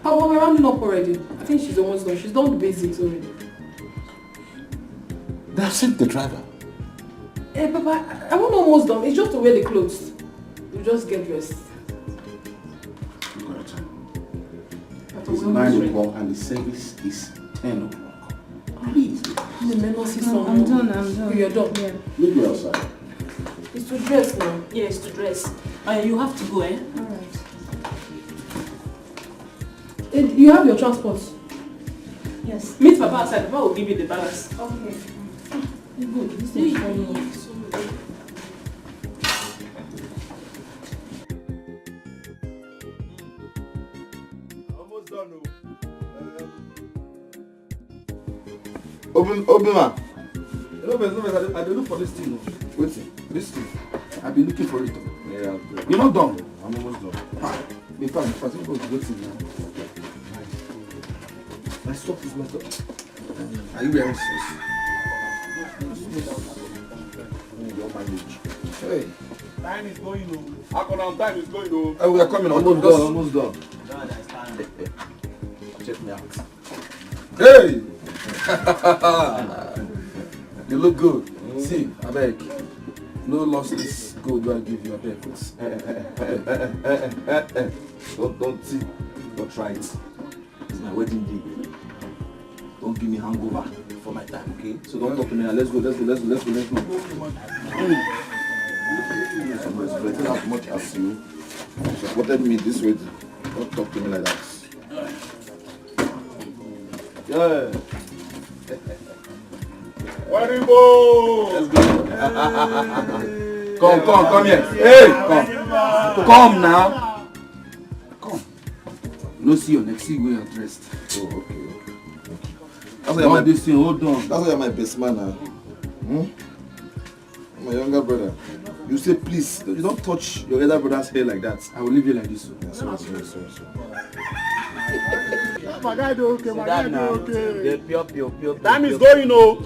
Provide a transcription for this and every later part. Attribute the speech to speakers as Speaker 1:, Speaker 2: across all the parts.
Speaker 1: Oh, we're rounding up already. I think she's almost done. She's done the basics already.
Speaker 2: They have sent the driver.
Speaker 1: Hey, Papa, I won't almost done. It's just to wear the clothes. You just get dressed.
Speaker 2: Look at the time. It's 9 o'clock and the service is 10 o'clock. Please.
Speaker 1: The menus is on.
Speaker 3: I'm done.
Speaker 1: You're done.
Speaker 3: Yeah.
Speaker 2: Leave me outside.
Speaker 1: It's to dress now.
Speaker 3: Yeah, it's to dress. You have to go, eh?
Speaker 1: Alright. You have your transport?
Speaker 3: Yes. Meet Papa outside. Papa will give you the balance.
Speaker 1: Okay. Good. This is funny.
Speaker 4: Almost done.
Speaker 2: Open man.
Speaker 4: No, I don't look for this thing.
Speaker 2: Wait, this thing. I've been looking for it.
Speaker 4: Yeah.
Speaker 2: You're not done.
Speaker 4: I'm almost done.
Speaker 2: In fact, if I think about waiting now. My stuff is messed up. Are you wearing this? Hey.
Speaker 4: Time is going on. Time is going on.
Speaker 2: Oh, we are coming.
Speaker 4: Almost done.
Speaker 2: Check me out. Hey! You look good. See, I beg. No losses. Gold do I give you a beg.
Speaker 4: Don't see. Don't try it. It's my wedding day. Don't give me hangover for my time, okay? So don't talk to me now. Let's go.
Speaker 2: I am respecting as much as you supported me this way. Don't talk to me like that.
Speaker 4: Yeah.
Speaker 2: Let's go. Come here. Hey, come now. Come. No, see your next. See where you're dressed.
Speaker 4: Oh, okay.
Speaker 2: That's why this thing. Hold on.
Speaker 4: That's why you're my best man now. My younger brother. You say please. You don't touch your elder brother's hair like that.
Speaker 2: I will leave you like this.
Speaker 4: Sorry.
Speaker 5: My guy do okay, my guy do okay.
Speaker 4: Pure.
Speaker 5: Time is going, oh.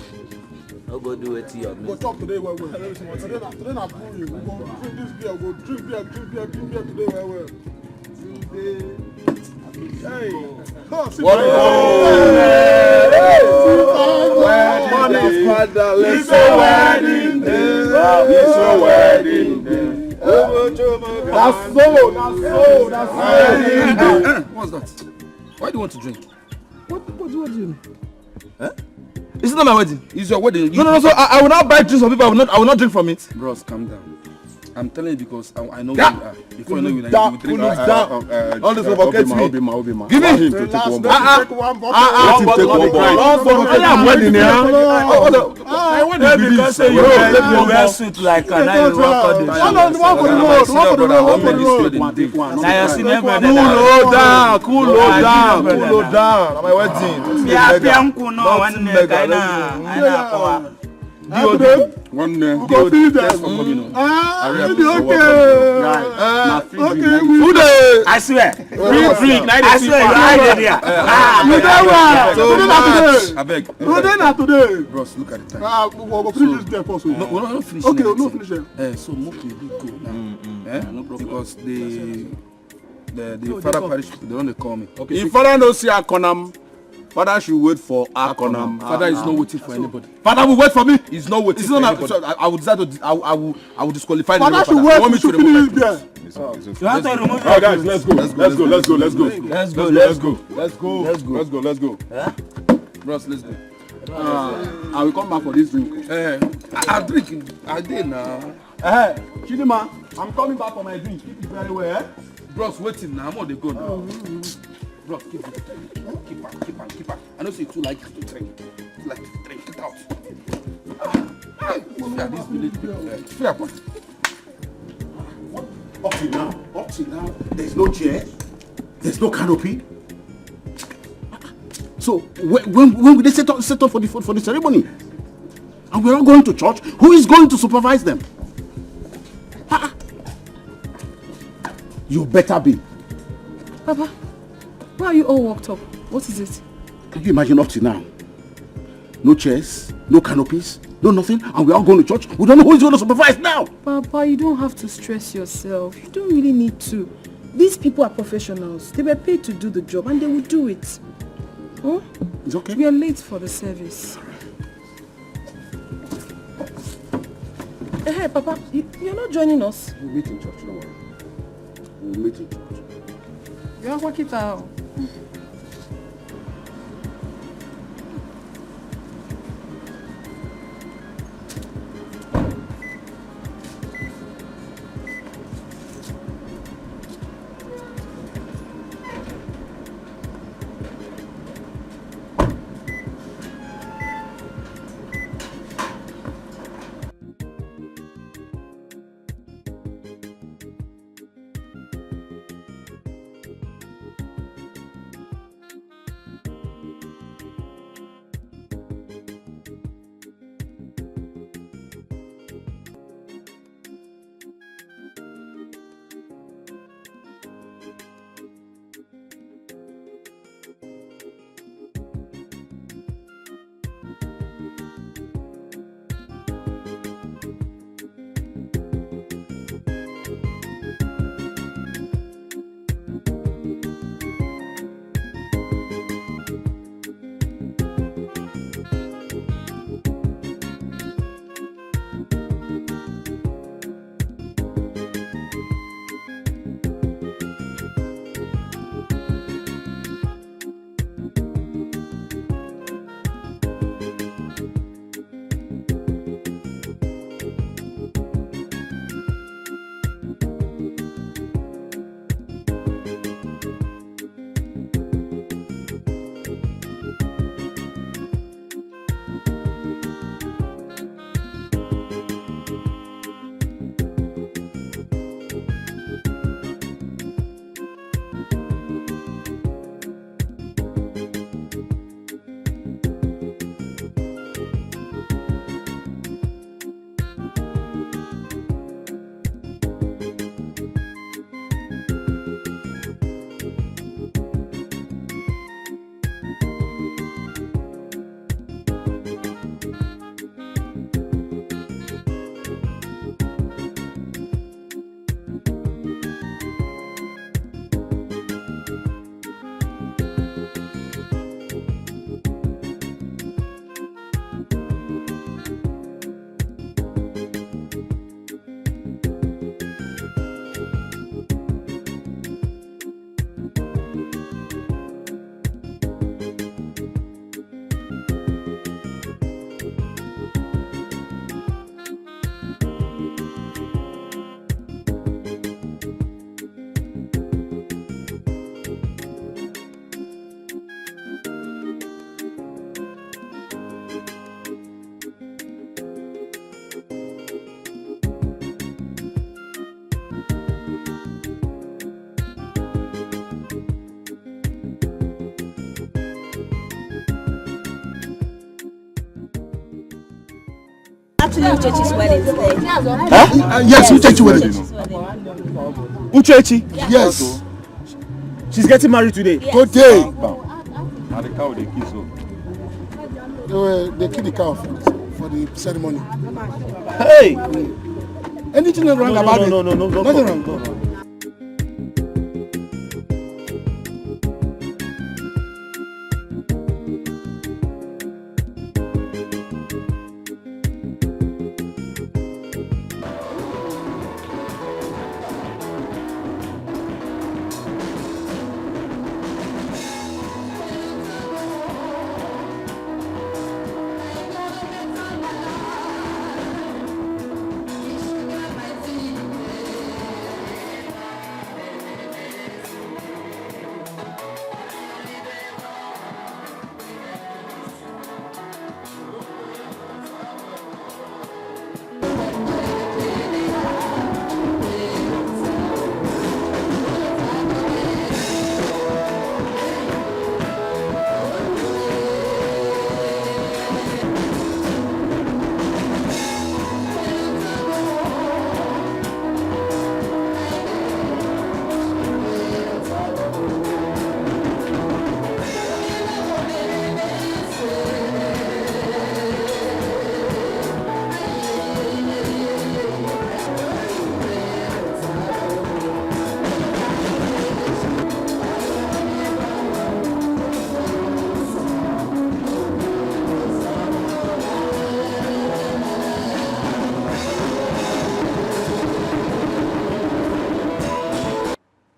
Speaker 4: No go do it here.
Speaker 5: Go talk today, well. Today na fool you. We go drink this beer, go drink beer today, well. Hey. Come see
Speaker 4: What?
Speaker 2: Money, father, let's
Speaker 4: It's a wedding day.
Speaker 5: That's so.
Speaker 2: What's that? Why do you want to drink?
Speaker 5: What do you mean?
Speaker 2: Huh? It's not my wedding. It's your wedding.
Speaker 4: No. So I will not buy drinks for people. I will not drink from it.
Speaker 2: Bros, calm down. I'm telling you because I know
Speaker 4: Yeah.
Speaker 2: you are. Before you know you will drink.
Speaker 4: All this about get me.
Speaker 2: Give me
Speaker 4: him to
Speaker 5: Take one bottle.
Speaker 4: I am wedding here.
Speaker 3: Because say you wear suit like an I walk on the
Speaker 5: One for the road.
Speaker 3: Now you see them
Speaker 4: Cool down. On my wedding.
Speaker 2: One day.
Speaker 5: We go feed them. It's okay.
Speaker 3: I swear.
Speaker 5: I swear.
Speaker 2: I beg.
Speaker 5: Today.
Speaker 2: Bros, look at the time.
Speaker 5: We'll finish this there first.
Speaker 2: No, we're not finishing.
Speaker 5: Okay, we'll not finish it.
Speaker 2: So move to go now. No problem. Because the father parish they don't call me.
Speaker 4: Okay. If father no see Akonam, father should wait for Akonam.
Speaker 2: Father is not waiting for anybody.
Speaker 4: Father will wait for me.
Speaker 2: He's not waiting
Speaker 4: It's
Speaker 2: for
Speaker 4: not.
Speaker 2: anybody.
Speaker 4: So I will decide to. I will disqualify.
Speaker 5: Father should wait. We should finish there.
Speaker 3: You have to remove
Speaker 4: Alright, guys, let's go. Let's go.
Speaker 2: Bros, let's go.
Speaker 4: I will come back for this drink.
Speaker 2: I'm drinking. I did now.
Speaker 4: Chidima, I'm coming back for my drink. Keep it very well.
Speaker 2: Bros, waiting now. I'm on the go now. Bros, keep it. Keep on. I don't say too like to drink. Like to drink. Get out. This village people.
Speaker 4: Up till now, there's no chair, there's no canopy.
Speaker 6: So when will they set up for the ceremony? And we're all going to church. Who is going to supervise them? You better be.
Speaker 1: Papa, why are you all worked up? What is it?
Speaker 6: Can you imagine up to now? No chairs, no canopies, no nothing, and we're all going to church. We don't know who is going to supervise now.
Speaker 1: Papa, you don't have to stress yourself. You don't really need to. These people are professionals. They were paid to do the job and they will do it. Huh?
Speaker 6: It's okay.
Speaker 1: We are late for the service. Hey, Papa, you're not joining us?
Speaker 6: We'll meet in church, don't worry. We'll meet in church.
Speaker 1: You're working out.
Speaker 7: Actually, Uchechi's wedding today.
Speaker 6: Huh? Yes, Uchechi wedding.
Speaker 8: Uchechi?
Speaker 6: Yes.
Speaker 8: She's getting married today.
Speaker 7: Yes.
Speaker 6: Today.
Speaker 5: And the cow they kiss so. They kill the cow for the ceremony.
Speaker 8: Hey!
Speaker 5: Anything wrong about it?
Speaker 8: No,
Speaker 5: Nothing wrong. No.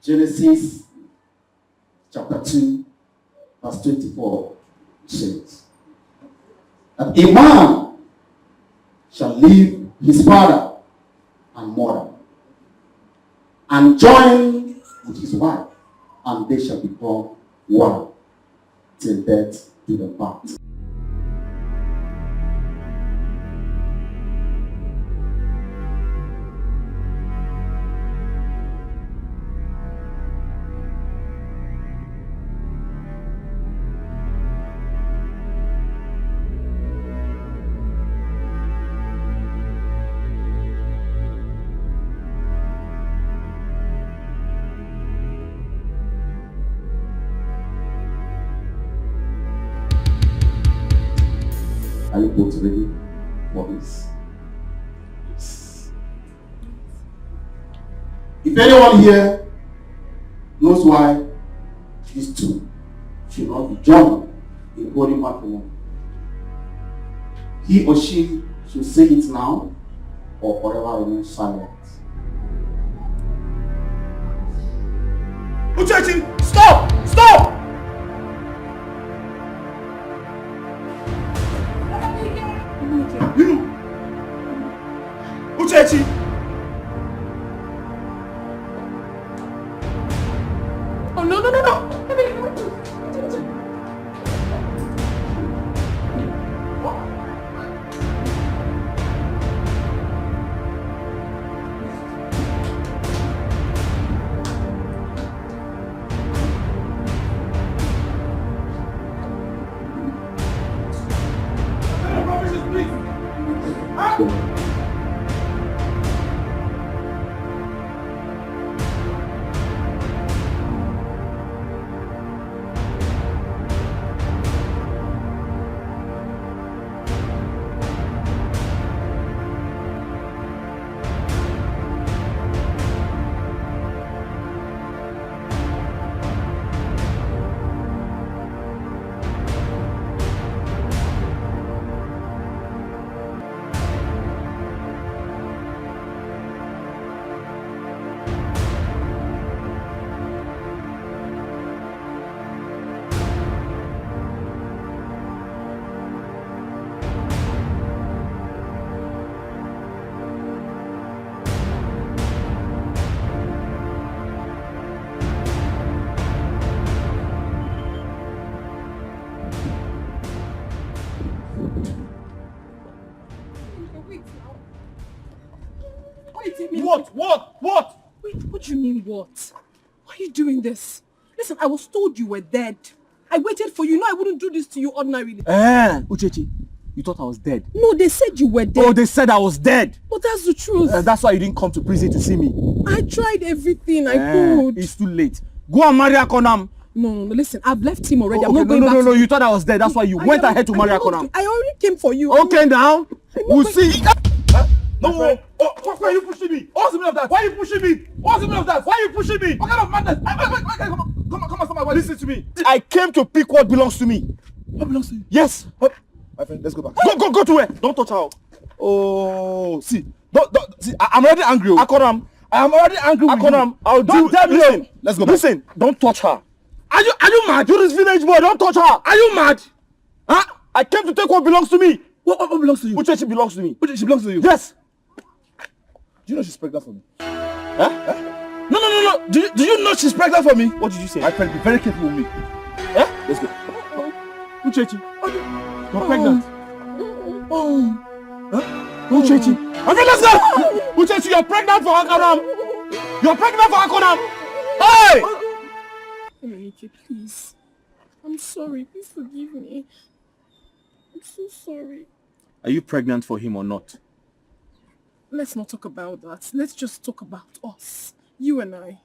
Speaker 5: Genesis chapter 2, verse 24 says that a man shall leave his father and mother and join with his wife, and they shall become one till death do them part. Are you both ready for this? Yes. If anyone here knows why these two should not be joined in holy matrimony, he or she should say it now or forever remain silent.
Speaker 8: Uchechi, stop! Stop! You! Uchechi!
Speaker 1: Oh, no, no, no, no!
Speaker 8: What?
Speaker 1: Wait, what do you mean what? Why are you doing this? Listen, I was told you were dead. I waited for you. No, I wouldn't do this to you ordinarily.
Speaker 8: Uchechi, you thought I was dead?
Speaker 1: No, they said you were dead.
Speaker 8: Oh, they said I was dead.
Speaker 1: But that's the truth.
Speaker 8: That's why you didn't come to prison to see me.
Speaker 1: I tried everything I could.
Speaker 8: It's too late. Go and marry Akonam.
Speaker 1: No, listen, I've left him already. I'm
Speaker 8: Okay,
Speaker 1: not going back.
Speaker 8: No, you thought I was dead. That's why you went ahead to marry Akonam.
Speaker 1: I already came for you.
Speaker 8: Okay, now. We'll see.
Speaker 2: No, why are you pushing me? What's the meaning of that? Why are you pushing me? What's the meaning of that? Why are you pushing me? What kind of madness? Come on, somebody. Listen to me.
Speaker 8: I came to pick what belongs to me.
Speaker 2: What belongs to you?
Speaker 8: Yes.
Speaker 2: My friend, let's go back.
Speaker 8: Go to where? Don't touch her.
Speaker 2: Oh, see, see, I'm already angry.
Speaker 8: Akonam.
Speaker 2: I am already angry with
Speaker 8: Akonam,
Speaker 2: you.
Speaker 8: I'll do. Listen,
Speaker 2: let's go back.
Speaker 8: Listen, don't touch her.
Speaker 2: Are you mad?
Speaker 8: You this village boy, don't touch her.
Speaker 2: Are you mad?
Speaker 8: Huh? I came to take what belongs to me.
Speaker 2: What belongs to you?
Speaker 8: Uchechi belongs to me.
Speaker 2: She belongs to you?
Speaker 8: Yes.
Speaker 2: Do you know she's pregnant for me?
Speaker 8: Huh?
Speaker 2: No. Do you know she's pregnant for me?
Speaker 8: What did you say?
Speaker 2: My friend, be very careful with me.
Speaker 8: Yeah?
Speaker 2: Let's go.
Speaker 8: Uchechi, you're pregnant. Uchechi. My friend, let's go. Uchechi, you're pregnant for Akonam. You're pregnant for Akonam. Hey!
Speaker 1: Emenike, please. I'm sorry. Please forgive me. I'm so sorry.
Speaker 8: Are you pregnant for him or not?
Speaker 1: Let's not talk about that. Let's just talk about us. You and I.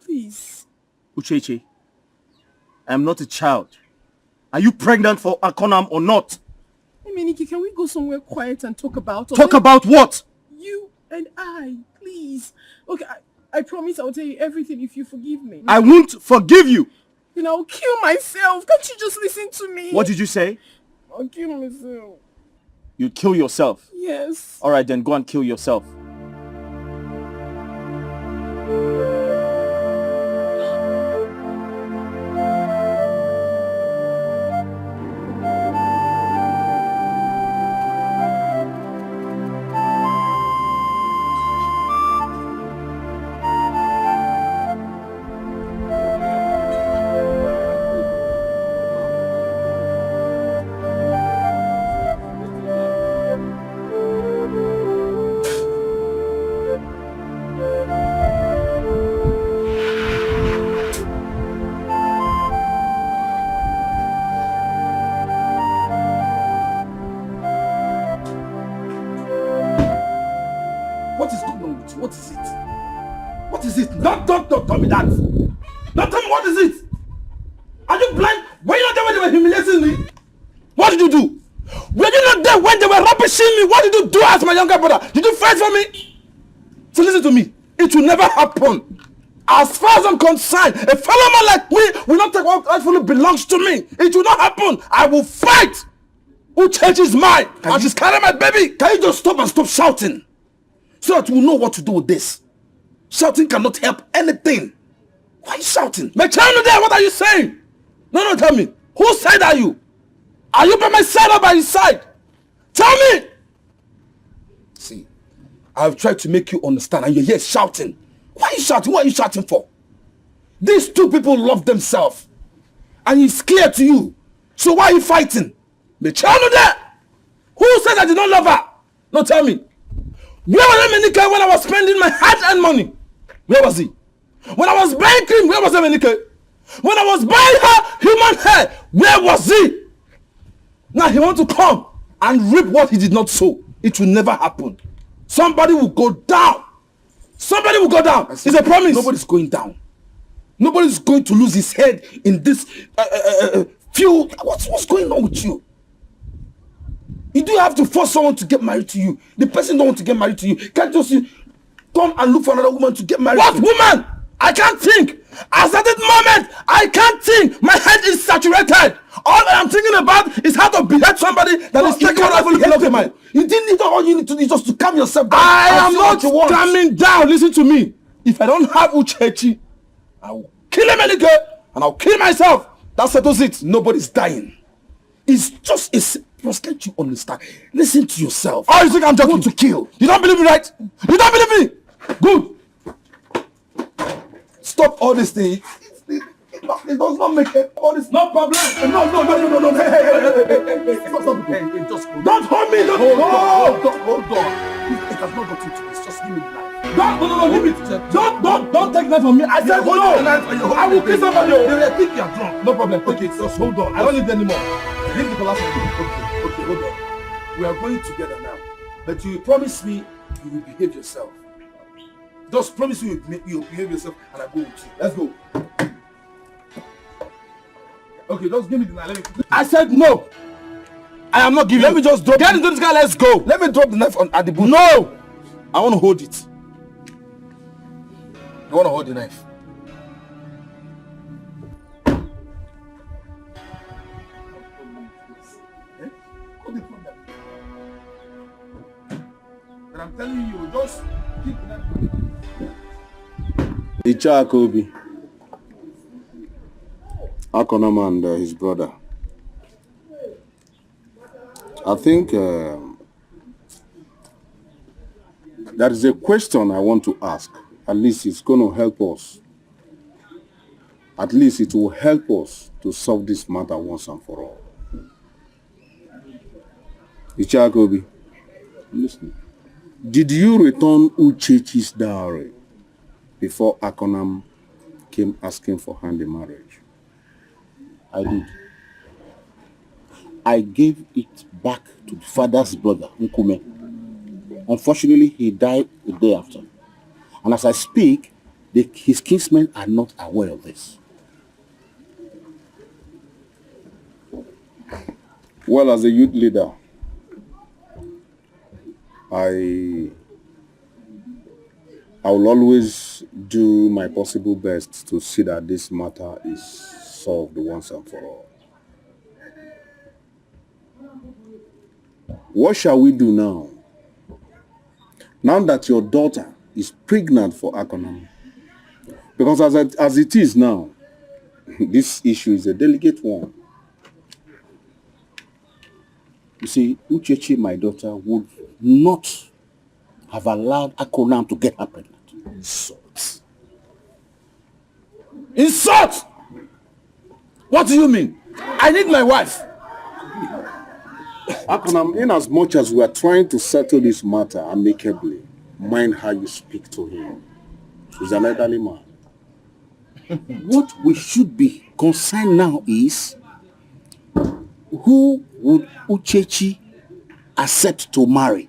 Speaker 1: Please.
Speaker 8: Uchechi, I am not a child. Are you pregnant for Akonam or not?
Speaker 1: Emenike, can we go somewhere quiet and talk about us?
Speaker 8: Talk about what?
Speaker 1: You and I. Please. Okay, I promise I'll tell you everything if you forgive me.
Speaker 8: I won't forgive you.
Speaker 1: Then I'll kill myself. Can't you just listen to me?
Speaker 8: What did you say?
Speaker 1: I'll kill myself.
Speaker 8: You'd kill yourself.
Speaker 1: Yes.
Speaker 8: All right, then go and kill yourself.
Speaker 2: is it? Don't tell me that. Don't tell me what is it. Are you blind? Were you not there when they were humiliating me? What did you do? Were you not there when they were rubbishing me? What did you do as my younger brother? Did you fight for me? So listen to me. It will never happen. As far as I'm concerned, a fellow man like me will not take what rightfully belongs to me. It will not happen. I will fight. Uchechi is mine. And she's carrying my baby. Can you just stop and stop shouting? So that we'll know what to do with this. Shouting cannot help anything. Why are you shouting? My child there, what are you saying? No, tell me. Whose side are you? Are you by my side or by his side? Tell me! See, I've tried to make you understand and you're here shouting. Why are you shouting? What are you shouting for? These two people love themselves. And it's clear to you. So why are you fighting? The child there! Who said I did not love her? No, tell me. Where was Emenike when I was spending my hard-earned money? Where was he? When I was buying cream, where was Emenike? When I was buying her human hair, where was he? Now he wants to come and reap what he did not sow. It will never happen. Somebody will go down. Somebody will go down. It's a promise. Nobody's going down. Nobody's going to lose his head in this field. What's going on with you? You do have to force someone to get married to you. The person don't want to get married to you. Can't just come and look for another woman to get married to. What woman? I can't think. At that moment, I can't think. My head is saturated. All I am thinking about is how to behead somebody that is taking a rifle of mine. You didn't need all you need to do just to calm yourself down. I am not calming down. Listen to me. If I don't have Uchechi, I will kill Emenike and I'll kill myself. That settles it. Nobody's dying. It's just can't you understand? Listen to yourself. Oh, you think I'm joking? To kill. You don't believe me, right? You don't believe me? Good. Stop all this thing. It does not make it. All this. No problem. No. Hey. Stop. Just hold. Don't hold me. Hold on. It has not got into this. Just give me the knife. No, leave it. Don't take that from me. I said no. I will kill somebody. I think you are drunk. No problem. Okay, just hold on. I don't need any more. Leave the glass. Okay, hold on. We are going together now. But you promise me you will behave yourself. Just promise you will behave yourself and I go with you. Let's go. Okay, just give me the knife. I said no. I am not giving. Let me just drop. Get into this guy. Let's go. Let me drop the knife at the boot. No. I want to hold it. You want to hold the knife? Hold it from there. But I'm telling you, just keep the knife.
Speaker 6: Ichakobi, Akonam and his brother. I think there is a question I want to ask. At least it's going to help us. At least it will help us to solve this matter once and for all. Ichakobi, listen. Did you return Uchechi's dowry before Akonam came asking for hand in marriage? I did. I gave it back to the father's brother, Nkume. Unfortunately, he died the day after. And as I speak, his kinsmen are not aware of this. Well, as a youth leader, I will always do my possible best to see that this matter is solved once and for all. What shall we do now? Now that your daughter is pregnant for Akonam, because as it is now, this issue is a delicate one. You see, Uchechi, my daughter, would not have allowed Akonam to get her pregnant. Insult. Insult! What do you mean? I need my wife. Akonam, in as much as we are trying to settle this matter amicably, mind how you speak to him. He's an elderly man. What we should be concerned now is, who would Uchechi accept to marry?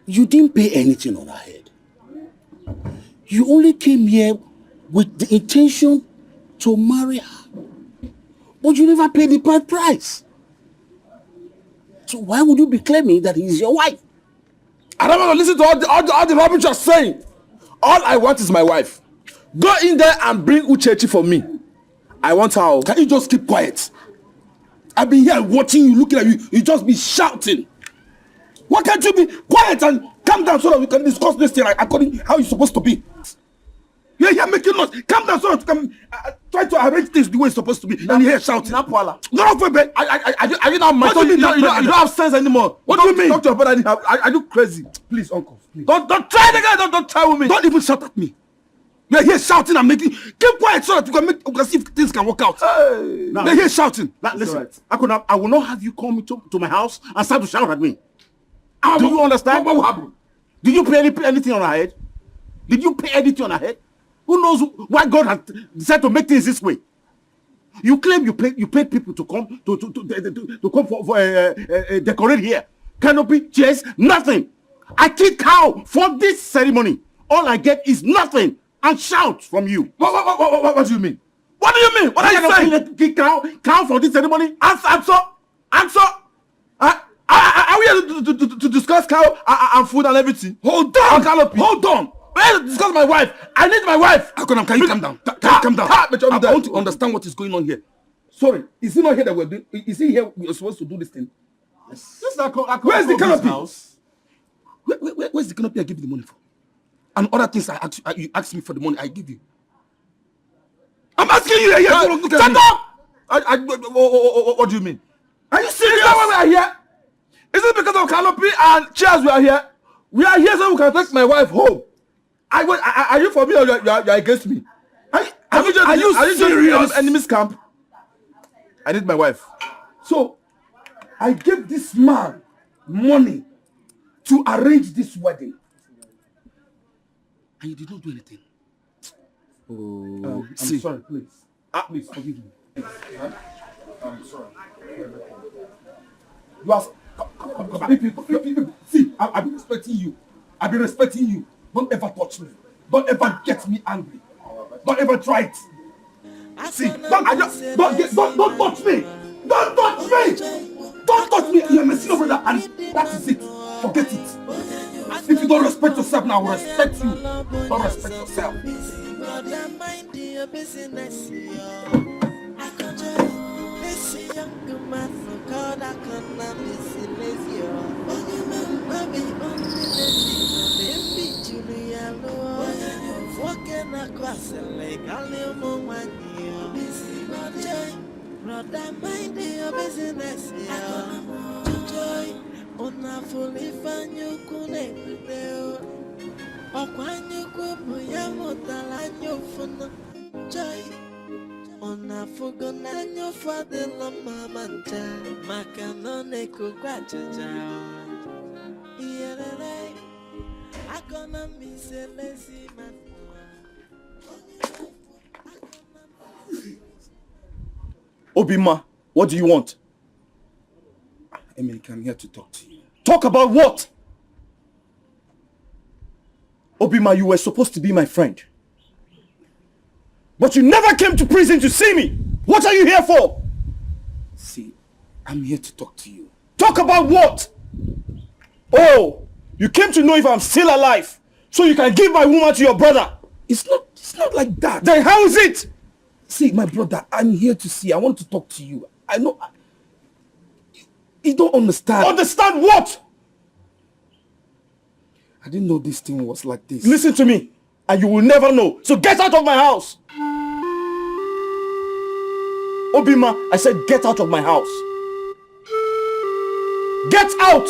Speaker 6: You didn't pay anything on her head. You only came here with the intention to marry her. But you never paid the price. So why would you be claiming that he's your wife?
Speaker 2: I don't want to listen to all the rubbish you're saying. All I want is my wife. Go in there and bring Uchechi for me. I want her. Can you just keep quiet? I've been here watching you, looking at you. You just be shouting. Why can't you be quiet and calm down so that we can discuss this thing according to how it's supposed to be? You're making noise. Calm down so that we can try to arrange things the way it's supposed to be. And you're here shouting. No, are you now my son? You don't have sense anymore. What do you mean? Talk to your brother. Are you crazy? Please, uncle. Please. Don't try it again. Don't try with me. Don't even shout at me. You're here shouting and making. Keep quiet so that we can see if things can work out. Hey. You're here shouting.
Speaker 8: Listen, right. I will not have you come to my house and start to shout at me. Do you understand?
Speaker 2: What will happen?
Speaker 8: Did you pay anything on her head? Did you pay anything on her head? Who knows why God has decided to make things this way? You claim you paid people to come to come for decorate here. Canopy, chairs, nothing. I kill cow for this ceremony. All I get is nothing and shout from you.
Speaker 2: What do you mean? What do you mean? What are you saying?
Speaker 8: Kill cow for this ceremony?
Speaker 2: Answer. Are we here to discuss cow and food and everything? Hold on, Canopy. Hold on. We're here to discuss my wife. I need my wife. Can you calm down? Calm down. I want to understand what is going on here. Sorry, is he not here that we're doing? Is he here we're supposed to do this thing?
Speaker 8: Yes.
Speaker 2: Where's the Canopy? Where's the Canopy I give you the money for? And other things you ask me for the money I give you. I'm asking you here. Shut up! What do you mean? Are you serious? Is that why we are here? Is it because of Canopy and chairs we are here? We are here so we can take my wife home. Are you for me or you're against me? Are you serious? Enemy's camp? I need my wife. So, I gave this man money to arrange this wedding. And you did not do anything. Oh, I'm sorry, please. Please, forgive me. I'm sorry. You ask. See, I've been respecting you. I've been respecting you. Don't ever touch me. Don't ever get me angry. Don't ever try it. See, don't touch me. Don't touch me. Don't touch me. You're messing over that, and that is it. Forget it. If you don't respect yourself now, I will respect you. Don't respect yourself.
Speaker 9: Brother, mind your business, joy. Ona fully fan you connect or when you go motalanyo fun joy. Ona fugona your father lamamanta makanone kukachaja. Yeah, I gonna miss a lazy man.
Speaker 2: Obima, what do you want? Emily, I'm here to talk to you. Talk about what? Obima, you were supposed to be my friend. But you never came to prison to see me. What are you here for? See, I'm here to talk to you. Talk about what? Oh, you came to know if I'm still alive, so you can give my woman to your brother. It's not like that. Then how is it? See, my brother, I'm here to see. I want to talk to you. I know. You don't understand. Understand what? I didn't know this thing was like this. Listen to me, and you will never know. So get out of my house. Obima, I said get out of my house. Get out!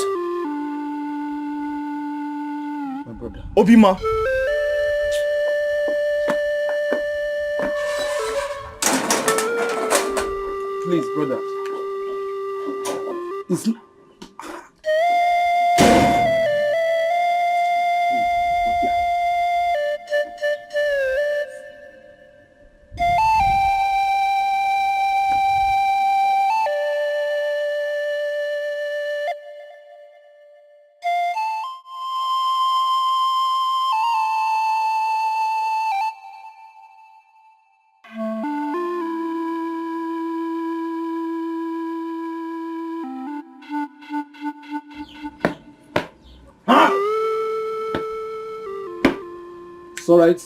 Speaker 2: My brother. Obima. Please, brother. It's not... It's alright.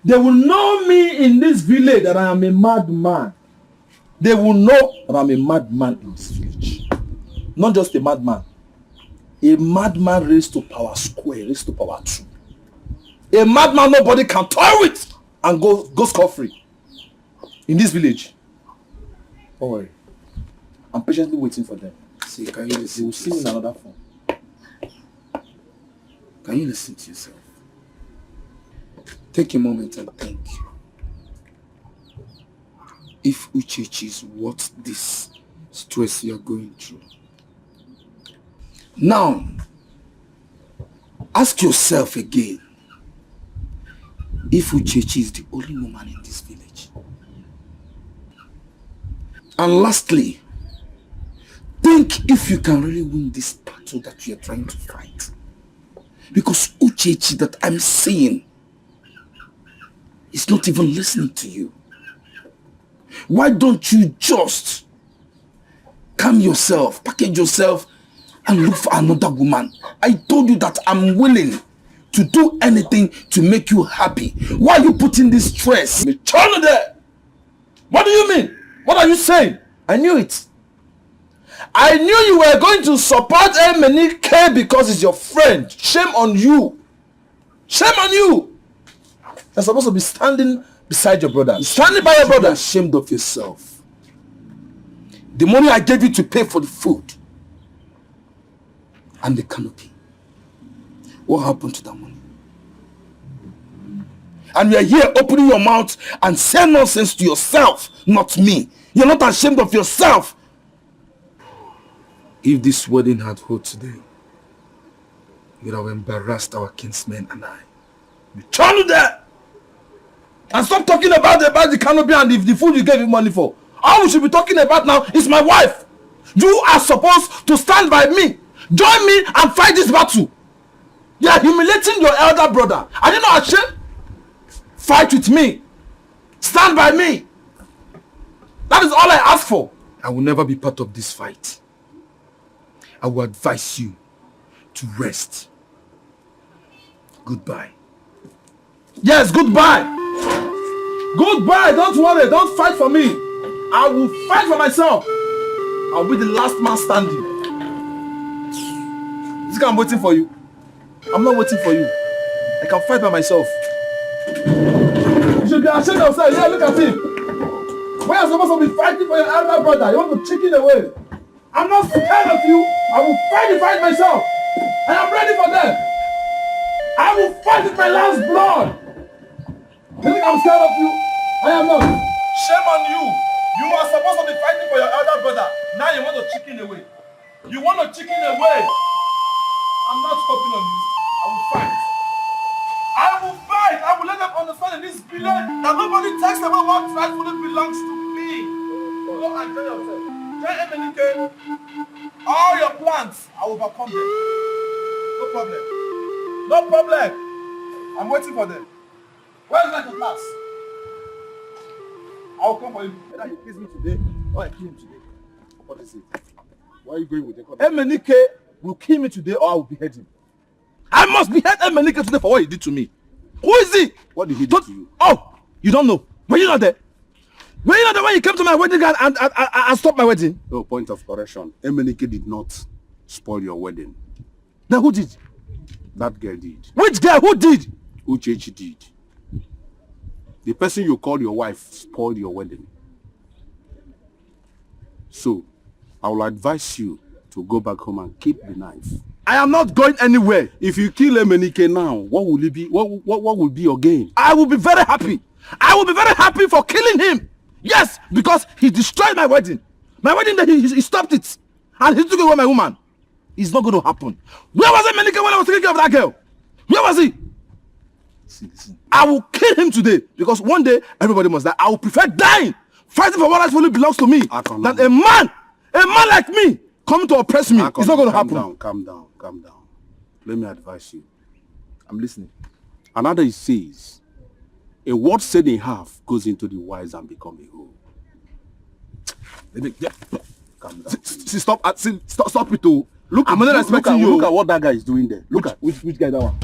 Speaker 2: They will know me in this village that I am a madman. They will know that I'm a madman in this village. Not just a madman. A madman raised to power square, raised to power 2. A madman nobody can toy with and go scot-free in this village. Don't worry. I'm patiently waiting for them.
Speaker 6: See, can you listen?
Speaker 2: They will see me in another form.
Speaker 6: Can you listen to yourself? Take a moment and think. If Uchechi is worth this stress you are going through. Now, ask yourself again. If Uchechi is the only woman in this village. And lastly, think if you can really win this battle that you are trying to fight. Because Uchechi that I'm seeing is not even listening to you. Why don't you just calm yourself, package yourself, and look for another woman? I told you that I'm willing to do anything to make you happy. Why are you putting this stress?
Speaker 2: Turn there! What do you mean? What are you saying? I knew it. I knew you were going to support Emenike because it's your friend. Shame on you. Shame on you. You're supposed to be standing beside your brother. Standing by your brother.
Speaker 6: You're ashamed of yourself. The money I gave you to pay for the food and the canopy. What happened to that money? And you're here opening your mouth and saying nonsense to yourself, not me. You're not ashamed of yourself. If this wedding had held today, you would have embarrassed our kinsmen and I.
Speaker 2: Return there! And stop talking about the canopy and the food you gave him money for. All we should be talking about now is my wife. You are supposed to stand by me. Join me and fight this battle. You are humiliating your elder brother. Are you not ashamed? Fight with me. Stand by me. That is all I ask for.
Speaker 6: I will never be part of this fight. I will advise you to rest. Goodbye.
Speaker 2: Yes, goodbye. Goodbye. Don't worry. Don't fight for me. I will fight for myself. I'll be the last man standing. This guy, I'm waiting for you. I'm not waiting for you. I can fight by myself. You should be ashamed of yourself. Yeah, look at him. When you're supposed to be fighting for your elder brother, you want to chicken away. I'm not scared of you. I will fight the fight myself. I am ready for them. I will fight with my last blood. You think I'm scared of you? I am not. Shame on you. You are supposed to be fighting for your elder brother. Now you want to chicken away. You want to chicken away. I'm not stopping on you. I will fight. I will fight. I will let them understand in this village that nobody talks about what rightfully belongs to me. Go and tell yourself. Tell Emenike, all your plans, I will overcome them. No problem. No problem. I'm waiting for them. Where's my class? I will come for you. Whether you kiss me today or I kill him today. What is it?
Speaker 6: Why are you going with the
Speaker 2: Emenike will kill me today or I will behead him. I must behead Emenike today for what he did to me. Who is he?
Speaker 6: What did he do to you?
Speaker 2: Oh, you don't know. Were you not there? Were you not there when you came to my wedding and stopped my wedding?
Speaker 6: No, point of correction. Emenike did not spoil your wedding.
Speaker 2: Then who did?
Speaker 6: That girl did.
Speaker 2: Which girl? Who did?
Speaker 6: Uchechi did. The person you call your wife spoiled your wedding. So, I will advise you to go back home and keep the knife.
Speaker 2: I am not going anywhere.
Speaker 6: If you kill Emenike now, what will it be? What will be your gain?
Speaker 2: I will be very happy. I will be very happy for killing him. Yes, because he destroyed my wedding. My wedding, he stopped it. And he took away my woman. It's not going to happen. Where was Emenike when I was taking care of that girl? Where was he? Listen. I will kill him today because one day everybody must die. I will prefer dying, fighting for what rightfully belongs to me, than a man like me coming to oppress me. It's not going to happen.
Speaker 6: Calm down. Let me advise you.
Speaker 2: I'm listening.
Speaker 6: Another says, a word said in half goes into the wise and become a whole. Calm down.
Speaker 2: Stop it. Look, I'm not expecting you.
Speaker 6: Look at what that guy is doing there.
Speaker 2: Which guy that one?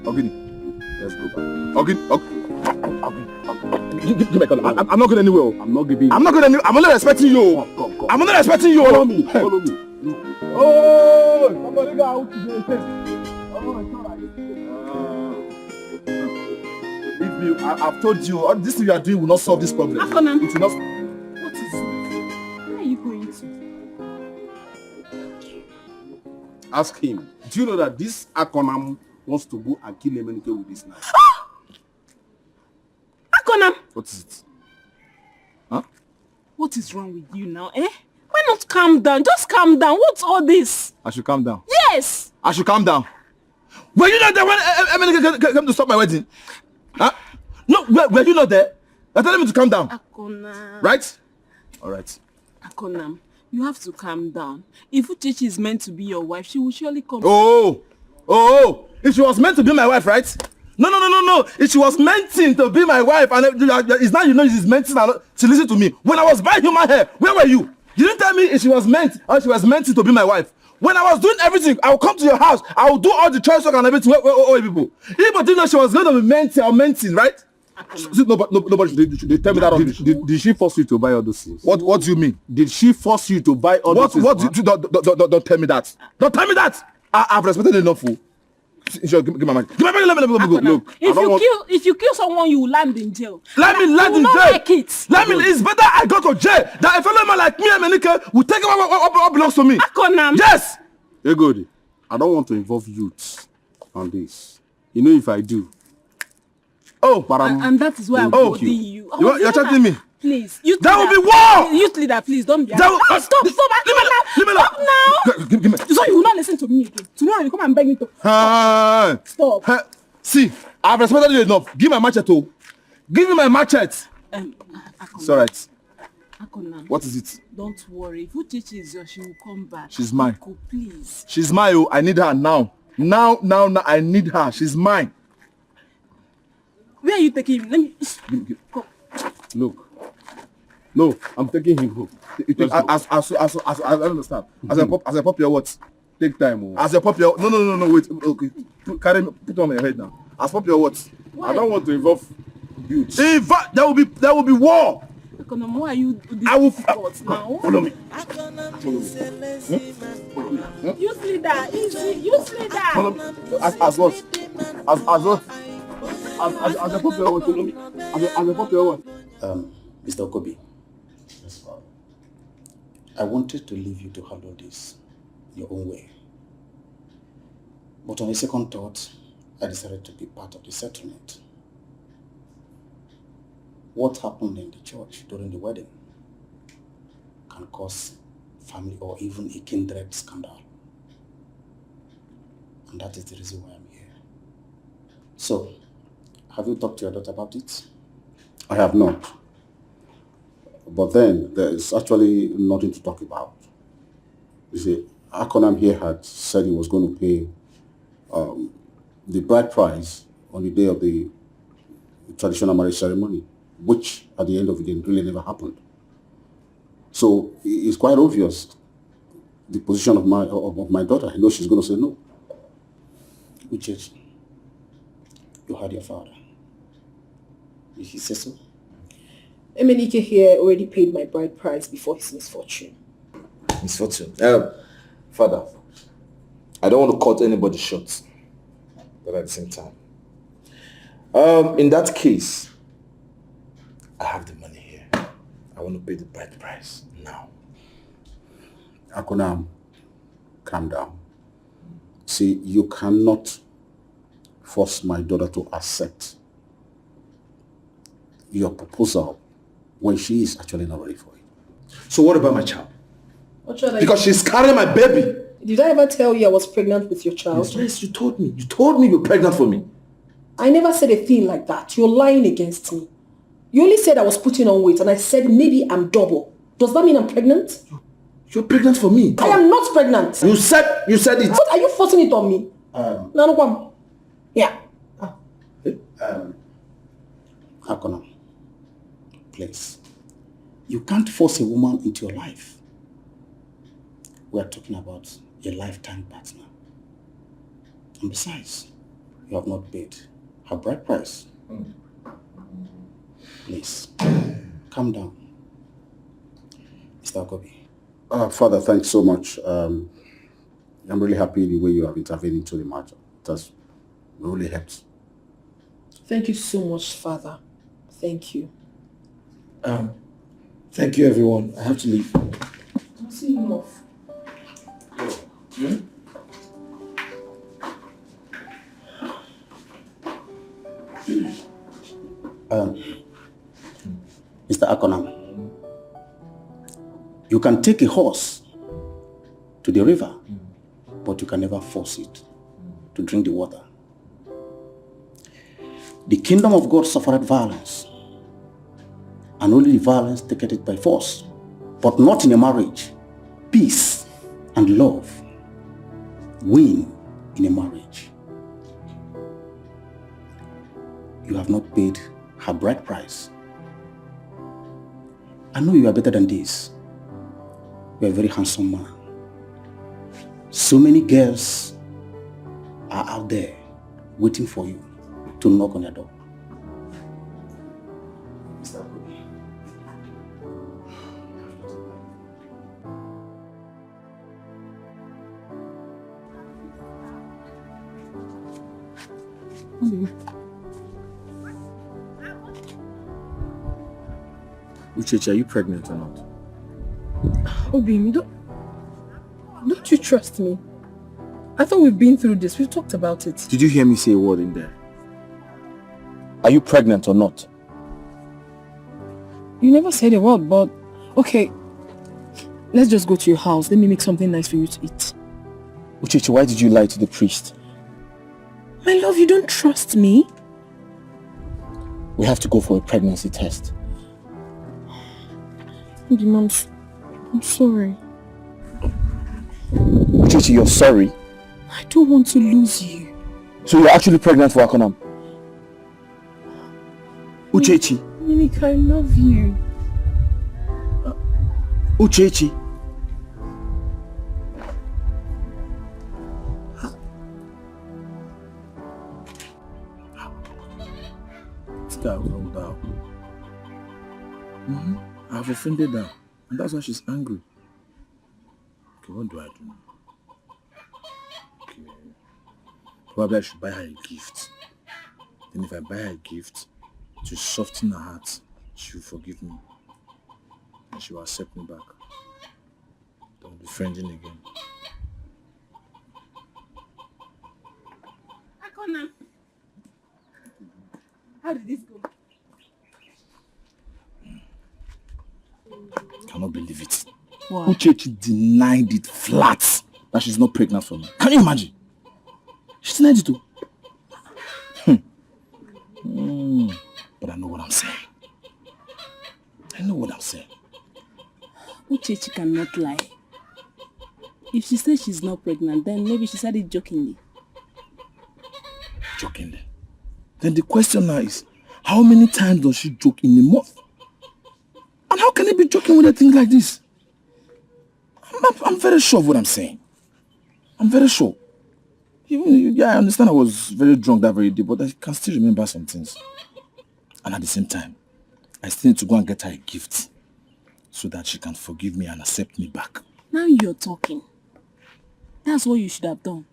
Speaker 8: Ogini, let's go back. Ogini. Give me a call. I'm not going anywhere. I'm not going anywhere. I'm only respecting you. Come. I'm only respecting you. Follow me. Oh, somebody got out to the test. Oh, it's not like I've told you, all this thing you are doing will not solve this problem. It will not.
Speaker 1: What is it? Where are you going to?
Speaker 8: Ask him. Do you know that this Akonam wants to go and kill Emenike with this knife?
Speaker 1: Akonam!
Speaker 8: What is it? Huh?
Speaker 1: What is wrong with you now, eh? Why not calm down? Just calm down. What's all this?
Speaker 8: I should calm down.
Speaker 1: Yes!
Speaker 8: I should calm down. Were you not there when Emenike came to stop my wedding? Huh? No, were you not there? You're telling me to calm down.
Speaker 1: Akonam.
Speaker 8: Right? Alright.
Speaker 1: Akonam, you have to calm down. If Uchechi is meant to be your wife, she will surely come.
Speaker 8: Oh! If she was meant to be my wife, right? No. If she was meant to be my wife, and it's now you know she's meant to listen to me. When I was buying human hair, where were you? You didn't tell me if she was meant to be my wife. When I was doing everything, I will come to your house. I will do all the choice work and everything. Wait, people. People didn't know she was going to be menting, right? Nobody they tell me that.
Speaker 6: Did she force you to buy all those things?
Speaker 8: What do you mean?
Speaker 6: Did she force you to buy all those things?
Speaker 8: Don't tell me that. Don't tell me that. I've respected enough. Sure, give my money. Give my money. Let me go. Look,
Speaker 1: if you kill someone, you will land in jail.
Speaker 8: Let me land in jail.
Speaker 1: Like it.
Speaker 8: It's better I go to jail than a fellow man like me and Menike will take what belongs to me.
Speaker 1: Akonam.
Speaker 8: Yes.
Speaker 6: Hey, good. I don't want to involve youths on this. You know, if I do.
Speaker 8: But
Speaker 1: and that is why I'm holding you.
Speaker 8: You're chatting me.
Speaker 1: Please.
Speaker 8: There will be war.
Speaker 1: Youth leader, please don't be.
Speaker 8: Stop now.
Speaker 1: Give me. So you will not listen to me again. Tomorrow you come and beg me to. Stop.
Speaker 8: See, I've respected you enough. Give my machete. Give me my machete. It's alright.
Speaker 1: Akonam.
Speaker 8: What is it?
Speaker 1: Don't worry. If Uchechi is yours, she will come back.
Speaker 8: She's mine.
Speaker 1: Uncle, please.
Speaker 8: She's mine. I need her now. Now, I need her. She's mine.
Speaker 1: Where are you taking him? Let me. Come.
Speaker 8: Look. No, I'm taking him home. As I understand. As I pop your what? Take time. As I pop your no, wait. Okay. Carry me, put on my head now. As pop your what?
Speaker 6: I don't want to involve youths.
Speaker 8: There will be war.
Speaker 1: Akonam, why are you
Speaker 8: I will
Speaker 1: now?
Speaker 8: Follow me.
Speaker 1: Youth leader, youth leader.
Speaker 8: Follow me. As what? As what? As I pop your what? Follow me. As I pop your what?
Speaker 5: Mr. Okobi, I wanted to leave you to handle this your own way. But on a second thought, I decided to be part of the settlement. What happened in the church during the wedding can cause family or even a kindred scandal. And that is the reason why I'm here. So, have you talked to your daughter about it?
Speaker 6: I have not. But then there is actually nothing to talk about. You see, Akonam here had said he was going to pay the bride price on the day of the traditional marriage ceremony, which at the end of the day really never happened. So it's quite obvious the position of my daughter. I know she's going to say no.
Speaker 5: Uchechi, you heard your father. Did he say so?
Speaker 10: Emenike here already paid my bride price before his misfortune.
Speaker 4: Misfortune? Father, I don't want to cut anybody short, but at the same time, in that case, I have the money here. I want to pay the bride price now.
Speaker 6: Akonam, calm down. See, you cannot force my daughter to accept your proposal when she is actually not ready for it.
Speaker 4: So what about my child?
Speaker 10: What child?
Speaker 4: Because she's carrying my baby.
Speaker 10: Did I ever tell you I was pregnant with your child?
Speaker 4: Yes, you told me. You told me you're pregnant for me.
Speaker 10: I never said a thing like that. You're lying against me. You only said I was putting on weight and I said maybe I'm double. Does that mean I'm pregnant?
Speaker 4: You're pregnant for me.
Speaker 10: I am not pregnant.
Speaker 4: You said it.
Speaker 10: What are you forcing it on me? No. Yeah.
Speaker 5: Akonam, please. You can't force a woman into your life. We are talking about a lifetime partner. And besides,
Speaker 6: You have not paid her bride price. Please, calm down. Mr. Okobi.
Speaker 8: Father, thanks so much. I'm really happy the way you have intervened into the matter. It has really helped.
Speaker 10: Thank you so much, Father. Thank you.
Speaker 4: Thank you, everyone. I have to leave.
Speaker 10: I'll see you off.
Speaker 6: Mr. Akonam, you can take a horse to the river, but you can never force it to drink the water. The kingdom of God suffered violence, and only the violence taketh it by force, but not in a marriage. Peace and love win in a marriage. You have not paid her bride price. I know you are better than this. You are a very handsome man. So many girls are out there waiting for you to knock on your door. Mr. Okobi.
Speaker 4: Uchechi, are you pregnant or not?
Speaker 1: Obim, don't you trust me? I thought we've been through this. We've talked about it.
Speaker 4: Did you hear me say a word in there? Are you pregnant or not?
Speaker 1: You never said a word, but okay. Let's just go to your house. Let me make something nice for you to eat.
Speaker 4: Uchechi, why did you lie to the priest?
Speaker 1: My love, you don't trust me?
Speaker 4: We have to go for a pregnancy test.
Speaker 1: Obim, I'm sorry.
Speaker 4: Uchechi, you're sorry?
Speaker 1: I don't want to lose you.
Speaker 4: So you're actually pregnant for Akonam? Uchechi.
Speaker 1: Minika, I love you.
Speaker 4: Uchechi. This guy was wrong down. I've offended her, and that's why she's angry. Okay, what do I do now? Okay. Probably I should buy her a gift. Then if I buy her a gift to soften her heart, she will forgive me. And she will accept me back. Don't be friending again.
Speaker 3: Akonam. How did this go?
Speaker 4: Cannot believe it.
Speaker 1: What?
Speaker 4: Uchechi denied it flat that she's not pregnant for me. Can you imagine? She denied it too. But I know what I'm saying. I know what I'm saying.
Speaker 3: Uchechi cannot lie. If she says she's not pregnant, then maybe she said it jokingly.
Speaker 4: Jokingly? Then the question now is, how many times does she joke in a month? And how can it be joking with a thing like this? I'm very sure of what I'm saying. I'm very sure. Yeah, I understand I was very drunk that very day, but I can still remember some things. And at the same time, I still need to go and get her a gift so that she can forgive me and accept me back.
Speaker 3: Now you're talking. That's what you should have done.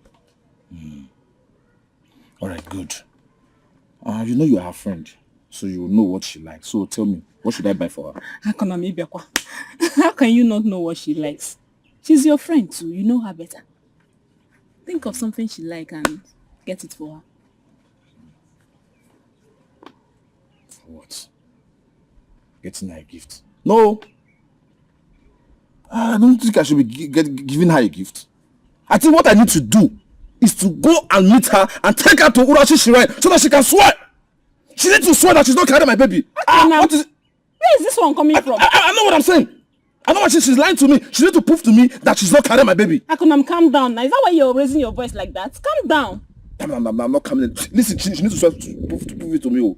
Speaker 4: Alright, good. You know you're her friend, so you know what she likes. So tell me, what should I buy for her?
Speaker 3: How can you not know what she likes? She's your friend too. You know her better. Think of something she likes and get it for her.
Speaker 4: For what? Getting her a gift? No! I don't think I should be giving her a gift. I think what I need to do is to go and meet her and take her to Urashi Shrine so that she can swear. She needs to swear that she's not carrying my baby. What is it?
Speaker 3: Where is this one coming from?
Speaker 4: I know what I'm saying. I know what she's lying to me. She needs to prove to me that she's not carrying my baby.
Speaker 3: Akonam, calm down. Now, is that why you're raising your voice like that? Calm down.
Speaker 4: I'm not coming. Listen, she needs to swear to prove it to me.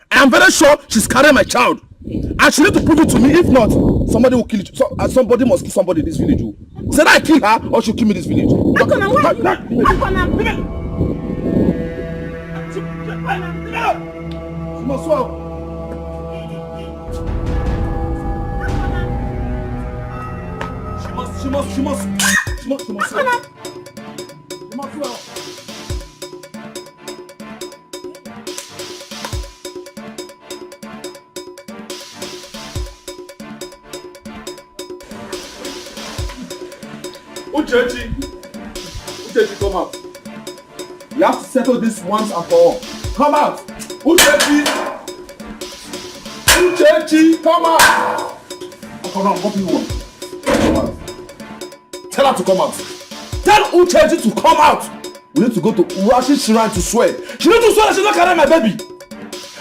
Speaker 4: I am very sure she's carrying my child. And she needs to prove it to me. If not, somebody will kill it. Somebody must kill somebody in this village. Said I kill her or she'll kill me in this village.
Speaker 3: Akonam, why are you? Akonam.
Speaker 2: must swear. She must swear. She must swear. Uchechi, come out. You have to settle this once and for all. Come out. Uchechi, come out. Come on, what do you want? Come out. Tell her to come out. Tell Uchechi to come out. We need to go to Urashi's shrine to swear. She needs to swear that she's not carrying my baby.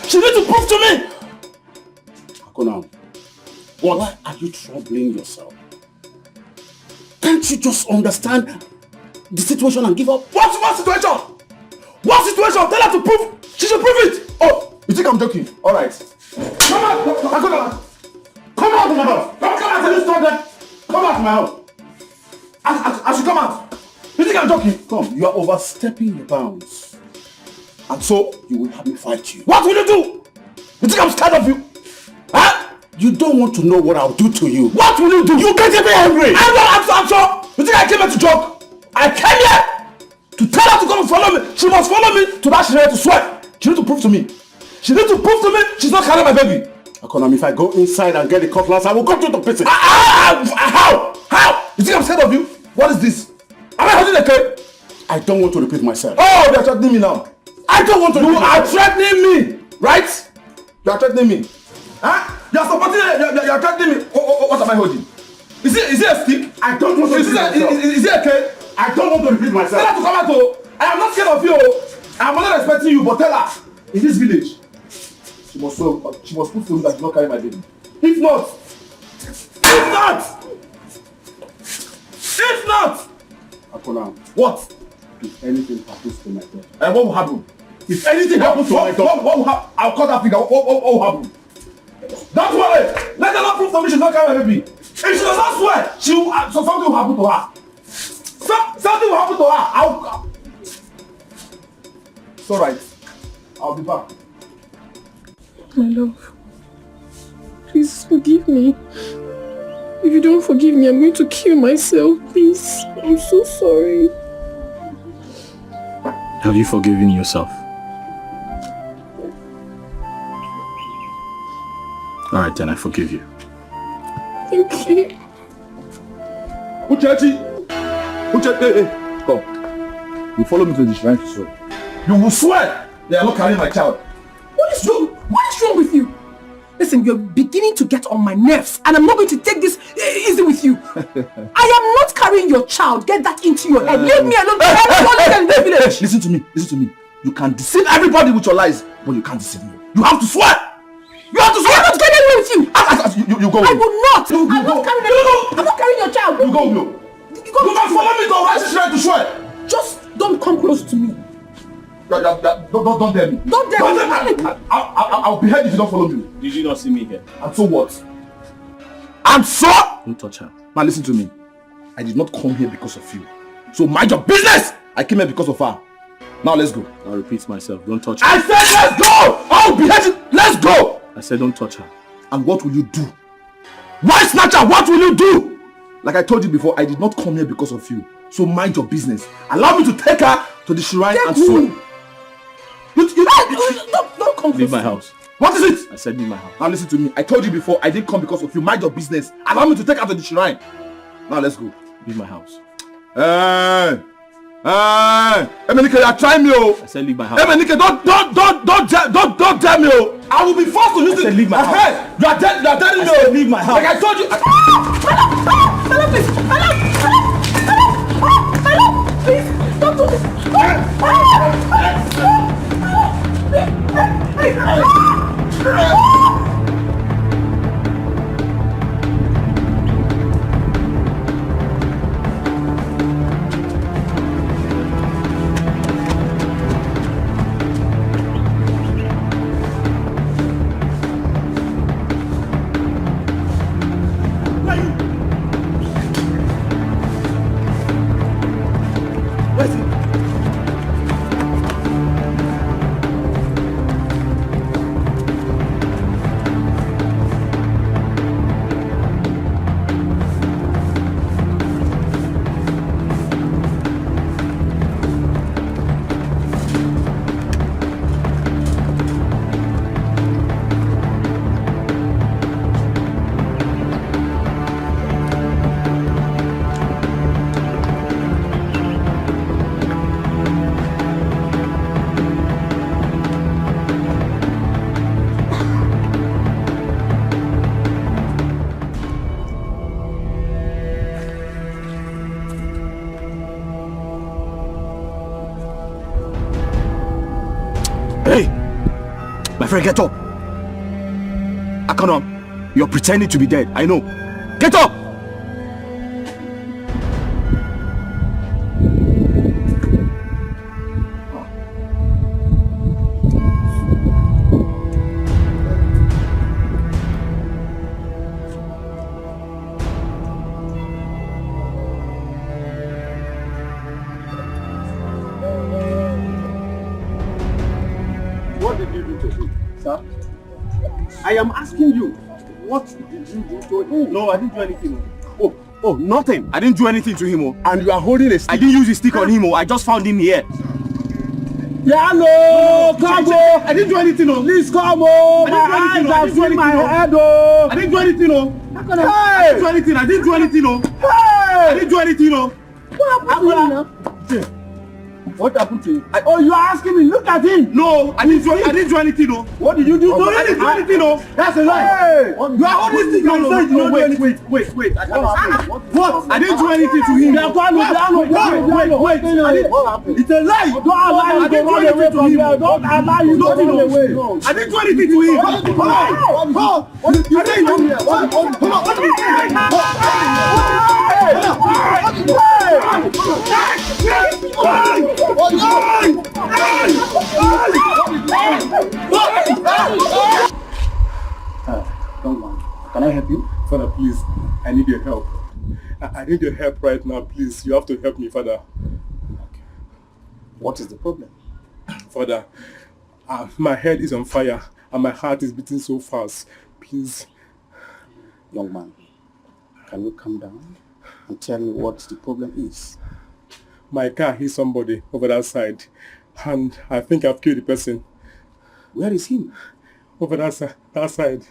Speaker 2: She needs to prove to me.
Speaker 8: Akona, why are you troubling yourself? Can't you just understand the situation and give up?
Speaker 2: What situation? What situation? Tell her to prove. She should prove it. Oh, you think I'm joking? All right. Come out. Akona. Come out of my house. Come out. I just stop that. Come out of my house. I should come out. You think I'm joking?
Speaker 8: Come, you are overstepping your bounds. And so, you will have me fight you.
Speaker 2: What will you do? You think I'm scared of you? Huh?
Speaker 8: You don't want to know what I'll do to you.
Speaker 2: What will you do?
Speaker 8: You get me angry.
Speaker 2: I'm sure. You think I came here to joke? I came here to tell her to come and follow me. She must follow me to that shrine to swear. She needs to prove to me. She needs to prove to me she's not carrying my baby.
Speaker 8: Akona, if I go inside and get the cutlass, I will cut you to pieces.
Speaker 2: How? You think I'm scared of you? What is this? Am I holding a cake?
Speaker 8: I don't want to repeat myself.
Speaker 2: Oh, you are threatening me now.
Speaker 8: I don't want to repeat myself.
Speaker 2: You are threatening me, right? You are threatening me. Huh? You are supporting. You are threatening me. What am I holding? Is it a stick?
Speaker 8: I don't want to repeat myself.
Speaker 2: Is it a cake?
Speaker 8: I don't want to repeat myself.
Speaker 2: Tell her to come out. I am not scared of you. I am not respecting you, but tell her in this village she must prove to me that she's not carrying my baby. If not,
Speaker 8: Akona,
Speaker 2: what?
Speaker 8: If anything happens to my daughter,
Speaker 2: And what will happen?
Speaker 8: If anything happens to my daughter,
Speaker 2: what will happen? I'll cut that figure. What will happen? Don't worry. Let her not prove to me she's not carrying my baby. If she does not swear, something will happen to her. Something will happen to her. It's alright. I'll be back.
Speaker 10: My love, please forgive me. If you don't forgive me, I'm going to kill myself, please. I'm so sorry.
Speaker 11: Have you forgiven yourself? Alright, then I forgive you.
Speaker 10: Thank you.
Speaker 2: Uchechi, hey, come. You follow me to the shrine to swear. You will swear they are not carrying my child.
Speaker 10: What is wrong? What is wrong with you? Listen, you're beginning to get on my nerves, and I'm not going to take this easy with you. I am not carrying your child. Get that into your head. Leave me alone.
Speaker 2: Listen to me. You can deceive everybody with your lies, but you can't deceive me. You have to swear. You have to swear.
Speaker 10: I'm not carrying anywhere with you.
Speaker 2: You go.
Speaker 10: I will not. I'm not carrying your child.
Speaker 2: You go. You can follow me to Urashi's shrine to swear.
Speaker 10: Just don't come close to me.
Speaker 2: Don't dare me.
Speaker 10: Don't dare me.
Speaker 2: I'll behead if you don't follow me.
Speaker 11: Did you not see me here?
Speaker 2: And so what? And so?
Speaker 11: Don't touch her.
Speaker 2: Now listen to me. I did not come here because of you. So mind your business. I came here because of her. Now let's go.
Speaker 11: I'll repeat myself. Don't touch her.
Speaker 2: I said let's go. I'll behead you. Let's go.
Speaker 11: I said don't touch her.
Speaker 2: And what will you do? Why snatcher? What will you do? Like I told you before, I did not come here because of you. So mind your business. Allow me to take her to the shrine and swear. Don't come.
Speaker 11: Leave my house.
Speaker 2: What is it?
Speaker 11: I said leave my house.
Speaker 2: Now listen to me. I told you before, I didn't come because of you. Mind your business. Allow me to take her to the shrine. Now let's go.
Speaker 11: Leave my house.
Speaker 2: Emenike, you are trying me, oh.
Speaker 11: I said leave my house.
Speaker 2: Emenike, don't tell me, oh. I will be forced to use it.
Speaker 11: Leave my house.
Speaker 2: You are telling me,
Speaker 11: oh. Leave my house.
Speaker 2: Like I told you.
Speaker 10: Please, don't do this.
Speaker 8: friend, get up. Akonom, you're pretending to be dead. I know. Get up!
Speaker 6: What did you do to him, sir? I am asking you, what did you do to him?
Speaker 8: No, I didn't do anything. Oh, nothing. I didn't do anything to him.
Speaker 6: And you are holding a stick.
Speaker 8: I didn't use a stick on him. I just found him here.
Speaker 2: Yalo, come on!
Speaker 8: I didn't do anything.
Speaker 2: Please come on! My eyes are seeing my head.
Speaker 8: I didn't do anything.
Speaker 2: Hey!
Speaker 8: I didn't do anything. I didn't do anything.
Speaker 2: Hey!
Speaker 8: I didn't do anything.
Speaker 2: What happened to you now?
Speaker 6: What happened to you?
Speaker 2: Oh, you are asking me? Look at him!
Speaker 8: No, I didn't do anything.
Speaker 2: What did you do?
Speaker 8: No, I didn't do anything.
Speaker 2: That's a lie!
Speaker 6: Hey!
Speaker 2: You are holding this thing.
Speaker 8: No, wait. I can't What? I didn't do anything to him.
Speaker 2: Wait.
Speaker 6: What happened?
Speaker 2: It's a lie! Don't allow him to run away from here. Don't allow him to run away.
Speaker 8: I didn't do anything to him.
Speaker 6: Can I help you?
Speaker 11: Father, please, I need your help. I need your help right now, please. You have to help me, Father.
Speaker 6: What is the problem?
Speaker 11: Father, my head is on fire and my heart is beating so fast. Please.
Speaker 6: Young man, can you calm down and tell me what the problem is?
Speaker 11: My car hit somebody over that side and I think I've killed the person.
Speaker 6: Where is him?
Speaker 11: Over that side.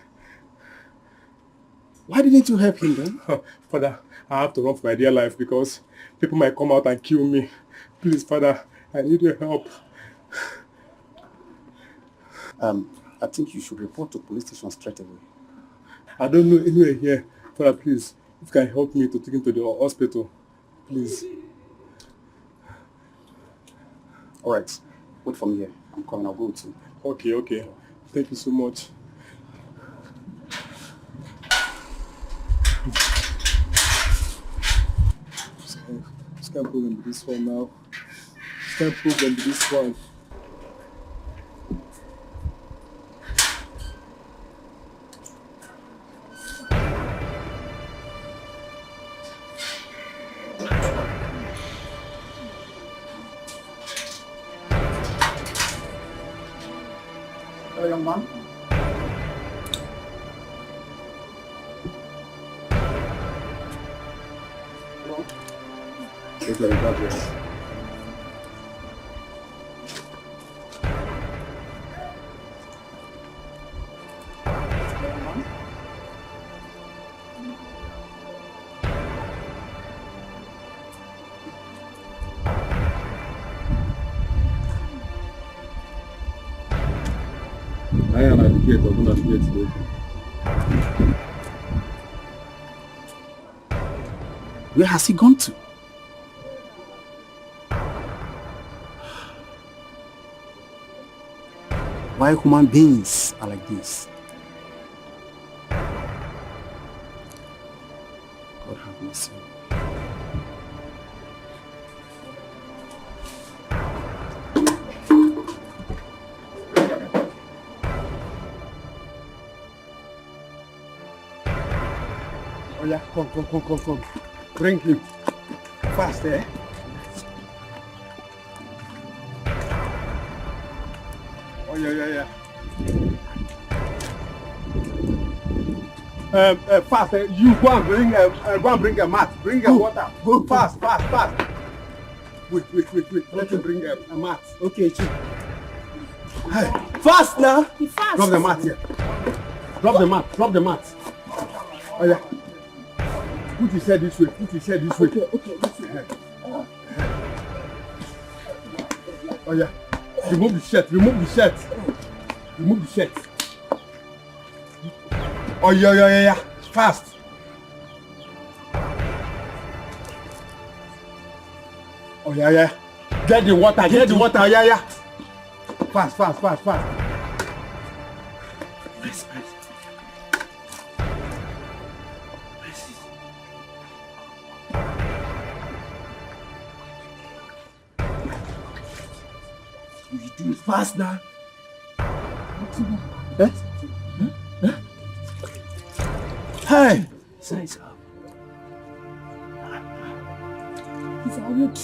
Speaker 6: Why didn't you help him then?
Speaker 11: Father, I have to run for my dear life because people might come out and kill me. Please, Father, I need your help.
Speaker 6: I think you should report to police station straight away.
Speaker 11: I don't know anywhere here. Father, please, if you can help me to take him to the hospital, please.
Speaker 6: All right, wait for me here. I'm coming. I'll go with you.
Speaker 11: Okay. Thank you so much. This can't prove him this one now. This can't prove him this one.
Speaker 6: Hello, young man. Hello.
Speaker 11: It's like that, yes. I am an educator, I'm not here today.
Speaker 6: Where has he gone to? Why human beings are like this? God have mercy.
Speaker 2: Oh yeah, come. Bring him. Fast, eh? Oh yeah. Fast, eh? You go and bring a mat. Bring a water. Go fast. Wait. Let him bring a mat.
Speaker 10: Okay, Chief.
Speaker 2: Hey, fast now.
Speaker 10: He fast.
Speaker 2: Drop the mat here. Drop the mat. Oh yeah. Put his head this way.
Speaker 10: Okay, this way.
Speaker 2: Oh yeah. Remove the shirt. Oh yeah. Fast. Oh yeah. Get the water. Yeah. Fast. Mercy. You do it fast now. Eh? Huh? Hey! Size up.
Speaker 3: He's awake.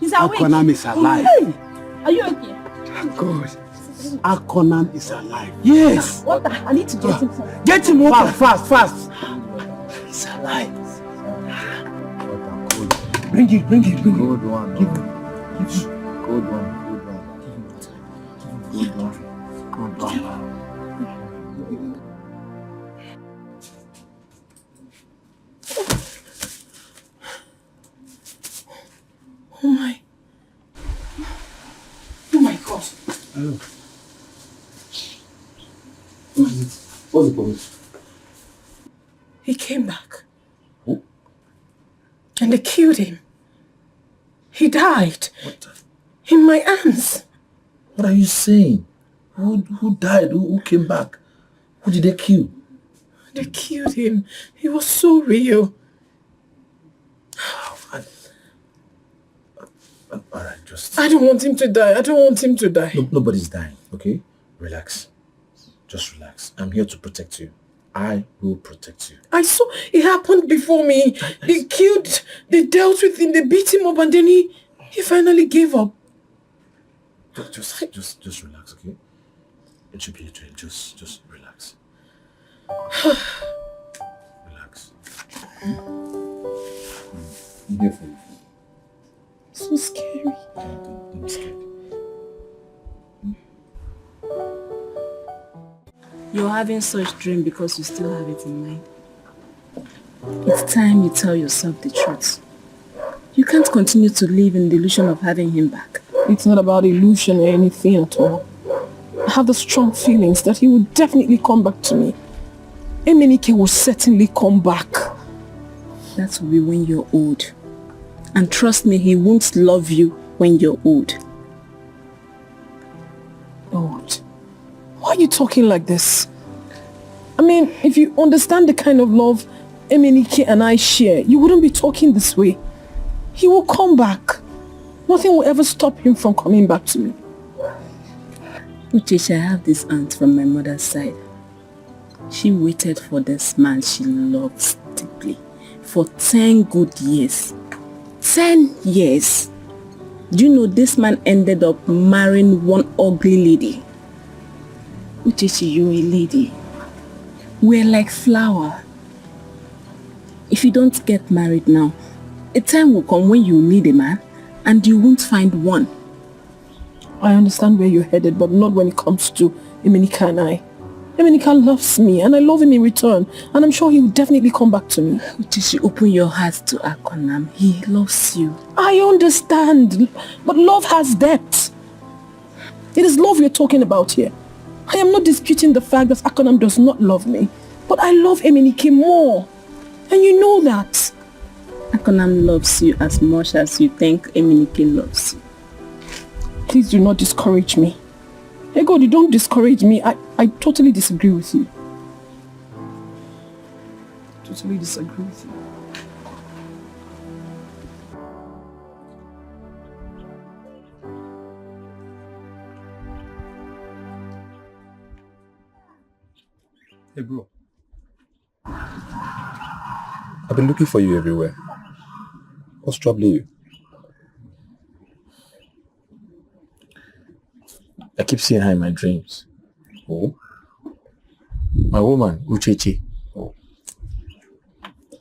Speaker 3: He's awake.
Speaker 8: Akonam is alive.
Speaker 3: Hey! Are you okay?
Speaker 8: Thank God. Akonam is alive.
Speaker 2: Yes!
Speaker 3: What the? I need to get him some.
Speaker 2: Get him water! Fast!
Speaker 8: He's alive.
Speaker 2: Bring it.
Speaker 8: Good one.
Speaker 2: Give him.
Speaker 8: Good one.
Speaker 10: Oh my God.
Speaker 2: Hello. What's the problem?
Speaker 10: He came back.
Speaker 2: Who?
Speaker 10: And they killed him. He died.
Speaker 2: What?
Speaker 10: In my arms.
Speaker 2: What are you saying? Who died? Who came back? Who did they kill?
Speaker 10: They killed him. He was so real.
Speaker 2: Alright, just...
Speaker 10: I don't want him to die.
Speaker 2: Nobody's dying, okay? Relax. Just relax. I'm here to protect you. I will protect you.
Speaker 10: I saw it happened before me. He killed, they dealt with him, they beat him up, and then he finally gave up.
Speaker 2: Just relax, okay? It should be a dream. Just relax. Relax. I'm here for you.
Speaker 10: So scary.
Speaker 2: Don't be scared.
Speaker 3: You're having such dream because you still have it in mind. It's time you tell yourself the truth. You can't continue to live in the illusion of having him back.
Speaker 10: It's not about illusion or anything at all. I have the strong feelings that he will definitely come back to me. Emenike will certainly come back.
Speaker 3: That will be when you're old. And trust me, he won't love you when you're old.
Speaker 10: Old? Why are you talking like this? I mean, if you understand the kind of love Emenike and I share, you wouldn't be talking this way. He will come back. Nothing will ever stop him from coming back to me.
Speaker 3: Uchechi, I have this aunt from my mother's side. She waited for this man she loves deeply for 10 good years. 10 years. Do you know this man ended up marrying one ugly lady? Uchechi, you're a lady. We're like flower. If you don't get married now, a time will come when you need a man and you won't find one.
Speaker 10: I understand where you're headed, but not when it comes to Emenike and I. Emenike loves me and I love him in return, and I'm sure he will definitely come back to me.
Speaker 3: Uchechi, open your heart to Akonam. He loves you.
Speaker 10: I understand, but love has depth. It is love we're talking about here. I am not disputing the fact that Akonam does not love me, but I love Emenike more, and you know that.
Speaker 3: Akonam loves you as much as you think Emenike loves you.
Speaker 10: Please do not discourage me. Hey God, you don't discourage me. I totally disagree with you. Totally disagree with you.
Speaker 12: Hey bro, I've been looking for you everywhere. What's troubling you?
Speaker 2: I keep seeing her in my dreams.
Speaker 12: Oh?
Speaker 2: My woman, Uchechi.
Speaker 12: Oh.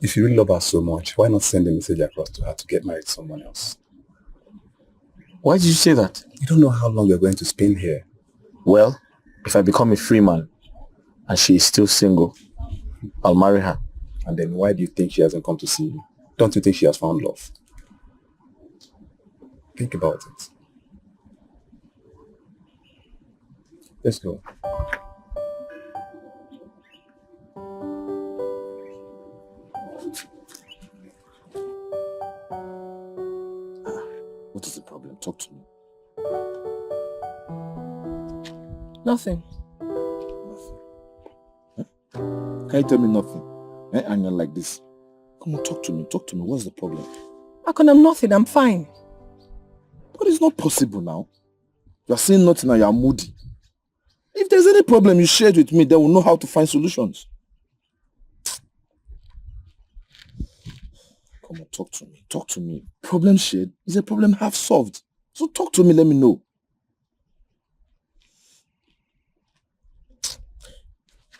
Speaker 12: If you really love her so much, why not send a message across to her to get married to someone else?
Speaker 2: Why did you say that?
Speaker 12: You don't know how long you're going to spend here.
Speaker 2: Well, if I become a free man and she is still single, I'll marry her.
Speaker 12: And then why do you think she hasn't come to see you? Don't you think she has found love? Think about it. Let's go.
Speaker 2: What is the problem? Talk to me.
Speaker 10: Nothing.
Speaker 4: Can you tell me nothing? And you're like this. Come on, talk to me. Talk to me. What's the problem?
Speaker 10: I'm nothing. I'm fine.
Speaker 4: But it's not possible now. You're saying nothing and you're moody. If there's any problem, you share it with me. Then we'll know how to find solutions. Come on, talk to me. Talk to me. Problem shared is a problem half solved. So talk to me. Let me know.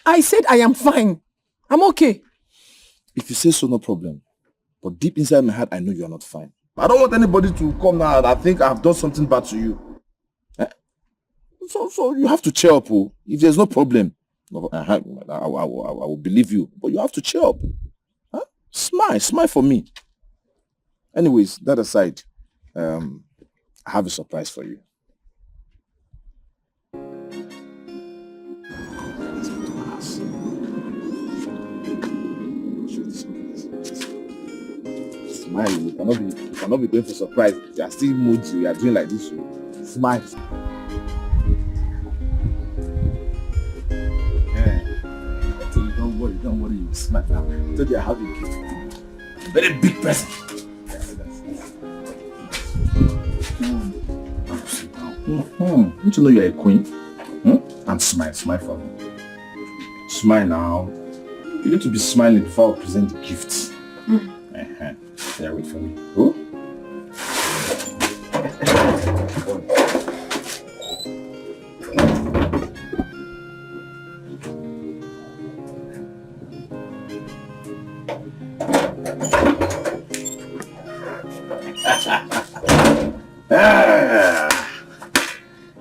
Speaker 10: I said I am fine. I'm okay.
Speaker 4: If you say so, no problem. But deep inside my heart, I know you're not fine. I don't want anybody to come now and I think I've done something bad to you. So you have to cheer up. Oh. If there's no problem, I will believe you. But you have to cheer up. Huh? Smile for me. Anyways, that aside, I have a surprise for you. Smile. You cannot be going for surprise. You are still moody. You are doing like this. Smile. Don't worry, you smart now. I told you I have a gift for you. Very big present. Don't you know you're a queen? And smile for me. Smile now. You need to be smiling before I present the gifts. There, wait for me. Oh?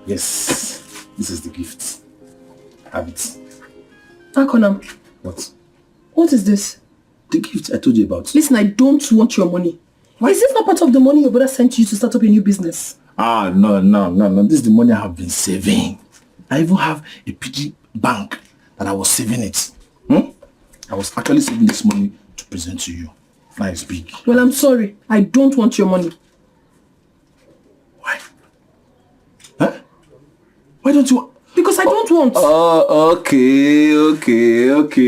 Speaker 4: Yes, this is the gift. Have it.
Speaker 10: Akonam.
Speaker 4: What?
Speaker 10: What is this?
Speaker 4: The gift I told you about.
Speaker 10: Listen, I don't want your money. Why is this not part of the money your brother sent you to start up a new business?
Speaker 4: No. This is the money I have been saving. I even have a piggy bank that I was saving it. I was actually saving this money to present to you. Now it's big.
Speaker 10: Well, I'm sorry. I don't want your money.
Speaker 4: Why? Huh? Why don't you...
Speaker 10: Because I don't want.
Speaker 4: Oh, okay.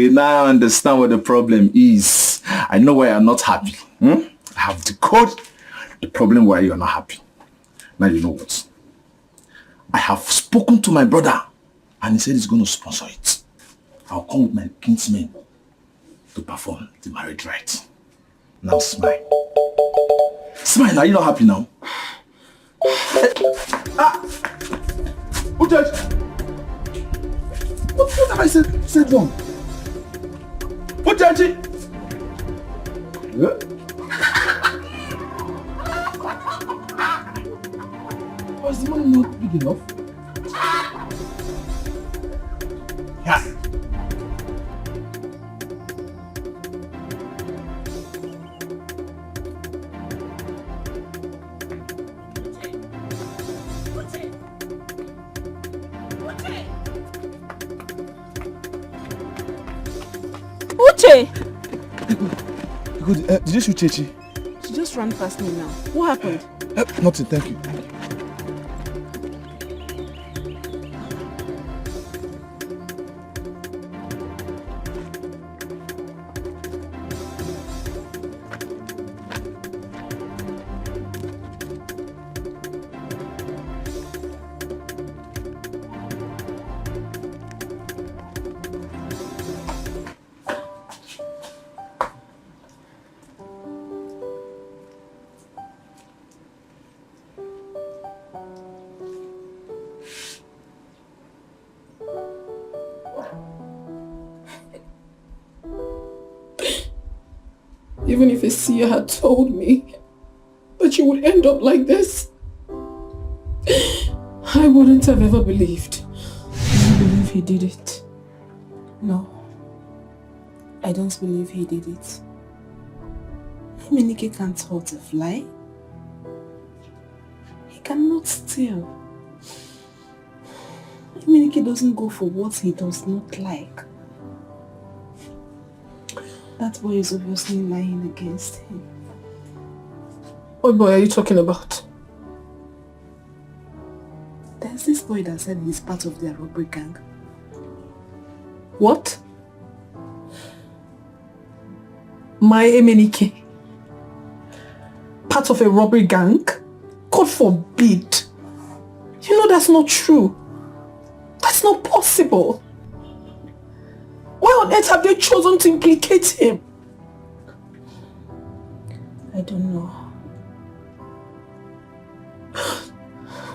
Speaker 4: Now I understand what the problem is. I know why you're not happy. I have decoded the problem why you're not happy. Now you know what? I have spoken to my brother and he said he's going to sponsor it. I'll come with my kinsmen to perform the marriage rite. Now smile. Smile, are you not happy now? Who judge? What have I said wrong? What judge? Was the money not big enough? Yeah. Did you shoot Chechi?
Speaker 3: She just ran past me now. What happened?
Speaker 4: Nothing, thank you.
Speaker 10: Even if Isia had told me that you would end up like this, I wouldn't have ever believed.
Speaker 3: I don't believe he did it. No. I don't believe he did it. Emenike can't hurt a fly. He cannot steal. Emenike doesn't go for what he does not like. That boy is obviously lying against him.
Speaker 10: What boy are you talking about?
Speaker 3: There's this boy that said he's part of their robbery gang.
Speaker 10: What? My Emenike. Part of a robbery gang? God forbid. You know that's not true. That's not possible. Why on earth have they chosen to implicate him?
Speaker 3: I don't know.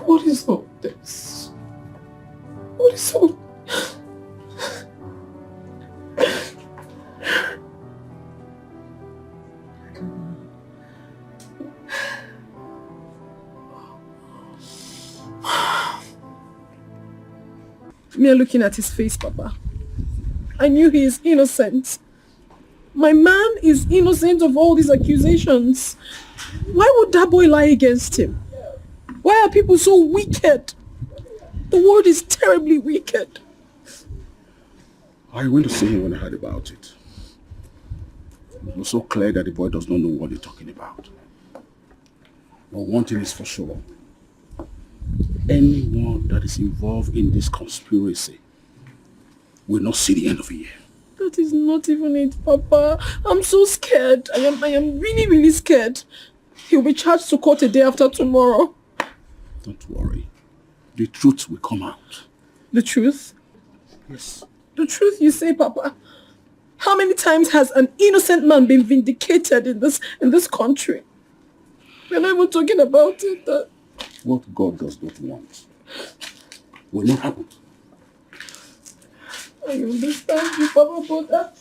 Speaker 10: What is all this? What is all... Me looking at his face, Papa. I knew he is innocent. My man is innocent of all these accusations. Why would that boy lie against him? Why are people so wicked? The world is terribly wicked.
Speaker 6: I went to see him when I heard about it. It was so clear that the boy does not know what he's talking about. But one thing is for sure. Anyone that is involved in this conspiracy will not see the end of the year.
Speaker 10: That is not even it, Papa. I'm so scared. I am really, really scared. He'll be charged to court a day after tomorrow.
Speaker 6: Don't worry. The truth will come out.
Speaker 10: The truth?
Speaker 6: Yes.
Speaker 10: The truth you say, Papa? How many times has an innocent man been vindicated in this country? We're not even talking about it.
Speaker 6: What God does not want will not happen.
Speaker 10: I understand you, Papa, but that...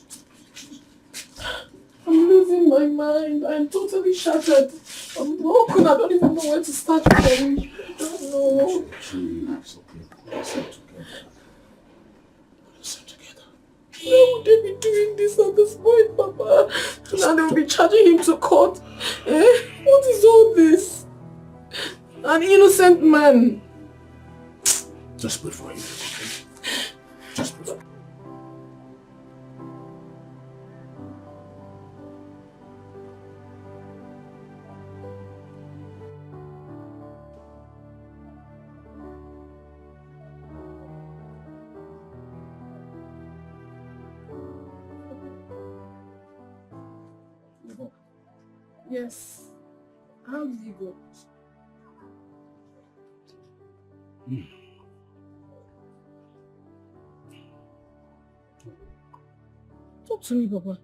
Speaker 10: I'm losing my mind. I'm totally shattered. I'm broken. I don't even know where to start from. I don't know.
Speaker 6: Jeez, okay. Listen together.
Speaker 10: Why would they be doing this at this point, Papa? Now they'll be charging him to court. What is all this? An innocent man.
Speaker 6: Just pray for him, okay? Just pray for him.
Speaker 10: Yes. How did you go? Talk to me, Papa.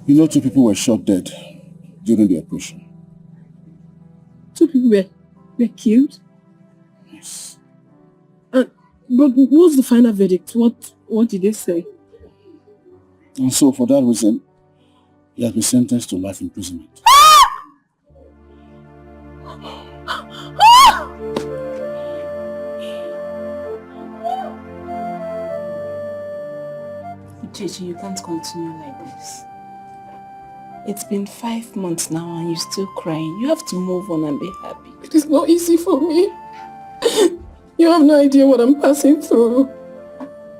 Speaker 6: You know, 2 people were shot dead during the operation.
Speaker 10: 2 people were killed?
Speaker 6: Yes.
Speaker 10: But what's the final verdict? What did they say?
Speaker 6: And so for that reason, he has been sentenced to life imprisonment.
Speaker 3: Chechi, you can't continue like this. It's been 5 months now and you're still crying. You have to move on and be happy.
Speaker 10: It is not easy for me. You have no idea what I'm passing through.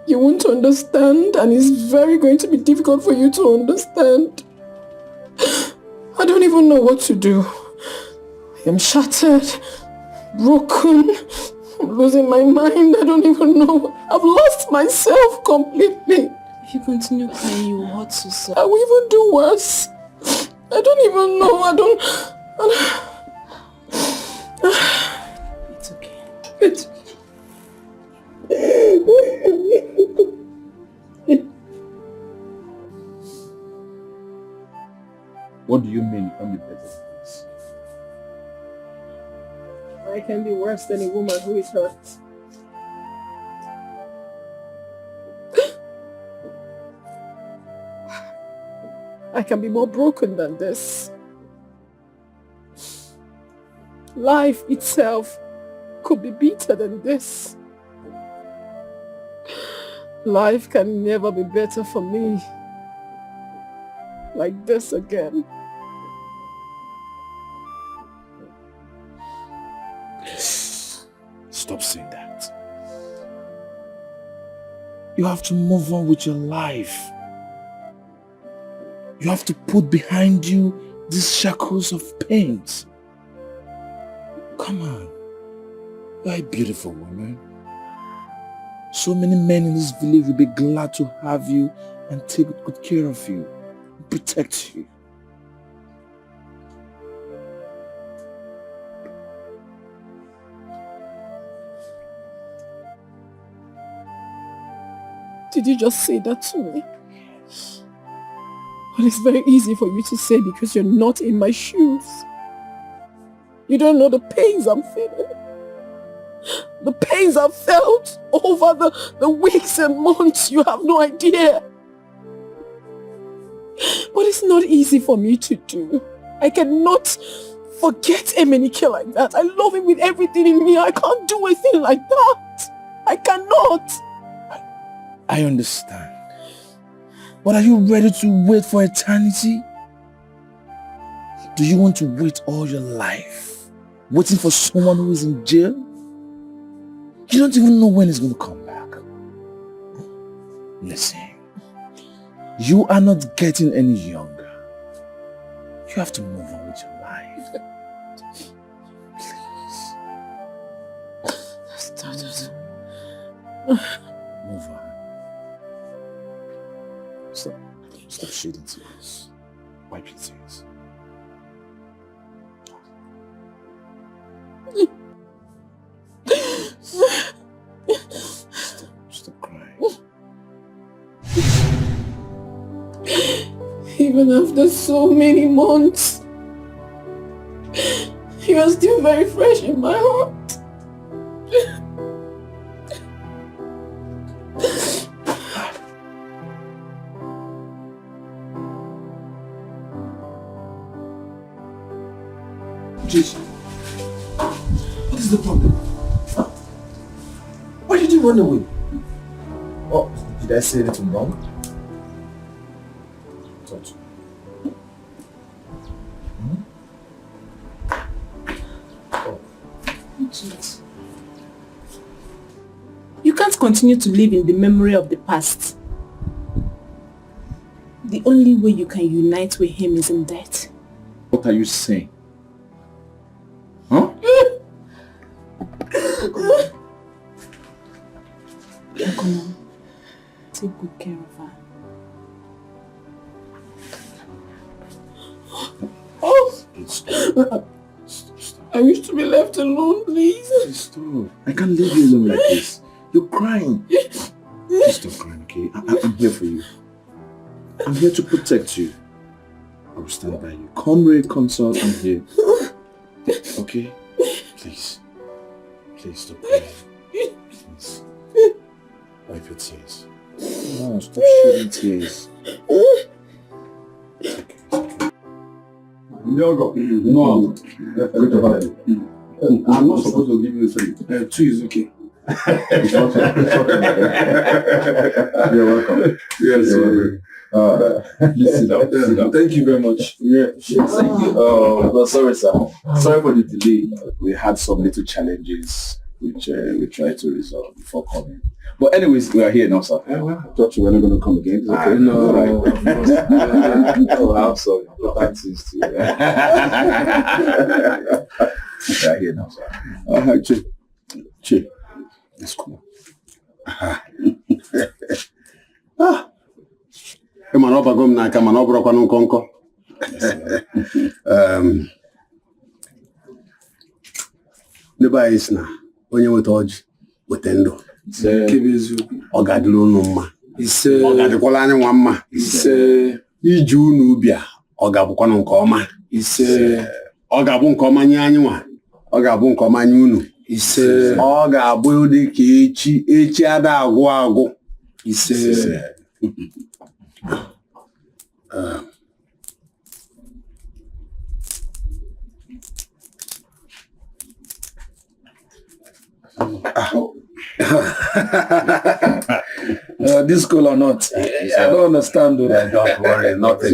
Speaker 10: You won't understand, and it's very going to be difficult for you to understand. I don't even know what to do. I am shattered, broken, I'm losing my mind. I don't even know. I've lost myself completely.
Speaker 3: If you continue crying, you will hurt yourself.
Speaker 10: I will even do worse. I don't even know. I don't...
Speaker 3: It's okay.
Speaker 10: It's okay.
Speaker 2: What do you mean you can be better than this?
Speaker 10: I can be worse than a woman who is hurt. I can be more broken than this. Life itself could be better than this. Life can never be better for me like this again.
Speaker 2: Stop saying that. You have to move on with your life. You have to put behind you these shackles of pains. Come on. You're a beautiful woman. So many men in this village will be glad to have you and take good care of you.
Speaker 4: protect you.
Speaker 10: Did you just say that to me? Well, it's very easy for you to say because you're not in my shoes. You don't know the pains I'm feeling. The pains I've felt over the weeks and months. You have no idea. But it's not easy for me to do. I cannot forget Emenike like that. I love him with everything in me. I can't do a thing like that. I cannot.
Speaker 2: I understand. But are you ready to wait for eternity? Do you want to wait all your life, waiting for someone who is in jail? You don't even know when he's going to come back. Listen, you are not getting any younger. You have to move on with your life. Please. Move on. Stop shedding tears. Wipe your tears. Stop crying.
Speaker 10: Even after so many months, you are still very fresh in my heart.
Speaker 2: Jason, what is the problem? Huh? Why did you run away? Oh, did I say anything wrong? Touch.
Speaker 3: Oh. You can't continue to live in the memory of the past. The only way you can unite with him is in death.
Speaker 4: What are you saying? Huh?
Speaker 3: Come on. Take good care of her.
Speaker 10: Oh! I wish to be left alone, please.
Speaker 4: Stop. I can't leave you alone like this. You're crying. Please stop crying, okay? I'm here for you. I'm here to protect you. I will stand by you. Comrade, consort, I'm here. Okay? Please. Please stop crying. Please. Wipe your tears. No, stop shedding tears. It's okay.
Speaker 5: No, I'm not supposed to give you 3. 2 is okay.
Speaker 4: You're welcome.
Speaker 5: Yes,
Speaker 4: Please sit down. Sit down.
Speaker 5: Thank you very much.
Speaker 4: Yeah, thank you. Well, sorry, sir. Sorry for the delay. We had some little challenges which we tried to resolve before coming. But anyways, we are here now, sir.
Speaker 5: I thought you were not going to come again.
Speaker 4: Okay. No, of course. Oh, I'm sorry. Thanks to you. We are here now, sir.
Speaker 5: Che. Let's come. Man up agom na ka man obro kwa nkonko. The buy is na onye weta oji weta ndo. Ọ ga-adịrị unu mma. Ọ ga-adịkwala anyị nwa mma. Iji unu ubi a ọ ga-abụkwanụ nke ọma. Ọ ga-abụ nke ọma nye anyị nwa. Ọ ga-abụ nke ọma nye unu. Ọ ga-abụ dị ka echi ada agwụ agwụ.
Speaker 2: This school or not? I don't understand.
Speaker 5: Don't worry, nothing.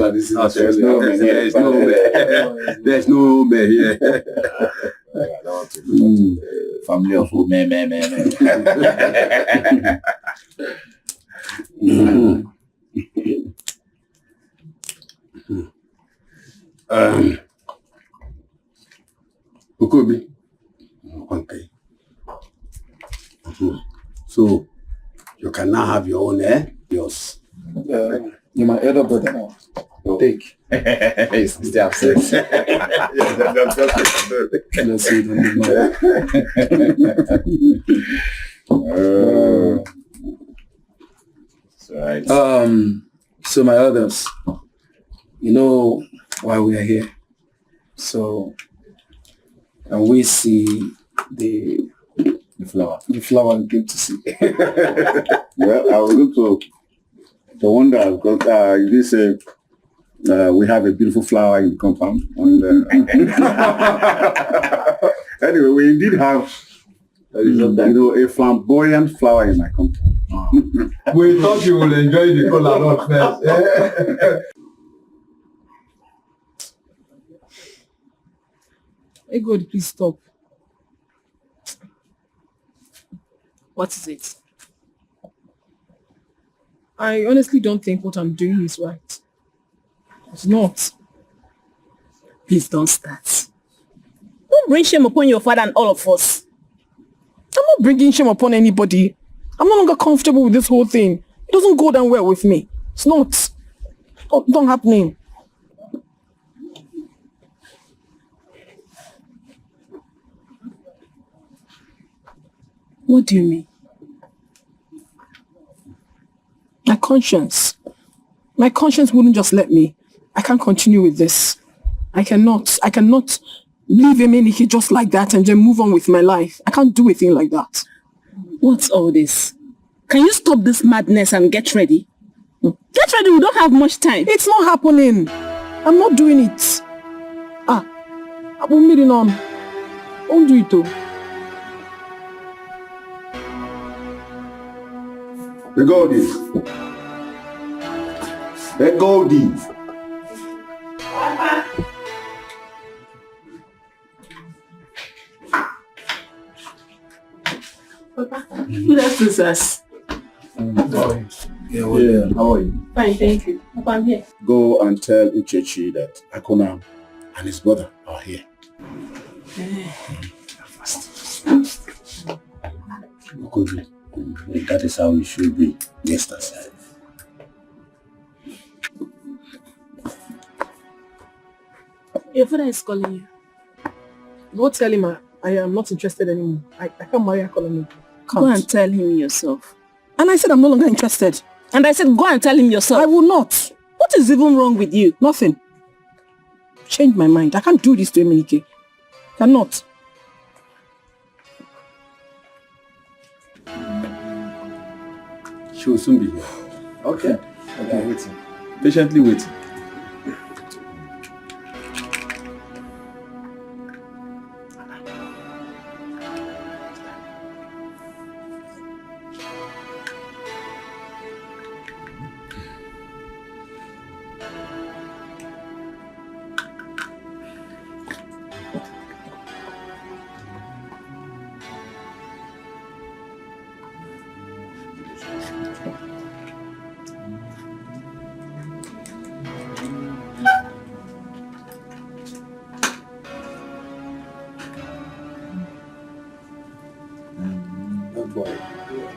Speaker 5: There's no man here.
Speaker 2: Family of men.
Speaker 5: Okobi. Okay. So you can now have your own yours.
Speaker 2: You're my elder brother now.
Speaker 5: No. Take.
Speaker 12: It's the absence.
Speaker 5: Let's see
Speaker 12: Right.
Speaker 5: So my others, you know why we are here. So, and we see the flower. The flower we came to see.
Speaker 6: Well, I was going to wonder because you did say we have a beautiful flower in the compound. And, anyway, we indeed have a flamboyant flower in my compound.
Speaker 2: We thought you would enjoy the color not first.
Speaker 10: Hey God, please stop.
Speaker 3: What is it?
Speaker 10: I honestly don't think what I'm doing is right. It's not.
Speaker 3: Please don't start. Don't bring shame upon your father and all of us.
Speaker 10: I'm not bringing shame upon anybody. I'm no longer comfortable with this whole thing. It doesn't go down well with me. It's not. Don't happening.
Speaker 3: What do you mean?
Speaker 10: My conscience. My conscience wouldn't just let me. I can't continue with this. I cannot leave Emenike just like that and then move on with my life. I can't do a thing like that.
Speaker 3: What's all this? Can you stop this madness and get ready? Get ready, we don't have much time.
Speaker 10: It's not happening. I'm not doing it. I'm meeting on. Don't do it though.
Speaker 6: The Goldie. The Goldie.
Speaker 3: Good afternoon, sirs.
Speaker 6: How are you?
Speaker 3: Fine, thank you. Papa, I'm here.
Speaker 6: Go and tell Uchechi that Akuna and his brother are here. Good. That is how you should be. Yes, that's it.
Speaker 3: Your father is calling you.
Speaker 10: Go tell him I am not interested anymore. I can't marry Akolomi.
Speaker 3: Go and tell him yourself.
Speaker 10: And I said I'm no longer interested.
Speaker 3: And I said go and tell him yourself.
Speaker 10: I will not.
Speaker 3: What is even wrong with you?
Speaker 10: Nothing. Change my mind. I can't do this to Emenike. Cannot.
Speaker 5: She will soon be here.
Speaker 12: Okay. Waiting. Patiently waiting.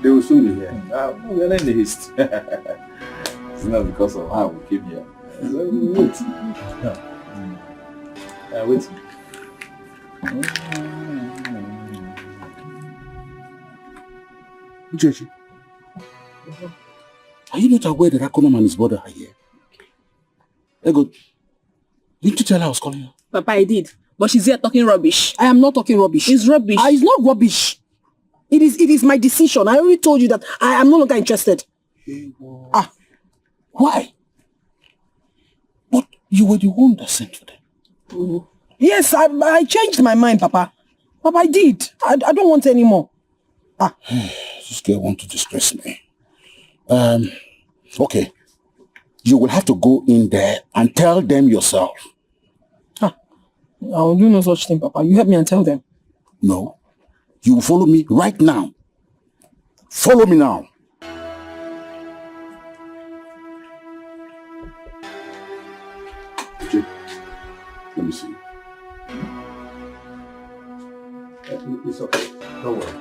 Speaker 5: They will soon be here.
Speaker 12: We're not in the haste. It's not because of how we came here. Wait. Wait.
Speaker 6: Uchechi, are you not aware that Akonam and his brother are here? Ego, didn't you tell her I was calling her?
Speaker 3: Papa, I did. But she's here talking rubbish.
Speaker 10: I am not talking rubbish.
Speaker 3: It's rubbish.
Speaker 10: It's not rubbish. It is my decision. I already told you that I am no longer interested.
Speaker 6: Why? But you were the one that sent for them.
Speaker 10: Mm. Yes, I changed my mind, Papa. Papa, I did. I don't want any more.
Speaker 6: This girl wants to distress me. Okay. You will have to go in there and tell them yourself.
Speaker 10: I will do no such thing, Papa. You help me and tell them.
Speaker 6: No. You will follow me right now. Follow me now. Okay. Let me see.
Speaker 5: It's okay. Don't worry.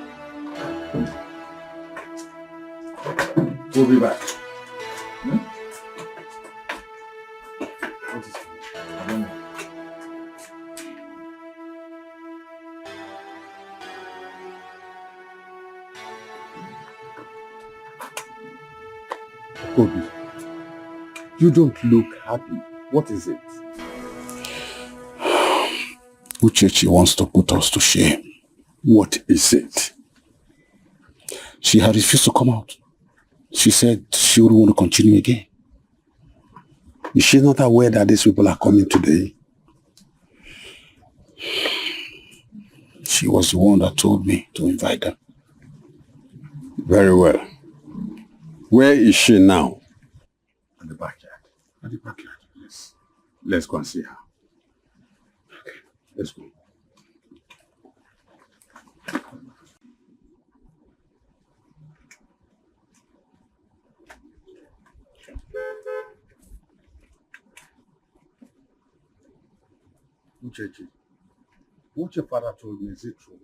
Speaker 5: We'll be back.
Speaker 2: What is it? I don't know.
Speaker 6: Kobe, you don't look happy. What is it?
Speaker 8: Uchechi wants to put us to shame.
Speaker 6: What is it?
Speaker 8: She had refused to come out. She said she wouldn't want to continue again.
Speaker 6: Is she not aware that these people are coming today?
Speaker 8: She was the one that told me to invite them.
Speaker 6: Very well. Where is she now?
Speaker 8: At the backyard.
Speaker 6: At the backyard. Yes. Let's go and see her. Okay, let's go. Uchechi, what your father told me, is it true?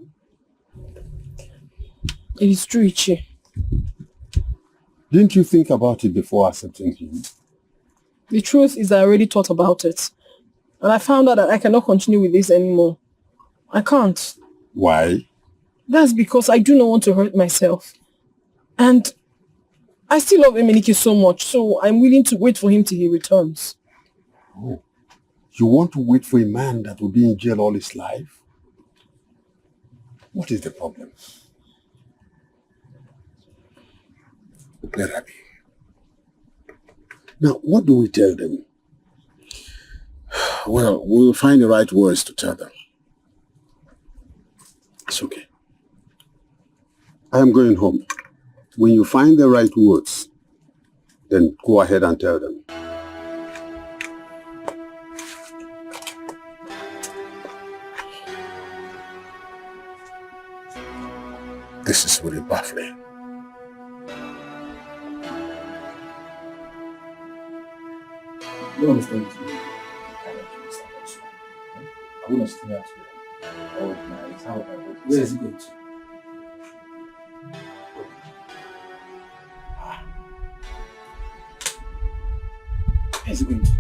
Speaker 10: It is true, Ichi.
Speaker 6: Didn't you think about it before accepting him?
Speaker 10: The truth is I already thought about it. And I found out that I cannot continue with this anymore. I can't.
Speaker 6: Why?
Speaker 10: That's because I do not want to hurt myself. And I still love Emenike so much, so I'm willing to wait for him till he returns.
Speaker 6: Oh. You want to wait for a man that will be in jail all his life? What is the problem? Let be. Now, what do we tell them?
Speaker 8: Well, we'll find the right words to tell them.
Speaker 6: It's okay. I am going home. When you find the right words, then go ahead and tell them.
Speaker 8: This is really baffling.
Speaker 2: You understand this? I don't understand also. I want to stay out here all night. How about it? Where is he going to? Where is he going to?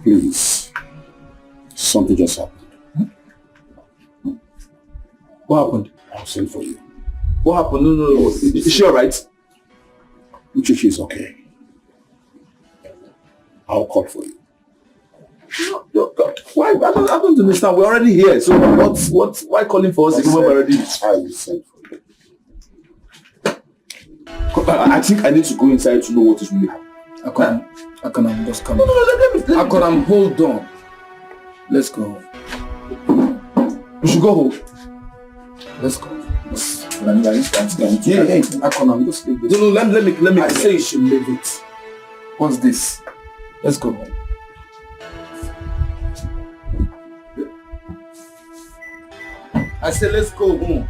Speaker 8: Please. Something just happened.
Speaker 2: What happened?
Speaker 8: I'll send for you.
Speaker 2: What happened? No. Is she alright?
Speaker 8: Uchechi is okay. I'll call for you.
Speaker 2: No, why? I don't understand. We're already here. So why calling for us if we're already here?
Speaker 8: I will send for you.
Speaker 2: I think I need to go inside to know what is really happening. Akonam, just come. No, let me. Akonam, hold on. Let's go home. We should go home. Let's go. Hey, Akonam, just leave this. No, let me. I say you should leave it. What's this? Let's go home. I said let's go home.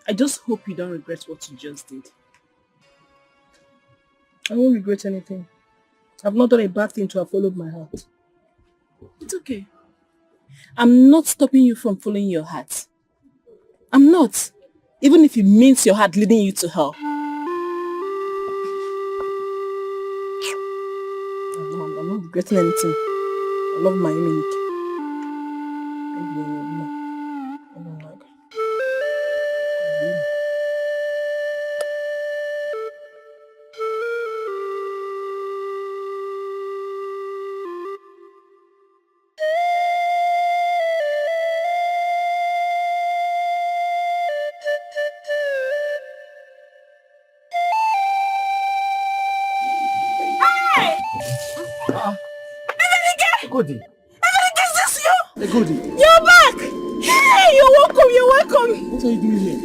Speaker 3: I just hope you don't regret what you just did.
Speaker 10: I won't regret anything. I've not done a bad thing to have followed my heart.
Speaker 3: It's okay. I'm not stopping you from following your heart. I'm not. Even if it means your heart leading you to hell.
Speaker 10: I'm not regretting anything. I love my Emenike. I don't like her.
Speaker 2: Good.
Speaker 3: Is this you?
Speaker 2: Egodi.
Speaker 10: You're back! Hey, you're welcome, you're welcome.
Speaker 2: What are you doing here?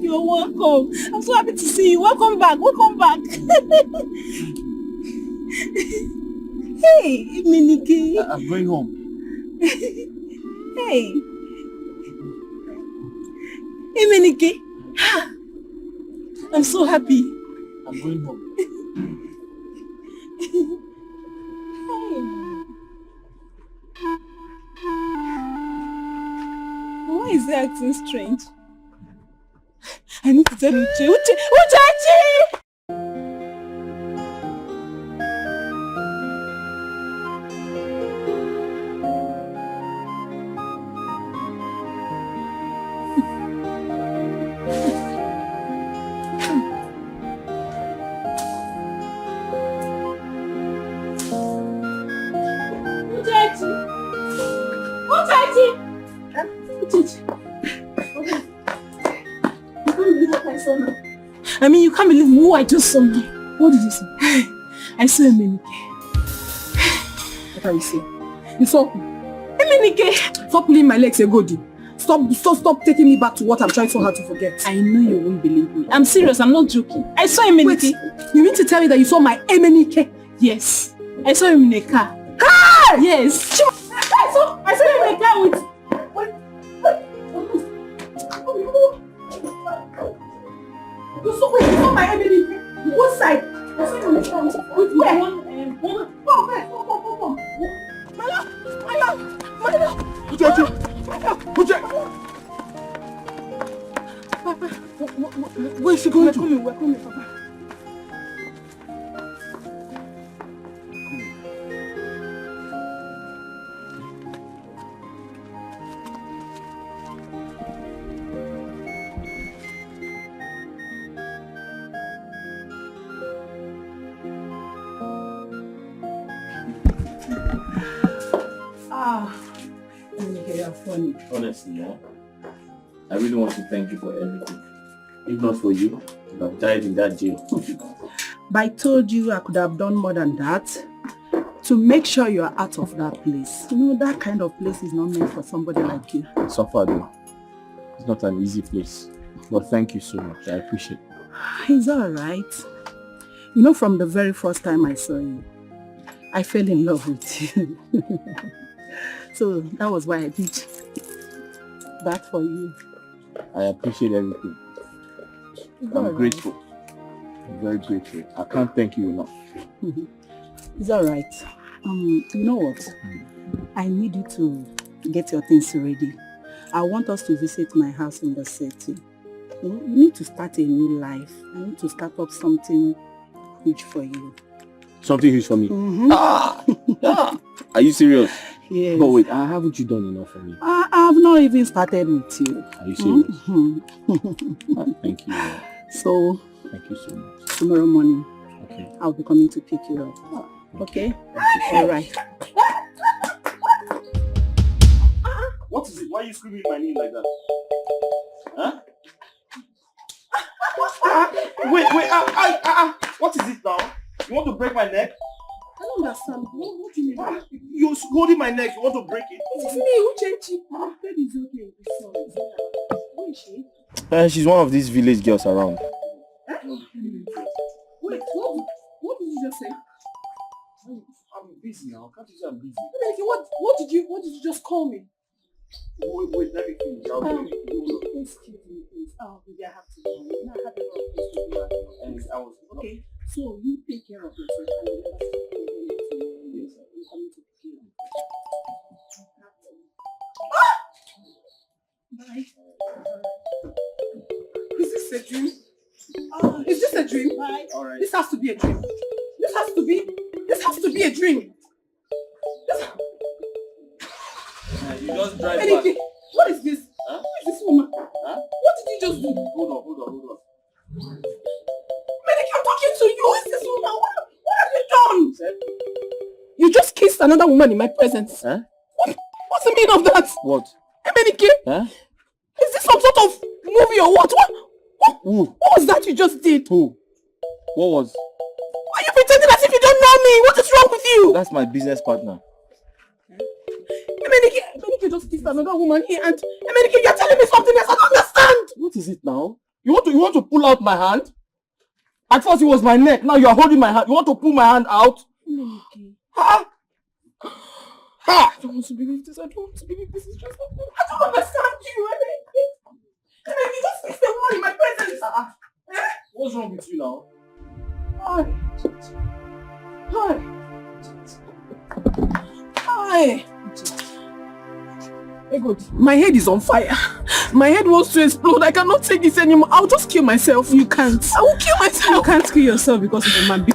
Speaker 10: You're welcome. I'm so happy to see you. Welcome back, welcome back. Hey, Minike.
Speaker 2: I'm going home.
Speaker 10: Hey. Hey, Minike. I'm so happy.
Speaker 2: I'm going home.
Speaker 10: Why is he acting strange? I need to tell Uche. Uche! I mean, you can't believe who I just saw now.
Speaker 1: What did you see?
Speaker 10: I saw Emenike.
Speaker 1: What are you saying? You saw
Speaker 10: Emenike.
Speaker 1: Stop pulling my legs, Egodi. Stop taking me back to what I'm trying so hard to forget.
Speaker 10: I know you won't believe me. I'm serious, I'm not joking. I saw Emenike.
Speaker 1: Wait, you mean to tell me that you saw my Emenike?
Speaker 10: Yes. I saw him in a car.
Speaker 1: Hey!
Speaker 10: Yes. I saw him in a car with...
Speaker 1: You saw my Emenike? What side? I saw him in a car with where? Come. My love.
Speaker 2: Uche!
Speaker 1: Papa, where is she going to? We're coming, Papa. You're funny.
Speaker 2: Honestly, yeah. I really want to thank you for everything. If not for you, I would have died in that jail.
Speaker 1: But I told you I could have done more than that to make sure you are out of that place. You know, that kind of place is not meant for somebody like you.
Speaker 2: So far though, it's not an easy place. But thank you so much. I appreciate it.
Speaker 1: It's alright. You know, from the very first time I saw you, I fell in love with you. So that was why I did that for you.
Speaker 2: I appreciate everything. I'm grateful. I'm very grateful. I can't thank you enough.
Speaker 1: It's alright. You know what? I need you to get your things ready. I want us to visit my house in the city. You need to start a new life. I need to start up something huge for you.
Speaker 2: Something huge for me? Are you serious?
Speaker 1: Yes.
Speaker 2: But wait, haven't you done enough for me?
Speaker 1: I've not even started with you.
Speaker 2: Are you serious? Thank you.
Speaker 1: So,
Speaker 2: thank you so much.
Speaker 1: Tomorrow morning,
Speaker 2: okay,
Speaker 1: I'll be coming to pick you up. Okay? All right.
Speaker 8: What is it? Why are you screaming my name like that? Huh? Wait, what is it now? You want to break my neck?
Speaker 1: I don't understand. What do you mean?
Speaker 8: You're holding my neck. You want to break it?
Speaker 1: It's me who changed you. My baby is okay. Who is she?
Speaker 2: She's one of these village girls around.
Speaker 1: Wait, what did you just say?
Speaker 8: I'm busy now. Can't you say I'm busy?
Speaker 1: What did you just call me?
Speaker 8: Wait, let me finish.
Speaker 1: Excuse me, please. I have to go. Now I have a lot of things to do. Okay, so you take care of yourself and you never I'm coming to pick you up. Bye. Is this a dream? Is this a dream? Bye. All right. This has to be a dream. This has to be a dream.
Speaker 2: You just drive back.
Speaker 1: What is this?
Speaker 2: Huh?
Speaker 1: Who is this woman?
Speaker 2: Huh?
Speaker 1: What did you just do?
Speaker 2: Hold on.
Speaker 1: Medic, I'm talking to you. Who is this woman? What have you done? You just kissed another woman in my presence.
Speaker 2: Huh?
Speaker 1: What's the meaning of that?
Speaker 2: What?
Speaker 1: Medic,
Speaker 2: huh?
Speaker 1: Is this some sort of movie or what? What was that you just did?
Speaker 2: Who? What was?
Speaker 1: Why are you pretending as if you don't know me? What is wrong with you?
Speaker 2: That's my business partner.
Speaker 10: just kissed another woman here and Emenike, you're telling me something else. I don't understand.
Speaker 2: What is it now? You want to pull out my hand? At first it was my neck. Now you are holding my hand. You want to pull my hand out?
Speaker 10: Emenike.
Speaker 2: Ha!
Speaker 10: I don't want to believe this. I don't want to believe this. It's just not. I don't understand you. Emenike, just kiss the woman in my presence.
Speaker 2: What's wrong with you now?
Speaker 10: Hi. Hey, good. My head is on fire. My head wants to explode. I cannot take this anymore. I'll just kill myself. You can't. I will kill myself. You can't kill yourself because of a man.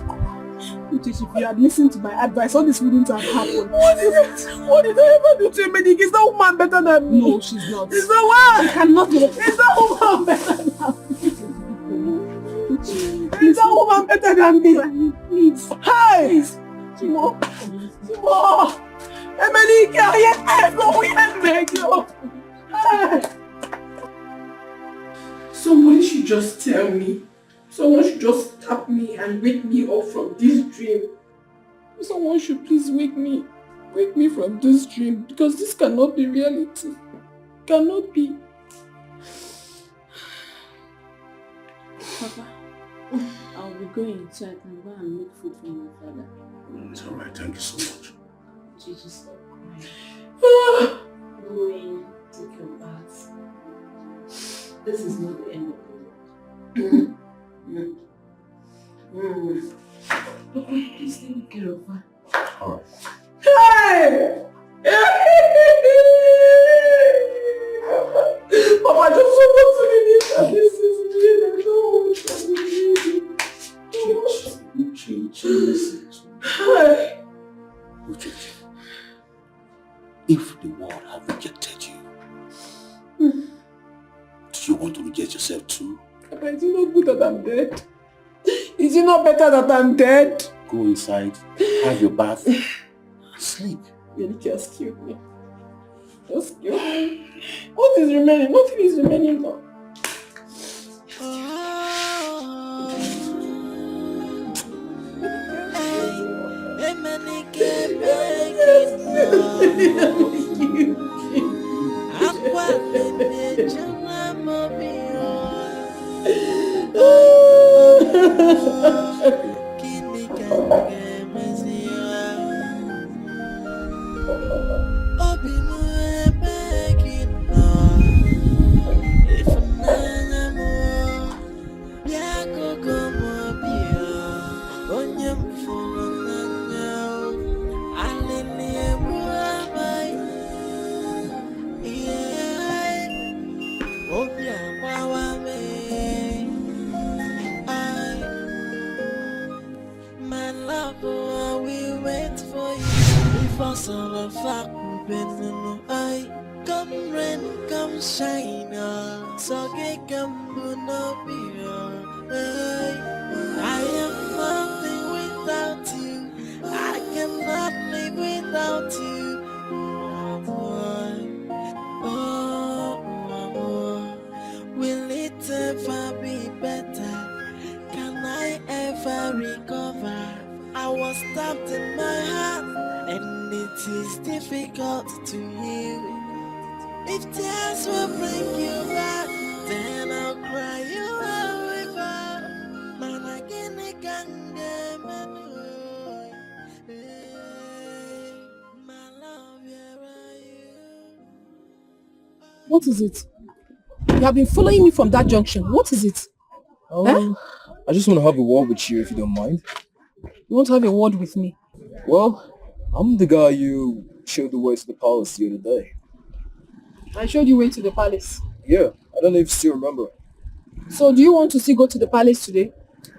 Speaker 10: If you had listened to my advice, all this wouldn't have happened. What did I ever do to Emenike? Is that woman better than me? No, she's not. Is that one? I cannot do it. Is that woman better than me? Is that woman better than me? Please. Hi! Please. Timo! Emenike, I go and beg you. Hi! Somebody should just tell me. Someone should just tap me and wake me up from this dream. Someone should please wake me from this dream, because this cannot be reality. Cannot be.
Speaker 3: Papa, I'll be going so I can go and make food for my father.
Speaker 5: It's alright, thank you so much.
Speaker 3: Gigi, stop crying. Go in, take your bath. This is not the end of the world. Please take care of her.
Speaker 5: Alright.
Speaker 10: Hey! Papa, I just want to believe that this is real. I don't want to believe.
Speaker 5: Listen. If the world have rejected you, do you want to reject yourself too?
Speaker 10: Papa, is it not good that I'm dead? Is it not better that I'm dead?
Speaker 5: Go inside, have your bath, sleep.
Speaker 10: Really, just kill me. Just kill me. What is remaining? Nothing is remaining now. What is it? You have been following me from that junction. What is it?
Speaker 2: I just want to have a word with you if you don't mind.
Speaker 10: You want to have a word with me?
Speaker 2: Well, I'm the guy you showed the way to the palace the other day.
Speaker 10: I showed you way to the palace.
Speaker 2: Yeah, I don't know if you still remember.
Speaker 10: So do you want to still go to the palace today?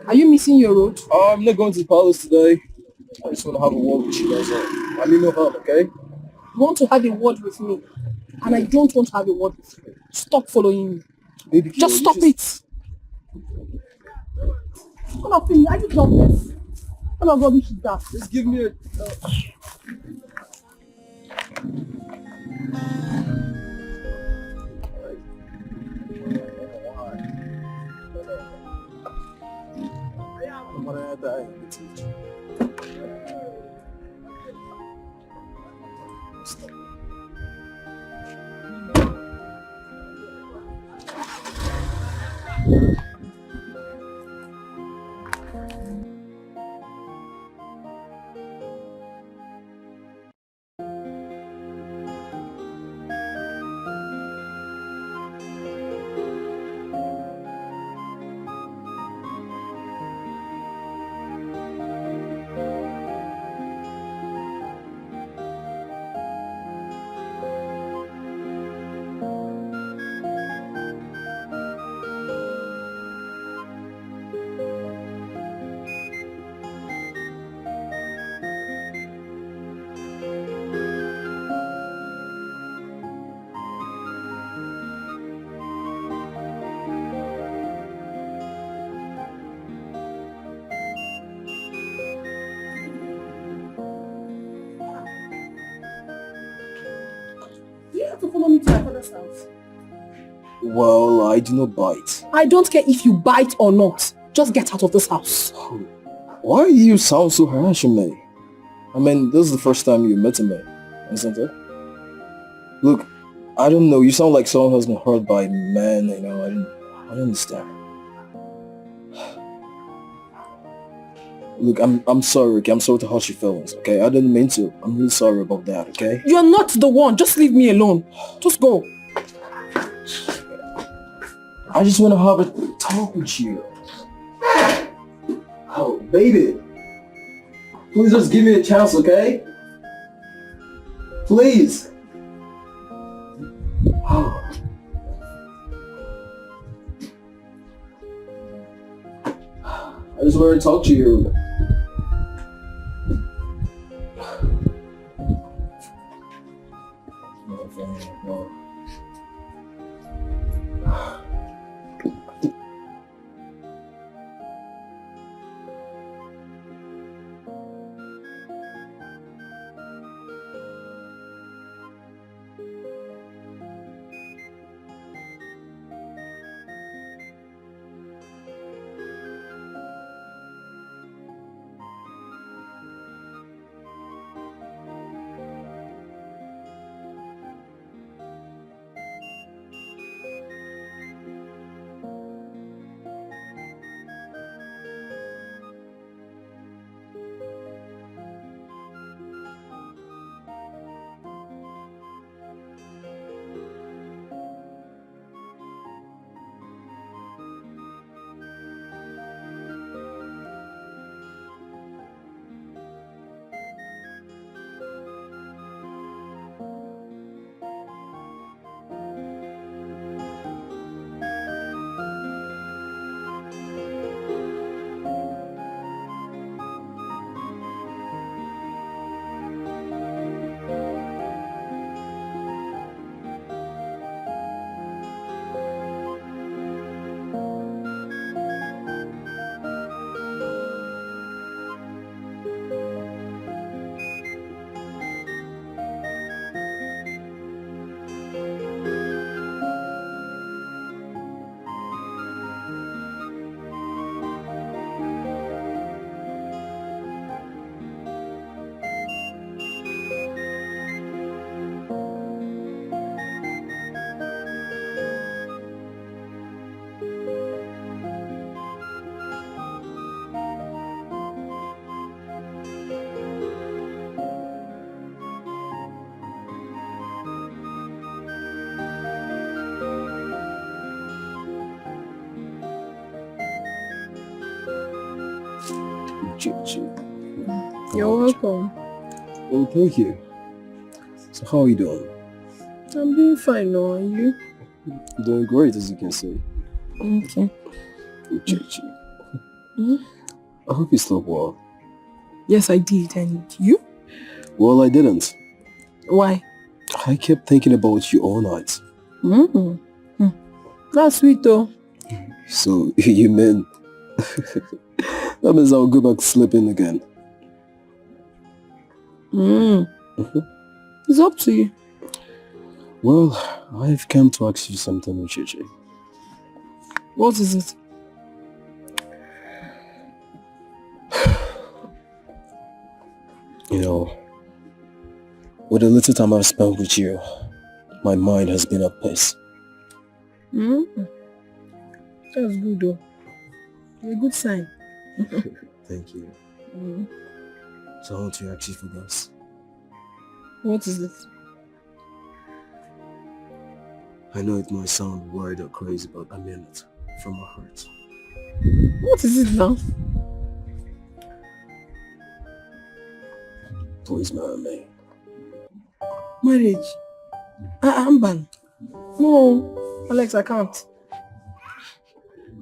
Speaker 10: Are you missing your road?
Speaker 2: I'm not going to the palace today. I just want to have a word with you, that's all. I mean no harm, okay?
Speaker 10: You want to have a word with me? And I don't want to have a word with you. Stop following me.
Speaker 2: Baby,
Speaker 10: just stop it. Come on, Philly, are you jobless? What kind of rubbish is that?
Speaker 2: Just give me a...
Speaker 10: To follow me to my father's house.
Speaker 13: Well, I do not bite.
Speaker 10: I don't care if you bite or not. Just get out of this house.
Speaker 13: Why do you sound so harsh on me? I mean, this is the first time you met me, isn't it? Look, I don't know, you sound like someone who's been hurt by men, you know, I don't understand. Look, I'm sorry, Ricky. I'm sorry to hurt your feelings, okay? I didn't mean to. I'm really sorry about that, okay?
Speaker 10: You're not the one. Just leave me alone. Just go.
Speaker 13: I just want to have a talk with you. Oh, baby. Please just give me a chance, okay? Please. Oh. I just want to talk to you. No.
Speaker 10: You're welcome.
Speaker 13: Oh, thank you. So how are you doing?
Speaker 10: I'm doing fine now, and you?
Speaker 13: Doing great, as you can see.
Speaker 10: Okay.
Speaker 13: I hope you slept well.
Speaker 10: Yes, I did. And you?
Speaker 13: Well, I didn't.
Speaker 10: Why?
Speaker 13: I kept thinking about you all night.
Speaker 10: That's sweet though.
Speaker 13: So, you mean... that means I'll go back sleeping again.
Speaker 10: It's up to you.
Speaker 13: Well, I've come to ask you something, Uchechi.
Speaker 10: What is it?
Speaker 13: You know, with the little time I've spent with you, my mind has been at peace.
Speaker 10: That's good though. A good sign.
Speaker 13: Thank you. So I want to ask you for this.
Speaker 10: What is it?
Speaker 13: I know it might sound weird or crazy, but I mean it from my heart.
Speaker 10: What is it now?
Speaker 13: Please marry me.
Speaker 10: Marriage? I'm banned. No, Alex, I can't.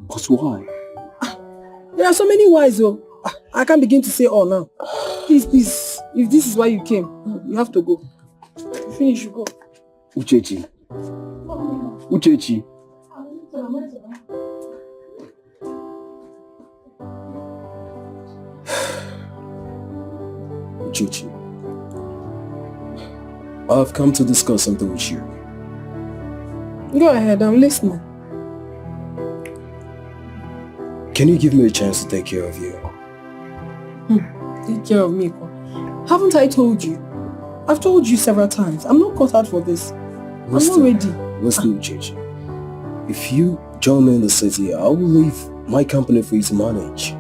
Speaker 13: But why?
Speaker 10: There are so many whys though. I can't begin to say all now. Please, please, if this is why you came, you have to go. Finish, you go.
Speaker 13: Uchechi. Uchechi. Uchechi. I've come to discuss something with you.
Speaker 10: Go ahead, I'm listening.
Speaker 13: Can you give me a chance to take care of you?
Speaker 10: Take care of me. Haven't I told you? I've told you several times. I'm not cut out for this. I'm not ready.
Speaker 13: Listen, Uchechi. If you join me in the city, I will leave my company for you to manage.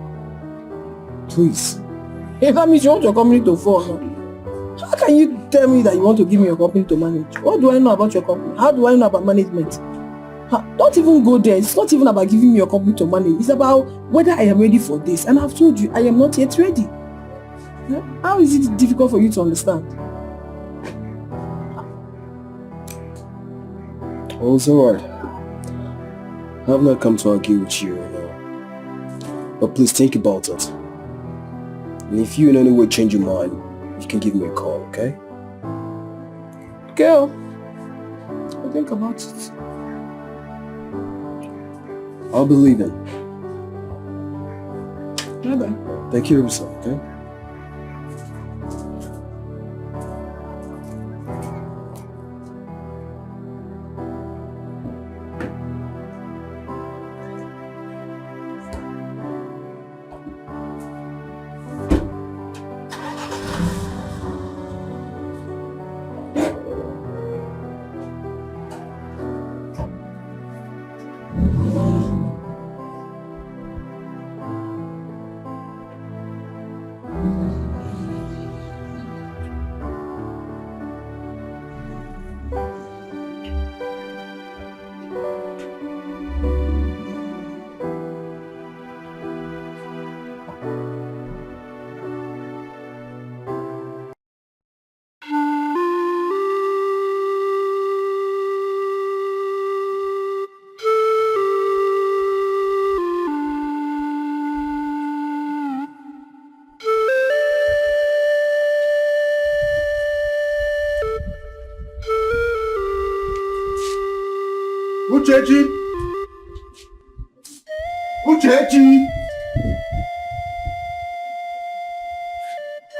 Speaker 13: Please.
Speaker 10: Hey, that means you want your company to fall now. How can you tell me that you want to give me your company to manage? What do I know about your company? How do I know about management? Don't even go there. It's not even about giving me your company to manage. It's about whether I am ready for this. And I've told you, I am not yet ready. How is it difficult for you to understand?
Speaker 13: Well, it's alright. I have not come to argue with you, but please think about it. And if you in any way change your mind, you can give me a call, okay?
Speaker 10: Girl, I'll think about it.
Speaker 13: I'll be leaving.
Speaker 10: Bye-bye.
Speaker 13: Take care of yourself, okay?
Speaker 8: Uchechi! Uchechi!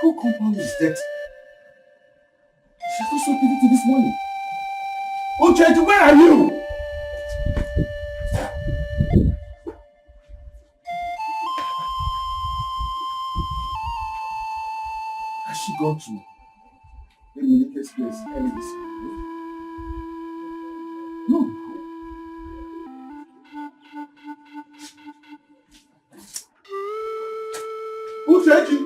Speaker 8: Who compound is dead? She's not so busy this morning. Uchechi, where are you? Has she gone to the Dominica's place? No. Uchechi!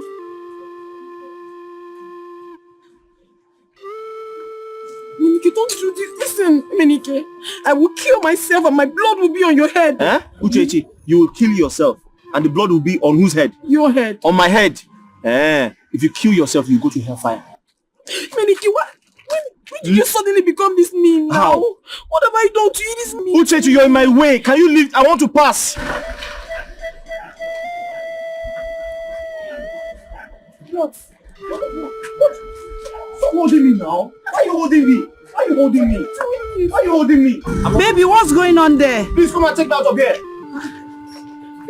Speaker 10: Menike, don't do this. Listen, Menike, I will kill myself and my blood will be on your head.
Speaker 8: Huh? Uchechi, you will kill yourself and the blood will be on whose head?
Speaker 10: Your head.
Speaker 8: On my head. If you kill yourself, you go to hellfire.
Speaker 10: Menike, what? When did you suddenly become this mean now?
Speaker 8: How?
Speaker 10: What have I done to you this mean?
Speaker 8: Uchechi, you're in my way. Can you leave? I want to pass.
Speaker 10: What? Stop holding me now. Why are you holding me? Why are you holding me? Why are you holding me?
Speaker 1: Baby, what's going on there?
Speaker 8: Please come and take me out of here.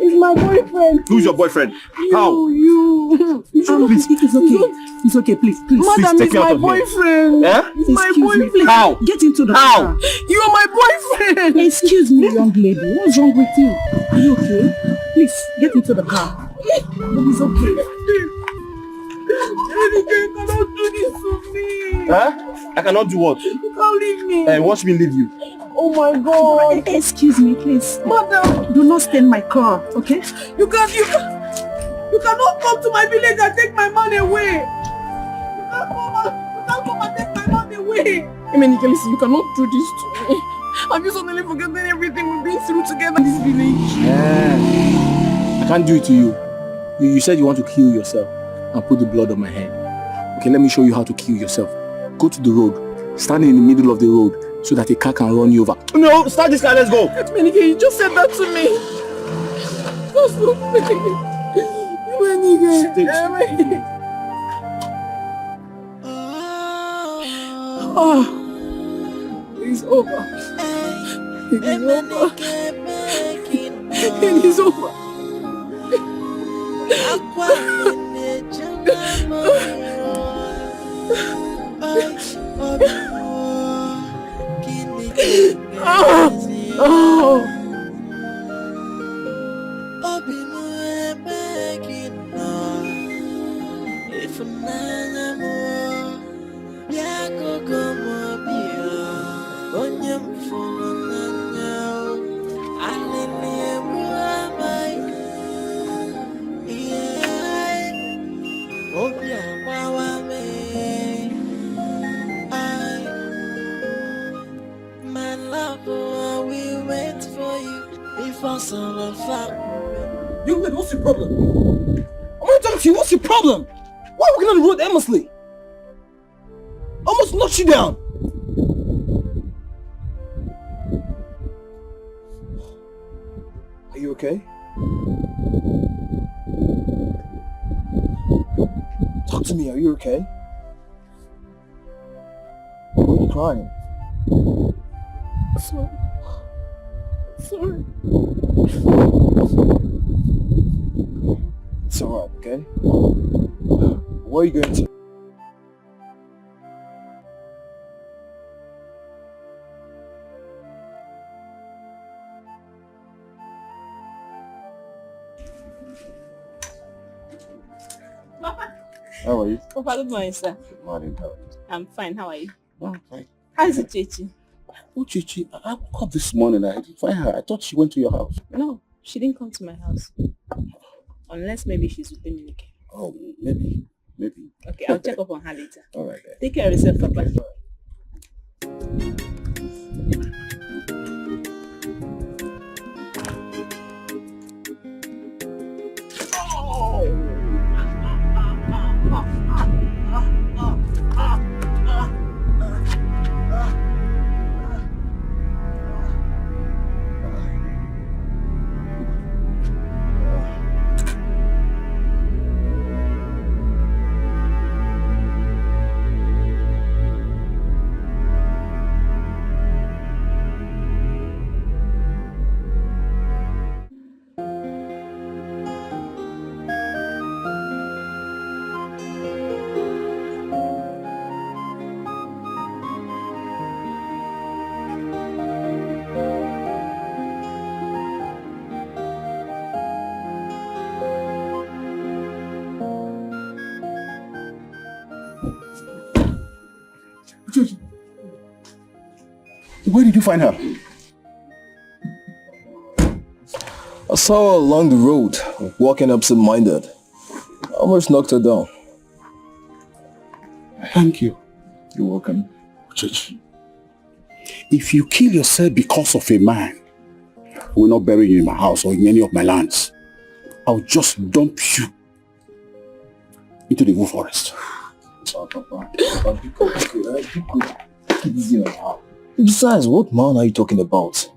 Speaker 10: It's my boyfriend.
Speaker 8: Who's your boyfriend? How?
Speaker 10: You.
Speaker 1: Please, it's okay. It's okay, please.
Speaker 10: Madam,
Speaker 8: take
Speaker 10: it's
Speaker 8: me out
Speaker 10: my
Speaker 8: of here.
Speaker 10: boyfriend.
Speaker 8: Eh?
Speaker 10: It's my
Speaker 1: Excuse me,
Speaker 10: boyfriend.
Speaker 1: please.
Speaker 8: How?
Speaker 1: Get into the
Speaker 8: How?
Speaker 1: car.
Speaker 10: You are my boyfriend.
Speaker 1: Excuse me, young lady. What's wrong with you? Are you okay? Please, get into the car. It's okay.
Speaker 10: You cannot do this to me.
Speaker 8: Huh? I cannot do what?
Speaker 10: You can't leave me.
Speaker 8: Watch me leave you.
Speaker 10: Oh my God.
Speaker 1: Excuse me, please.
Speaker 10: Madam.
Speaker 1: Do not stain my car, okay?
Speaker 10: You cannot come to my village and take my money away. You can't come and take my money away. Emenike, listen, you cannot do this to me. Have you suddenly forgotten everything we've been through together in this village?
Speaker 8: Yeah. I can't do it to you. You said you want to kill yourself and put the blood on my head. Okay, let me show you how to kill yourself. Go to the road. Stand in the middle of the road so that a car can run you over. No, start this car, let's go.
Speaker 10: Emenike, you just said that to me. Just look at me. Oh, it's over. It is over. It is over.
Speaker 2: Young man, what's your problem? I'm gonna talk to you, what's your problem? Why are we walking on the road aimlessly? Almost knocked you down.
Speaker 13: Are you okay? Talk to me, are you okay? Why are you crying?
Speaker 10: Sorry.
Speaker 13: It's alright, okay? Where are you going to?
Speaker 3: How are you? Papa, good morning, sir.
Speaker 6: Good morning, how are you?
Speaker 3: I'm fine. How are you?
Speaker 6: Oh, fine.
Speaker 3: How is it, Chichi?
Speaker 6: Oh, Chichi, I woke up this morning. I didn't find her. I thought she went to your house.
Speaker 3: No, she didn't come to my house. Unless maybe she's with me.
Speaker 6: Oh, maybe.
Speaker 3: Okay, I'll check up on her later.
Speaker 6: All right, then.
Speaker 3: Take care of yourself, Papa.
Speaker 6: Where did you find her?
Speaker 13: I saw her along the road, walking absent-minded. I almost knocked her down.
Speaker 6: Thank you. You're welcome. Church, if you kill yourself because of a man, I will not bury you in my house or in any of my lands. I'll just dump you into the wood forest.
Speaker 13: Besides, what man are you talking about?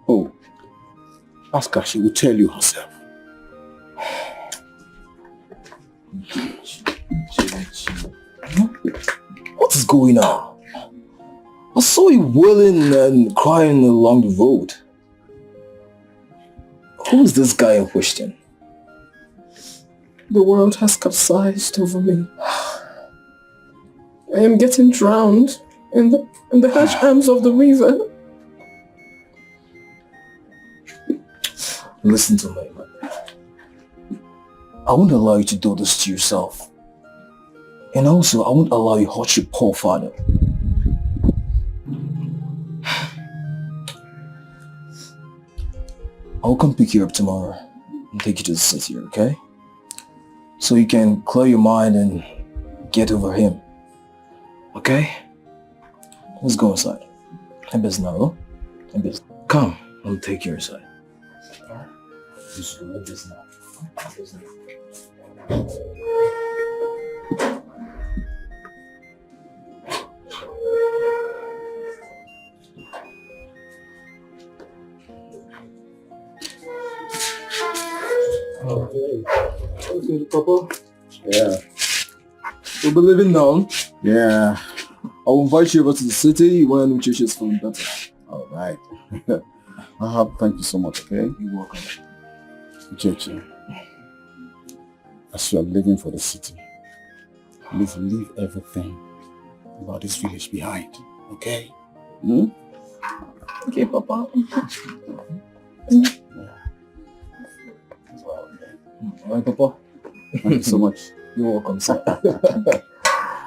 Speaker 6: Oh, ask her, she will tell you herself.
Speaker 13: What is going on? I saw you wailing and crying along the road. Who is this guy in question?
Speaker 10: The world has capsized over me. I am getting drowned in the harsh arms of the river.
Speaker 13: Listen to me, man. I won't allow you to do this to yourself. And also, I won't allow you to hurt your poor father. I'll come pick you up tomorrow and take you to the city, okay? So you can clear your mind and get over him. Okay? Let's go inside. Come, I'll take you inside. Alright? Just do this now. Okay, Papa.
Speaker 6: Yeah.
Speaker 13: We'll be living now.
Speaker 6: Yeah.
Speaker 13: I'll invite you over to the city when Uchechi is feeling better.
Speaker 6: All right. Thank you so much, okay?
Speaker 13: You're welcome.
Speaker 6: Uchechi, as you are leaving for the city, please leave everything about this village behind, okay? Hmm?
Speaker 10: Okay, Papa.
Speaker 13: All right, Papa.
Speaker 6: Thank you so much.
Speaker 13: You're welcome, sir.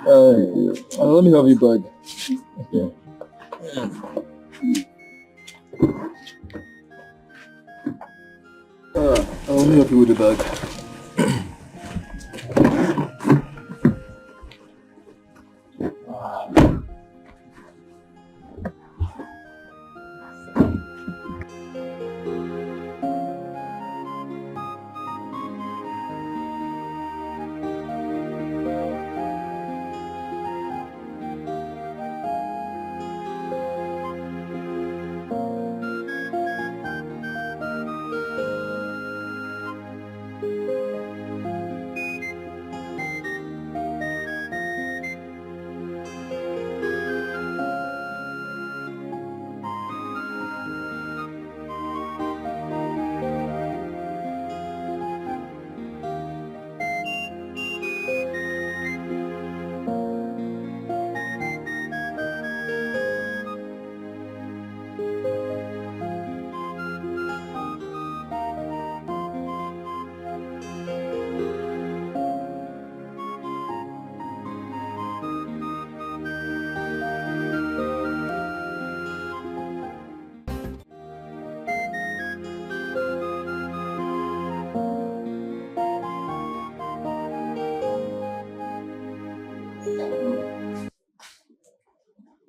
Speaker 13: Let me have your bag.
Speaker 6: Okay.
Speaker 13: Let me help you with the bag.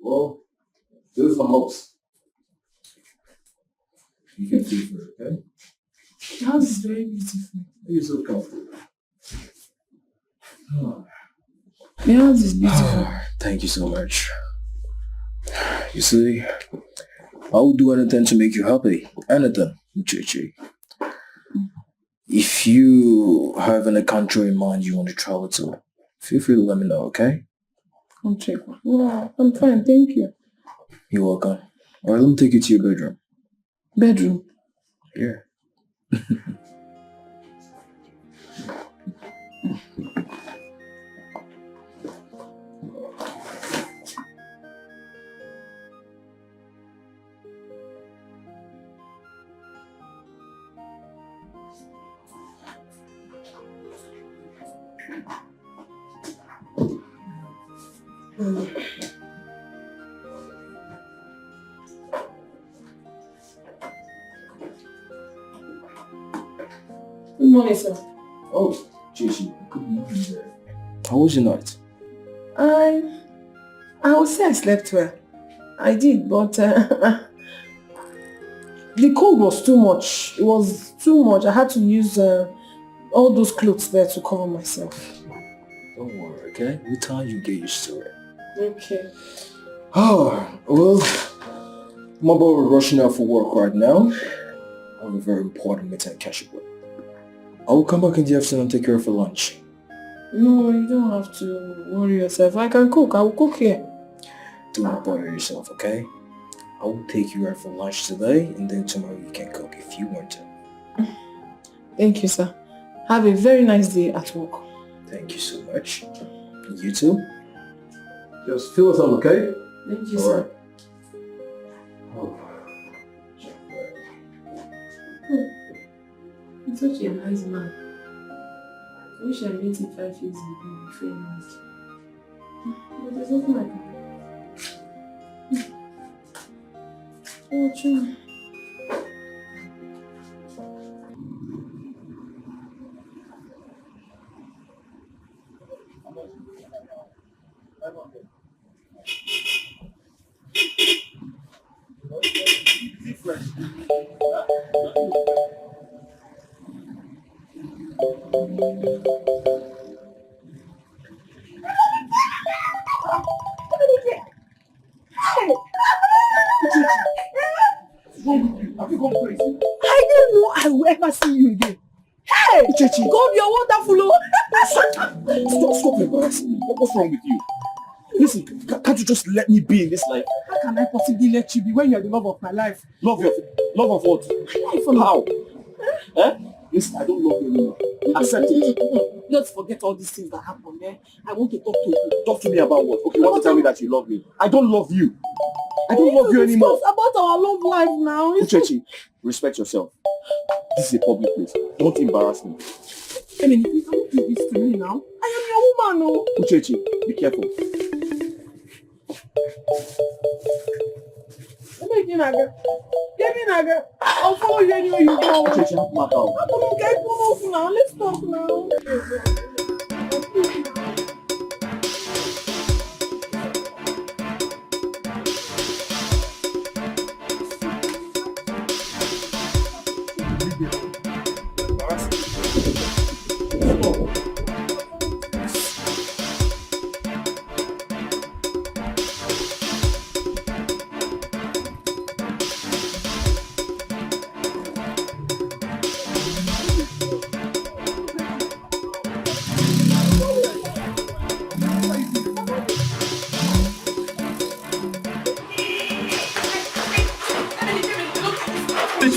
Speaker 13: Well, this is my house. You can see for it, okay?
Speaker 10: The house is very beautiful.
Speaker 13: You're so comfortable.
Speaker 10: The house is beautiful.
Speaker 13: Thank you so much. You see, I will do anything to make you happy. Anything, Uchechi. If you have any country in mind you want to travel to, feel free to let me know, okay?
Speaker 10: I'll check. Wow, I'm fine, thank you.
Speaker 13: You're welcome. Alright, let me take you to your bedroom.
Speaker 10: Bedroom?
Speaker 13: Yeah.
Speaker 10: Good morning, sir.
Speaker 13: Oh, Chichi, good morning there. How was your night?
Speaker 10: I would say I slept well. I did, but the cold was too much. It was too much. I had to use all those clothes there to cover myself.
Speaker 13: Don't worry, okay? With time you get used to it.
Speaker 10: Okay.
Speaker 13: Oh, well, I'm about rushing out for work right now. I have a very important meeting to catch up with. I will come back in the afternoon and take care of for lunch.
Speaker 10: No, you don't have to worry yourself. I can cook. I will cook here.
Speaker 13: Do not bother yourself, okay? I will take you out for lunch today, and then tomorrow you can cook if you want to.
Speaker 10: Thank you, sir. Have a very nice day at work.
Speaker 13: Thank you so much. You too.
Speaker 5: Just fill us on, okay?
Speaker 10: Thank you, sir.
Speaker 13: Oh.
Speaker 10: He's such a nice man. I wish I met him 5 years ago before he married. But there's nothing I can do. Oh, true.
Speaker 8: Have you gone crazy?
Speaker 10: I didn't know I will ever see you again. Hey!
Speaker 8: Uchechi.
Speaker 10: God, you're wonderful.
Speaker 8: Stop embarrassing me. What's wrong with you? Listen, can't you just let me be in this life?
Speaker 10: How can I possibly let you be when you're the love of my life?
Speaker 8: Love of what? How? Eh? Listen, I don't love you anymore. Accept it.
Speaker 10: Let's forget all these things that happened, eh? I want to talk to you.
Speaker 8: Talk to me about what? Okay, you want to tell me that you love me? I don't love you. I don't love you anymore.
Speaker 10: Discuss about our love life now.
Speaker 8: Uchechi, respect yourself. This is a public place. Don't embarrass me.
Speaker 10: I mean, you can't do this to me now. I am your woman, no?
Speaker 8: Uchechi, be careful.
Speaker 10: I'll follow you anywhere you go.
Speaker 8: Uchechi, help me out.
Speaker 10: Get one off now. Let's talk now.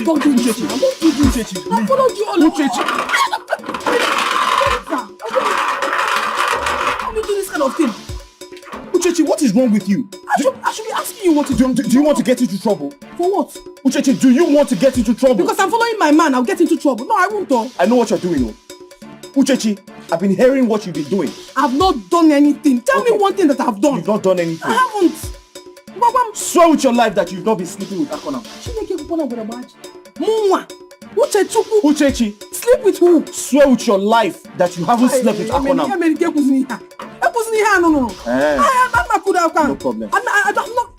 Speaker 8: Don't do Uchechi. Don't do Uchechi.
Speaker 10: I followed you all over.
Speaker 8: Uchechi.
Speaker 10: How do you do this kind of thing?
Speaker 8: Uchechi, what is wrong with you?
Speaker 10: I should be asking you what to do.
Speaker 8: Do you want to get into trouble?
Speaker 10: For what?
Speaker 8: Uchechi, do you want to get into trouble?
Speaker 10: Because I'm following my man, I'll get into trouble. No, I won't though.
Speaker 8: I know what you're doing, oh. Uchechi, I've been hearing what you've been doing.
Speaker 10: I've not done anything. Tell me one thing that I've done.
Speaker 8: You've not done anything.
Speaker 10: I haven't.
Speaker 8: Swear with your life that you've not been sleeping with Akona. Uchechi,
Speaker 10: sleep with who?
Speaker 8: Swear with your life that you haven't slept with Akona.
Speaker 10: No
Speaker 8: problem.
Speaker 10: I'm not.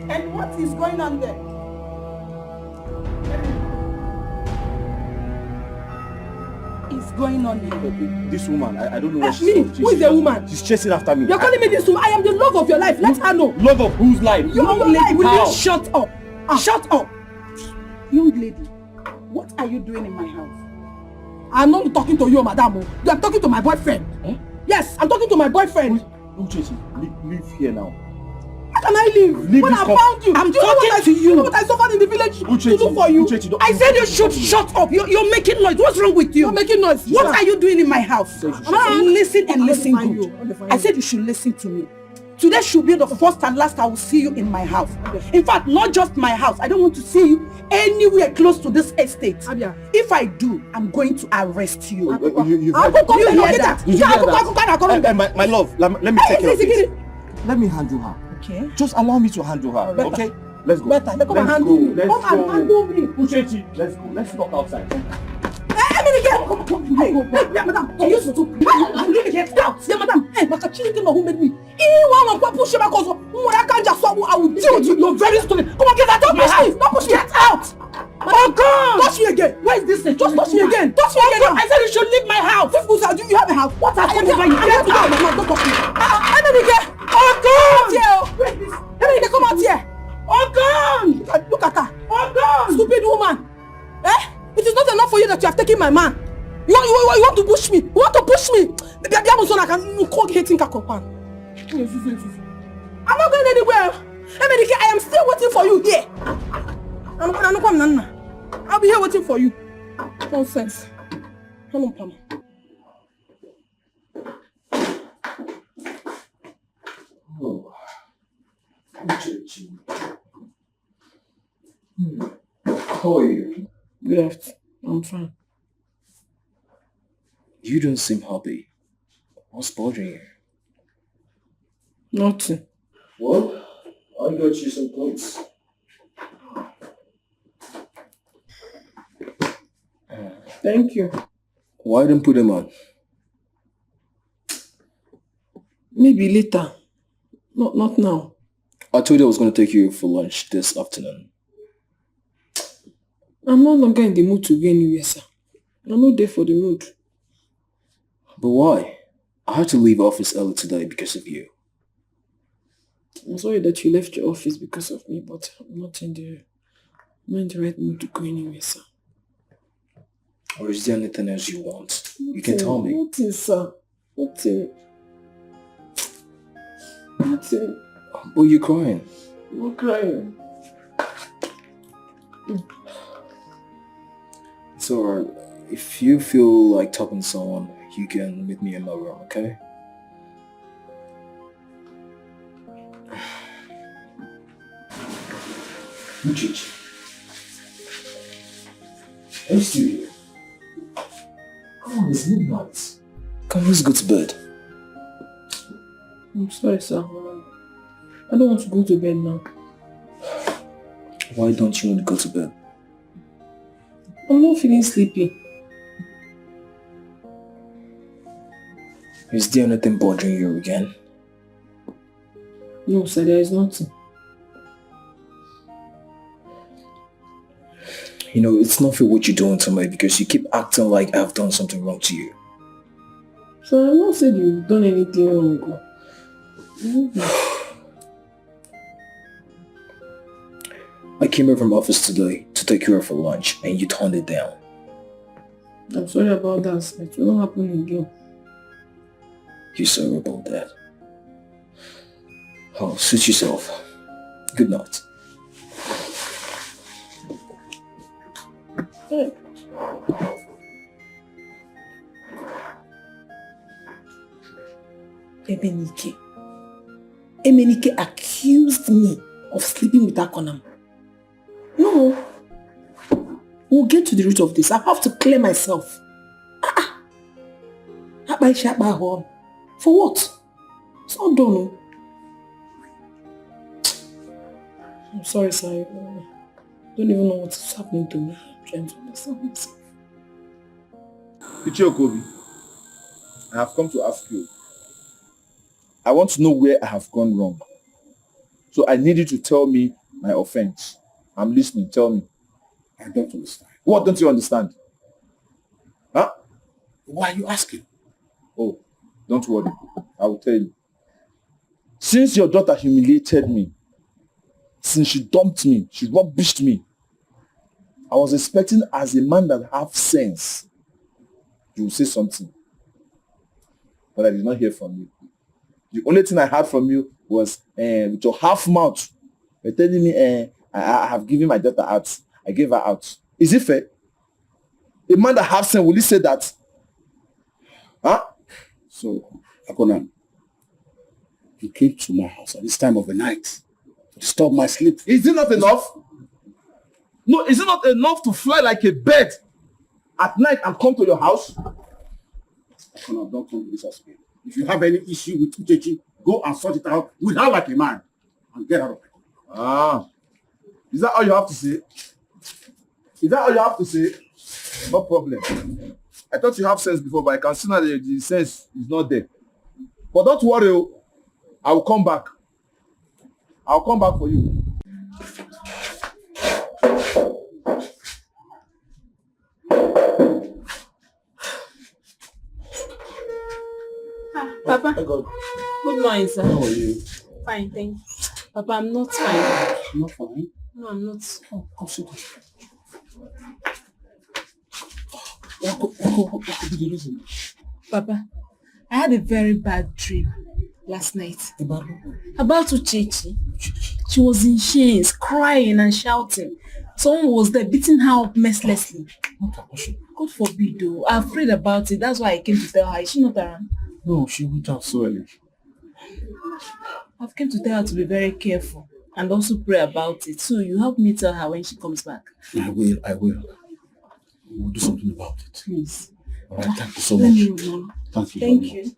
Speaker 1: And what is going on there? Is going on here?
Speaker 8: This woman, I don't know where she's
Speaker 10: me?
Speaker 8: from.
Speaker 10: Who is the woman?
Speaker 8: She's chasing after me.
Speaker 10: You're calling me this woman? I am the love of your life. Let her know.
Speaker 8: Love of whose life?
Speaker 10: Young lady, will you
Speaker 1: shut up? Shut up. Young lady, what are you doing in my house?
Speaker 10: I'm not talking to you, madam. I'm talking to my boyfriend.
Speaker 8: Eh?
Speaker 10: Yes, I'm talking to my boyfriend.
Speaker 8: Uchechi, leave here now.
Speaker 10: How can I leave? When I found you,
Speaker 1: I'm talking to you.
Speaker 10: You know what I suffered in the village to do for you?
Speaker 8: Uchechi,
Speaker 1: I said you should shut up. You're making noise. What's wrong with you?
Speaker 10: You're making noise.
Speaker 1: What are you doing in my house? Listen and listen good. I said you should listen to me. Today should be the first and last I will see you in my house. In fact, not just my house. I don't want to see you anywhere close to this estate. If I do, I'm going to arrest you.
Speaker 8: You
Speaker 1: hear that?
Speaker 8: Did you hear that? My love, let me take care of this. Let me handle her.
Speaker 1: Okay.
Speaker 8: Just allow me to handle her.
Speaker 1: Better.
Speaker 8: Okay? Let's go.
Speaker 1: Better. Come and handle me. Come and handle me.
Speaker 8: Uchechi, let's go. Let's talk outside.
Speaker 1: Hey, madam, you used to get out. Yeah, madam. Hey, Makachini didn't know who made me. I will deal with you. You're very stupid. Come on, get out. Don't push me. Don't push me. Get out. Oh God! Touch me again. Where is this thing? Just touch me again. Touch me again. I said you should leave my house. Do you have a house? What has come over you? Get out. Don't touch me. Oh God! Where is this? Emenike, come out here. Oh God! Look at her. Oh God! Stupid woman. Eh? It is not enough for you that you have taken my man. You want to push me? You want to push me? I'm not going anywhere. Emenike, I am still waiting for you here. I'll be here waiting for you. Nonsense.
Speaker 8: Oh. How are you?
Speaker 10: Good. I'm fine.
Speaker 13: You don't seem happy. What's bothering you?
Speaker 10: Nothing.
Speaker 13: Well, I got you some clothes.
Speaker 10: Thank you.
Speaker 13: Why didn't put them on?
Speaker 10: Maybe later. Not now.
Speaker 13: I told you I was going to take you for lunch this afternoon.
Speaker 10: I'm no longer in the mood to go anywhere, sir. I'm not there for the mood.
Speaker 13: But why? I had to leave office early today because of you.
Speaker 10: I'm sorry that you left your office because of me, but I'm not in the right mood to go anywhere, sir.
Speaker 13: Or is there anything else you want? You can tell me.
Speaker 10: Nothing, sir. Nothing.
Speaker 13: But you're crying.
Speaker 10: I'm not crying.
Speaker 13: It's alright. If you feel like talking to someone, you can meet me in my room, okay? Uchichi. Are you still here? Come on, it's midnight. Come, let's go to bed.
Speaker 10: I'm sorry, sir. I don't want to go to bed now.
Speaker 13: Why don't you want to go to bed?
Speaker 10: I'm not feeling sleepy.
Speaker 13: Is there anything bothering you again?
Speaker 10: No, sir, there is nothing.
Speaker 13: You know, it's not for what you're doing to me because you keep acting like I've done something wrong to you.
Speaker 10: Sir, I'm not saying you've done anything wrong.
Speaker 13: I came here from office today to take you out for lunch and you turned it down.
Speaker 10: I'm sorry about that, sir. It will not happen again.
Speaker 13: You're sorry about that. Oh, suit yourself. Good night.
Speaker 3: Emenike accused me of sleeping with Akonam. No. We'll get to the root of this. I have to clear myself. For what? It's not done. No? I'm sorry, sir. I don't even know what's happening to me. I'm trying to understand myself.
Speaker 2: Ichiokobi, I have come to ask you. I want to know where I have gone wrong. So I need you to tell me my offense. I'm listening. Tell me.
Speaker 5: I don't understand.
Speaker 2: What don't you understand? Huh?
Speaker 5: Why are you asking?
Speaker 2: Oh, don't worry. I will tell you. Since your daughter humiliated me, since she dumped me, she rubbished me, I was expecting as a man that have sense, you will say something. But I did not hear from you. The only thing I heard from you was with your half mouth. You're telling me I have given my daughter out. I gave her out. Is it fair? A man that have sense, will he say that? Huh?
Speaker 5: So, Akonan, you came to my house at this time of the night to disturb my sleep.
Speaker 2: Is it not enough? No, is it not enough to fly like a bird at night and come to your house?
Speaker 5: Akonan, don't come to this house again. If you have any issue with Uchechi, go and sort it out with her like a man and get out of it.
Speaker 2: Ah. Is that all you have to say? Is that all you have to say? No problem. I thought you have sense before, but I can see now that the sense is not there. But don't worry, I will come back. I'll come back for you.
Speaker 3: Papa.
Speaker 2: God.
Speaker 3: Good morning, sir.
Speaker 5: How are you?
Speaker 3: Fine, thank you. Papa, I'm not fine.
Speaker 5: Not fine?
Speaker 3: No, I'm not.
Speaker 5: Oh, come sit down. What could be the reason?
Speaker 3: Papa, I had a very bad dream last night. About Uchechi. She was in chains, crying and shouting. Someone was there beating her up mercilessly. God forbid, though. I'm afraid about it. That's why I came to tell her. Is she not around?
Speaker 5: No, she went out so early.
Speaker 3: I've came to tell her to be very careful and also pray about it. So you help me tell her when she comes back.
Speaker 5: I will. We'll do something about it.
Speaker 3: Please.
Speaker 5: All right, thank you so much. Thank you.
Speaker 3: Thank you.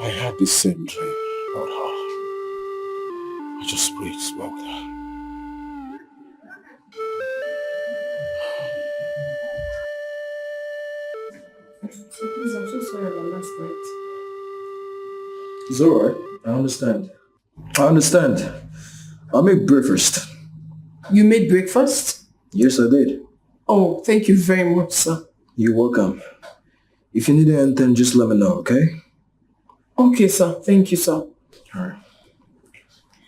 Speaker 5: I had the same dream about her. I just prayed it's well with her.
Speaker 10: night.
Speaker 13: It's alright. I understand. I'll make breakfast.
Speaker 10: You made breakfast?
Speaker 13: Yes, I did.
Speaker 10: Oh, thank you very much, sir.
Speaker 13: You're welcome. If you need anything, just let me know, okay?
Speaker 10: Okay, sir. Thank you, sir.
Speaker 13: Alright.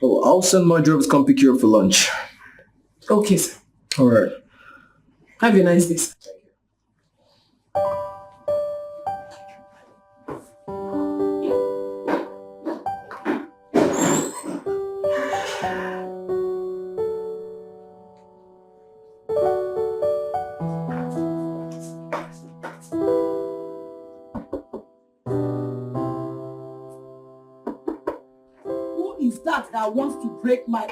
Speaker 13: Oh, I'll send my driver to come pick you up for lunch.
Speaker 10: Okay, sir.
Speaker 13: Alright.
Speaker 10: Have a nice day, sir.
Speaker 1: That wants to break my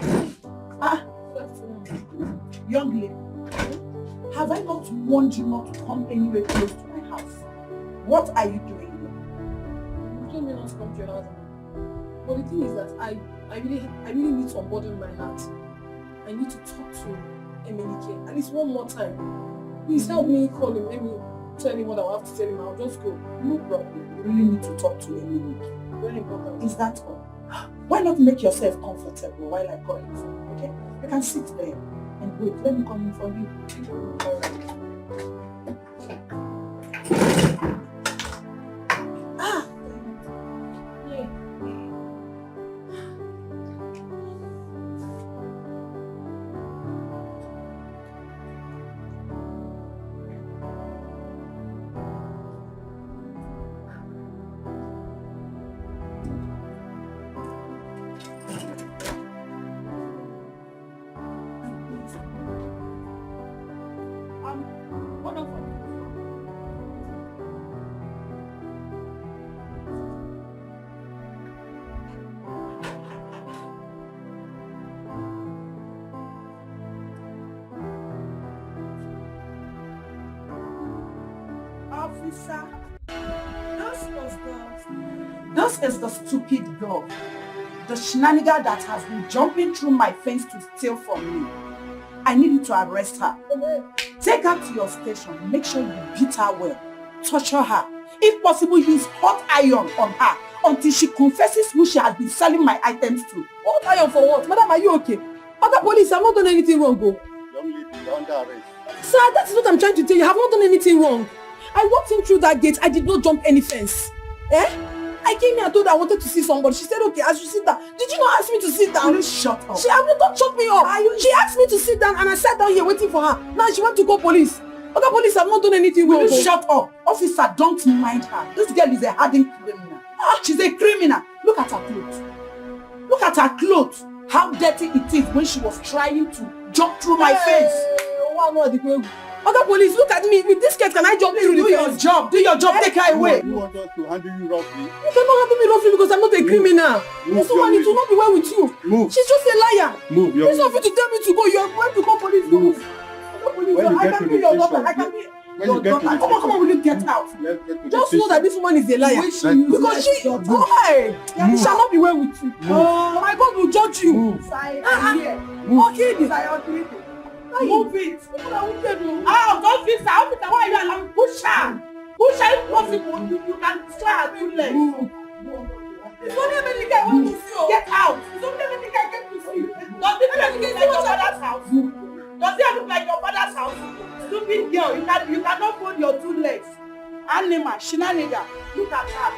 Speaker 1: young lady, have I not warned you not to come anywhere close to my house? What are you doing here?
Speaker 10: You told me not to come to your house. But the thing is that I really need to unburden my heart. I need to talk to Emenike at least one more time. Please help me call him. Let me tell him what I have to tell him. I'll just go.
Speaker 1: No problem. You really need to talk to Emenike.
Speaker 10: Very important.
Speaker 1: Is that all? Why not make yourself comfortable while I call him? Okay? You can sit there and wait. Let me come in for you. All right. Officer, this is the stupid girl, the shenanigan that has been jumping through my fence to steal from me. I need you to arrest her. Take her to your station. Make sure you beat her well. Torture her. If possible, use hot iron on her until she confesses who she has been selling my items to.
Speaker 10: Hot iron for what? Madam, are you okay? Other police, I've not done anything wrong, go.
Speaker 6: Young lady, you're under arrest.
Speaker 10: Sir, that is what I'm trying to tell you. I have not done anything wrong. I walked in through that gate. I did not jump any fence. Eh? I came here and told her I wanted to see somebody. She said, okay, I should sit down. Did you not ask me to sit down?
Speaker 1: Please shut up.
Speaker 10: She don't shut me up. She asked me to sit down and I sat down here waiting for her. Now she went to call police. Other police have not done anything wrong.
Speaker 1: Will you shut up? Officer, don't mind her. This girl is a hardened criminal. She's a criminal. Look at her clothes. Look at her clothes. How dirty it is when she was trying to jump through my face.
Speaker 10: Other police, look at me. With this skirt, can I jump through the fence?
Speaker 1: Do your job. Take her away.
Speaker 6: You want us to handle you roughly?
Speaker 10: You cannot handle me roughly because I'm not a criminal. This woman, it will not be well with you.
Speaker 6: Move.
Speaker 10: She's just a liar.
Speaker 6: Move.
Speaker 10: It's not for you to tell me to go. You are going to call police.
Speaker 6: Move.
Speaker 1: I can be your daughter. I can be your daughter. Come on, will you get out?
Speaker 10: Just know that this woman is a liar. Because she shall not be well with you. My God will judge you.
Speaker 1: Okay. Move it. Oh, don't fix her. Officer, why are you allowing? Push her. Push her if possible. You can try her 2 legs. It's only a minute I want to see you. Get out. It's only a minute I get to see you. Does it look like your father's house? Does it look like your father's house? Stupid girl. You cannot fold your 2 legs. Animal, shenanigan. Look at her.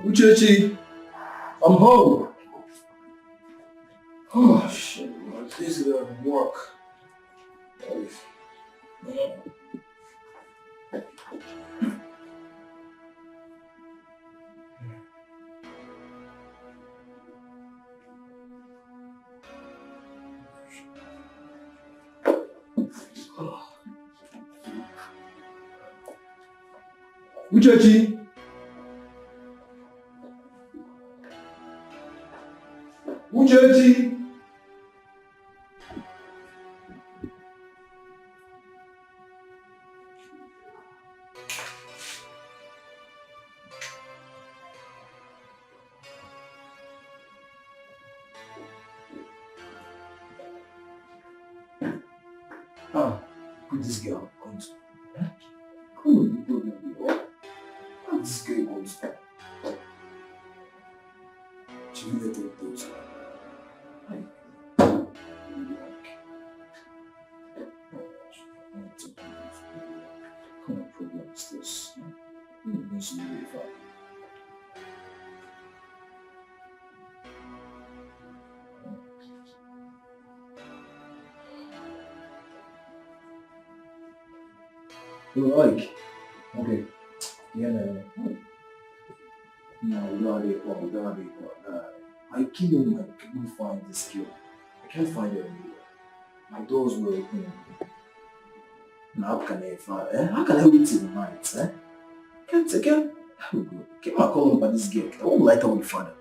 Speaker 13: Uchechi, I'm home. Oh shit, man. This is gonna work. Uchechi. Uchechi. Put this girl on. Come on, kind of problem is this? This is really fun. Like, okay, yeah, no, we don't have it. I couldn't find this girl. I can't find her anywhere. My doors were open. Now how can I wait till the night, eh? Can't again. Keep my calling about this girl. I won't light up with father.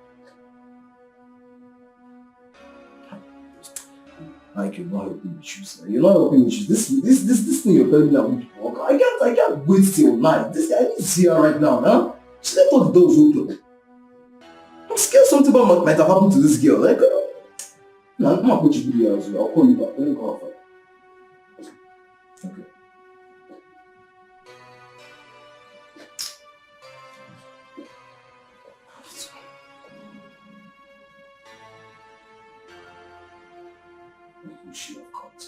Speaker 13: Like you're not helping me choose. You're not helping me choose. This thing you're telling me that won't work. I can't wait till night. I need to see her right now, huh? She left all the doors open. I'm scared something might have happened to this girl. Like, no, I'm not going to be here as well. I'll call you back. Let me call her. Okay. Who should have caught?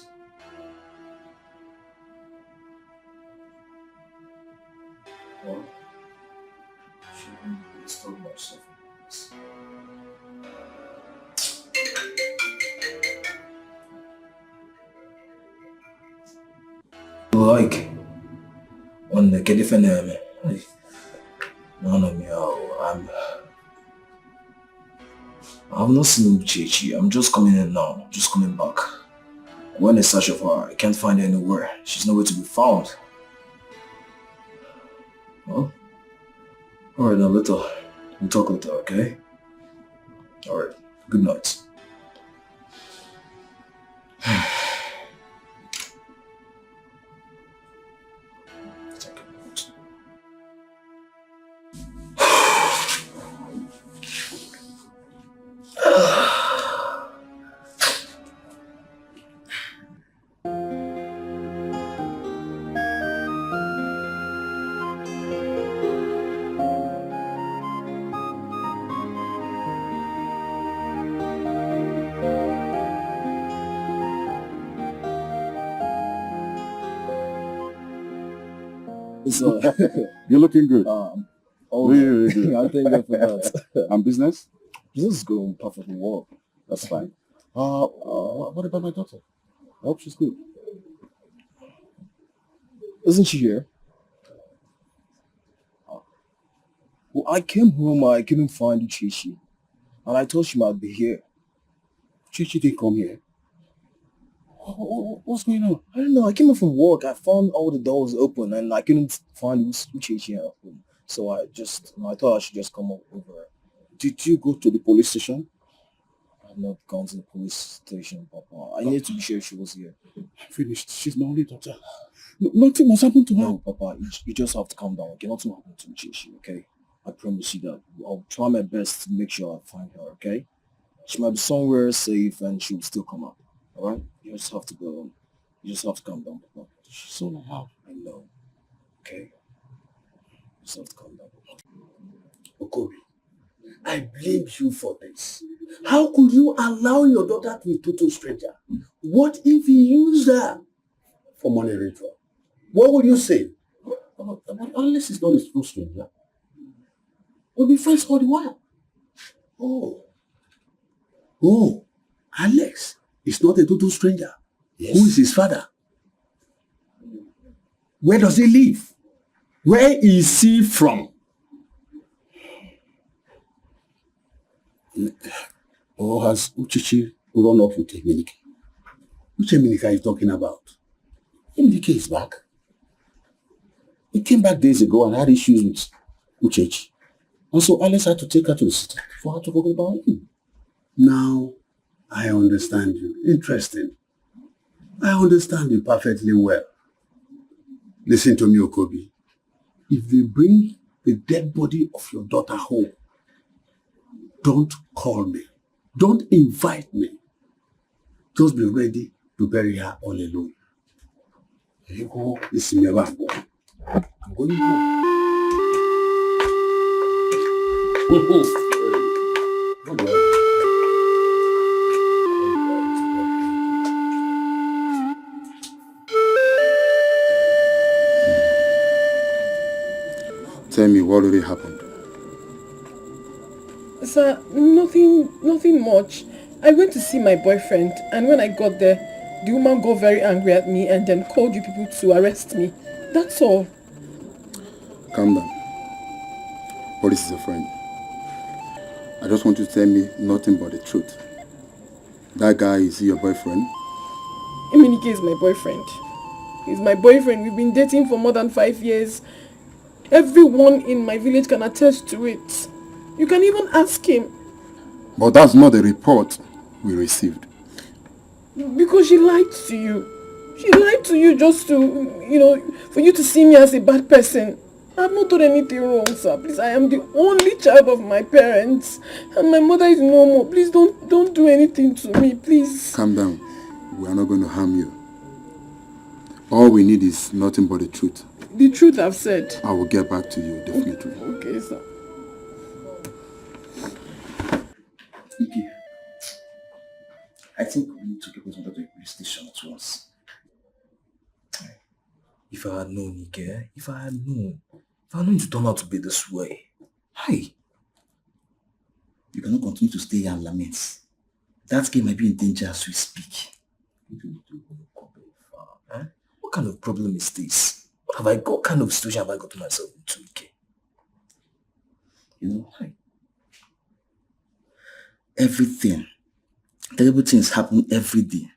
Speaker 13: Well, she didn't install myself in this. Like, on the different I've not seen Chichi. I'm just coming in now. Just coming back. I went in search of her. I can't find her anywhere. She's nowhere to be found. Well, alright now, we'll talk later, okay? Alright, good night.
Speaker 6: You're looking good.
Speaker 13: Really good. I thank God for that.
Speaker 6: And business?
Speaker 13: Business is going perfectly well.
Speaker 6: That's fine. What about my daughter? I hope she's good.
Speaker 13: Isn't she here? Well, I came home, I couldn't find Chichi. And I thought she might be here.
Speaker 6: Chichi didn't come here. What's going on?
Speaker 13: I don't know. I came home from work. I found all the doors open and I couldn't find Chichi at home. So I thought I should just come over.
Speaker 6: Did you go to the police station?
Speaker 13: I've not gone to the police station, Papa. I need to be sure she was here.
Speaker 6: Finished. She's my only daughter. Nothing must happen to her.
Speaker 13: No, Papa. You just have to calm down. Okay, nothing happened to Chichi, okay? I promise you that. I'll try my best to make sure I find her, okay? She might be somewhere safe and she'll still come up. Alright? You just have to go home. You just have to calm down, Papa.
Speaker 6: She's all I have.
Speaker 13: I know. Okay? You just have to calm down, Papa.
Speaker 5: Okobi, I blame you for this. How could you allow your daughter to be a total stranger? What if he used her for money ritual? What would you say?
Speaker 6: But Alice is not a true stranger. We'll be friends all the while.
Speaker 5: Oh, Alex is not a total stranger.
Speaker 6: Yes.
Speaker 5: Who is his father? Where does he live? Where is he from?
Speaker 6: Or has Uchichi run off with Emenike?
Speaker 5: Which Emenike are you talking about?
Speaker 6: Emenike is back. He came back days ago and had issues with Uchichi. And so Alice had to take her to the city for her to forget about him.
Speaker 5: Now, I understand you. Interesting. I understand you perfectly well. Listen to me, Okobi. If they bring the dead body of your daughter home, don't call me. Don't invite me. Just be ready to bury her all alone. You go, it's me. I'm going home. Don't worry.
Speaker 6: Tell me what really happened.
Speaker 10: Sir, nothing much. I went to see my boyfriend, and when I got there, the woman got very angry at me and then called you people to arrest me. That's all.
Speaker 6: Calm down. Police is a friend. I just want you to tell me nothing but the truth. That guy, is he your boyfriend?
Speaker 10: Emenike is my boyfriend. He's my boyfriend. We've been dating for more than 5 years. Everyone in my village can attest to it. You can even ask him.
Speaker 6: But that's not the report we received.
Speaker 10: Because she lied to you. She lied to you just to, for you to see me as a bad person. I've not done anything wrong, sir. Please, I am the only child of my parents. And my mother is no more. Please don't do anything to me, please.
Speaker 6: Calm down. We are not going to harm you. All we need is nothing but the truth.
Speaker 10: The truth I've said.
Speaker 6: I will get back to you, definitely.
Speaker 10: Okay, sir.
Speaker 14: Ike, I think we need to get us to the police station at once. If I had known, Ike, if I had known it turned out to be this way. Hi. You cannot continue to stay here and lament. That game might be in danger as we speak. What kind of problem is this? What kind of situation have I got myself into, Ike? Hi. Everything. Terrible things happen every day.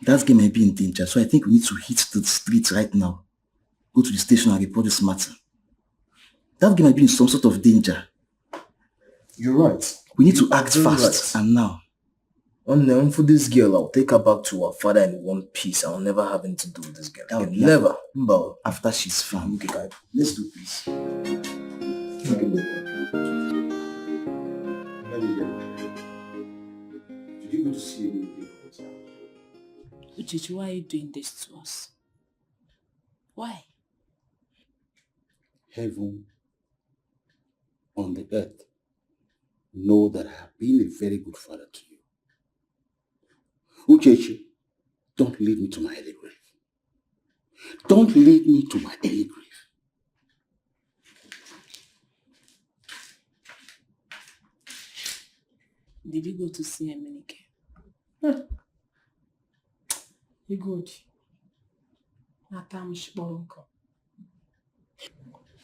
Speaker 14: That game might be in danger, so I think we need to hit the streets right now. Go to the station and report this matter. That game might be in some sort of danger. You're right. We need to act fast, and now. For this girl, I'll take her back to her father in one piece. I'll never have anything to do with this girl. Never. After she's found. Okay, let's do this. Did you go to see me?
Speaker 3: Uchichi, why are you doing this to us? Why?
Speaker 6: Heaven on the earth know that I have been a very good father to you. Uchechi, don't lead me to my early grave. Don't lead me to my early grave.
Speaker 3: Did you go to see Emenike?
Speaker 10: You good.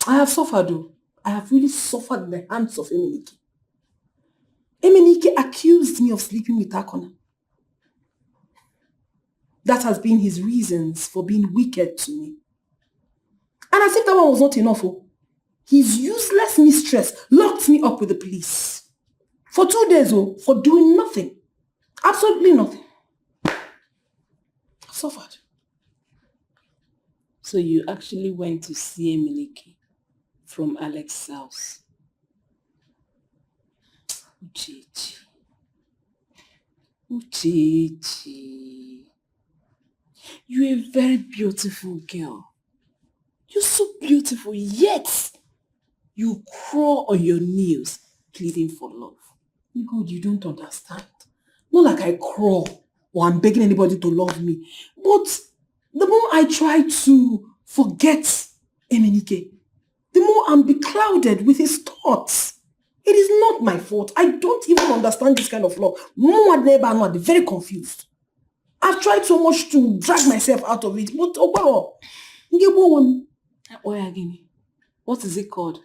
Speaker 10: I have suffered though. I have really suffered in the hands of Emenike. Emenike accused me of sleeping with Akona. That has been his reasons for being wicked to me. And as if that one was not enough, his useless mistress locked me up with the police. For 2 days, for doing nothing. Absolutely nothing. I suffered.
Speaker 3: So you actually went to see Emenike from Alex's house? Uchechi. You're a very beautiful girl. You're so beautiful, yet you crawl on your knees pleading for love.
Speaker 10: God, you don't understand. Not like I crawl or I'm begging anybody to love me. But the more I try to forget Emenike, the more I'm beclouded with his thoughts. It is not my fault. I don't even understand this kind of love. I'm very confused. I've tried so much to drag myself out of it, but
Speaker 3: what is it called?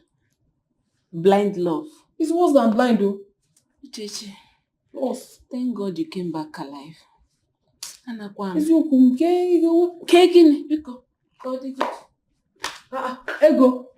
Speaker 3: Blind love.
Speaker 10: It's worse than blind though.
Speaker 3: Uchechi.
Speaker 10: Yes.
Speaker 3: Thank God you came back alive.
Speaker 10: Ego.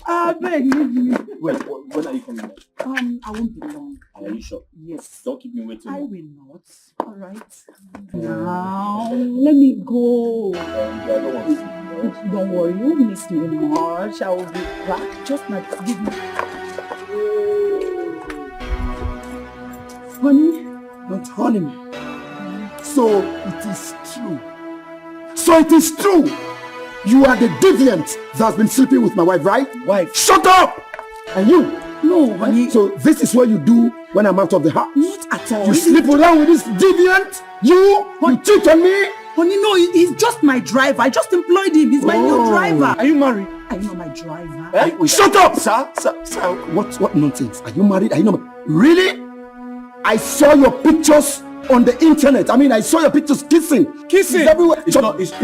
Speaker 10: I beg, leave me.
Speaker 8: Wait, when are you coming back?
Speaker 10: I won't be long.
Speaker 8: Are you sure?
Speaker 10: Yes.
Speaker 8: Don't keep me waiting.
Speaker 10: I will not. All right. Now, let me go.
Speaker 8: I don't want to see you.
Speaker 1: Don't worry, you won't miss me much. I will be back. Just not give me.
Speaker 8: Honey, not honey me. So it is true. So it is true. You are the deviant that's been sleeping with my wife, right?
Speaker 14: Wife.
Speaker 8: Shut up! And you?
Speaker 1: No, honey.
Speaker 8: So this is what you do when I'm out of the house?
Speaker 1: Not at all.
Speaker 8: You sleep around with this deviant? You cheat on me?
Speaker 1: Honey, no, he's just my driver. I just employed him. He's my new driver.
Speaker 8: Are you married?
Speaker 1: Are you not my driver?
Speaker 8: Shut up! Sir, what nonsense? Are you married? Are you not? Really? I saw your pictures on the internet. I mean, I saw your pictures kissing. Kissing? It's everywhere.
Speaker 13: It's not me. Sir,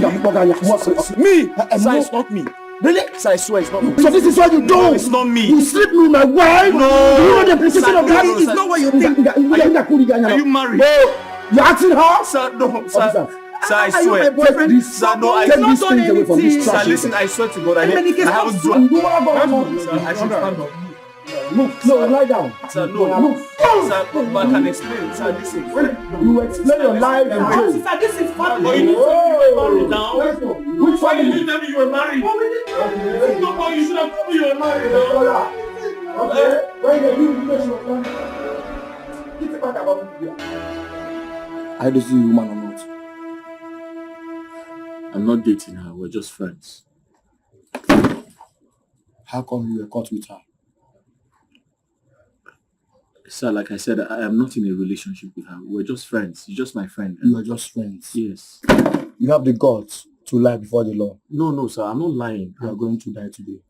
Speaker 13: it's not me.
Speaker 8: Really?
Speaker 13: Sir, I swear it's not me.
Speaker 8: So this is what you do?
Speaker 13: No, it's not me.
Speaker 8: You sleep with my wife?
Speaker 13: No.
Speaker 8: Do you know the implication of that?
Speaker 1: It's not what you think.
Speaker 13: Are you married?
Speaker 8: No. You're asking her?
Speaker 13: Sir, no. Sir,
Speaker 8: Officer.
Speaker 13: Sir, I
Speaker 1: Are you
Speaker 13: swear.
Speaker 1: my boyfriend?
Speaker 13: Sir, no, I
Speaker 8: Take these things away from this
Speaker 13: Sir,
Speaker 8: trash.
Speaker 13: listen, I swear to God, I haven't done.
Speaker 8: Sir,
Speaker 13: I should stand up.
Speaker 8: Move. No, lie down.
Speaker 13: Sir, no.
Speaker 8: Move.
Speaker 13: Sir, but I can explain. Sir, listen.
Speaker 8: You explain your life.
Speaker 1: Officer, this is family.
Speaker 13: Oh, you need to be married now.
Speaker 8: Which
Speaker 13: Why did
Speaker 8: family?
Speaker 13: you tell me you were married? No, boy, you should have told me you were married now.
Speaker 8: Okay. When you do relationship, keep it back about me.
Speaker 13: I don't see you, woman or not. I'm not dating her. We're just friends.
Speaker 8: How come you were caught with her?
Speaker 13: Sir, like I said, I am not in a relationship with her. We're just friends. She's just my friend.
Speaker 8: You are just friends.
Speaker 13: Yes.
Speaker 8: You have the guts to lie before the law.
Speaker 13: No, sir. I'm not lying.
Speaker 8: You are going to die today.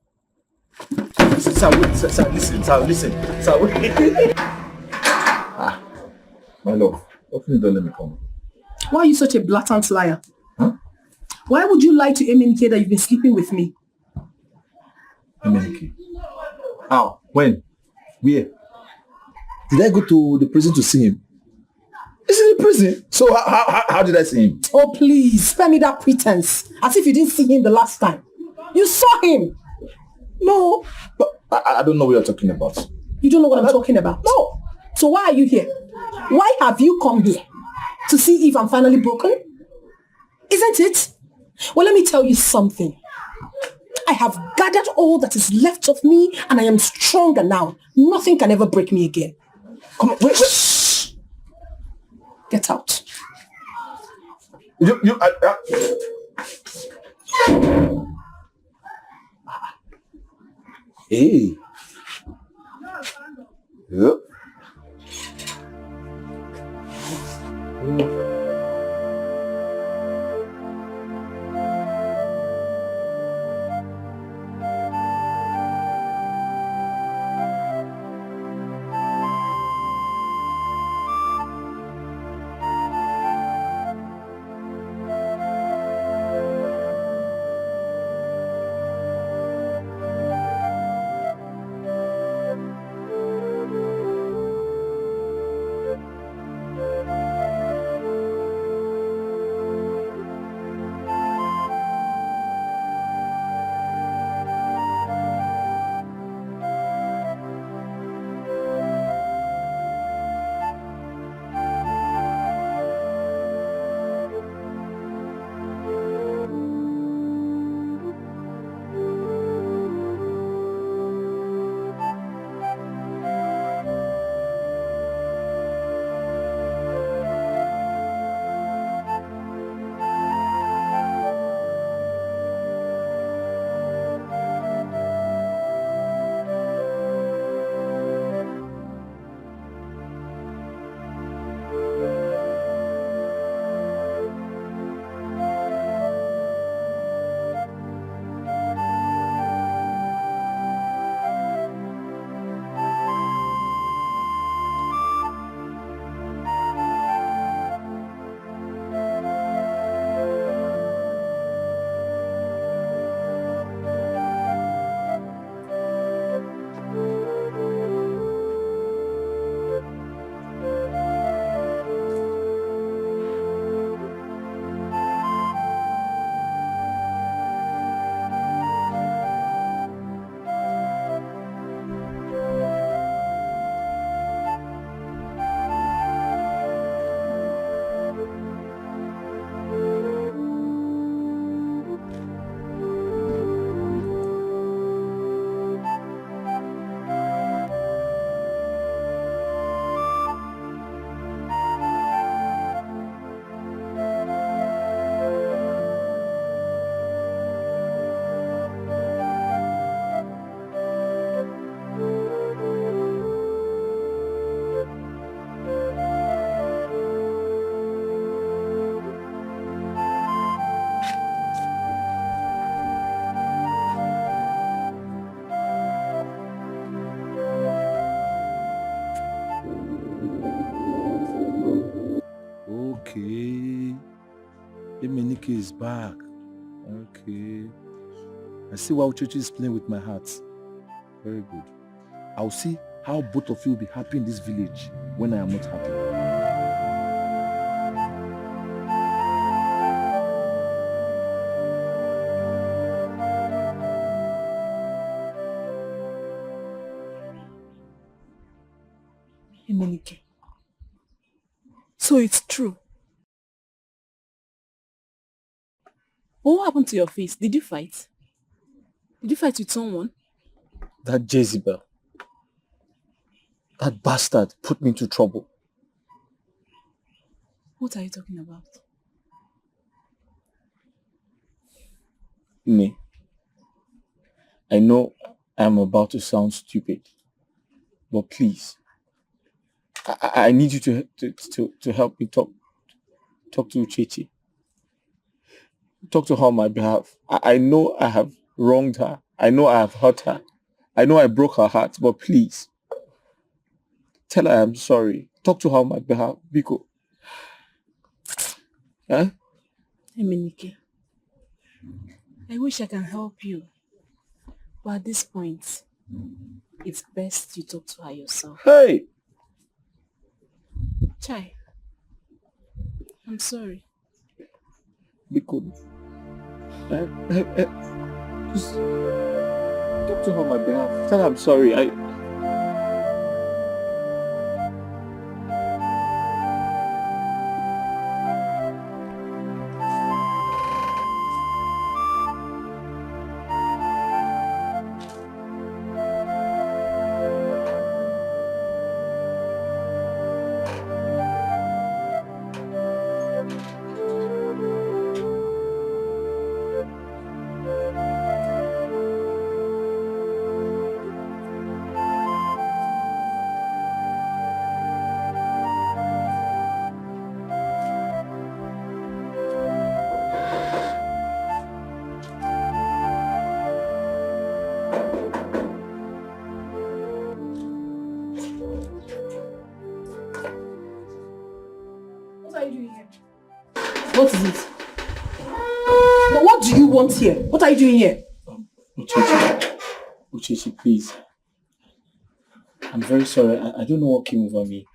Speaker 13: Sir, wait. Sir, listen. Sir, listen. Sir, wait.
Speaker 4: My love, open the door, let me come.
Speaker 1: Why are you such a blatant liar?
Speaker 4: Huh?
Speaker 1: Why would you lie to MNK that you've been sleeping with me?
Speaker 4: MNK. How? When? Where? Did I go to the prison to see him? He's in the prison. So how did I see him?
Speaker 1: Oh, please, spare me that pretense. As if you didn't see him the last time. You saw him.
Speaker 4: No, but I don't know what you're talking about.
Speaker 1: You don't know what I'm talking about? No. So why are you here? Why have you come here? To see if I'm finally broken? Isn't it? Well, let me tell you something. I have gathered all that is left of me and I am stronger now. Nothing can ever break me again. Come on, wait. Shh. Get out.
Speaker 4: Hey. Yep.
Speaker 2: Okay. Emenike is back. Okay. I see why Uchechi is playing with my heart. Very good. I'll see how both of you will be happy in this village when I am not happy.
Speaker 10: Emenike. So it's true.
Speaker 3: What happened to your face? Did you fight? Did you fight with someone?
Speaker 13: That Jezebel, that bastard put me into trouble.
Speaker 3: What are you talking about?
Speaker 13: Me. I know I'm about to sound stupid, but please, I need you to help me talk to Uchechi. Talk to her on my behalf. I know I have wronged her. I know I have hurt her. I know I broke her heart, but please, tell her I'm sorry. Talk to her on my behalf, Biko. Huh?
Speaker 3: Emenike, I wish I can help you, but at this point, it's best you talk to her yourself.
Speaker 13: Hey!
Speaker 3: Chai, I'm sorry.
Speaker 13: Biko, just talk to her on my behalf. Tell her I'm sorry.
Speaker 10: What is it? But what do you want here? What are you doing here?
Speaker 13: Uchechi, please. I'm very sorry. I don't know what came over me.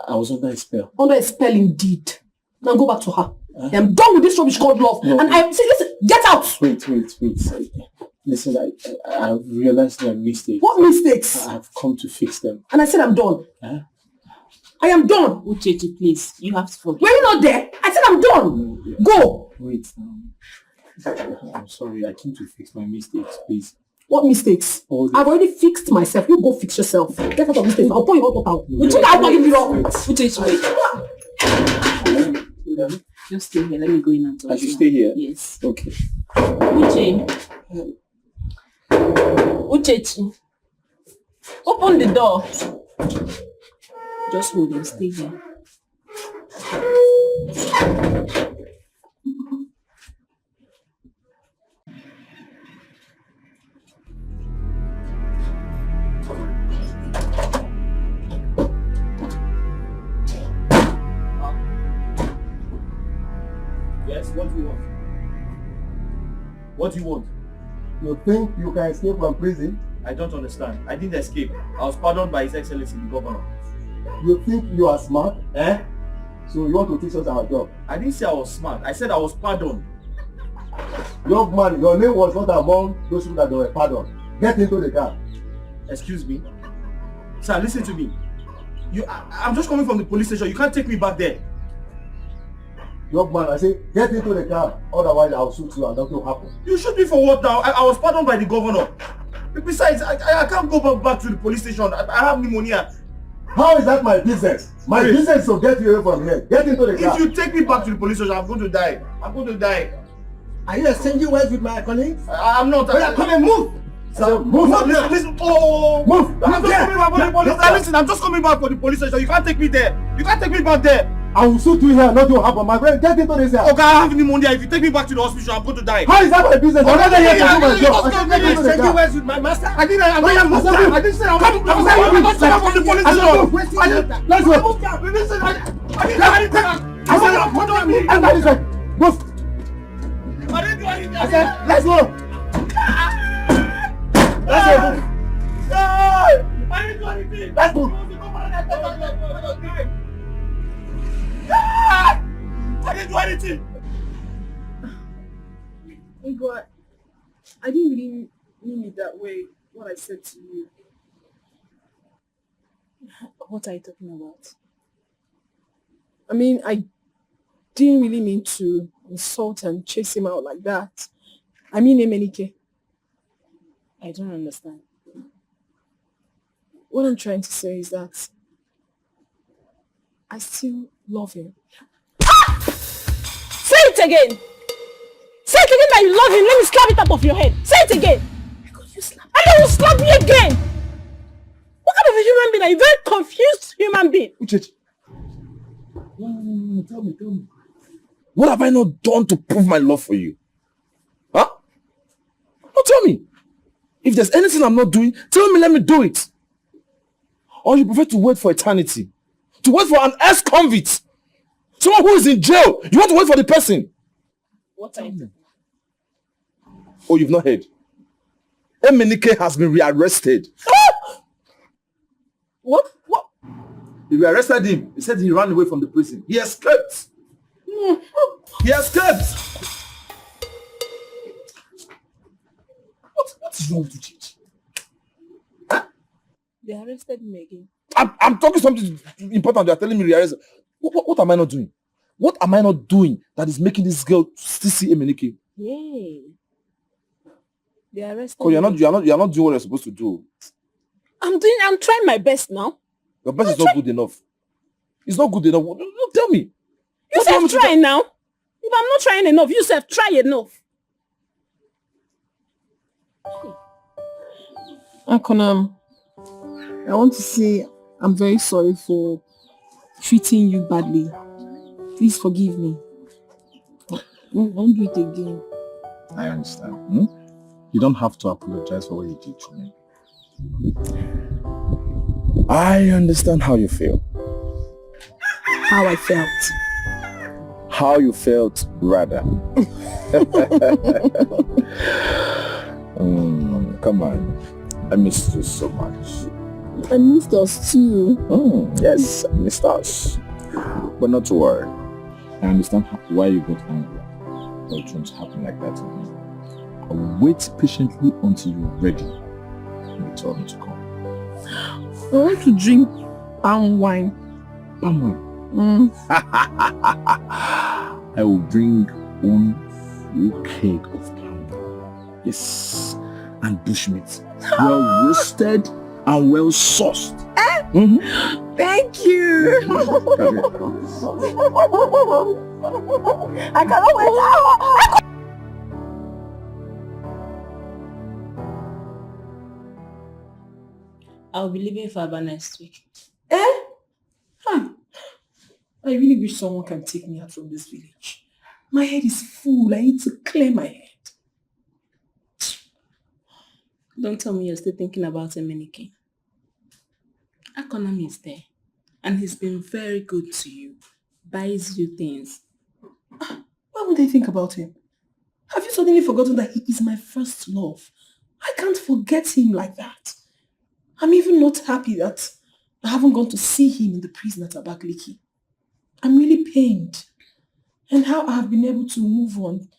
Speaker 13: I was under a spell.
Speaker 10: Under a spell indeed. Now go back to her. I'm done with this rubbish called love. No, and I say, listen, get out!
Speaker 13: Wait. Listen, I realized my mistakes.
Speaker 10: What mistakes?
Speaker 13: I have come to fix them.
Speaker 10: And I said I'm done. I am done.
Speaker 3: Uchechi, please, you have to forgive.
Speaker 10: Were you not there? I said I'm done. No, go.
Speaker 13: Wait. I'm sorry. I came to fix my mistakes, please.
Speaker 10: What mistakes? I've already fixed myself. You go fix yourself. Get out of this place. I'll pour you hot water.
Speaker 3: Uchechi, wait. Just stay here. Let me go in and talk.
Speaker 13: I should stay here?
Speaker 3: Yes.
Speaker 13: Okay.
Speaker 3: Uchechi, open the door. Just hold on. Stay here.
Speaker 8: Yes, what do you want? What do you want?
Speaker 5: You think you can escape from prison?
Speaker 8: I don't understand. I didn't escape. I was pardoned by His Excellency the Governor.
Speaker 5: You think you are smart? So you want to teach us our job?
Speaker 8: I didn't say I was smart. I said I was pardoned.
Speaker 5: Young man, your name was not among those people that were pardoned. Get into the car.
Speaker 8: Excuse me? Sir, listen to me. I'm just coming from the police station. You can't take me back there.
Speaker 5: Young man, I say, get into the car. Otherwise, I'll shoot you and nothing will happen.
Speaker 8: You shoot me for what now? I was pardoned by the governor. Besides, I can't go back to the police station. I have pneumonia.
Speaker 5: How is that my business? My business is to get you away from here. Get into the car.
Speaker 8: If you take me back to the police station, I'm going to die. I'm going to die.
Speaker 5: Are you exchanging words with my colleagues?
Speaker 8: I'm not.
Speaker 5: Come and move.
Speaker 8: Sir, move. Listen. Oh,
Speaker 5: move.
Speaker 8: I'm just coming back for the police station. Listen, I'm just coming back for the police station. You can't take me there. You can't take me back there.
Speaker 5: I will shoot you here. Nothing will happen. My friend, get into this here.
Speaker 8: Okay, I have pneumonia. If you take me back to the hospital, I'm going to die.
Speaker 5: How is that my business? I'm not here to do my job.
Speaker 8: I'm exchanging words with my master. I didn't say I'm from the police station.
Speaker 5: Let's go.
Speaker 8: Listen, I didn't take Enter this way. Move.
Speaker 2: I didn't do anything.
Speaker 8: I said, let's go. Let's go.
Speaker 2: I didn't do anything.
Speaker 8: Let's move.
Speaker 2: I didn't do anything.
Speaker 10: Igor, I didn't really mean it that way, what I said to you.
Speaker 3: What are you talking about?
Speaker 10: I mean, I didn't really mean to insult and chase him out like that. I mean, Emenike.
Speaker 3: I don't understand.
Speaker 10: What I'm trying to say is that I still love him.
Speaker 7: Say it again! Say it again that you love him. Let me slap it up off your head. Say it again! And then you slap me again! What kind of a human being are you? Very confused human being.
Speaker 4: Uchechi. No, tell me. What have I not done to prove my love for you? Huh? No, tell me. If there's anything I'm not doing, tell me, let me do it. Or you prefer to wait for eternity? To wait for an ex-convict? Someone who is in jail? You want to wait for the person?
Speaker 3: What are you doing?
Speaker 4: Oh, you've not heard? Emenike has been rearrested.
Speaker 10: What?
Speaker 4: They rearrested him. He said he ran away from the prison. He escaped. He escaped. What is wrong with you, Chichi? Huh?
Speaker 3: They arrested him again.
Speaker 4: I'm talking something important. They are telling me rearrested. What am I not doing? What am I not doing that is making this girl still see Emenike?
Speaker 3: Yay. They arrested
Speaker 4: Because you're not doing what you're supposed to do.
Speaker 7: I'm trying my best now.
Speaker 4: Your best is not good enough. It's not good enough. Don't tell me.
Speaker 7: You said try now. If I'm not trying enough, you said try enough.
Speaker 10: Akonam, I want to say I'm very sorry for treating you badly. Please forgive me. Don't do it again.
Speaker 12: I understand. You don't have to apologize for what you did to me.
Speaker 4: I understand how you feel.
Speaker 10: How I felt.
Speaker 4: How you felt, rather. Come on. I missed you so much.
Speaker 10: I missed us too.
Speaker 4: Yes, I missed us. But not to worry. I understand why you got angry. Or things happen like that to me. I'll wait patiently until you're ready. You tell me to come.
Speaker 10: I want to drink palm wine.
Speaker 4: Palm wine? I will bring one full keg of palm wine. Yes. And bushmeat. Well roasted and well sauced.
Speaker 10: Thank you.
Speaker 7: I cannot wait.
Speaker 3: I'll be leaving for Aba next week.
Speaker 10: I really wish someone can take me out from this village. My head is full. I need to clear my head.
Speaker 3: Don't tell me you're still thinking about Emenike. Akonam is there. And he's been very good to you. Buys you things.
Speaker 10: Why would I think about him? Have you suddenly forgotten that he is my first love? I can't forget him like that. I'm even not happy that I haven't gone to see him in the prison at Abakaliki. I'm really pained. And how I have been able to move on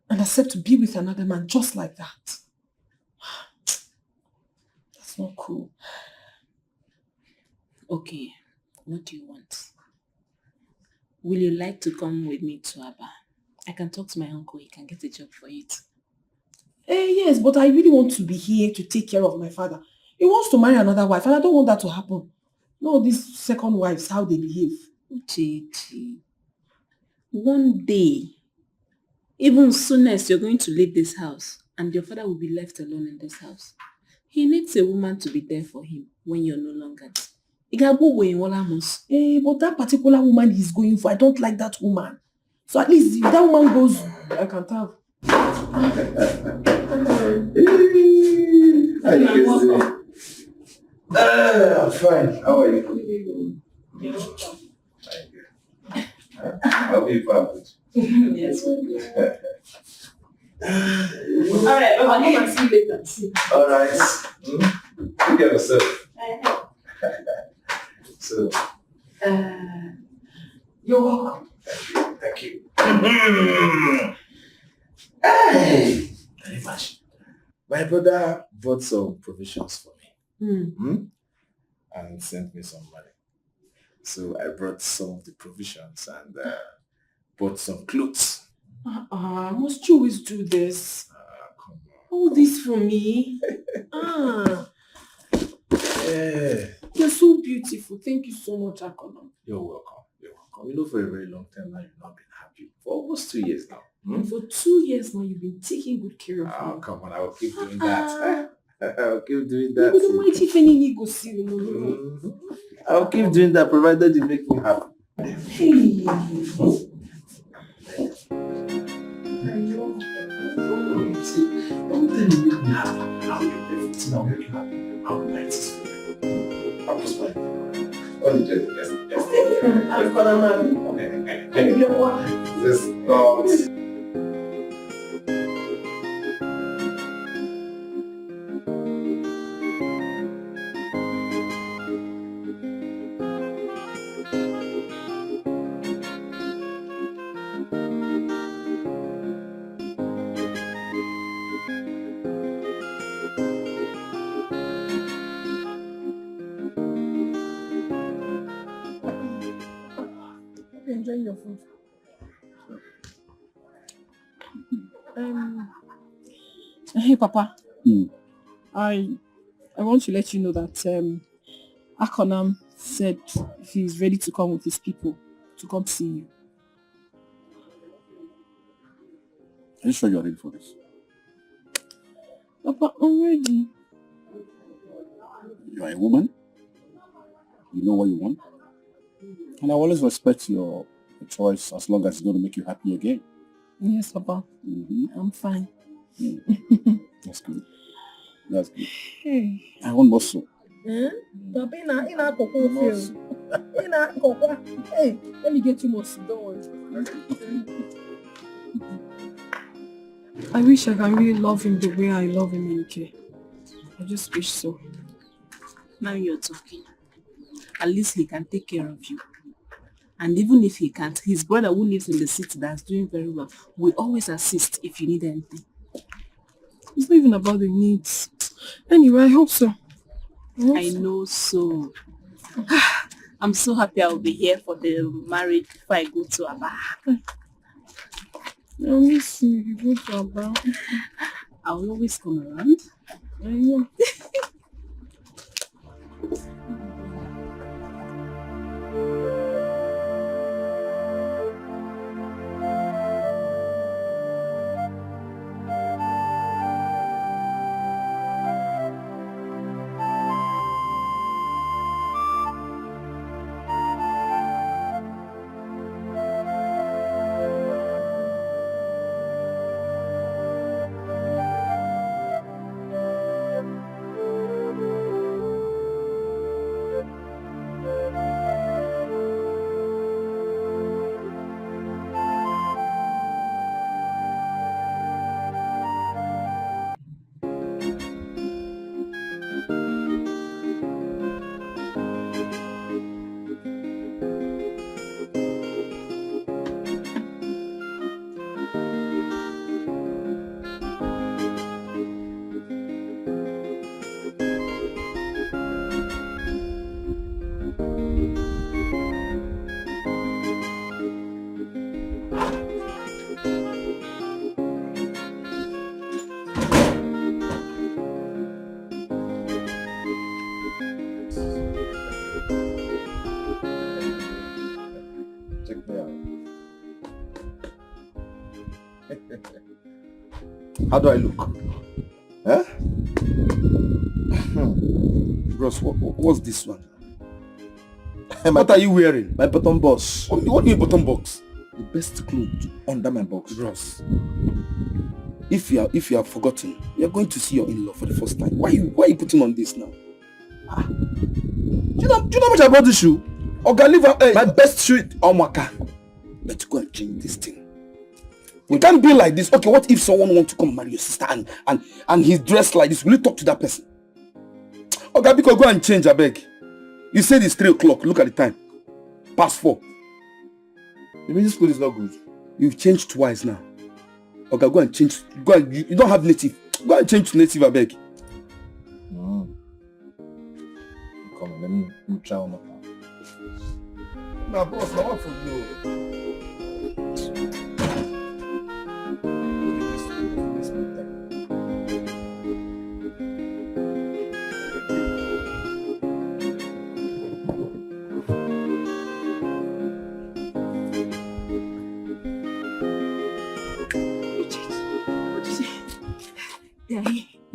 Speaker 10: and accept to be with another man just like that. That's not cool.
Speaker 3: Okay, what do you want? Will you like to come with me to Aba? I can talk to my uncle. He can get a job for it.
Speaker 10: Yes, but I really want to be here to take care of my father. He wants to marry another wife, and I don't want that to happen. No, these second wives, how they behave.
Speaker 3: Gigi, one day, even soonest, you're going to leave this house, and your father will be left alone in this house. He needs a woman to be there for him when you're no longer there.
Speaker 10: But that particular woman he's going for, I don't like that woman. So at least if that woman goes, I can tell.
Speaker 4: I'm fine. How are you? I'll be fine.
Speaker 3: Yes. Alright, I'll come and see you later.
Speaker 4: Alright. Look at yourself. So,
Speaker 3: you're welcome.
Speaker 4: thank you. Hey! Very much. My brother bought some provisions for me. And sent me some money. So I brought some of the provisions and bought some clothes.
Speaker 3: Must you always do this?
Speaker 4: Come on.
Speaker 3: All this for me?
Speaker 4: Yeah.
Speaker 3: You're so beautiful. Thank you so much, Akona.
Speaker 4: You're welcome. You're welcome. You know, for a very long time now, you've not been happy. For almost 2 years now.
Speaker 3: For 2 years now, you've been taking good care of me.
Speaker 4: Oh, come on. I will keep doing that. I'll keep doing that.
Speaker 3: You don't mind if any go see you.
Speaker 4: I'll keep doing that provided you make me happy.
Speaker 3: Hey.
Speaker 4: Don't tell me make me happy. I'll do everything. I'll make you happy. I'll be nice. I'll just wait. What did you do? Yes.
Speaker 3: I'm gonna marry. You know what?
Speaker 4: This God.
Speaker 3: Enjoying your food. Hey, Papa. I want to let you know that Akonam said he's ready to come with his people to come see you.
Speaker 8: Are you sure you're ready for this?
Speaker 3: Papa, I'm ready.
Speaker 8: You are a woman. You know what you want. And I always respect your choice as long as it's going to make you happy again.
Speaker 3: Yes, Papa. I'm fine.
Speaker 8: That's good. That's good.
Speaker 3: Hey.
Speaker 8: I want more so.
Speaker 3: Papa, hey, let me get you more soup, don't worry. I wish I can really love him the way I love him in UK. I just wish so.
Speaker 15: Now you're talking. At least he can take care of you. And even if he can't, his brother who lives in the city that's doing very well will always assist if you need anything.
Speaker 3: It's not even about the needs. Anyway, I hope so.
Speaker 15: I know so. I'm so happy I'll be here for the marriage before I go to Aba.
Speaker 3: I miss you. You go to Aba.
Speaker 15: I'll always come around.
Speaker 3: I know.
Speaker 4: How do I look? Huh?
Speaker 2: Bros, what's this one?
Speaker 4: What are you wearing?
Speaker 2: My bottom box.
Speaker 4: What do you mean bottom box?
Speaker 2: The best clothes under my box.
Speaker 4: Bros.
Speaker 2: If you have forgotten, you're going to see your in-law for the first time. Why are you putting on this now?
Speaker 4: Do you know how much I bought this shoe?
Speaker 2: Oga, leave my best shoe on Waka. Let's go and change this thing. We can't be like this. Okay, what if someone wants to come marry your sister and he's dressed like this? Will you talk to that person? Okay, because go and change, I beg. You said it's 3 o'clock. Look at the time. Past 4.
Speaker 8: You mean this food is not good?
Speaker 2: You've changed twice now. Okay, go and change. Go and, you don't have native. Go and change to native, I beg.
Speaker 13: Come on, let me try one more time.
Speaker 2: Nah, boss, now what for you?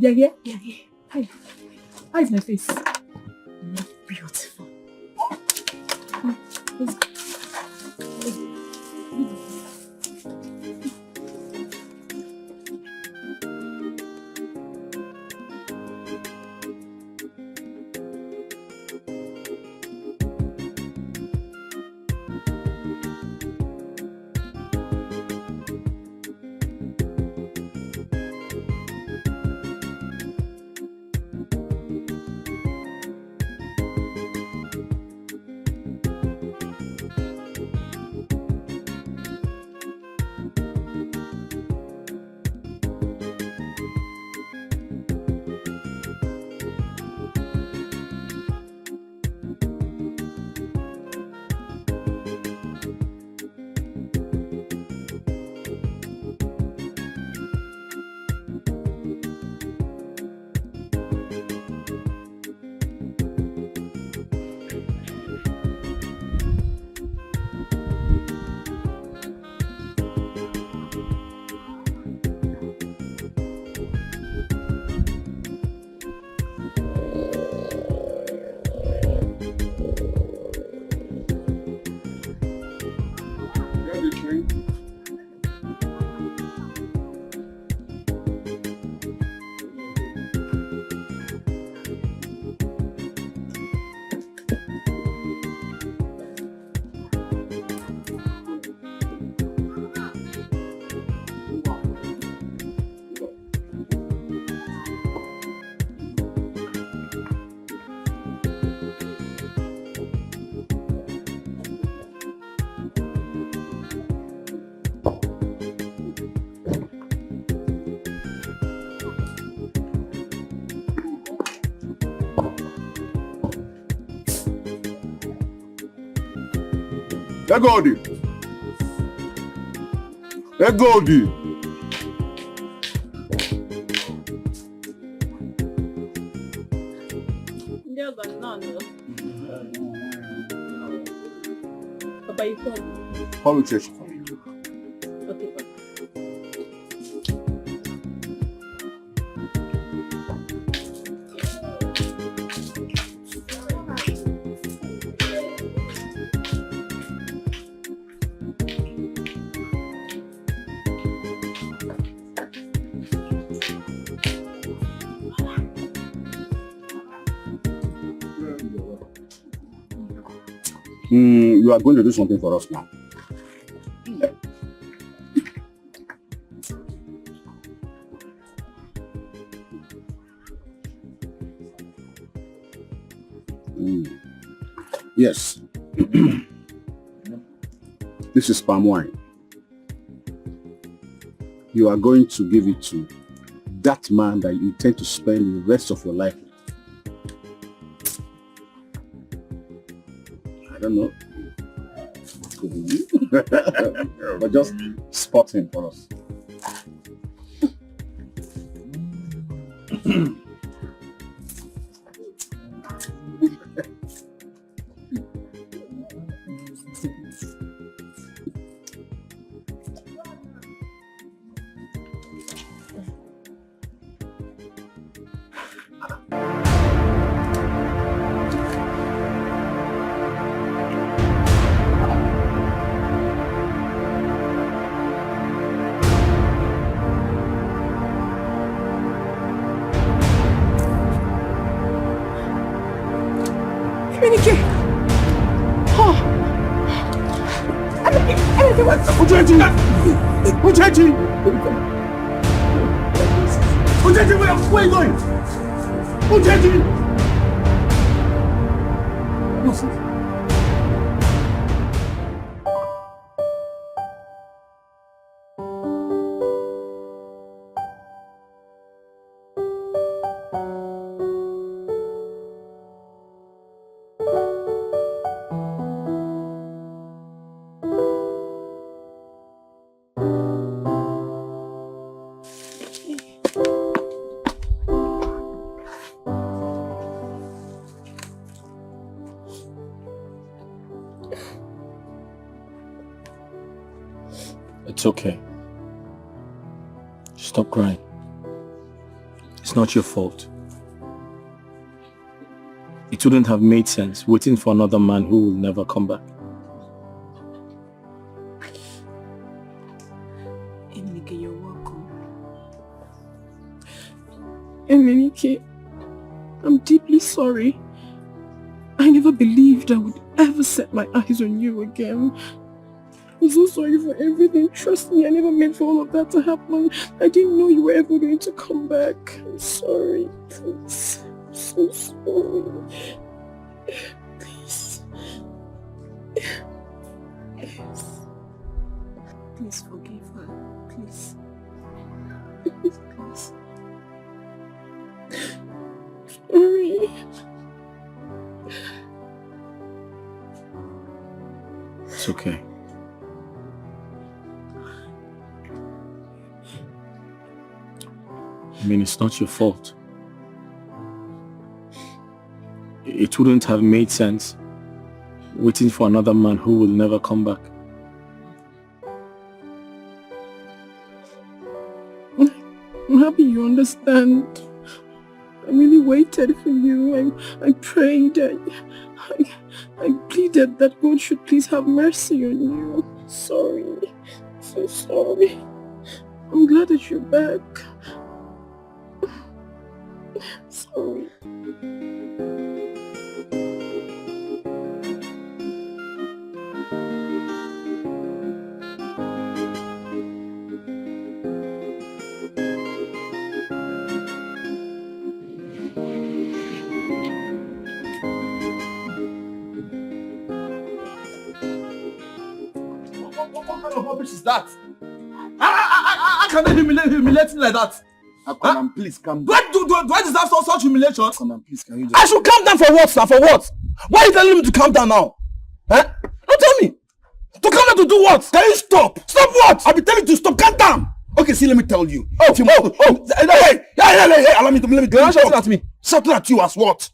Speaker 7: Yeah. Hi. How is my face? Beautiful. Let's go.
Speaker 8: Egodi.
Speaker 7: Papa, you come.
Speaker 8: Call me church.
Speaker 7: Okay, Papa.
Speaker 8: You are going to do something for us now. Yes. This is palm wine. You are going to give it to that man that you intend to spend the rest of your life with. I don't know. Could be you. But just spot him for us. Uchechi, where are you going? Uchechi!
Speaker 13: It's okay. Stop crying. It's not your fault. It wouldn't have made sense waiting for another man who will never come back.
Speaker 15: Emenike, you're welcome.
Speaker 10: Emenike, I'm deeply sorry. I never believed I would ever set my eyes on you again. I'm so sorry for everything. Trust me, I never meant for all of that to happen. I didn't know you were ever going to come back. I'm sorry, please. I'm so sorry. Please.
Speaker 15: Yes. Please forgive her. Please. Please.
Speaker 10: Sorry.
Speaker 13: It's okay. I mean, it's not your fault. It wouldn't have made sense waiting for another man who will never come back.
Speaker 10: I'm happy you understand. I really waited for you. I prayed. I pleaded that God should please have mercy on you. Sorry. So sorry. I'm glad that you're back. Sorry.
Speaker 2: What kind of rubbish is that? How can they humiliate me like that?
Speaker 8: Come please calm down.
Speaker 2: Do I deserve such humiliation?
Speaker 8: Come on, please, can you just...
Speaker 2: I should calm down for what, sir? For what? Why are you telling me to calm down now? Don't tell me. To calm down to do what? Can you stop? Stop what? I'll be telling you to stop. Calm down.
Speaker 8: Okay, see, let me tell you.
Speaker 2: Hey, allow me to
Speaker 8: You're
Speaker 2: shouting at me. Shouting at you as what?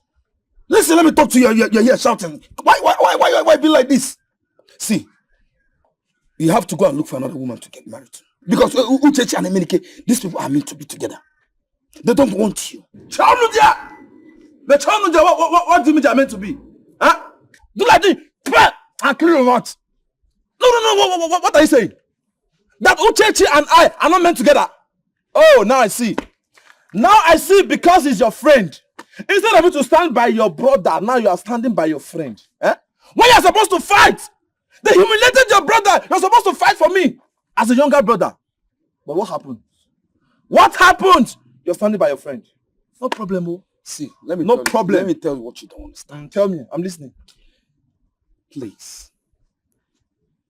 Speaker 2: Listen, let me talk to you. You're here shouting. Why be like this? See, you have to go and look for another woman to get married to. Because Uchechi and Emenike, these people are meant to be together. They don't want you. What do you mean they are meant to be? Huh? Do like this. And kill you what? No. What are you saying? That Uchechi and I are not meant together. Oh, now I see. Now I see because he's your friend. Instead of you to stand by your brother, now you are standing by your friend. When you're supposed to fight, they humiliated your brother. You're supposed to fight for me as a younger brother. But what happened? What happened? You're standing by your friend. No problem, oh.
Speaker 8: See, let me tell you what you don't understand.
Speaker 2: Tell me, I'm listening.
Speaker 8: Please.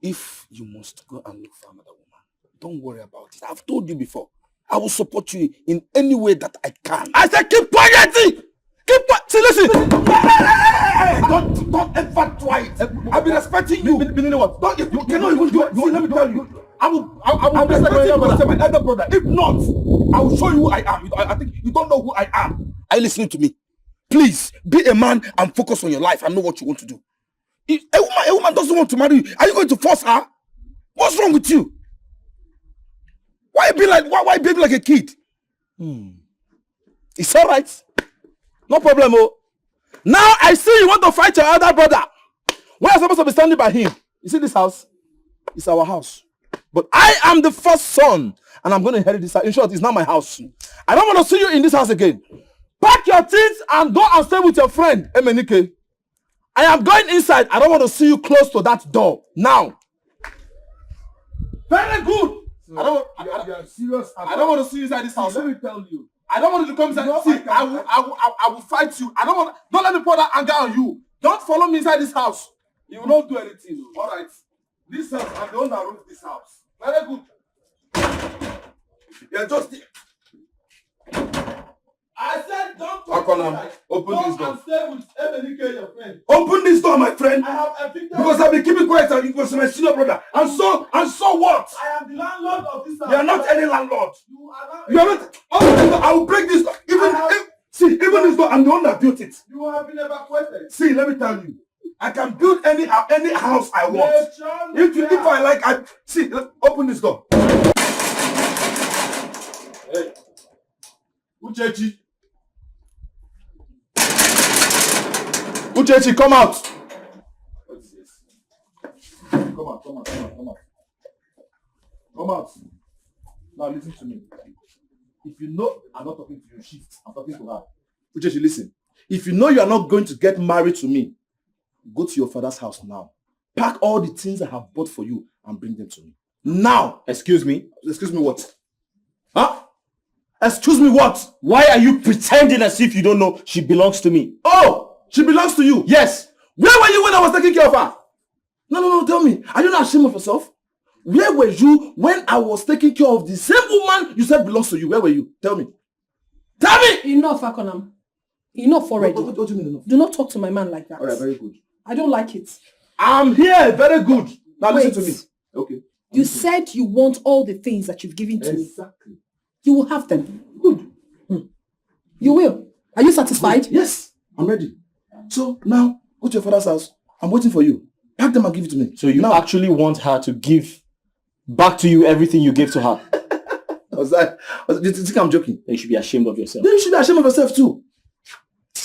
Speaker 8: If you must go and look for another woman, don't worry about it. I've told you before. I will support you in any way that I can.
Speaker 2: I said keep quiet! Keep quiet! See, listen! Hey, don't ever try it! I've been respecting you! Meaning what? You cannot even do it! See, let me tell you. I will respect my elder brother. If not, I will show you who I am. I think you don't know who I am.
Speaker 8: Are you listening to me? Please, be a man and focus on your life and know what you want to do. If a woman doesn't want to marry you, are you going to force her? What's wrong with you? Why behave like a kid?
Speaker 2: It's all right. No problem, oh. Now I see you want to fight your elder brother. When you're supposed to be standing by him. You see this house? It's our house. But I am the first son, and I'm going to inherit this house. In short, it's not my house. I don't want to see you in this house again. Pack your things and go and stay with your friend, Emenike. I am going inside. I don't want to see you close to that door. Now. Very good.
Speaker 8: So you are serious. I don't want to see you inside this house. Let me tell you. I don't want you to come inside. See, I will fight you. Don't let me pour that anger on you. Don't follow me inside this house. You will not do anything. All right. This house, I'm the one that runs this house. Very good. You're just here. I said don't talk inside. Open this door. Stay with Emenike, your friend. Open this door, my friend. I have evicted because I've been keeping quiet and you was my senior brother. And so what? I am the landlord of this house. You are not any landlord. You are not. Open this door. I will break this door. Even this door, I'm the one that built it. You have been evacuated. See, let me tell you. I can build any house I want. If I like, see. Open this door. Hey, Uchechi, come out. What is this? Come out. Come out. Now listen to me. If you know I'm not talking to you, shift. I'm talking to her. Uchechi, listen. If you know you are not going to get married to me, go to your father's house now. Pack all the things I have bought for you and bring them to me. Now! Excuse me? Excuse me what? Huh? Excuse me what? Why are you pretending as if you don't know she belongs to me? Oh! She belongs to you? Yes! Where were you when I was taking care of her? No, tell me. Are you not ashamed of yourself? Where were you when I was taking care of the same woman you said belongs to you? Where were you? Tell me. Tell me!
Speaker 10: Enough, Akonam. Enough already.
Speaker 2: What do you mean enough?
Speaker 10: Do not talk to my man like that.
Speaker 2: Alright, very good.
Speaker 10: I don't like it.
Speaker 2: I'm here, very good. Now
Speaker 10: Wait.
Speaker 2: listen to me. Okay.
Speaker 10: You said you want all the things that you've given to me.
Speaker 2: Exactly.
Speaker 10: You will have them. Good. You will. Are you satisfied?
Speaker 2: Good. Yes, I'm ready. So now, go to your father's house. I'm waiting for you. Pack them and give it to me.
Speaker 13: So you actually want her to give back to you everything you gave to her?
Speaker 2: Do you think I'm joking?
Speaker 13: Then you should be ashamed of yourself.
Speaker 2: Then you should be ashamed of yourself too.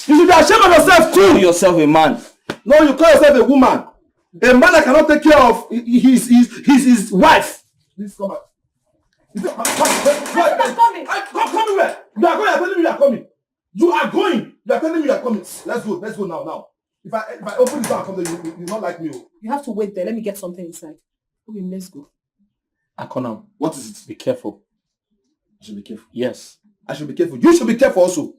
Speaker 2: You should be ashamed of yourself too.
Speaker 13: Call yourself a man.
Speaker 2: No, you call yourself a woman. A man that cannot take care of his wife. Please come out. Come where? You are going. You are telling me you are coming. You are going. You are telling me you are coming. Let's go. Let's go now. If I open the door and come there, you not like me.
Speaker 10: You have to wait there. Let me get something inside. Okay, let's go.
Speaker 13: Akonam,
Speaker 2: what is it?
Speaker 13: Be careful.
Speaker 2: I should be careful.
Speaker 13: Yes.
Speaker 2: I should be careful. You should be careful also.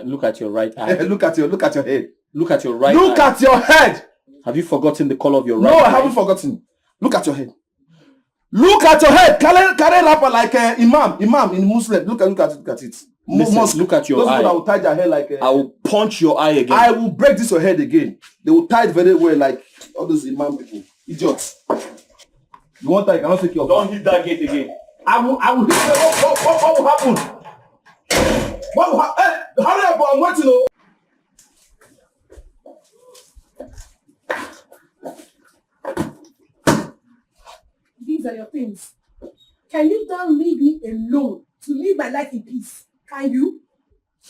Speaker 13: Look at your right eye.
Speaker 2: Look at your head.
Speaker 13: Look at your right eye.
Speaker 2: Look at your head.
Speaker 13: Have you forgotten the color of your right
Speaker 2: eye? No, I
Speaker 13: eye?
Speaker 2: haven't forgotten. Look at your head. Look at your head. Carry rapper like imam in Muslim. Look at it.
Speaker 13: Listen, look at your
Speaker 2: those
Speaker 13: eye.
Speaker 2: Those people that will tie their hair like
Speaker 13: I will punch your eye again.
Speaker 2: I will break this your head again. They will tie it very well like all those imam people. Idiots. You want that? I cannot take your.
Speaker 13: Don't hit that gate again.
Speaker 2: I will hit it. What will happen? What will happen? Hey, hurry up! I'm waiting.
Speaker 10: These are your things. Can you now leave me alone to live my life in peace? Can you?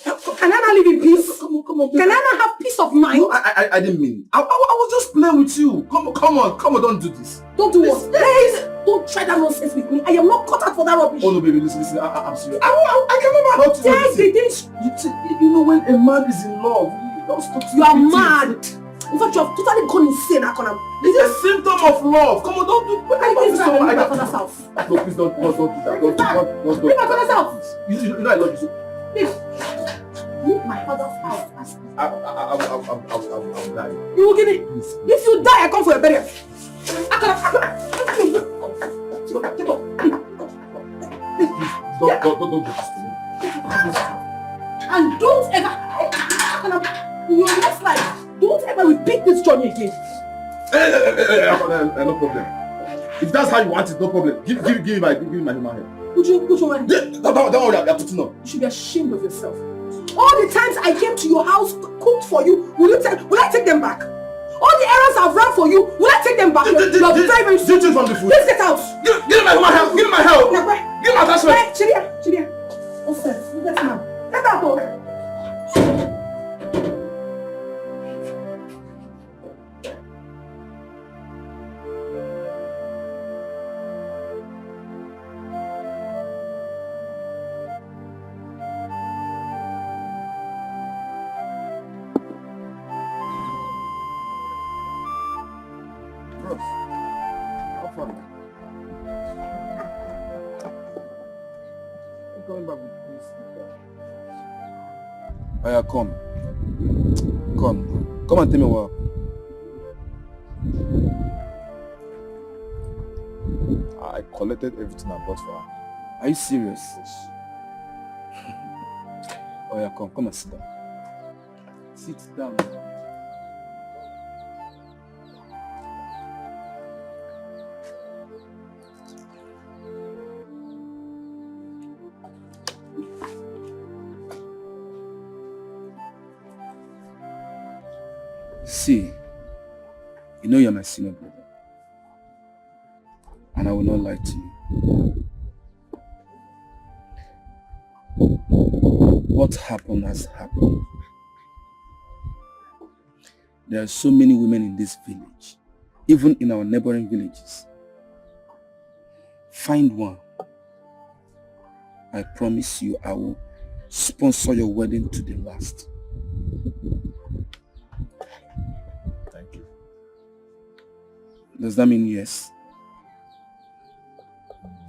Speaker 10: Can I not live in peace? Come on. Can I not have peace of mind?
Speaker 2: No, I didn't mean it. I was just playing with you. Come on, don't do this.
Speaker 10: Don't do what? Please, don't try that nonsense with me. I am not cut out for that rubbish.
Speaker 2: Oh no, baby, listen. I'm serious. I can never help you.
Speaker 10: Yes,
Speaker 2: you know when a man is in love, don't stop.
Speaker 10: You are mad. In fact, you have totally gone insane, Akonam.
Speaker 2: It's a symptom of love. Come on, don't do.
Speaker 10: I think so. Leave my father's house.
Speaker 2: No, please don't do that. Don't.
Speaker 10: Leave my father's house.
Speaker 2: You know I love you so.
Speaker 10: Please. Leave my father's house.
Speaker 2: I'll die.
Speaker 10: You will give me. Please. If you die, I come for your burial.
Speaker 2: Don't do this to me.
Speaker 10: And don't ever, in your next life, don't ever repeat this journey again.
Speaker 2: No problem. If that's how you want it, no problem. Give me my human head.
Speaker 10: Which one?
Speaker 2: Don't worry, I'm putting on.
Speaker 10: You should be ashamed of yourself. All the times I came to your house, cooked for you, will I take them back? All the errands I've run for you, will I take them back? You're very
Speaker 2: stupid from the food.
Speaker 10: Let's get out.
Speaker 2: Give me my human help. Give me my help. Give me my attachment.
Speaker 10: Chidia. Nonsense. Let's now. Let that go.
Speaker 2: Oh yeah, come. Come and tell me what.
Speaker 12: I collected everything I bought for her.
Speaker 2: Are you serious? Oh yeah, come and sit down. Sit down. See, you know you're my senior brother. And I will not lie to you. What happened has happened. There are so many women in this village, even in our neighboring villages. Find one. I promise you I will sponsor your wedding to the last.
Speaker 12: Thank you.
Speaker 2: Does that mean yes?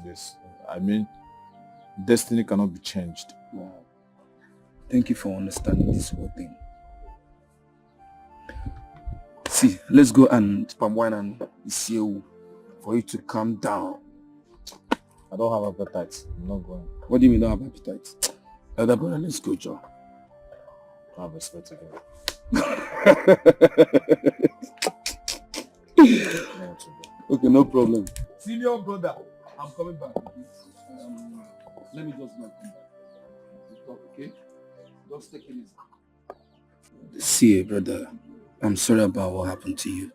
Speaker 12: Yes. I mean, destiny cannot be changed.
Speaker 2: Wow. Thank you for understanding this whole thing. See, let's go and palm wine and issue for you to calm down.
Speaker 12: I don't have appetite. I'm not going.
Speaker 2: What do you mean you don't have appetite? Elder brother, let's go, Joe.
Speaker 12: I have respect again.
Speaker 2: Okay, no problem. Senior brother, I'm coming back. Let me just go and come back. Talk, okay? Just take it easy. See, brother, I'm sorry about what happened to you.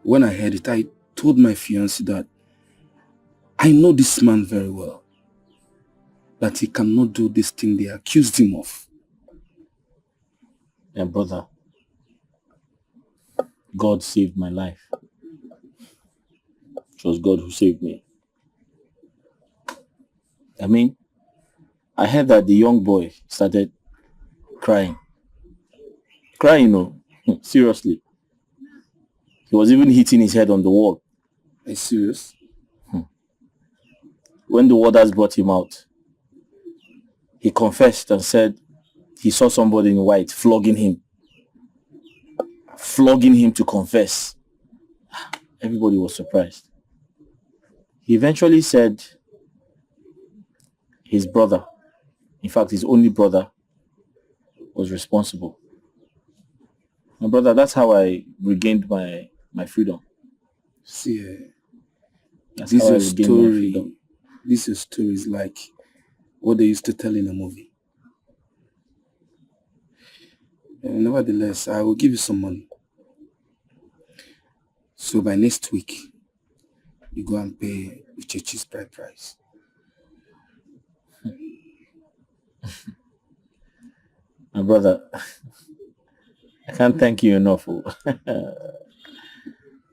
Speaker 2: When I heard it, I told my fiancé that I know this man very well. That he cannot do this thing they accused him of.
Speaker 16: Yeah, brother. God saved my life. It was God who saved me. I mean, I heard that the young boy started crying. Crying, no. Seriously. He was even hitting his head on the wall.
Speaker 2: Are you serious?
Speaker 16: When the warders brought him out, he confessed and said he saw somebody in white flogging him. Flogging him to confess. Everybody was surprised. He eventually said his brother, in fact his only brother, was responsible. My brother, that's how I regained my freedom.
Speaker 2: See,
Speaker 16: That's
Speaker 2: this
Speaker 16: how I
Speaker 2: is
Speaker 16: regained my
Speaker 2: story.
Speaker 16: freedom.
Speaker 2: This is stories like what they used to tell in a movie. Nevertheless, I will give you some money. So by next week, you go and pay the church's bride price.
Speaker 16: My brother, I can't thank you enough.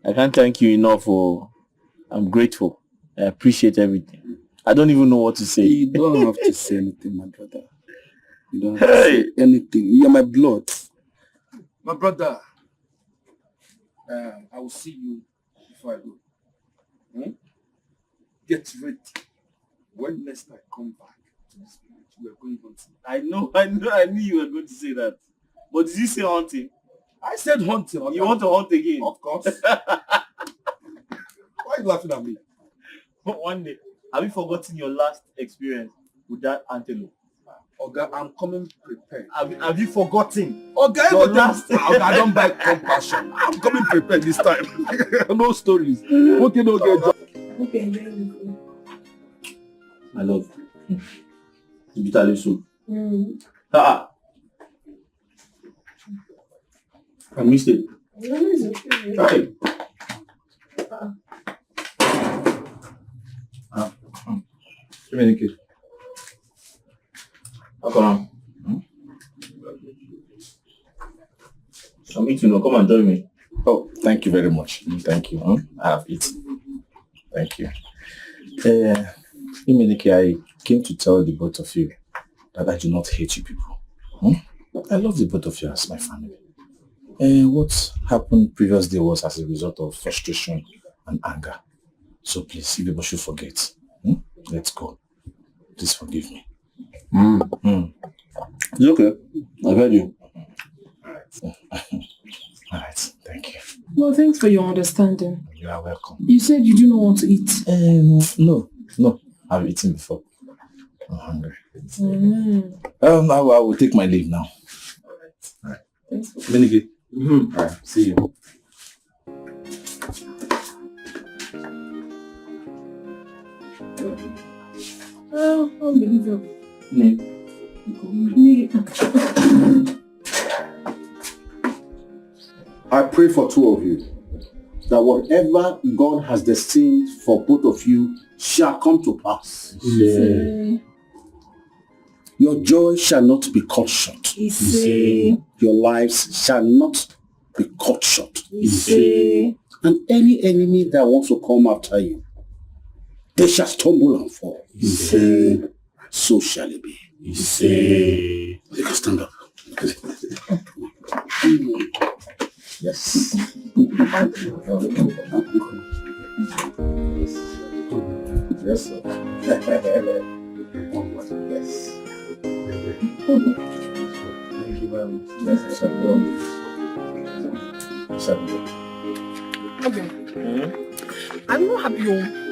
Speaker 16: I can't thank you enough. I'm grateful. I appreciate everything. I don't even know what to say.
Speaker 2: You don't have to say anything, my brother. You don't have to say anything. You are my blood. My brother, I will see you before I go. Get ready. When next I come back to this village, we are going hunting.
Speaker 16: I knew you were going to say that. But did you say hunting?
Speaker 2: I said hunting. Okay?
Speaker 16: You want to hunt again?
Speaker 2: Of course. Why are you laughing at me?
Speaker 16: One day. Have you forgotten your last experience with that antelope?
Speaker 2: Okay, I'm coming prepared.
Speaker 16: Have you forgotten?
Speaker 2: Okay,
Speaker 16: your last...
Speaker 2: I don't buy compassion. I'm coming prepared this time. No stories. Okay, no get.
Speaker 7: Okay,
Speaker 16: I love you. Bitter soup. Ah. I missed it. Right.
Speaker 12: Too many kids.
Speaker 16: How come? I'm eating. Come and join me.
Speaker 12: Oh, thank you very much. Thank you. I have eaten. Thank you. Imenike, I came to tell the both of you that I do not hate you people. I love the both of you as my family. What happened previously was as a result of frustration and anger. So please, you people should forget. Let's go. Please forgive me.
Speaker 4: It's okay. I've heard you.
Speaker 12: All right, thank you.
Speaker 10: Well, thanks for your understanding.
Speaker 12: You are welcome.
Speaker 10: You said you do not want to eat.
Speaker 12: No. I've eaten before. I'm hungry.
Speaker 10: Mm.
Speaker 12: I will take my leave now. All right.
Speaker 10: Thanks for
Speaker 12: Minigi. All right, see you.
Speaker 10: Oh, unbelievable.
Speaker 6: I pray for two of you that whatever God has destined for both of you shall come to pass.
Speaker 10: Yeah.
Speaker 6: Your joy shall not be cut short. Your lives shall not be cut short. And any enemy that wants to come after you, they shall stumble and fall. So shall it be. You can stand up.
Speaker 12: Yes. Yes, sir. Yes. Thank you very much. Yes, sir.
Speaker 10: I'm not happy.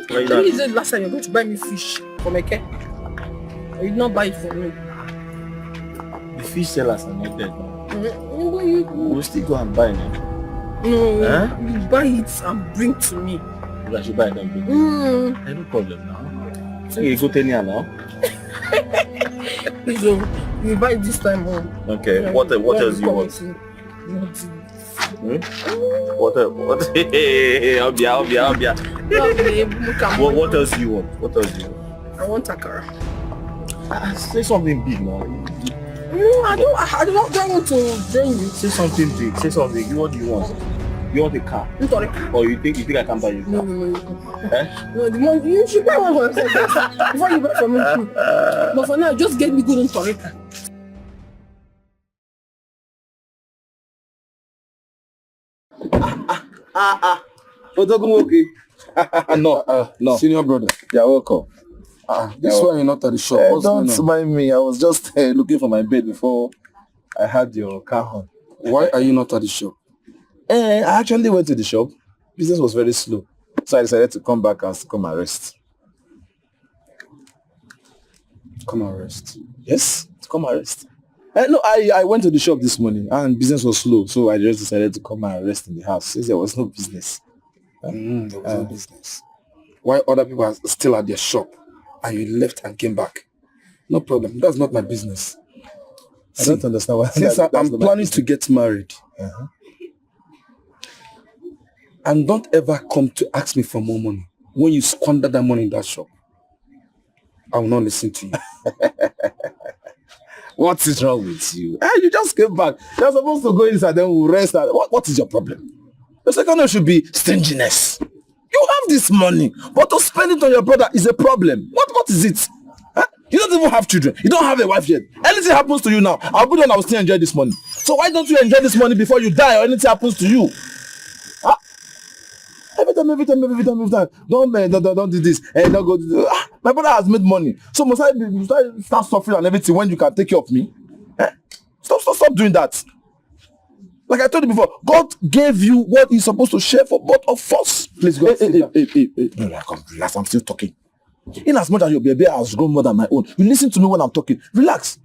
Speaker 10: When is the last time you're going to buy me fish from Eke? Or you did not buy it for me?
Speaker 16: The fish sellers are not dead now.
Speaker 10: We'll
Speaker 16: still go and buy now.
Speaker 10: No, you buy it and bring to me.
Speaker 16: I should buy them. No problem now. So you go to Kenya now.
Speaker 10: Please, you buy it this time home.
Speaker 16: Okay, what else do you want? What? Obia. What else do you want?
Speaker 10: I want akara.
Speaker 16: Say something big now.
Speaker 10: No, I don't want to join you.
Speaker 16: Say something big. What do you want? You want a car? Or you think I can buy you a car?
Speaker 10: No, the money, you should buy one for yourself before you buy from me. But for now, just get me good on Toreka.
Speaker 12: No.
Speaker 5: Senior brother.
Speaker 12: You're welcome.
Speaker 5: This one you're not at the shop. What's going
Speaker 12: Don't
Speaker 5: on?
Speaker 12: mind me. I was just looking for my bed before I had your car on.
Speaker 5: Why are you not at the shop?
Speaker 12: I actually went to the shop. Business was very slow. So I decided to come back and come and rest.
Speaker 5: Come and rest.
Speaker 12: Yes, to come and rest. No, I went to the shop this morning and business was slow. So I just decided to come and rest in the house since there was no business.
Speaker 5: There was no business. Why other people are still at their shop and you left and came back? No problem. That's not my business.
Speaker 12: I don't understand why.
Speaker 5: Since I'm planning to get married, and don't ever come to ask me for more money. When you squander that money in that shop, I will not listen to you.
Speaker 12: What is wrong with you? You just came back. You're supposed to go inside, then we'll rest. What is your problem? The second one should be stinginess. You have this money, but to spend it on your brother is a problem. What is it? You don't even have children. You don't have a wife yet. Anything happens to you now, I'll be the one I will still enjoy this money. So why don't you enjoy this money before you die or anything happens to you? Every time. Don't do this. Don't go do this. My brother has made money. So must I start suffering and everything when you can take care of me? Stop doing that. Like I told you before, God gave you what He's supposed to share for both of us. Please go. No, come, relax. I'm still talking. In as much as your baby has grown more than my own, you listen to me when I'm talking. Relax.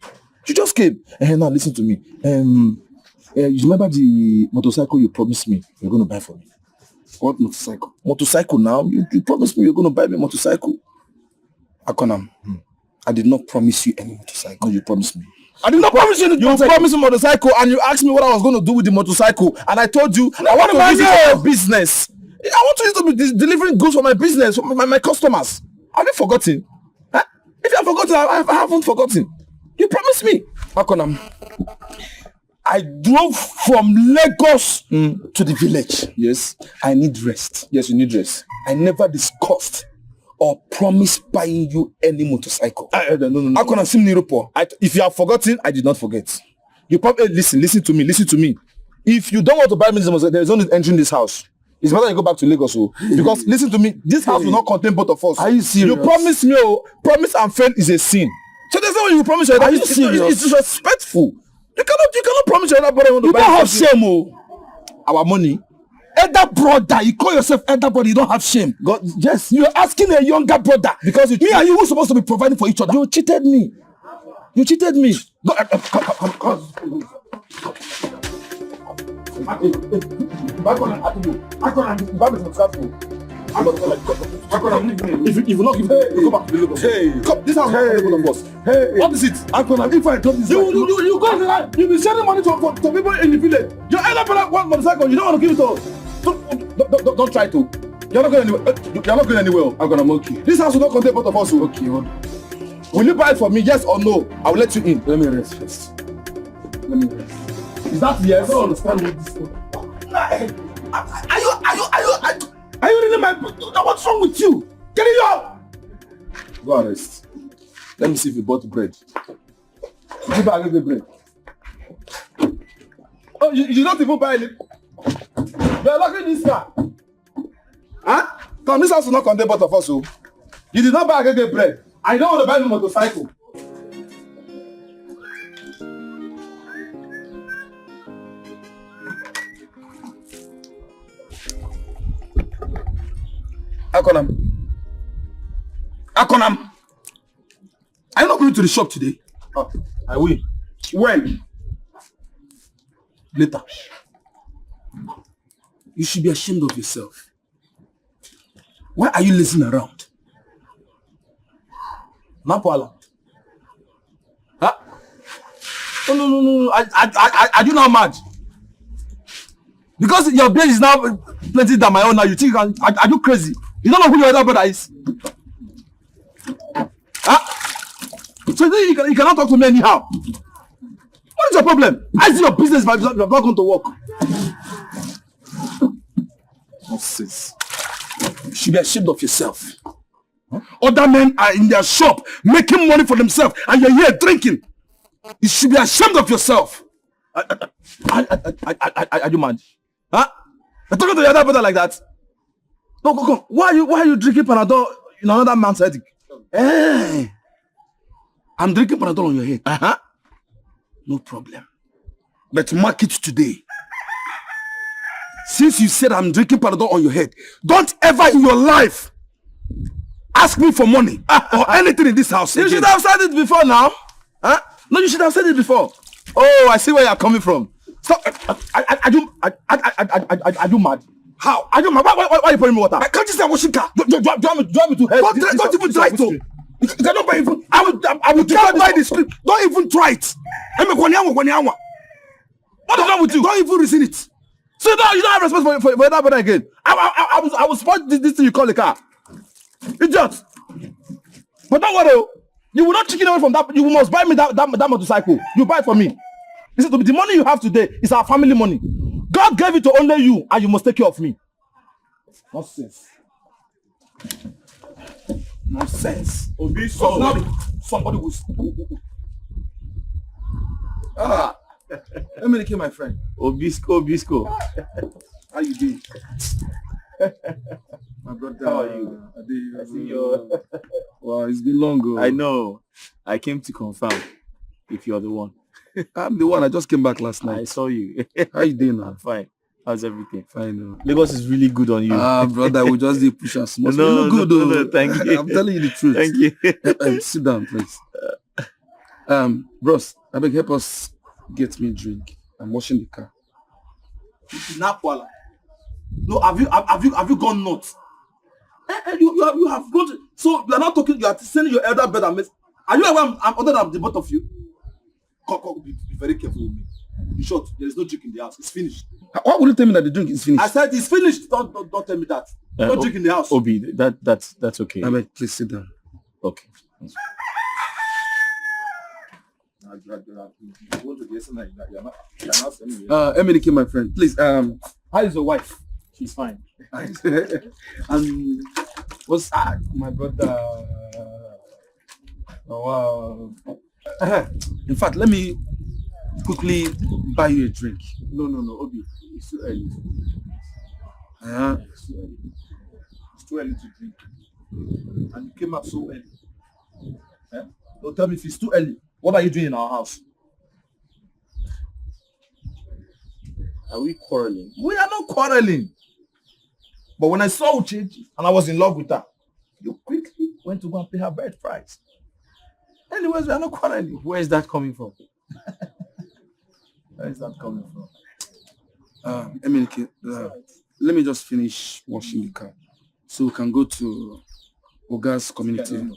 Speaker 12: You just came. Now listen to me. You remember the motorcycle you promised me you're going to buy for me?
Speaker 5: What motorcycle?
Speaker 12: Motorcycle now. You promised me you're going to buy me a motorcycle.
Speaker 5: Akonam, I did not promise you any motorcycle.
Speaker 12: No, you promised me. I did not promise you. You promised me motorcycle and you asked me what I was going to do with the motorcycle. And I told you I want to use it for my business. I want to use it to be delivering goods for my business, for my customers. Have you forgotten? If you have forgotten, I haven't forgotten. You promised me.
Speaker 5: Akonam,
Speaker 12: I drove from Lagos to the village.
Speaker 5: Yes, I need rest.
Speaker 12: Yes, you need rest.
Speaker 5: I never discussed or promised buying you any motorcycle.
Speaker 12: No.
Speaker 5: Akonam, Simnirupo.
Speaker 12: If you have forgotten, I did not forget. You probably listen to me. If you don't want to buy me this motorcycle, there is only entering this house. It's better you go back to Lagos, because listen to me, this house will not contain both of us.
Speaker 5: Are you serious?
Speaker 12: You promised me, promise and fail is a sin.
Speaker 2: So there's no way you promise your
Speaker 12: Are you serious?
Speaker 2: It's disrespectful. You cannot promise your elder brother
Speaker 12: You don't have shame, oh.
Speaker 2: Our money. Elder brother, you call yourself elder brother, you don't have shame.
Speaker 12: God, yes.
Speaker 2: You're asking a younger brother because me and you were supposed to be providing for each other.
Speaker 12: You cheated me.
Speaker 2: You cheated me. Go, come. If you not give me, go back to the Lagos. Hey, come. This house is not boss. Hey, what is it? If I drop this, you go to line. You be sending money to people in the village. Your elder brother want motorcycle. You don't want to give it to us. Don't try to. You're not going anywhere. You're not going anywhere. I'm gonna mock you. This house will not contain both of us. Okay, hold on. Will you buy it for me? Yes or no? I will let you in. Let me rest first. Let me rest. Is that yes? I don't understand what this is. Are you really my? What's wrong with you? Get it out. Go and rest. Let me see if you bought bread. Give me the bread. Oh, you don't even buy it. You are locking this car. Huh? Come, this house will not contain both of us. So you did not buy a bread. I don't want to buy a motorcycle. Akonam. Are you not going to the shop today? Oh, I will. When? Later. You should be ashamed of yourself. Why are you listening around? Napala. Huh? No. Are you now mad? Because your brain is now plenty than my own now. You think are you crazy? You don't know who your other brother is. Huh? So you cannot talk to me anyhow. What is your problem? I see your business, but you're not going to work. Nonsense. You should be ashamed of yourself. Huh? Other men are in their shop making money for themselves, and you're here drinking. You should be ashamed of yourself. Are you mad? Huh? You're talking to your other brother like that? No, go. Why are you drinking Panadol in another man's headache? Hey, I'm drinking Panadol on your head. No problem. But mark it today. Since you said I'm drinking Panadol on your head, don't ever in your life ask me for money or anything in this house. You should have said it before now. Huh? No, you should have said it before. Oh, I see where you're coming from. Stop. Are you mad? How? Are you mad? Why are you pouring me water? Can't you say I'm washing car? Do you want me to help? Don't even try to. You cannot buy even. I will can't buy the script. Don't even try it. What is wrong with you? Don't even reason it. So now you don't have respect for that brother again. I will support this thing you call a car. Idiot. But don't worry. You will not chicken away from that. You must buy me that motorcycle. You buy it for me. Listen to me. The money you have today is our family money. God gave it to only you, and you must take care of me. Nonsense. Nonsense. Somebody will. Let me kill my friend.
Speaker 16: Obisco.
Speaker 2: How you doing? My brother.
Speaker 16: How are you?
Speaker 2: I see you. Wow, it's been long ago.
Speaker 16: I know. I came to confirm if you're the one.
Speaker 2: I'm the one. I just came back last night.
Speaker 16: I saw you.
Speaker 2: How you doing now?
Speaker 16: I'm fine. How's everything?
Speaker 2: Fine.
Speaker 16: Lagos is really good on you.
Speaker 2: Brother, we just did push us.
Speaker 16: No,
Speaker 2: good,
Speaker 16: no, thank you.
Speaker 2: I'm telling you the truth.
Speaker 16: Thank you.
Speaker 2: Sit down, please. Bros, I beg help us get me a drink. I'm washing the car. Napwala. No, have you gone nuts? You have gone. So you are not talking. You are sending your elder brother. Are you aware I'm other than the both of you? Be very careful with me. In short, there is no drink in the house. It's finished. Why would you tell me that the drink is finished? I said it's finished. Don't tell me that. No drink in the house.
Speaker 16: Obi, that's okay.
Speaker 2: I beg, please sit down.
Speaker 16: Okay.
Speaker 2: Emily, my friend, please. How is your wife?
Speaker 11: She's fine.
Speaker 2: What's my brother? Oh, wow. In fact, let me quickly buy you a drink. No, Obi, it's too early. It's too early to drink. And you came up so early. Don't tell me if it's too early. What are you doing in our house?
Speaker 16: Are we quarreling?
Speaker 2: We are not quarreling. But when I saw Uche and I was in love with her, you quickly went to go and pay her birth price. Anyways, we are not quarreling.
Speaker 16: Where is that coming from?
Speaker 2: Where is that coming from?
Speaker 17: Emenike, let me just finish washing the car so we can go to Oga's community.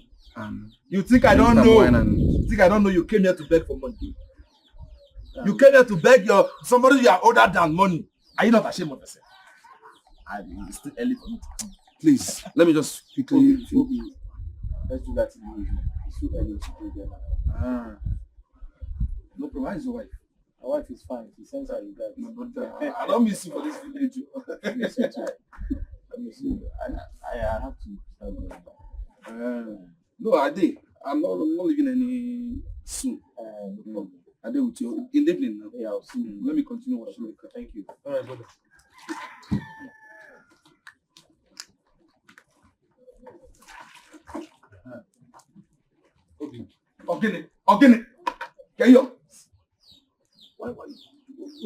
Speaker 2: You think I don't know? You think I don't know you came here to beg for money? You came here to beg somebody you are older than money. Are you not ashamed of yourself? It's still early for me to come.
Speaker 17: Please, let me just quickly...
Speaker 16: Let's do that in the evening. It's too early to go there now.
Speaker 17: No problem. How is your wife?
Speaker 16: My wife is fine. She sends her regards.
Speaker 17: No, but I don't miss you for this village.
Speaker 16: I miss you too. I miss you. I have to start going back.
Speaker 17: No, Ade, I'm not leaving any soon. No problem. Ade with you in the evening now.
Speaker 16: Yeah, I'll see you.
Speaker 17: Let me continue washing the car.
Speaker 16: Thank you. All right, brother.
Speaker 2: Ogini. Keyo. Why?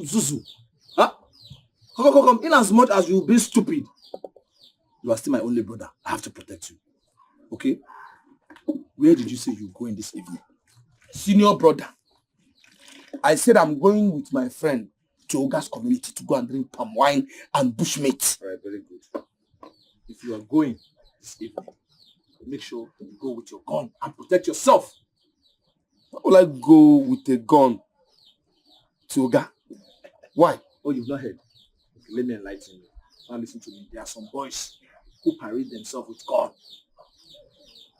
Speaker 2: Zuzu. Huh? Come. In as much as you be stupid, you are still my only brother. I have to protect you. Okay? Where did you say you go in this evening? Senior brother. I said I'm going with my friend to Oga's community to go and drink palm wine and bushmeat.
Speaker 16: All right, very good.
Speaker 2: If you are going this evening, make sure you go with your gun and protect yourself.
Speaker 17: Why will I go with a gun to Oga? Why?
Speaker 2: Oh, you've not heard. Okay, let me enlighten you. Now listen to me. There are some boys who parade themselves with gun,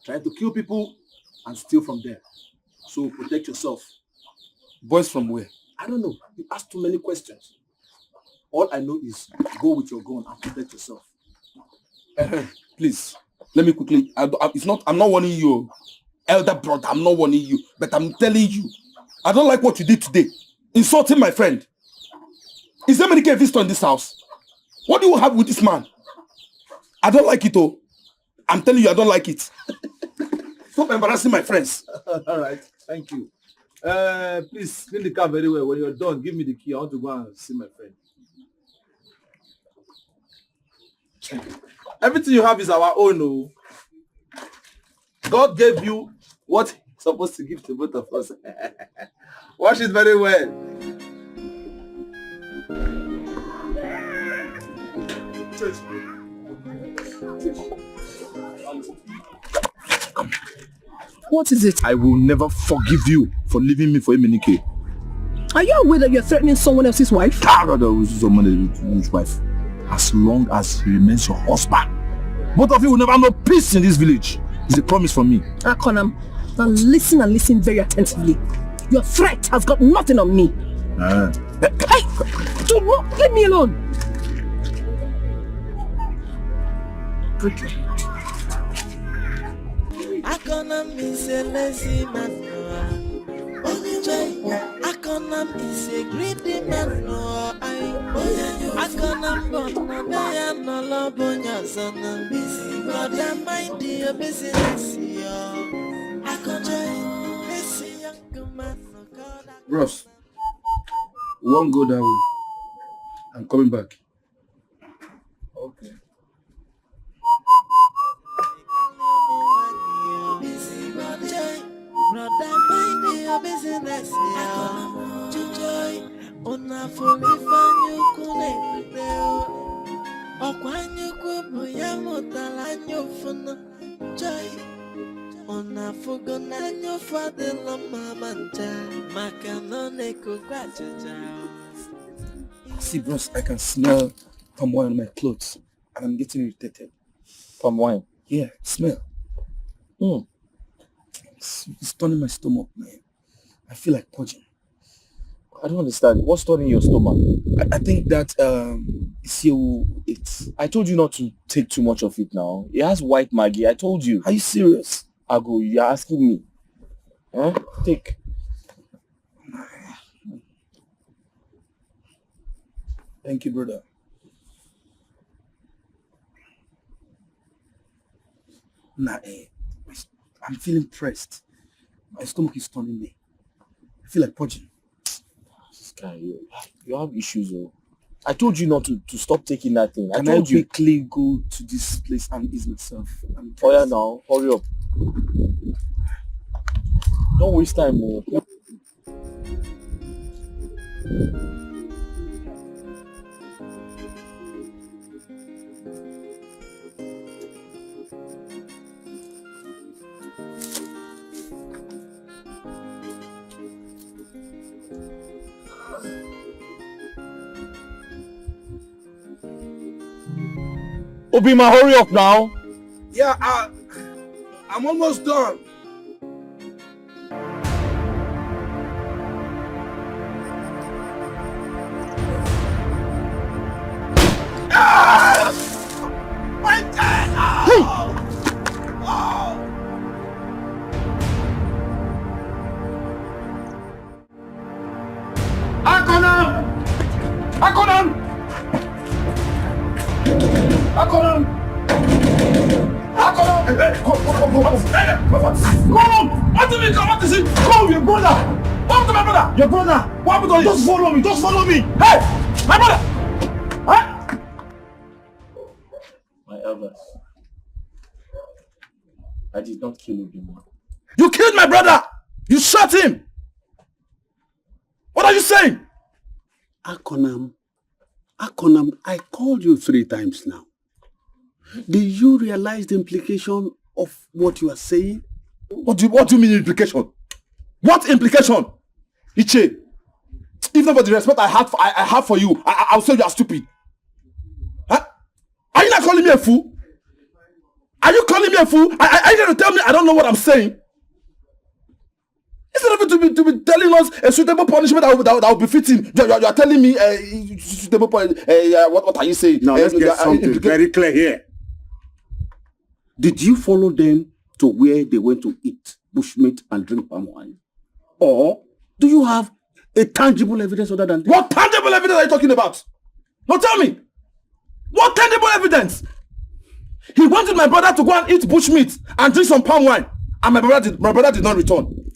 Speaker 2: trying to kill people and steal from them. So protect yourself.
Speaker 17: Boys from where?
Speaker 2: I don't know. You ask too many questions. All I know is go with your gun and protect yourself.
Speaker 17: Please, let me quickly. I'm not warning you, elder brother. I'm not warning you, but I'm telling you, I don't like what you did today, insulting my friend. Is there many visitor in this house? What do you have with this man? I don't like it, oh. I'm telling you, I don't like it. Stop embarrassing my friends.
Speaker 2: All right, thank you. Please clean the car very well. When you're done, give me the key. I want to go and see my friend. Everything you have is our own. Oh. God gave you what He's supposed to give to both of us. Wash it very well.
Speaker 10: What is it?
Speaker 2: I will never forgive you for leaving me for Emenike.
Speaker 10: Are you aware that you're threatening someone else's wife?
Speaker 2: Someone else's wife. As long as he remains your husband, both of you will never know peace in this village. It's a promise from me.
Speaker 10: Akonam, now listen and listen very attentively. Your threat has got nothing on me. Hey, dude, leave me alone.
Speaker 9: I gonna miss a lazy man. I gonna miss a greedy man. I gonna burn no love on your son and busy. God, I mind your business. I gonna miss a young man.
Speaker 17: Bros, we won't go that way. I'm coming back.
Speaker 2: Okay.
Speaker 9: Brother, mind your business. Joy, una fully fan you connect. Okwanyu kubu ya motala nyofuna. Joy, una fugona nyofade la mamanta. Makanone kukwachacha.
Speaker 17: See, bros, I can smell palm wine on my clothes, and I'm getting irritated.
Speaker 16: Palm wine?
Speaker 17: Yeah, smell. It's turning my stomach, man. I feel like purging.
Speaker 16: I don't understand. What's turning your stomach?
Speaker 17: I think that it's.
Speaker 16: I told you not to take too much of it now. It has white Maggie. I told you.
Speaker 17: Are you serious?
Speaker 16: Ago, you're asking me. Huh? Take.
Speaker 17: Thank you, brother. Nah, I'm feeling pressed.
Speaker 8: My stomach is turning me. I feel like purging.
Speaker 16: This guy, you have issues, oh. I told you not to stop taking that thing.
Speaker 8: Can I quickly go to this place and ease myself?
Speaker 16: Oh yeah, now hurry up. Don't waste time, oh. Obima, hurry up now.
Speaker 17: Yeah, I'm almost done. My dad! What is it? Call your brother! What happened to my brother? Your brother! What happened to you? Just follow me! Just follow me! Hey! My brother! Huh?
Speaker 16: My elders. I did not kill Obima.
Speaker 17: You killed my brother! You shot him! What are you saying?
Speaker 5: Akonam, I called you 3 times now. Do you realize the implication of what you are saying?
Speaker 17: What do you mean implication? What implication? Iche, if not for the respect I have for you, I'll say you are stupid. Huh? Are you not calling me a fool? Are you calling me a fool? Are you going to tell me I don't know what I'm saying? Instead of it to be telling us a suitable punishment that will befit him, you are telling me suitable punishment. What are you saying?
Speaker 5: Now let's get something very clear here. Did you follow them to where they went to eat bushmeat and drink palm wine? Or do you have a tangible evidence other than this?
Speaker 17: What tangible evidence are you talking about? Now tell me. What tangible evidence? He went with my brother to go and eat bushmeat and drink some palm wine, and my brother did not return.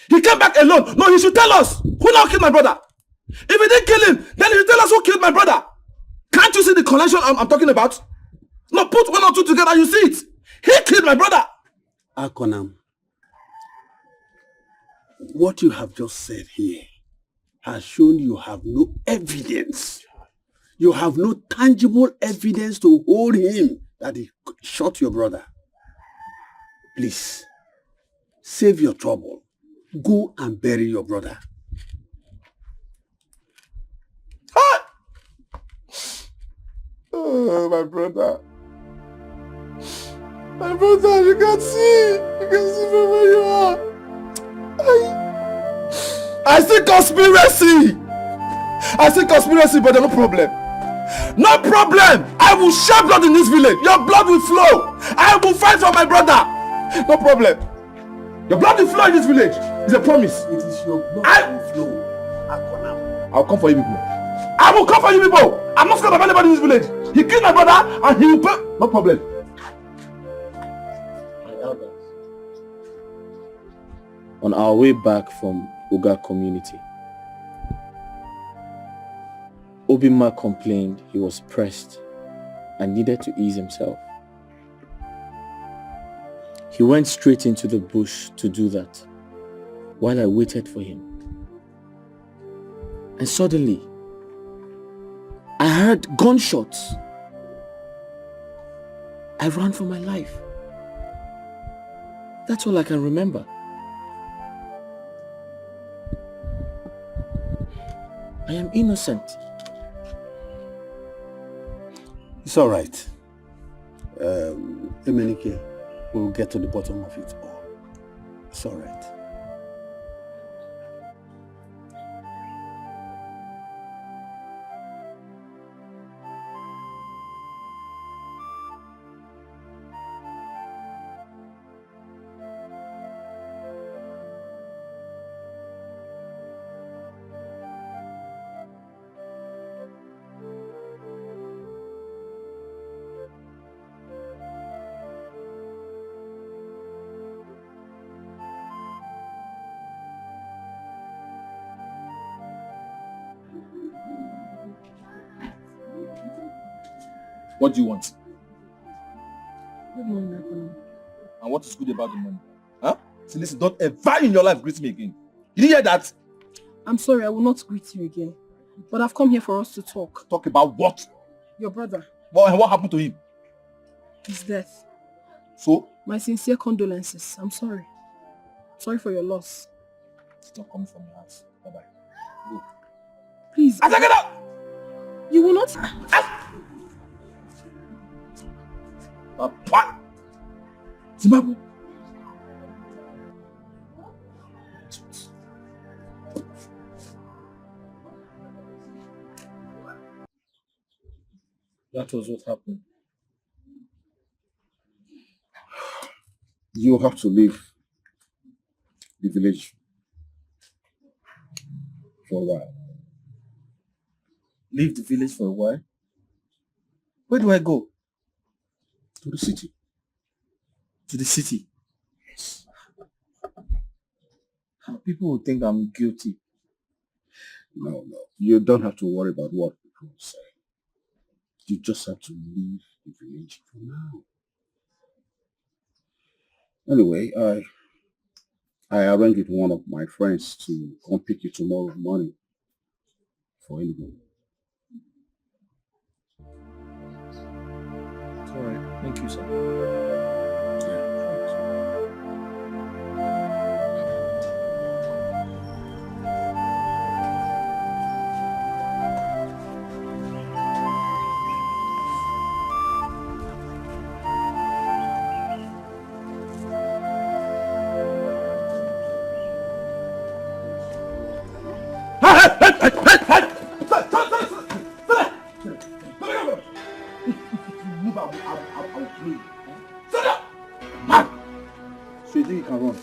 Speaker 17: He came back alone. No, he should tell us who now killed my brother. If he didn't kill him, then he should tell us who killed my brother. Can't you see the connection I'm talking about? No, put 1 or 2 together and you see it. He killed my brother.
Speaker 5: Akonam, what you have just said here has shown you have no evidence. You have no tangible evidence to hold him that he shot your brother. Please, save your trouble. Go and bury your brother.
Speaker 17: Oh, my brother. My brother, you can see from where you are. I see conspiracy. But no problem. No problem. I will shed blood in this village. Your blood will flow. I will fight for my brother. No problem. Your blood will flow in this village. It's a promise.
Speaker 5: It is your blood that will flow. Akonam.
Speaker 17: I'll come for you people. I will come for you people. I'm not scared of anybody in this village. He killed my brother and he will pay. No problem.
Speaker 16: My elders. On our way back from Uga community, Obima complained he was pressed and needed to ease himself. He went straight into the bush to do that while I waited for him. And suddenly, I heard gunshots. I ran for my life. That's all I can remember. I am innocent.
Speaker 5: It's all right. Emenike, we'll get to the bottom of it all. It's all right.
Speaker 12: What do you want?
Speaker 10: Good morning, Akona.
Speaker 12: And what is good about the money? Huh? See, listen, don't ever in your life greet me again. You didn't hear that?
Speaker 10: I'm sorry, I will not greet you again. But I've come here for us to talk.
Speaker 12: Talk about what?
Speaker 10: Your brother.
Speaker 12: What happened to him?
Speaker 10: His death.
Speaker 12: So?
Speaker 10: My sincere condolences. I'm sorry. Sorry for your loss.
Speaker 12: It's not coming from your house. Bye-bye. Go.
Speaker 10: Please.
Speaker 12: Get
Speaker 10: You will not...
Speaker 12: What? Zimbabwe. That was what happened.
Speaker 6: You have to leave the village for a while.
Speaker 12: Leave the village for a while? Where do I go?
Speaker 6: To the city.
Speaker 12: To the city? People will think I'm guilty.
Speaker 6: No. You don't have to worry about what people will say. You just have to leave the village for now. Anyway, I arranged with one of my friends to come pick you tomorrow morning for anything.
Speaker 12: All right. Thank you, sir.
Speaker 6: So you think you can run?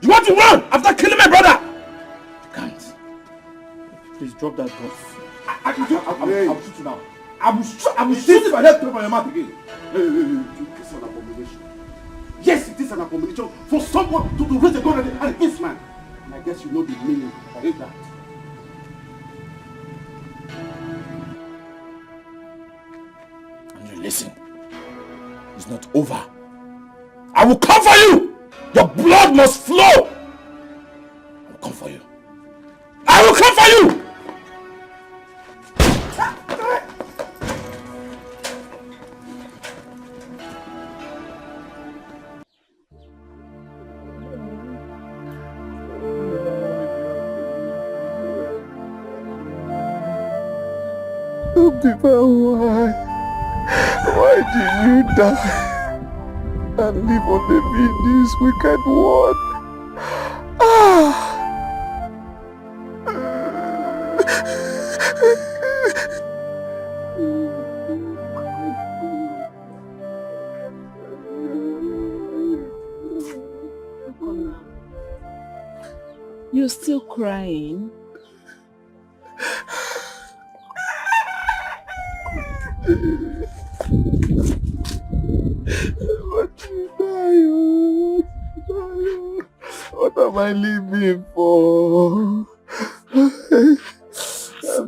Speaker 2: You want to run after killing my brother?
Speaker 12: You can't. Please drop that gun.
Speaker 2: I will shoot you now. I will shoot if I let throw my mouth again.
Speaker 6: This is an abomination. Yes, it is an abomination for someone to raise a gun at this man. And I guess you know the meaning of that.
Speaker 2: And you listen. It's not over. I will come for you. Your blood must flow. I will come for you. I will come for you.
Speaker 18: Why did you die and live on the be this wicked one?
Speaker 15: You're still crying?
Speaker 18: What am I living for? I'm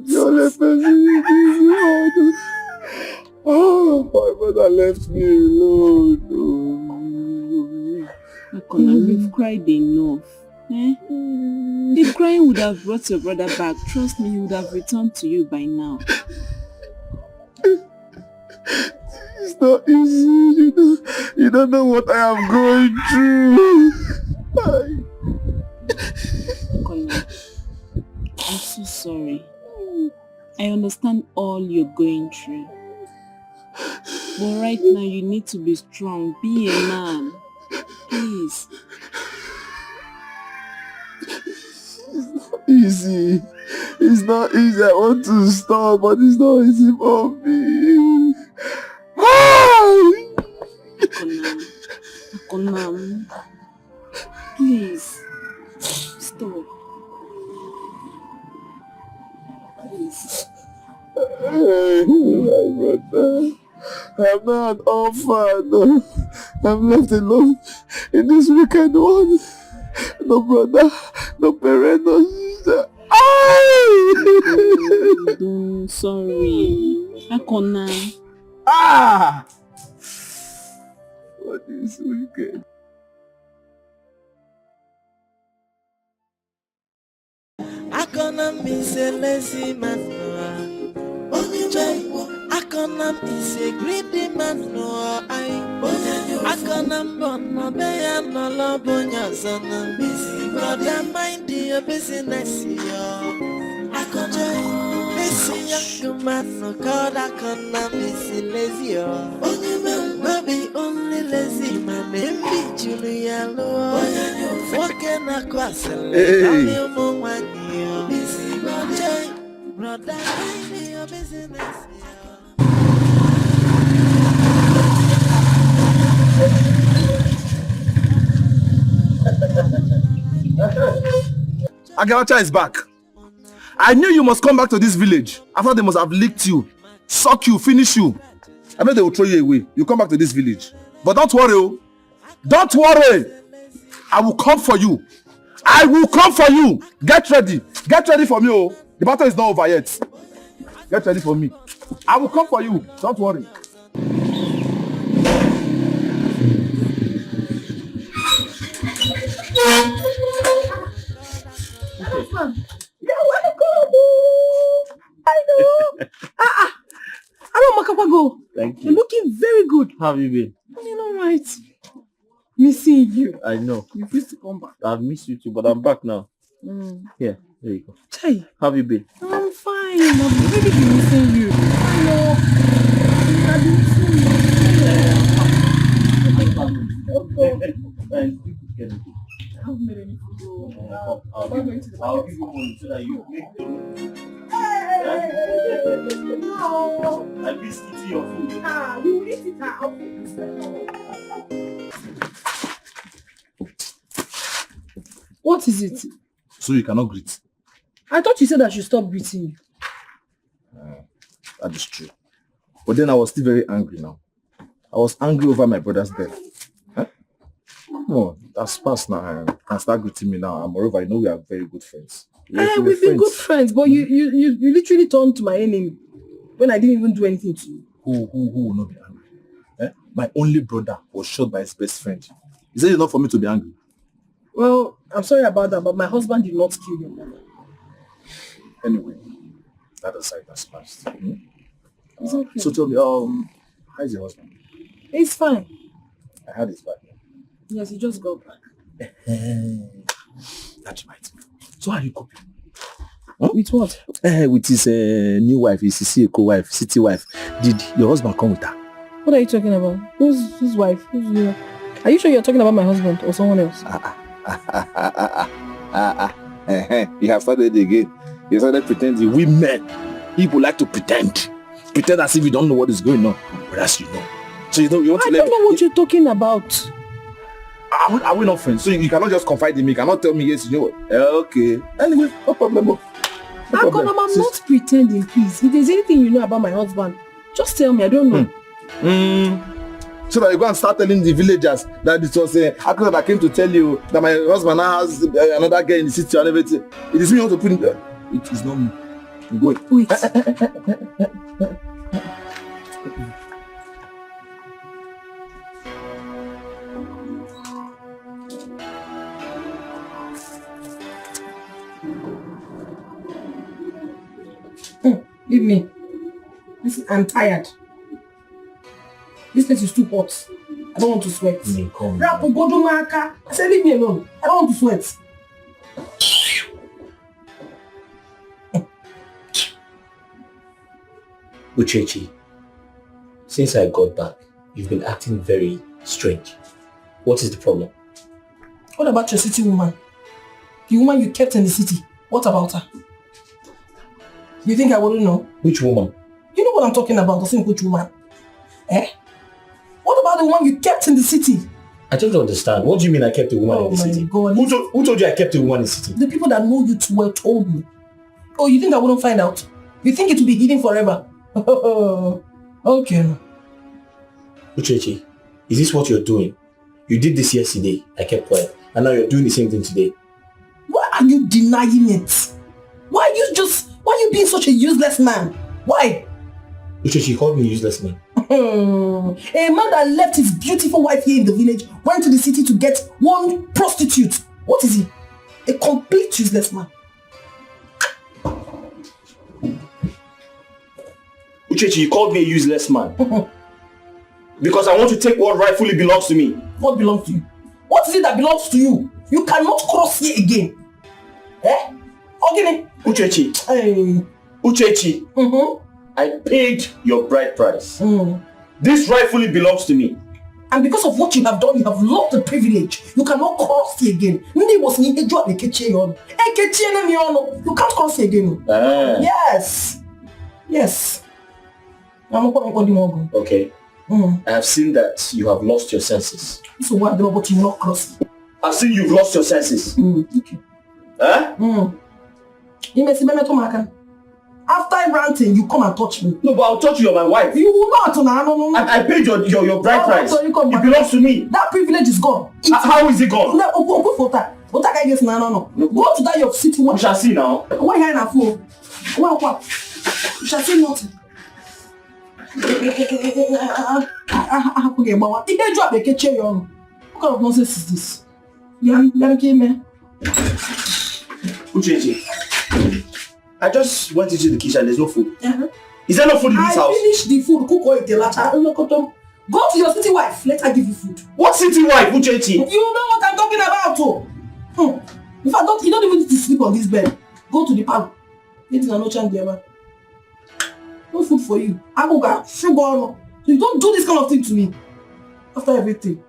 Speaker 18: the only person in this world. Oh, my mother left me alone.
Speaker 15: Akona, you've cried enough. If crying would have brought your brother back, trust me, he would have returned to you by now.
Speaker 18: It's not easy. You don't know what I am going through.
Speaker 15: Akona, I'm so sorry. I understand all you're going through. But right now you need to be strong. Be a man. Please.
Speaker 18: Easy. It's not easy. I want to stop, but it's not easy for me.
Speaker 15: Akona, please stop. Please.
Speaker 18: Hey, my brother. I'm not an orphan. I'm left alone in this wicked world. No brother, no parent, no sister.
Speaker 15: Sorry. Akona,
Speaker 17: Ah! What is wicked?
Speaker 9: I gonna miss a lazy man. I gonna miss a greedy man. I gonna no bear no love on your son. Brother, mind your business. I gonna miss young man. No God, I gonna miss lazy. Maybe only lazy man. Maybe Julia Low. Walking across the lake. Brother, mind your business.
Speaker 17: Agaracha is back. I knew you must come back to this village. After they must have licked you, suck you, finish you. I bet they will throw you away. You come back to this village. But don't worry, oh. Don't worry. I will come for you. I will come for you. Get ready. Get ready for me, oh. The battle is not over yet. Get ready for me. I will come for you. Don't worry.
Speaker 10: You're welcome. I know. I don't go.
Speaker 16: Thank you.
Speaker 10: You're looking very good.
Speaker 16: How have you been?
Speaker 10: You know, right? Missing you.
Speaker 16: I know.
Speaker 10: You used to come back.
Speaker 16: I've missed you too, but I'm back now. Yeah, there you go.
Speaker 10: Hey.
Speaker 16: How have you been?
Speaker 10: I'm fine. I've really been missing you. I know. I've been missing you. I haven't made any food.
Speaker 16: I'll give you money so that you make the room.
Speaker 10: No.
Speaker 16: I missed eating your food.
Speaker 10: You will eat it. What is it?
Speaker 17: So you cannot greet.
Speaker 10: I thought you said I should stop greeting you.
Speaker 17: That is true. But then I was still very angry now. I was angry over my brother's death. Huh? No, that's past now. You can start greeting me now. And moreover, I know we are very good friends.
Speaker 10: We've been good friends, but you literally turned to my enemy when I didn't even do anything to you.
Speaker 17: Who will not be angry? Eh? My only brother was shot by his best friend. Is it enough for me to be angry?
Speaker 10: Well, I'm sorry about that, but my husband did not kill your mother.
Speaker 17: Anyway, that aside, that's past.
Speaker 10: It's okay.
Speaker 17: So tell me, how is your husband?
Speaker 10: It's fine.
Speaker 17: I heard he's back.
Speaker 10: Yes, he just got back.
Speaker 17: That reminds me. So how are you coping?
Speaker 10: Huh? With what?
Speaker 17: With his new wife, his co-wife, city wife. Did your husband come with her?
Speaker 10: What are you talking about? Whose wife? Who's your... Are you sure you're talking about my husband or someone else?
Speaker 17: You have started again. You started pretending. We men, people like to pretend. Pretend as if you don't know what is going on. But as you know. So you want to
Speaker 10: I don't know what you're talking about.
Speaker 17: Are we not friends? So you cannot just confide in me. You cannot tell me yes, you know what? Okay. Anyway, no problem.
Speaker 10: I'm not pretending, please. If there's anything you know about my husband, just tell me. I don't know.
Speaker 17: So that you go and start telling the villagers that it was I came to tell you that my husband now has another girl in the city and everything. It is me who want to put in there. It is not me.
Speaker 10: Wait. Leave me. Listen, I'm tired. This place is too hot. I don't want to sweat. I said leave me alone. I don't want to sweat.
Speaker 12: Uchechi, since I got back, you've been acting very strange. What is the problem?
Speaker 10: What about your city woman? The woman you kept in the city. What about her? You think I wouldn't know?
Speaker 12: Which woman?
Speaker 10: You know what I'm talking about, the same which woman. What about the one you kept in the city?
Speaker 12: I don't understand. What do you mean I kept a woman in the city?
Speaker 10: God.
Speaker 12: Who told you I kept a woman in the city?
Speaker 10: The people that know you too well told me. Oh, you think I wouldn't find out? You think it will be hidden forever? Okay.
Speaker 12: Uchechi, is this what you're doing? You did this yesterday, I kept quiet, and now you're doing the same thing today.
Speaker 10: Why are you denying it? Why are you being such a useless man? Why?
Speaker 12: Uchechi called me a useless man.
Speaker 10: A man that left his beautiful wife here in the village went to the city to get one prostitute. What is he? A complete useless man.
Speaker 16: Uchechi, you called me a useless man. Because I want to take what rightfully belongs to me.
Speaker 10: What belongs to you? What is it that belongs to you? You cannot cross here again. Eh? Okay.
Speaker 16: Uchechi.
Speaker 10: Hey.
Speaker 16: Uchechi. I paid your bride price. This rightfully belongs to me.
Speaker 10: And because of what you have done, you have lost the privilege. You cannot cross here again. You can't cross here again. Yes. Yes.
Speaker 16: Okay. I have seen that you have lost your senses.
Speaker 10: So what about you not cross?
Speaker 16: I've seen you've lost your senses. Huh?
Speaker 10: After ranting, you come and touch me.
Speaker 16: No, but I'll touch you, you're my wife.
Speaker 10: You will not. No.
Speaker 16: I paid your bride price.
Speaker 10: So you come
Speaker 16: it belongs to me.
Speaker 10: That privilege is gone.
Speaker 16: How is it gone?
Speaker 10: No. Go to that your city.
Speaker 16: We shall see now.
Speaker 10: Why here na fool? What? You shall see nothing. What kind of nonsense is this?
Speaker 16: Uchechi, I just went into the kitchen, there's no food. Is there no food in this house?
Speaker 10: I finished the food, cook oil, go to your city wife, let her give you food.
Speaker 16: What city wife, Uchechi?
Speaker 10: You know what I'm talking about, In fact, you don't even need to sleep on this bed. Go to the parlor. No chance there. No food for you. I go get sugar. So you don't do this kind of thing to me. After everything.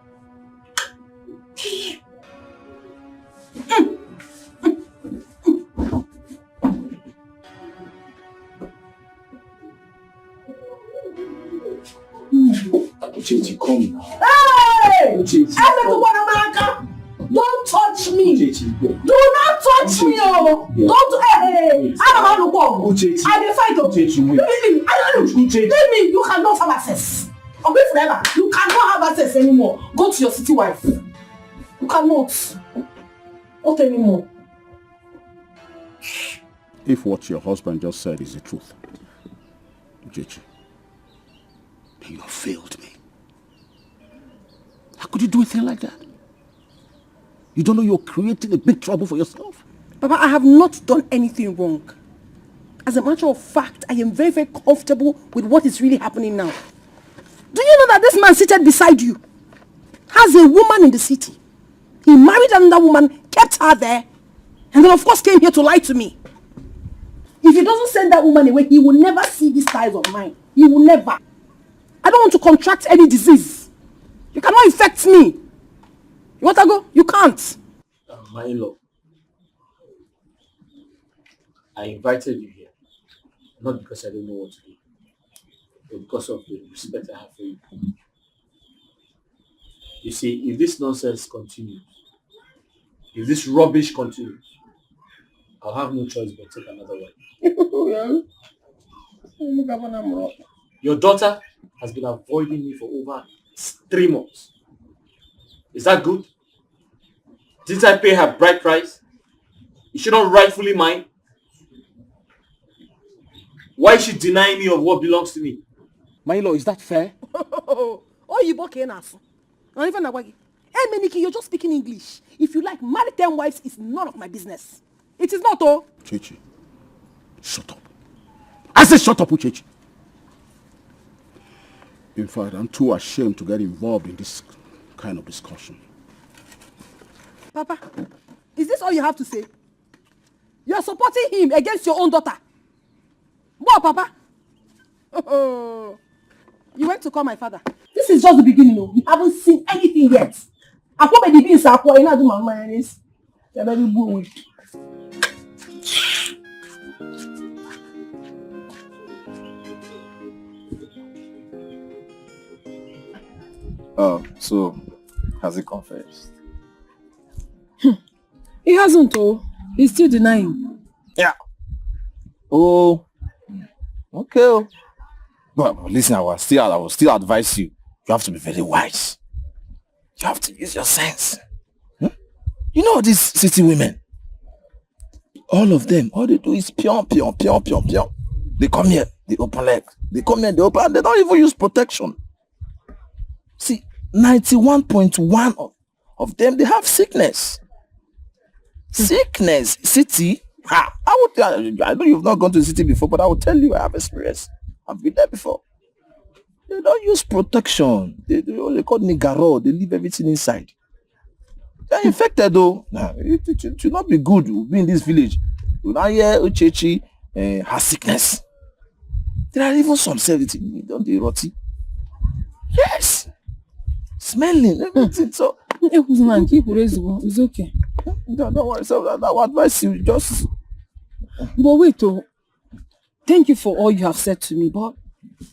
Speaker 16: Uchechi, come now.
Speaker 10: Hey!
Speaker 16: Uchechi,
Speaker 10: don't touch me.
Speaker 16: Uchechi,
Speaker 10: do not touch me. Don't. Hey! I don't know.
Speaker 16: Uchechi,
Speaker 10: I will fight.
Speaker 16: Uchechi,
Speaker 10: Uchechi, tell me you cannot have access. I'll be forever. You cannot have access anymore. Go to your city wife. You cannot. Not anymore.
Speaker 8: If what your husband just said is the truth, Uchechi, then you have failed me. How could you do a thing like that? You don't know you're creating a big trouble for yourself?
Speaker 10: Papa, I have not done anything wrong. As a matter of fact, I am very, very comfortable with what is really happening now. Do you know that this man seated beside you has a woman in the city? He married another woman, kept her there, and then of course came here to lie to me. If he doesn't send that woman away, he will never see these ties of mine. He will never. I don't want to contract any disease. You cannot infect me. You want to go? You can't.
Speaker 16: My in-law, I invited you here, not because I don't know what to do, but because of the respect I have for you. You see, if this nonsense continues, if this rubbish continues, I'll have no choice but take another wife. Your daughter has been avoiding me for over 3 months. Is that good? Didn't I pay her bride price? Is she not rightfully mine? Why is she denying me of what belongs to me?
Speaker 8: My in-law, is that fair?
Speaker 10: Oh, you both enough. Not even Hey, Meniki, you're just speaking English. If you like, married 10 wives is none of my business. It is not, oh.
Speaker 8: Uchechi, shut up. I said shut up, Uchechi. In fact, I'm too ashamed to get involved in this kind of discussion.
Speaker 10: Papa, is this all you have to say? You're supporting him against your own daughter. What, Papa? Oh, you went to call my father. This is just the beginning, oh. You haven't seen anything yet. I hope the beans are pouring out my mayonnaise. You're very boring.
Speaker 13: Oh, so has he confessed?
Speaker 10: He hasn't, oh. He's still denying.
Speaker 13: Yeah. Oh. Okay. But listen, I will still advise you. You have to be very wise. You have to use your sense. You know these city women. All of them, all they do is pion. They come here,
Speaker 16: They open leg. They come here, they open, and they don't even use protection. See, 91.1 of them, they have sickness. Sickness. City. I know you've not gone to the city before, but I will tell you I have experience. I've been there before. They don't use protection. They only call nigaro. They leave everything inside. They're infected though. Nah, it should not be good to be in this village. You now hear Uchechi has sickness. There are even some everything. Don't they rotty? Yes. Smelling everything. So
Speaker 10: it's okay.
Speaker 16: Don't worry. So that will advise you just.
Speaker 10: But wait, oh. Thank you for all you have said to me, but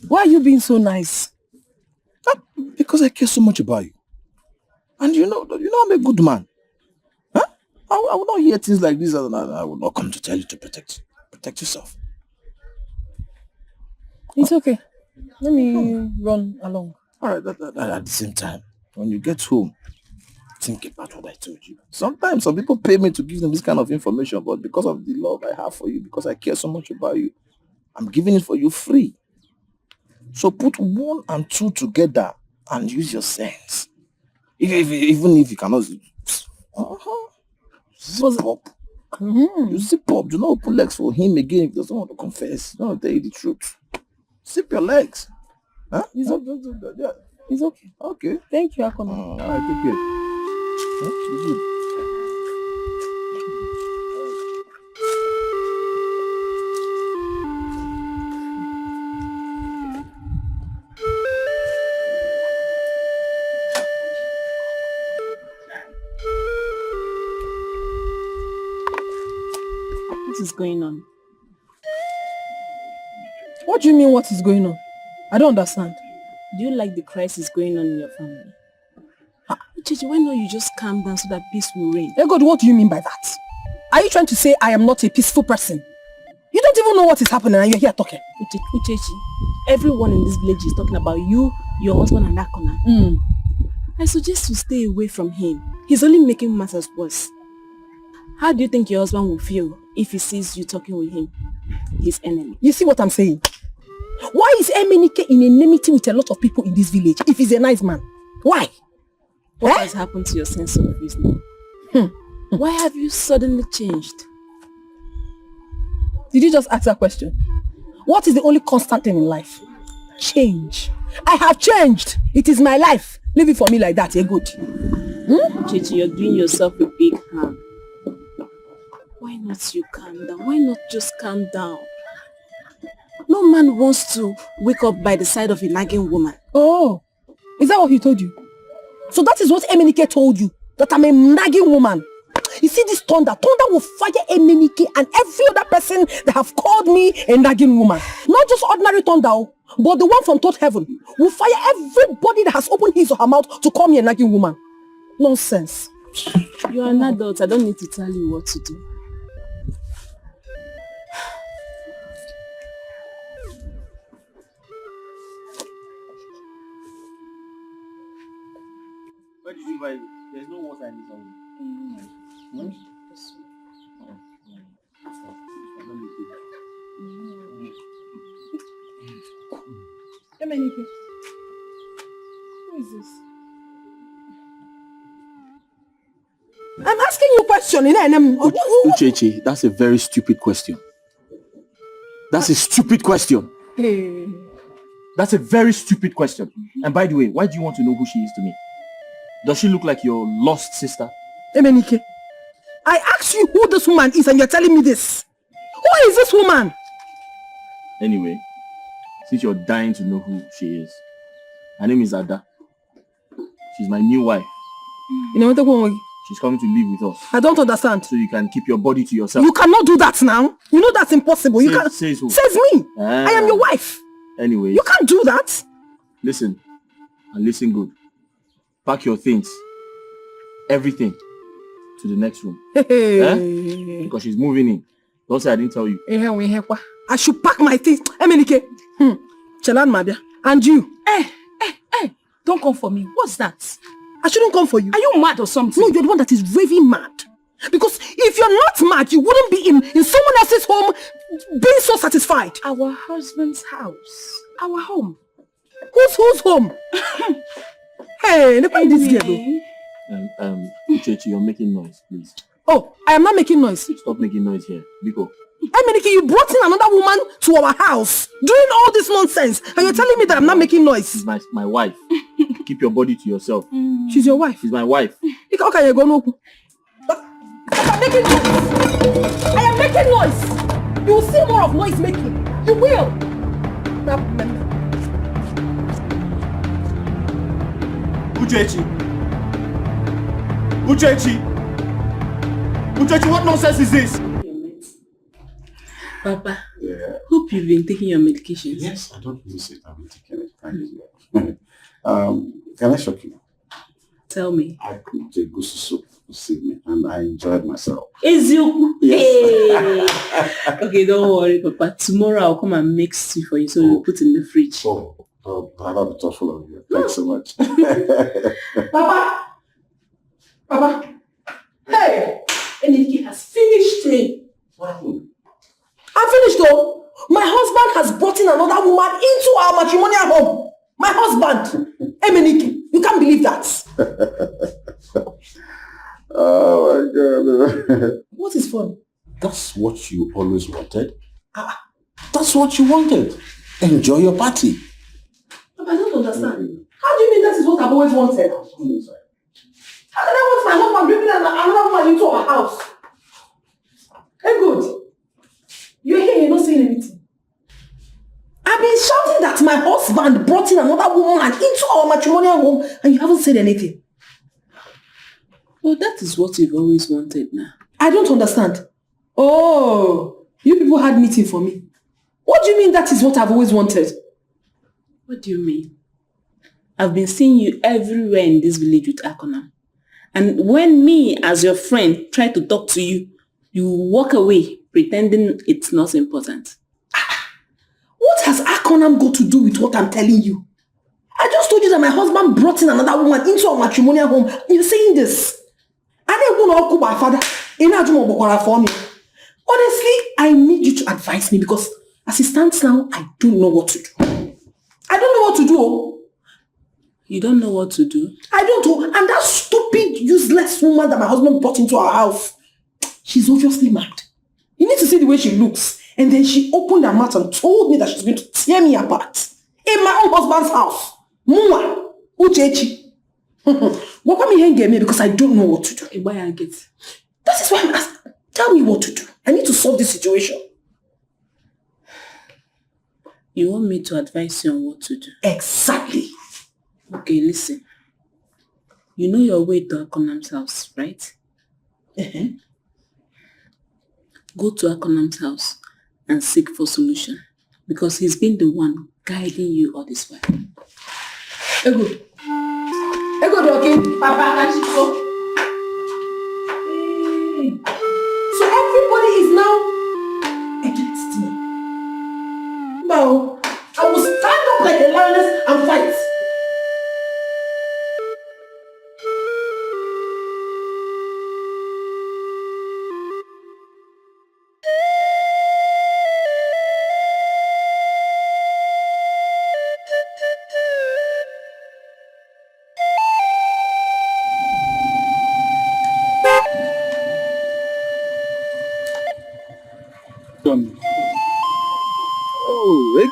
Speaker 10: why are you being so nice?
Speaker 16: Because I care so much about you. And you know I'm a good man. Huh? I will not hear things like this and I will not come to tell you to protect yourself.
Speaker 10: It's okay. Let me run along.
Speaker 16: Alright, at the same time, when you get home, think about what I told you. Sometimes some people pay me to give them this kind of information, but because of the love I have for you, because I care so much about you, I'm giving it for you free. So put 1 and 2 together and use your sense. Even if you cannot zip up. You zip up. Do not open legs for him again if he doesn't want to confess. No, tell you the truth. Zip your legs. Huh?
Speaker 10: It's okay. It's okay.
Speaker 16: Okay.
Speaker 10: Thank you, Akona.
Speaker 16: All right, take care. Huh? Good.
Speaker 15: What is going on?
Speaker 10: What do you mean what is going on? I don't understand.
Speaker 15: Do you like the crisis going on in your family? Chichi, why not you just calm down so that peace will reign?
Speaker 10: Hey God, what do you mean by that? Are you trying to say I am not a peaceful person? You don't even know what is happening and you're here talking.
Speaker 15: Uchechi, everyone in this village is talking about you, your husband and Akona. I suggest you stay away from him. He's only making matters worse. How do you think your husband will feel if he sees you talking with him, his enemy?
Speaker 10: You see what I'm saying? Why is Emenike in enmity with a lot of people in this village if he's a nice man? Why?
Speaker 15: What has happened to your sense of reasoning? Why have you suddenly changed?
Speaker 10: Did you just ask that question? What is the only constant thing in life? Change. I have changed. It is my life. Leave it for me like that, you're good.
Speaker 15: Chichi, you're doing yourself a big harm. Why not you calm down? Why not just calm down? No man wants to wake up by the side of a nagging woman.
Speaker 10: Oh, is that what he told you? So that is what Emenike told you, that I'm a nagging woman. You see this thunder? Thunder will fire Emenike and every other person that have called me a nagging woman. Not just ordinary thunder, but the one from third heaven will fire everybody that has opened his or her mouth to call me a nagging woman. Nonsense.
Speaker 15: You are an adult. I don't need to tell you what to do.
Speaker 16: Where did you buy it? There's no water in this one.
Speaker 10: Emenike, who is this? I'm asking you a question.
Speaker 16: Uchechi, that's a very stupid question. That's a stupid question.
Speaker 10: Hey.
Speaker 16: That's a very stupid question. And by the way, why do you want to know who she is to me? Does she look like your lost sister?
Speaker 10: Emenike, I asked you who this woman is and you're telling me this. Who is this woman?
Speaker 16: Anyway, since you're dying to know who she is, her name is Ada. She's my new wife. She's coming to live with us.
Speaker 10: I don't understand.
Speaker 16: So you can keep your body to yourself.
Speaker 10: You cannot do that now. You know that's impossible. You can't.
Speaker 16: Says who?
Speaker 10: Says me. I am your wife.
Speaker 16: Anyway.
Speaker 10: You can't do that.
Speaker 16: Listen. And listen good. Pack your things. Everything. To the next room. Because she's moving in. Don't say I didn't tell you.
Speaker 10: I should pack my things. Emenike. Chelan Mabia. And you.
Speaker 7: Don't come for me. What's that?
Speaker 10: I shouldn't come for you.
Speaker 7: Are you mad or something?
Speaker 10: No, you're the one that is raving mad. Because if you're not mad, you wouldn't be in someone else's home being so satisfied.
Speaker 3: Our husband's house. Our home.
Speaker 10: Whose home? Hey, look at this girl.
Speaker 16: Uchechi, you're making noise, please.
Speaker 10: Oh, I am not making noise.
Speaker 16: Stop making noise here. Biko.
Speaker 10: Emenike, you brought in another woman to our house doing all this nonsense, and you're telling me that I'm not making noise.
Speaker 16: She's my wife. Keep your body to yourself.
Speaker 10: She's your wife?
Speaker 16: She's my wife.
Speaker 10: Okay, you go no. I'm making noise. I am making noise. You will see more of noise making. You will.
Speaker 8: Uchechi, what nonsense is this?
Speaker 15: Papa, hope you've been taking your medications.
Speaker 6: Yes, I don't miss it. I've been taking it. Thank you. Can I shock you?
Speaker 15: Tell me.
Speaker 6: I cooked a goose soup this evening and I enjoyed myself.
Speaker 15: Is you?
Speaker 6: Yes.
Speaker 15: Hey. Okay, don't worry, Papa. Tomorrow I'll come and make stew for you, so we'll put in the fridge.
Speaker 6: That'll be thoughtful of you. Thanks so much.
Speaker 10: Papa. Hey, Eniki has finished me. I'm finished though. My husband has brought in another woman into our matrimonial home. My husband. Emenike, you can't believe that.
Speaker 6: Oh my God.
Speaker 10: What is fun?
Speaker 6: That's what you always wanted. That's what you wanted. Enjoy your party.
Speaker 10: Papa, I don't understand. How do you mean that is what I've always wanted? How can I want my husband bringing another woman into our house? Hey, good. You're here, you're not saying anything. I've been shouting that my husband brought in another woman into our matrimonial home and you haven't said anything.
Speaker 15: Well, that is what you've always wanted now.
Speaker 10: I don't understand. Oh, you people had meeting for me. What do you mean that is what I've always wanted?
Speaker 15: What do you mean? I've been seeing you everywhere in this village with Akonam. And when me, as your friend, try to talk to you, you walk away pretending it's not important.
Speaker 10: What has Akonam got to do with what I'm telling you? I just told you that my husband brought in another woman into our matrimonial home. You're saying this. I didn't want to call my father. Honestly, I need you to advise me because as it stands now, I don't know what to do. I don't know what to do.
Speaker 15: You don't know what to do?
Speaker 10: I don't know. And that stupid, useless woman that my husband brought into our house, she's obviously mad. You need to see the way she looks. And then she opened her mouth and told me that she's going to tear me apart. In my own husband's house. Mua. Uchechi. What come here and get me because I don't know what to do.
Speaker 15: That
Speaker 10: is why I'm asking. Tell me what to do. I need to solve this situation.
Speaker 15: You want me to advise you on what to do?
Speaker 10: Exactly.
Speaker 15: Okay, listen. You know your way to Akonam's house, right? Go to Akonam's house and seek for solution because he's been the one guiding you all this while.
Speaker 10: Ego, okay? Papa, so everybody is now against me. Now, I will stand up like a lioness and fight.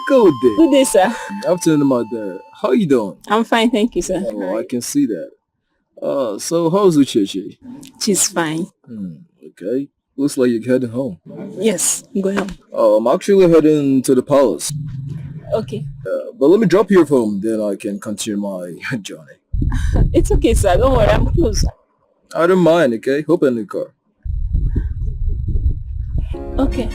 Speaker 13: Good day.
Speaker 15: Good day, sir.
Speaker 13: Afternoon, my dad. How you doing?
Speaker 15: I'm fine, thank you, sir.
Speaker 13: Oh, I can see that. So how's Uchechi?
Speaker 15: She's fine.
Speaker 13: Okay. Looks like you're heading home.
Speaker 15: Yes, I'm going home.
Speaker 13: I'm actually heading to the palace.
Speaker 15: Okay.
Speaker 13: But let me drop you home, then I can continue my journey.
Speaker 15: It's okay, sir. Don't worry, I'm close.
Speaker 13: I don't mind, okay? Hop in the car.
Speaker 15: Okay.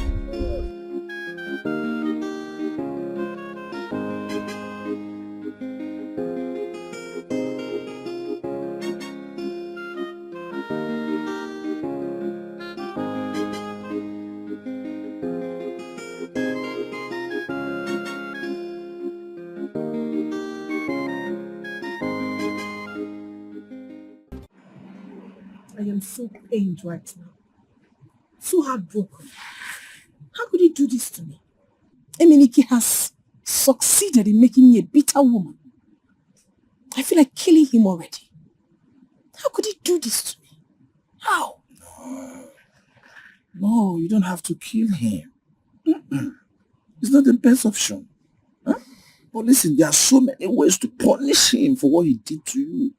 Speaker 10: am so pained right now. So heartbroken. How could he do this to me? Emenike has succeeded in making me a bitter woman. I feel like killing him already. How could he do this to me? How?
Speaker 12: No, you don't have to kill him. It's not the best option. Huh? But listen, there are so many ways to punish him for what he did to you.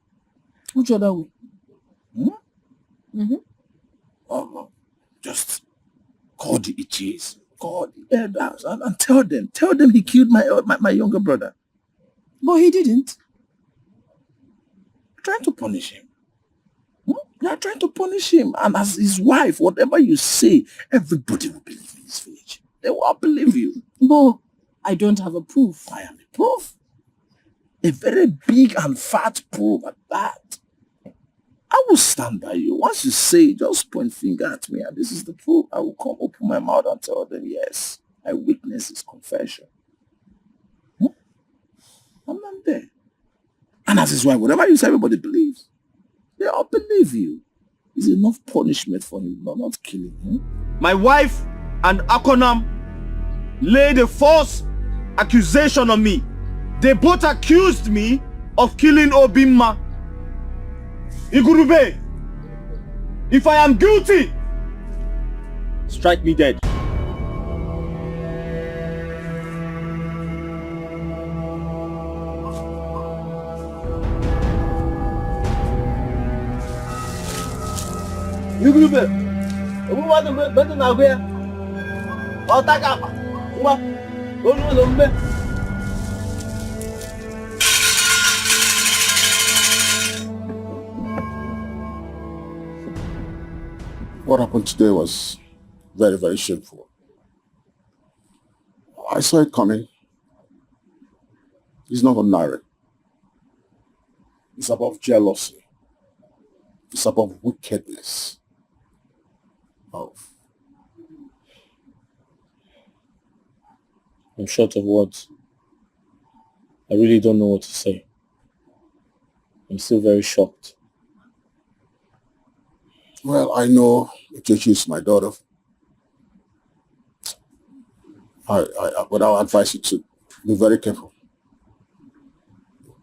Speaker 10: Which other way?
Speaker 12: Just call the ETs, call the elders, and tell them he killed my younger brother.
Speaker 10: But he didn't.
Speaker 12: You're trying to punish him. You're trying to punish him, and as his wife, whatever you say, everybody will believe in this village. They will believe you.
Speaker 10: But I don't have a proof.
Speaker 12: I am a proof. A very big and fat proof at that. I will stand by you. Once you say, just point finger at me, and this is the proof. I will come open my mouth and tell them, yes, I witness his confession. I'm not there. And as his wife, whatever you say, everybody believes. They all believe you. It's enough punishment for him, not killing him.
Speaker 8: My wife and Akonam laid a false accusation on me. They both accused me of killing Obimma. Igurube, if I am guilty, strike me dead.
Speaker 2: Igurube, what better now here? I'll take up. What?
Speaker 6: What happened today was very, very shameful. I saw it coming. It's not ordinary. It's above jealousy. It's above wickedness.
Speaker 16: I'm short of words. I really don't know what to say. I'm still very shocked.
Speaker 6: Well, I know Uchechi is my daughter. But I'll advise you to be very careful.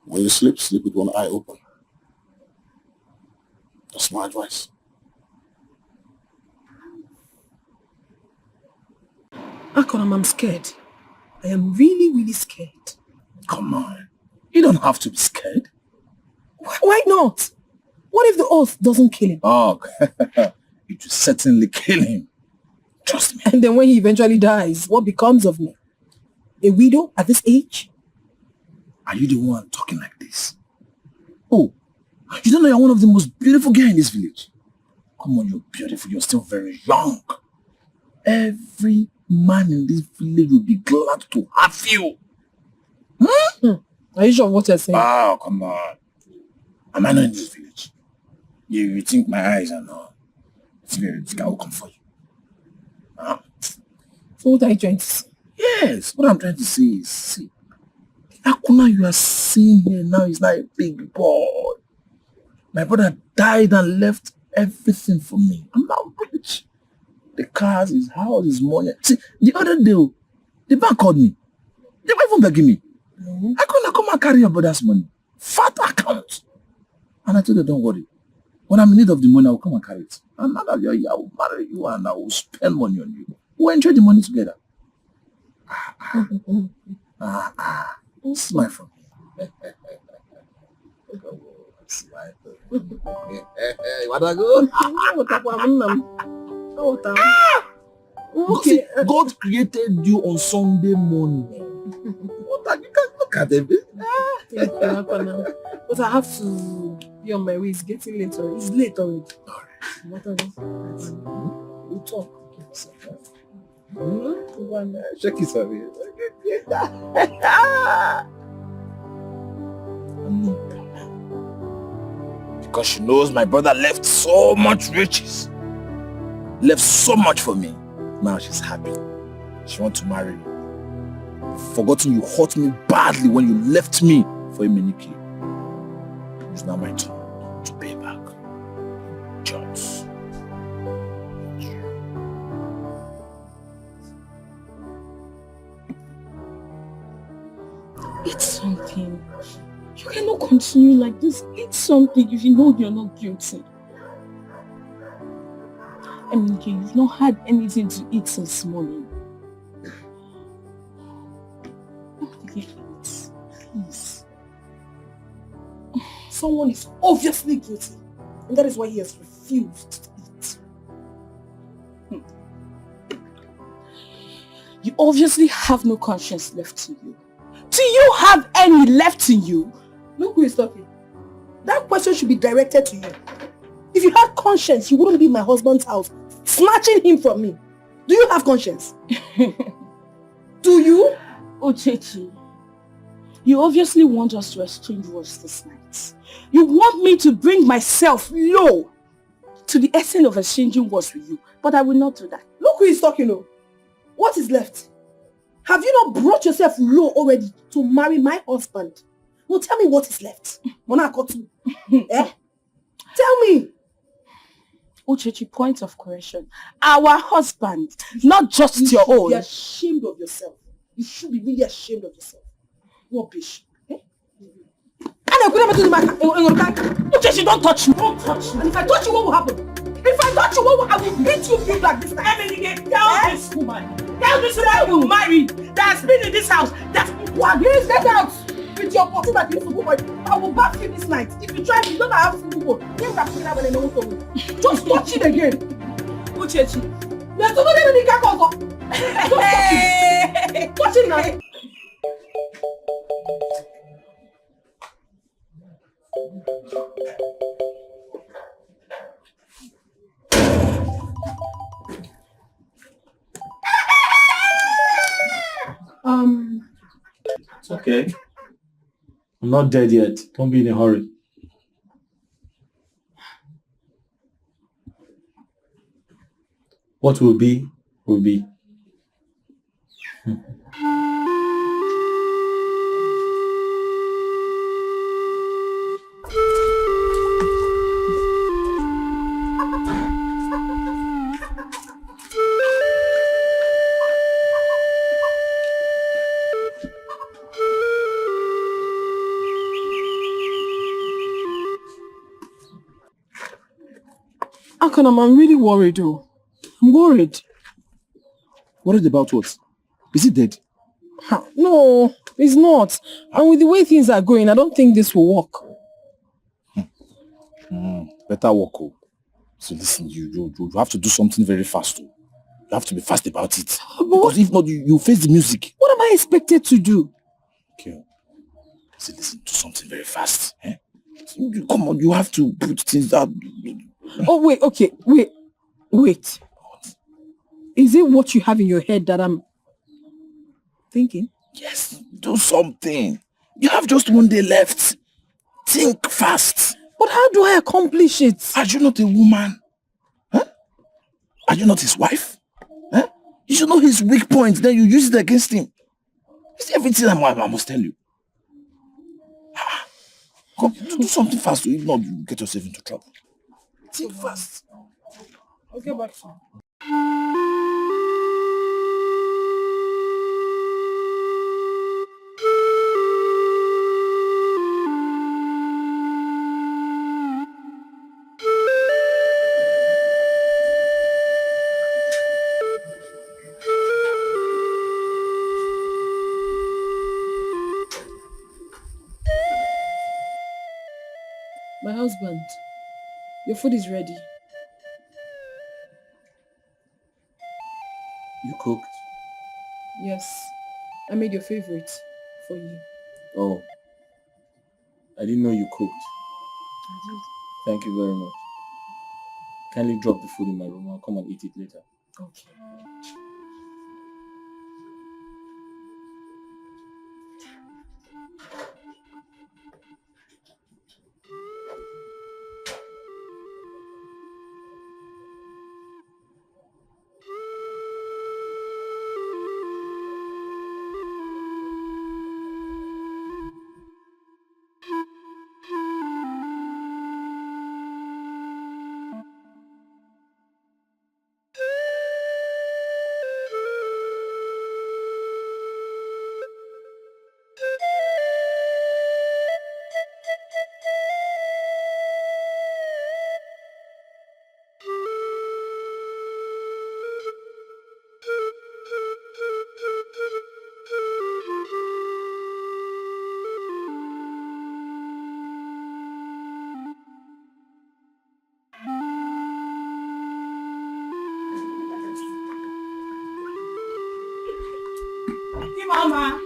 Speaker 6: When you sleep with one eye open. That's my advice.
Speaker 10: Akonam, I'm scared. I am really, really scared.
Speaker 12: Come on. You don't have to be scared.
Speaker 10: Why not? What if the oath doesn't kill him?
Speaker 12: Oh, it will certainly kill him. Trust me.
Speaker 10: And then when he eventually dies, what becomes of me? A widow at this age?
Speaker 12: Are you the one talking like this? Oh, you don't know you're one of the most beautiful girls in this village. Come on, you're beautiful. You're still very young. Every man in this village will be glad to have you.
Speaker 10: Are you sure of what you're saying?
Speaker 12: Oh, come on. Am I not in this village? You think my eyes are not? I will come for you.
Speaker 10: So what are you trying to say?
Speaker 12: Yes, what I'm trying to say is, see, Akuna you are seeing here now is not a big boy. My brother died and left everything for me. I'm now rich. The cars, his house, his money. See, the other day, the bank called me. They were even begging me. I couldn't come and carry your brother's money. Fat account. And I told them, don't worry. When I'm in need of the money, I will come and carry it. And now that I will marry you and I will spend money on you. We'll enjoy the money together. Smile for me. Smile. Okay. God created you on Sunday morning. What you can look at it.
Speaker 10: But I have to be on my way. It's getting late already. It's late already. Whatever. We'll talk.
Speaker 12: Check it out. Because she knows my brother left so much riches. Left so much for me. Now she's happy. She wants to marry me. You've forgotten you hurt me badly when you left me for Emenike. It's now my turn to pay back. Just.
Speaker 3: No. You cannot continue like this. Eat something if you know you're not guilty. Emily, you've not had anything to eat since morning. Eat, please.
Speaker 7: Someone is obviously guilty, and that is why he has refused to eat.
Speaker 3: You obviously have no conscience left in you. Do you have any left in you?
Speaker 7: Look who is talking. That question should be directed to you. If you had conscience, you wouldn't be in my husband's house, snatching him from me. Do you have conscience? Do you?
Speaker 3: Ochechi, you obviously want us to exchange words this night. You want me to bring myself low to the extent of exchanging words with you, but I will not do that.
Speaker 7: Look who is talking now. What is left? Have you not brought yourself low already to marry my husband? No, tell me what is left. Monakotu. Eh? Tell me.
Speaker 3: Uchechi, point of correction. Our husband, not just your own.
Speaker 7: You should be ashamed of yourself. You should be really ashamed of yourself. Rubbish. Eh?
Speaker 3: Uchechi, don't touch me. Don't touch me.
Speaker 7: And if I touch you, what will happen? If I touch you, what will happen? I will beat you big like this.
Speaker 3: Emily, tell this woman. Tell this woman you married that has been in this house. That's
Speaker 7: what? Please get out. With your body that you football boy, I will bath you this night. If you try, you don't have football. You have to have an just touch it again. Uchechi. There's somebody in the car. Just touch it now.
Speaker 12: It's okay. I'm not dead yet. Don't be in a hurry. What will be, will be.
Speaker 10: Akanam, I'm really worried though. I'm worried.
Speaker 8: Worried about what? Is he dead?
Speaker 10: No, it's not. And with the way things are going, I don't think this will work.
Speaker 8: Better work. So listen, you have to do something very fast. You have to be fast about it. Because if not, you face the music.
Speaker 10: What am I expected to do?
Speaker 8: Okay. So listen, do something very fast. Eh? Come on, you have to put things out.
Speaker 10: Oh, wait, okay, wait. Is it what you have in your head that I'm thinking?
Speaker 8: Yes, do something. You have just one day left. Think fast.
Speaker 10: But how do I accomplish it?
Speaker 8: Are you not a woman? Huh? Are you not his wife? Huh? You should know his weak points, then you use it against him. It's everything I must tell you. Come, do something fast, if not, you get yourself into trouble. Think fast.
Speaker 10: I'll get back to you. My husband, your food is ready.
Speaker 8: You cooked?
Speaker 10: Yes, I made your favorite for you.
Speaker 8: Oh, I didn't know you cooked.
Speaker 10: I did.
Speaker 8: Thank you very much. Kindly drop the food in my room. I'll come and eat it later.
Speaker 10: Okay.
Speaker 1: Mama.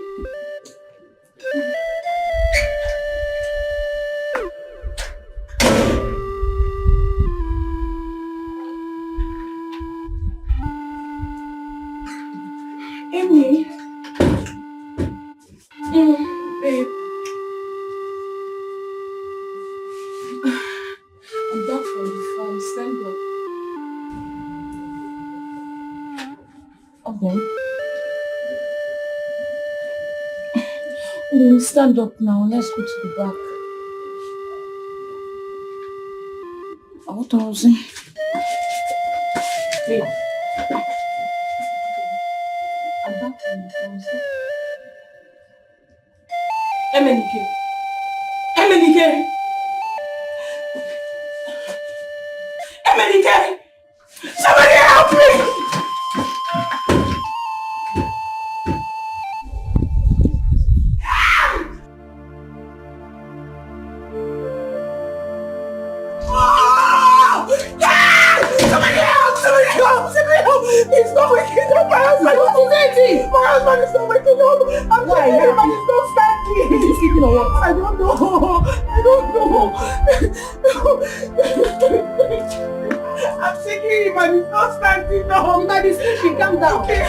Speaker 1: Amy. Babe. I'm back from the farm. Stand up. Okay. We'll stand up now. Let's go to the back. What was it? Hey. I'm back from the farm. Emenike. Emenike. Emenike. Somebody help me. He's not waking up. My husband is not waking up. I'm why? My husband is not standing. Is he sleeping or what? I don't know. I'm taking him and he's not standing now. He might be sleeping. Calm down. Okay.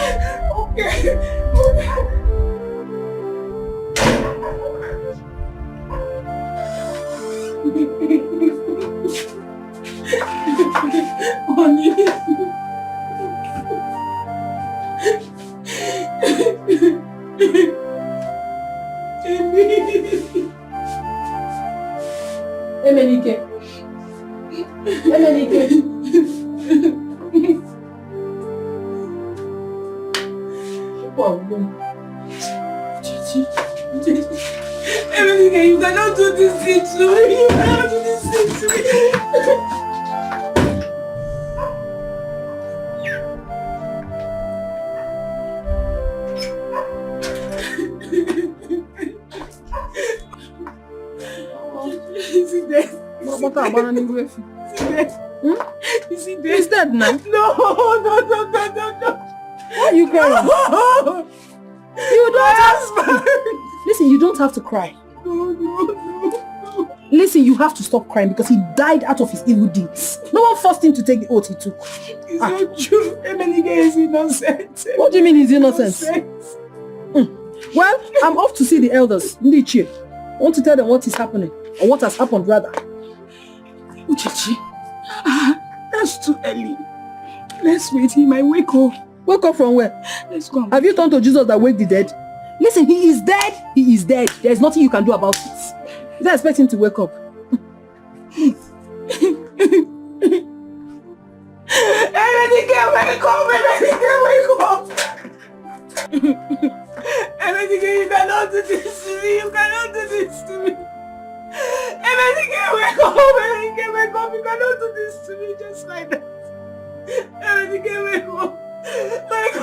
Speaker 1: Honey. Emenike. Emenike, you cannot do this thing to me. You cannot do this thing to me. Is he dead? He's dead now. No.
Speaker 7: Why are you crying?
Speaker 1: No.
Speaker 7: You don't have to. Listen, you don't have to cry.
Speaker 1: No.
Speaker 7: Listen, you have to stop crying because he died out of his evil deeds. No one forced him to take the oath he took.
Speaker 1: It's not true. Emenike is innocent.
Speaker 7: What do you mean he's innocent? Well, I'm off to see the elders. Ndichie. I want to tell them what is happening. Or what has happened rather.
Speaker 1: Uchechi, that's too early. Let's wait. He might wake up.
Speaker 7: Wake up from where?
Speaker 1: Let's go.
Speaker 7: Have you turned to Jesus that wake the dead? Listen, he is dead. He is dead. There's nothing you can do about it. You don't expect him to wake up.
Speaker 1: Emenike, wake up. Emenike, you cannot do this to me. You cannot do this to me. Emenike, wake up. Emenike, wake up. You cannot do this to me just like that. Emenike, wake up. Wake up.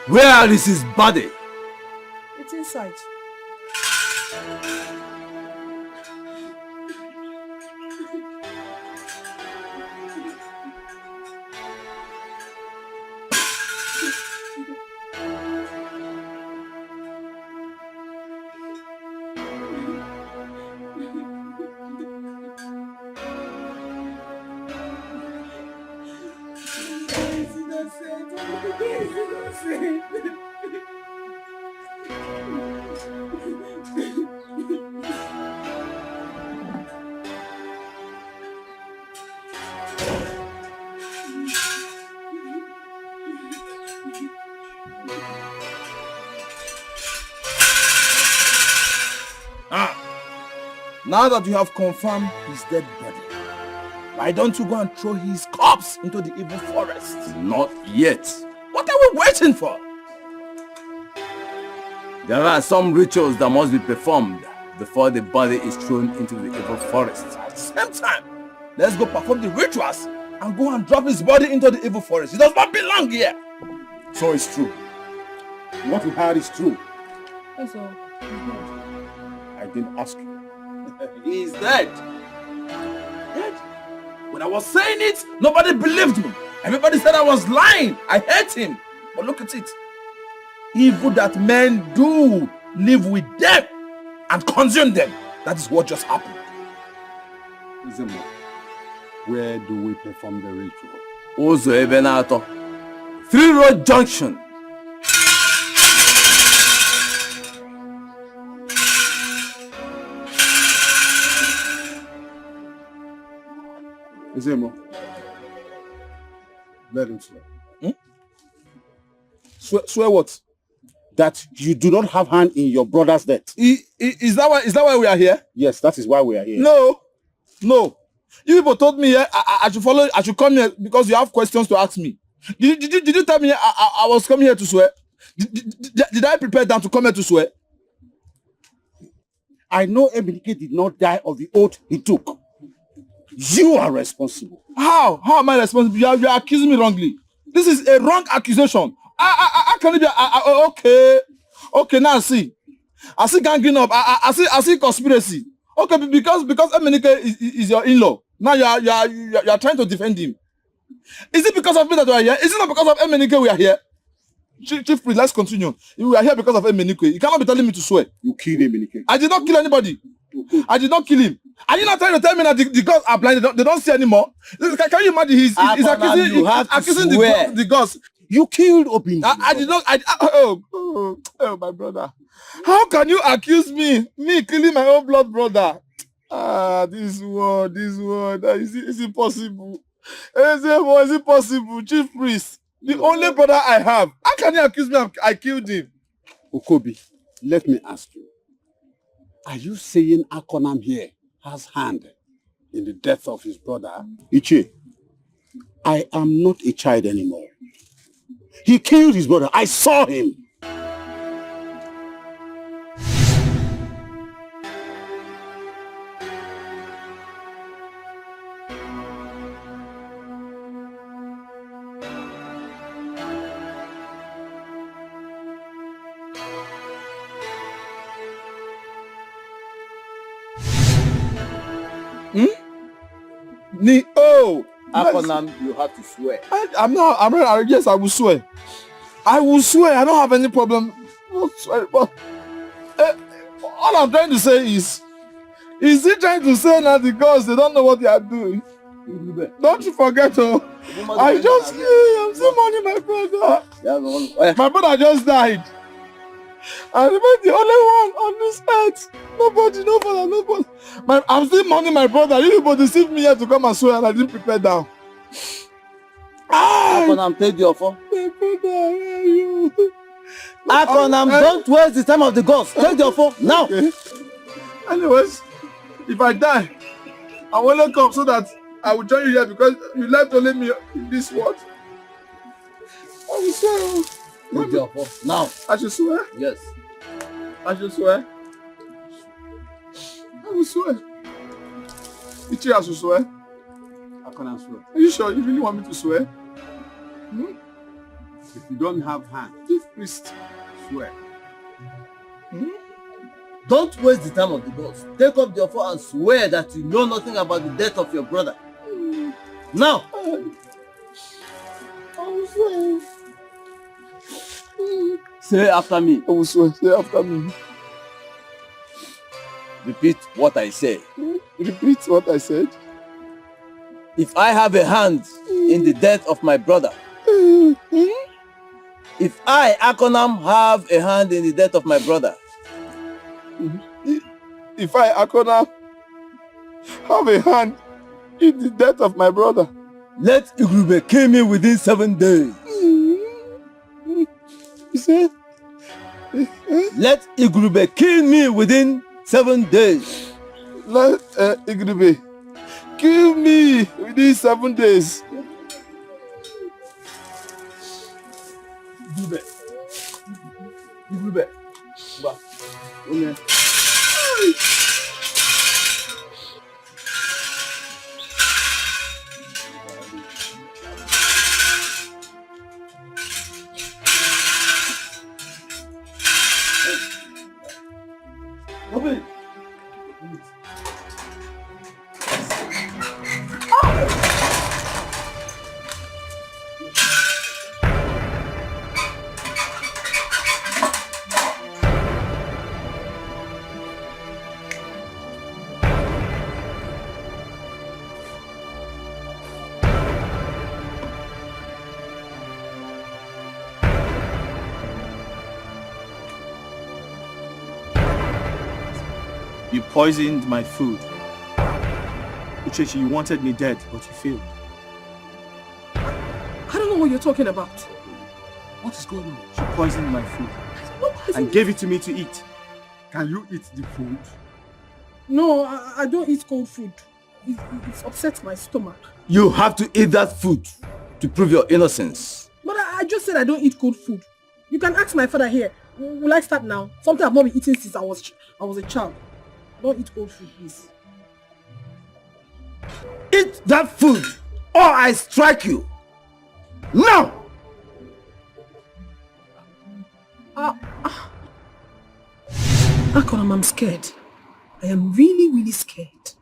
Speaker 2: Where is his body?
Speaker 7: It's inside.
Speaker 2: Now that you have confirmed his dead body, why don't you go and throw his corpse into the evil forest?
Speaker 17: Not yet.
Speaker 2: What are we waiting for?
Speaker 17: There are some rituals that must be performed before the body is thrown into the evil forest.
Speaker 2: At the same time, Let's go perform the rituals and go and drop his body into the evil forest. He does not belong here.
Speaker 8: So it's true. What we heard is true.
Speaker 10: That's all.
Speaker 8: I didn't ask you.
Speaker 2: He is dead. Dead? When I was saying it, nobody believed me. Everybody said I was lying. I hate him. But look at it. Evil that men do live with them and consume them. That is what just happened.
Speaker 5: Zemo, where do we perform the ritual?
Speaker 2: Ozo Ebenato. 3 Road Junction.
Speaker 5: Zemo, let him swear.
Speaker 8: Swear what? That you do not have hand in your brother's death.
Speaker 2: Is that why we are here?
Speaker 8: Yes, that is why we are here.
Speaker 2: No. You people told me I should come here because you have questions to ask me. Did you tell me I was coming here to swear? Did I prepare them to come here to swear?
Speaker 8: I know Emenike did not die of the oath he took. You are responsible.
Speaker 2: How am I responsible? You are accusing me wrongly. This is a wrong accusation. I can be okay. Now I see ganging up. I see conspiracy. Okay, because Emenike is your in-law. Now you are trying to defend him. Is it because of me that we are here? Is it not because of Emenike we are here? Chief priest, let's continue. We are here because of Emenike. You cannot be telling me to swear.
Speaker 8: You killed Emenike.
Speaker 2: I did not kill anybody. I did not kill him. Are you not trying to tell me that the gods are blind? They don't see anymore. Can you imagine? He's accusing the gods.
Speaker 8: You killed Obin.
Speaker 2: I did not. Oh, my brother. How can you accuse me killing my own blood brother? This word. Is it possible? Is it possible? Chief priest, the only brother I have. How can you accuse me I killed him?
Speaker 5: Okobi, let me ask you. Are you saying Akonam here has hand in the death of his brother?
Speaker 8: Iche, I am not a child anymore. He killed his brother. I saw him.
Speaker 2: Akonam, you have to swear. Yes, I will swear. I don't have any problem. Not swear, but all I'm trying to say is he trying to say now because they don't know what they are doing? Don't you forget, I'm still mourning my brother. My brother just died. I remain the only one on this earth. Nobody. I'm still mourning my brother. You people deceived me here to come and swear and I didn't prepare down.
Speaker 19: Akonam, take the offer.
Speaker 2: My brother, where are you?
Speaker 19: Akonam, don't waste the time of the gods. Take the offer now.
Speaker 2: Okay. Anyways, if I die, I will only come so that I will join you here because you left only me in this world. I will swear.
Speaker 19: Take the offer now.
Speaker 2: I should swear?
Speaker 19: Yes.
Speaker 2: I should swear? I will swear. Ichi, I should swear?
Speaker 5: I cannot swear.
Speaker 2: Are you sure you really want me to swear?
Speaker 5: If you don't have hand,
Speaker 2: Chief priest,
Speaker 5: swear.
Speaker 19: Don't waste the time of the gods. Take up the offer and swear that you know nothing about the death of your brother. Now.
Speaker 2: I will swear.
Speaker 19: Say after me.
Speaker 2: I will swear. Say after me.
Speaker 19: Repeat what I say.
Speaker 2: Repeat what I said.
Speaker 19: If I have a hand in the death of my brother, if I, Akonam, have a hand in the death of my brother,
Speaker 2: if I, Akonam, have a hand in the death of my brother,
Speaker 19: let Igrube kill me within 7 days.
Speaker 2: You said?
Speaker 19: Let Igrube kill me within 7 days.
Speaker 2: Let Igrube kill me within 7 days. Igrube. Open it.
Speaker 8: You poisoned my food. Uchechi, you wanted me dead, but you failed.
Speaker 10: I don't know what you're talking about.
Speaker 8: What is going on? She poisoned my food and gave it to me to eat.
Speaker 6: Can you eat the food?
Speaker 10: No, I don't eat cold food. It upsets my stomach.
Speaker 6: You have to eat that food to prove your innocence.
Speaker 10: But I just said I don't eat cold food. You can ask my father here. Will I start now? Something I've not been eating since I was a child. Don't eat cold food, please.
Speaker 6: Eat that food or I strike you. Now!
Speaker 10: Akonam, I'm scared. I am really scared.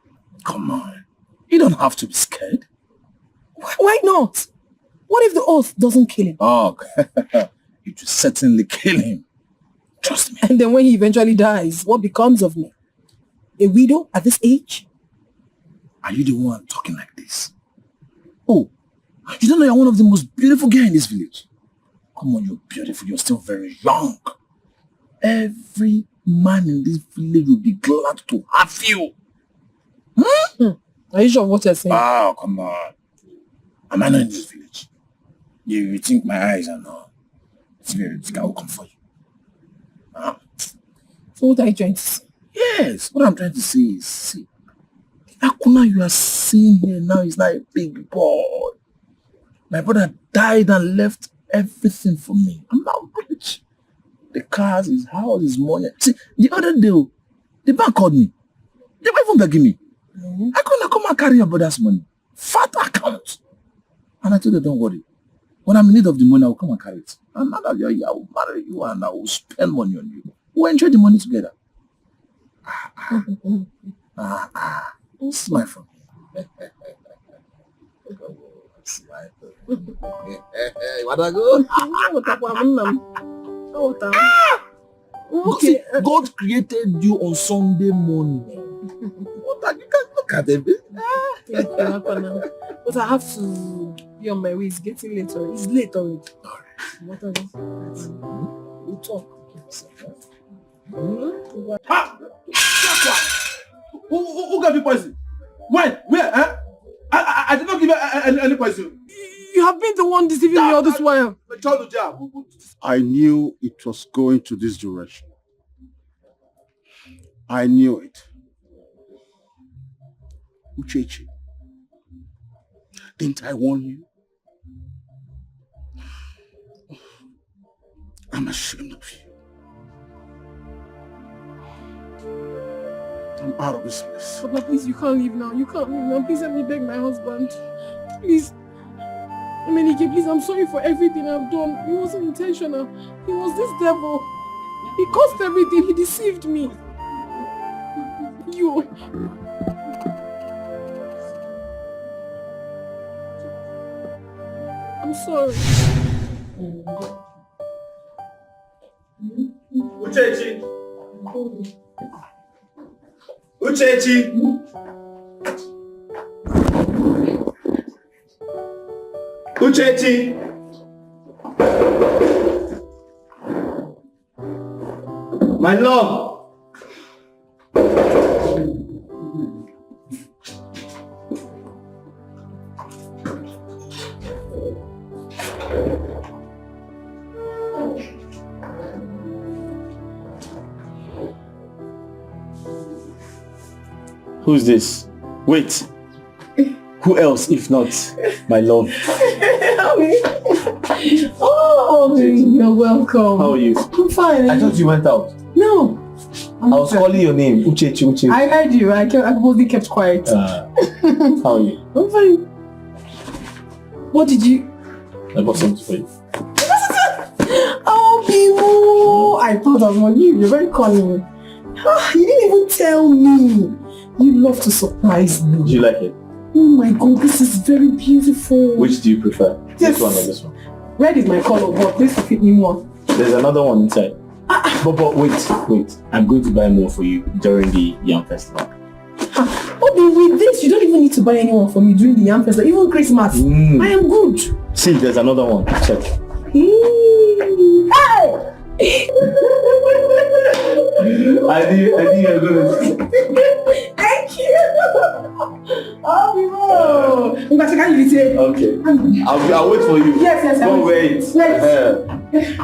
Speaker 12: Come on. You don't have to be scared.
Speaker 10: Why not? What if the oath doesn't kill him?
Speaker 12: Oh, you should certainly kill him. Trust me.
Speaker 10: And then when he eventually dies, what becomes of me? A widow at this age?
Speaker 12: Are you the one talking like this? Oh, you don't know you're one of the most beautiful girls in this village. Come on, you're beautiful. You're still very young. Every man in this village will be glad to have you.
Speaker 10: Are you sure of what you're saying?
Speaker 12: Oh, come on. Am I not in this village? You think my eyes are not? Spirits can come for you.
Speaker 10: So what are you trying to say?
Speaker 12: Yes, what I'm trying to say is, see, Akuna you are seeing here now is like a big boy. My brother died and left everything for me. I'm not rich. The cars, his house, his money. See, the other day, the bank called me. They were even begging me. I couldn't come and carry your brother's money. Fat account. And I told them, don't worry. When I'm in need of the money, I will come and carry it. And now that you're here, I will marry you and I will spend money on you. We'll enjoy the money together. Smile for me. Smile for me. Wanna go?
Speaker 10: Okay.
Speaker 12: God created you on Sunday morning. What you can look at it.
Speaker 10: But I have to be on my way. It's getting late already. It's late already. What are you? We'll talk.
Speaker 2: Who gave you poison? When? Where? Huh? I did not give you any poison.
Speaker 10: You have been the one deceiving me all this while.
Speaker 6: I knew it was going to this direction. I knew it. Uchechi, didn't I warn you? I'm ashamed of you. I'm out of this place.
Speaker 10: Papa, please, you can't leave now. You can't leave now. Please let me beg my husband. Please. Emenike, please, I'm sorry for everything I've done. It wasn't intentional. He was this devil. He caused everything. He deceived me. You. I'm sorry.
Speaker 2: Uchechi! Uchechi! Uchechi! My love!
Speaker 16: Who's this? Wait. Who else if not my love?
Speaker 10: Oh, you're welcome.
Speaker 16: How are you?
Speaker 10: I'm fine.
Speaker 16: I thought you went out.
Speaker 10: No.
Speaker 16: I was calling your name. Uchechi.
Speaker 10: I heard you. I mostly kept quiet.
Speaker 16: How are you?
Speaker 10: I'm fine. What did you...
Speaker 16: I bought something for you.
Speaker 10: Oh, Bimu! I thought I was on you. You're very cunning.
Speaker 7: You didn't even tell me. You love to surprise me.
Speaker 16: Do you like it?
Speaker 7: Oh my God, this is very beautiful.
Speaker 16: Which do you prefer?
Speaker 7: Yes.
Speaker 16: This one or this one?
Speaker 7: Red is my color, but this will fit me more.
Speaker 16: There's another one inside. But wait. I'm going to buy more for you during the Yam Festival.
Speaker 7: Obi, with this, you don't even need to buy anyone for me during the Yam Festival, even Christmas. I am good.
Speaker 16: See, there's another one. Check.
Speaker 7: Hey!
Speaker 16: I knew you were going to.
Speaker 7: Thank you. Oh,
Speaker 16: okay. I'll wait for you.
Speaker 7: Yes.
Speaker 16: Don't wait.
Speaker 7: Yes.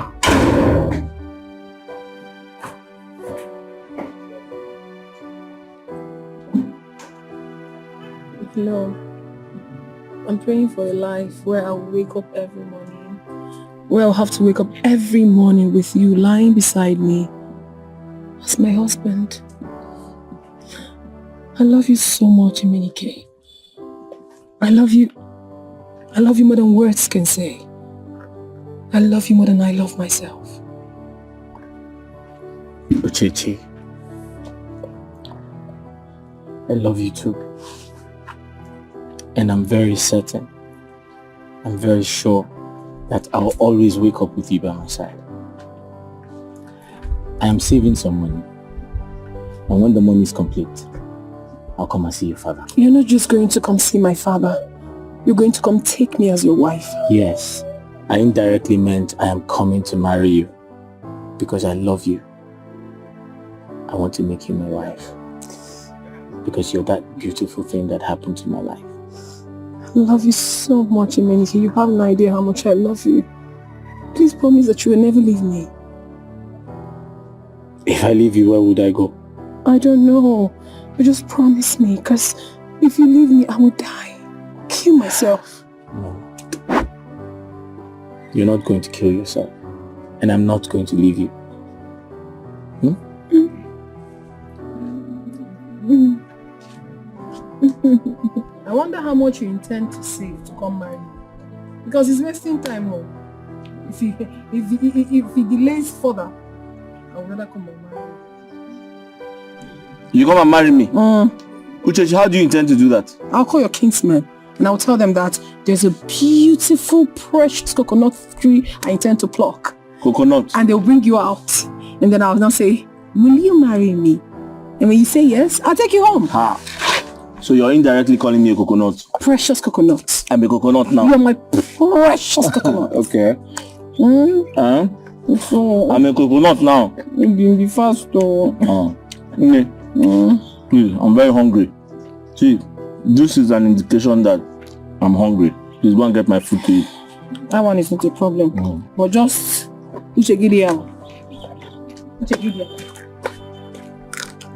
Speaker 10: No. I'm praying for a life where I'll wake up every morning. Where I'll have to wake up every morning with you lying beside me as my husband. I love you so much, Emenike. I love you more than words can say. I love you more than I love myself.
Speaker 16: Uchechi, I love you too. And I'm very certain, I'm very sure that I'll always wake up with you by my side. I am saving some money. And when the money is complete, I'll come and see your father.
Speaker 10: You're not just going to come see my father. You're going to come take me as your wife.
Speaker 16: Yes, I indirectly meant I am coming to marry you because I love you. I want to make you my wife because you're that beautiful thing that happened to my life.
Speaker 10: I love you so much, Emenike. You have no idea how much I love you. Please promise that you will never leave me.
Speaker 16: If I leave you, where would I go?
Speaker 10: I don't know. But just promise me, because if you leave me, I will die. Kill myself.
Speaker 16: No. You're not going to kill yourself. And I'm not going to leave you.
Speaker 10: I wonder how much you intend to save to come marry me. Because it's wasting time. Oh. If he delays further, I would rather come and marry you.
Speaker 16: You come and marry me? Uchechi, how do you intend to do that?
Speaker 10: I'll call your kinsmen and I'll tell them that there's a beautiful, precious coconut tree I intend to pluck.
Speaker 16: Coconut?
Speaker 10: And they'll bring you out. And then I'll now say, will you marry me? And when you say yes, I'll take you home.
Speaker 16: Ha. So you're indirectly calling me a coconut?
Speaker 10: Precious coconut.
Speaker 16: I'm a coconut now.
Speaker 10: You're my precious coconut.
Speaker 16: Okay. I'm a coconut now.
Speaker 10: Be fast though.
Speaker 16: Please, I'm very hungry. See, this is an indication that I'm hungry. Please go and get my food to eat.
Speaker 10: That one is not a problem. But just Uchegidia.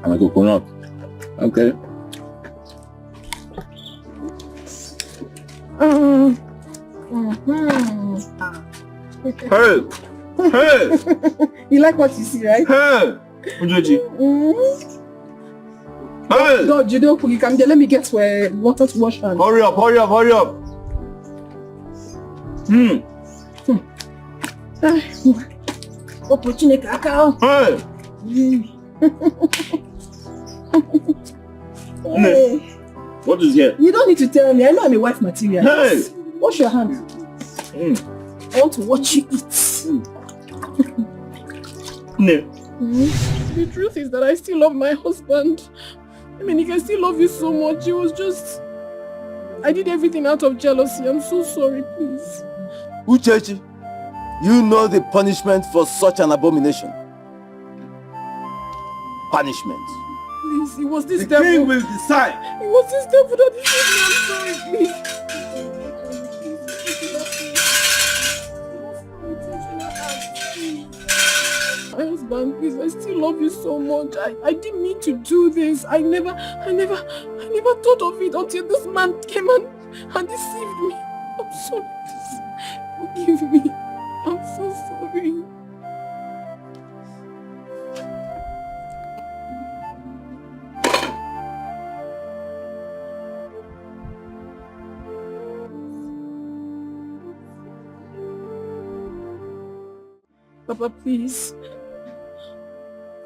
Speaker 16: I'm a coconut. Okay. Hey! Hey!
Speaker 10: You like what you see, right?
Speaker 16: Hey! Uchechi. Hey!
Speaker 10: No, Judo, you come there. Let me get water to wash hands.
Speaker 16: Hurry up!
Speaker 10: Opportunity, Kakao.
Speaker 16: Hey!
Speaker 10: Hey.
Speaker 16: What is here?
Speaker 10: You don't need to tell me. I know I'm a wife material.
Speaker 16: Hey!
Speaker 10: Wash your hands. I want to watch you eat. The truth is that I still love my husband. I mean, I still love you so much. It was just... I did everything out of jealousy. I'm so sorry, please.
Speaker 19: Uchechi, you know the punishment for such an abomination. Punishment.
Speaker 10: Please, it was this
Speaker 19: The
Speaker 10: devil.
Speaker 19: king will decide.
Speaker 10: It was this devil that did me. I'm sorry, please. My husband, please, I still love you so much. I didn't mean to do this. I never thought of it until this man came and deceived me. I'm sorry, please. Forgive me. I'm so sorry. Papa, please.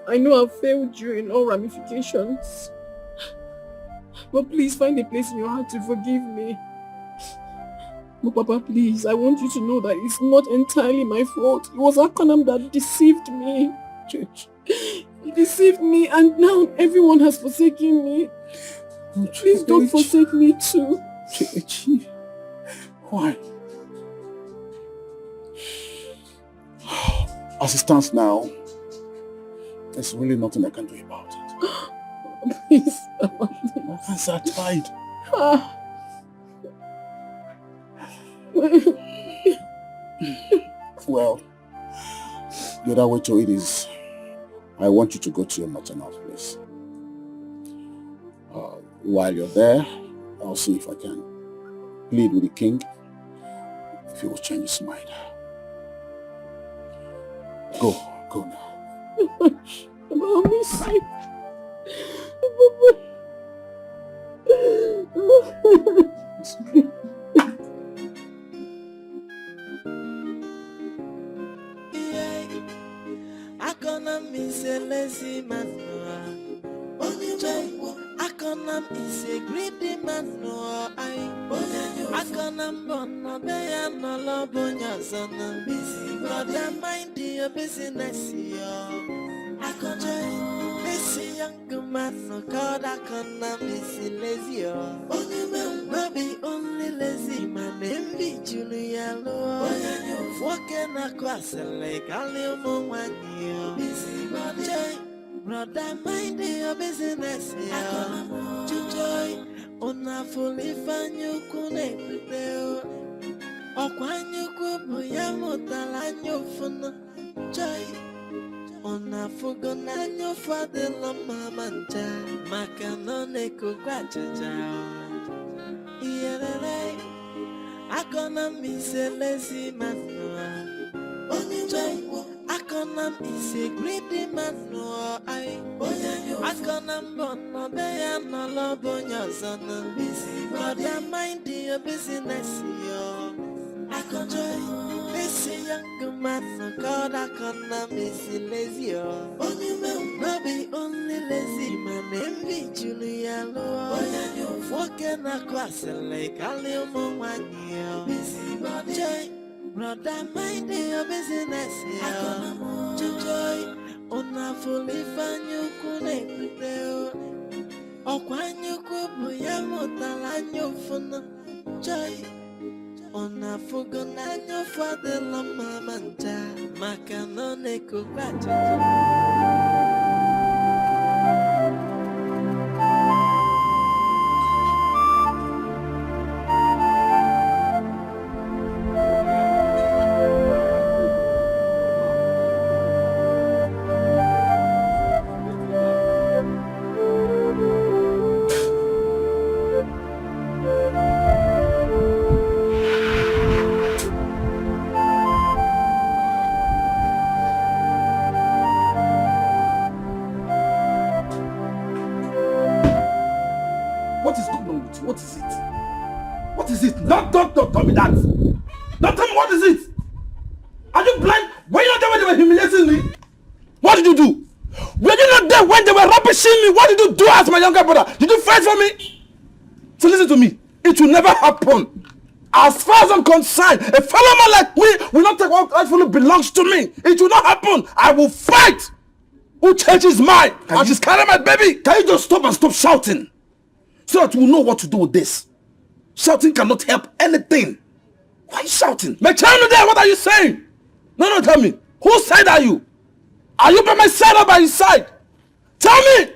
Speaker 10: I know I've failed you in all ramifications. But please find a place in your heart to forgive me. But Papa, please, I want you to know that it's not entirely my fault. It was Akanam that deceived me. Church. He deceived me and now everyone has forsaken me. Please don't forsake me too.
Speaker 8: Chechi, why? As it stands now, there's really nothing I can do about it.
Speaker 10: Please,
Speaker 8: my hands are tied. Well, the other way to it is, I want you to go to your maternal place. While you're there, I'll see if I can plead with the king if he will change his mind. Go now.
Speaker 10: I'll miss you.
Speaker 9: I gonna miss a lazy man. I gonna miss a greedy man. I gonna burn no day and no love on your son. Brother, mind your business. I gonna miss a young man. No God, I gonna miss a lazy. Maybe only lazy man. Envy Julia. Walking across the lake, I'll live on 1 year. Brother, mind your business. Joy, on a fully fan you connect there. Or when you go, Yamotalanyo Funa. Joy, on a fugon and your father, Lamamanta, Macanonico Quacha. Yeah, I gonna miss a lazy man. I gonna miss a greedy man. I gonna burn no day and no love on your son. Brother, mind your business. I gonna miss a young man. God, I gonna miss a lazy. Maybe only lazy man. Envy Julia. Walking across the lake, I'll live on 1 year. Brother, mind your business. Joy, on a fully fan you connect there. Or when you go, Yamotalanyo Funa. Joy, on a fugon and your father, Lamamanta, Macanonico Quacha.
Speaker 2: Don't tell me that. Don't tell me what is it. Are you blind? Were you not there when they were humiliating me? What did you do? Were you not there when they were rubbishing me? What did you do as my younger brother? Did you fight for me? So listen to me. It will never happen. As far as I'm concerned, a fellow man like me will not take what rightfully belongs to me. It will not happen. I will fight. Who changes mine? And she's carrying my baby. Can you just stop and stop shouting? So that we'll know what to do with this. Shouting cannot help anything. Why are you shouting? My child there, what are you saying? No, tell me. Whose side are you? Are you by my side or by his side? Tell me!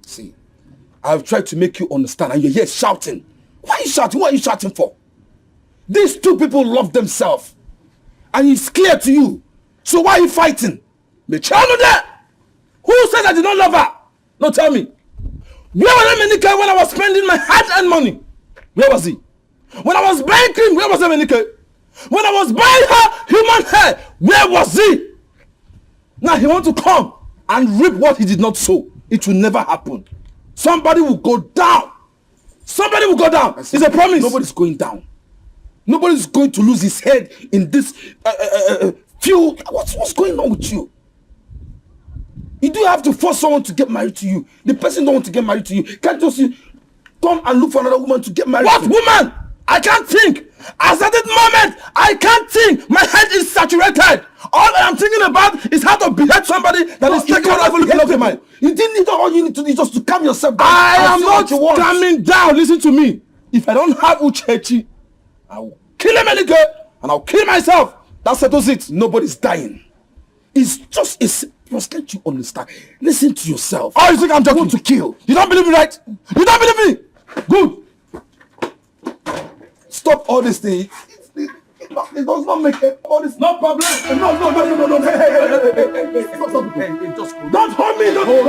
Speaker 2: See, I've tried to make you understand and you're here shouting. Why are you shouting? What are you shouting for? These two people love themselves. And it's clear to you. So why are you fighting? My child there! Who said I did not love her? No, tell me. Where was Emenike when I was spending my hard-earned money? Where was he? When I was buying cream, where was Emenike? When I was buying her human hair, where was he? Now he wants to come and reap what he did not sow. It will never happen. Somebody will go down. Somebody will go down. It's a promise. Nobody's going down. Nobody's going to lose his head in this few. What's going on with you? You do have to force someone to get married to you. The person don't want to get married to you. Can't just come and look for another woman to get married to. What woman? I can't think. At that moment, I can't think. My head is saturated. All I am thinking about is how to behead somebody that is taking on every look of mine. You didn't need all you need to do is just to calm yourself down. I am not calming down. Listen to me. If I don't have Uchechi, I will kill Emelike and I'll kill myself. That settles it. Nobody's dying. It's just a plus, can't you understand? Listen to yourself. Oh, you think I'm joking? To kill. You don't believe me, right? You don't believe me? Good. Stop all this thing. It does not make it. All this. No problem. No. Hey. Stop. Just hold. Don't hold me. Hold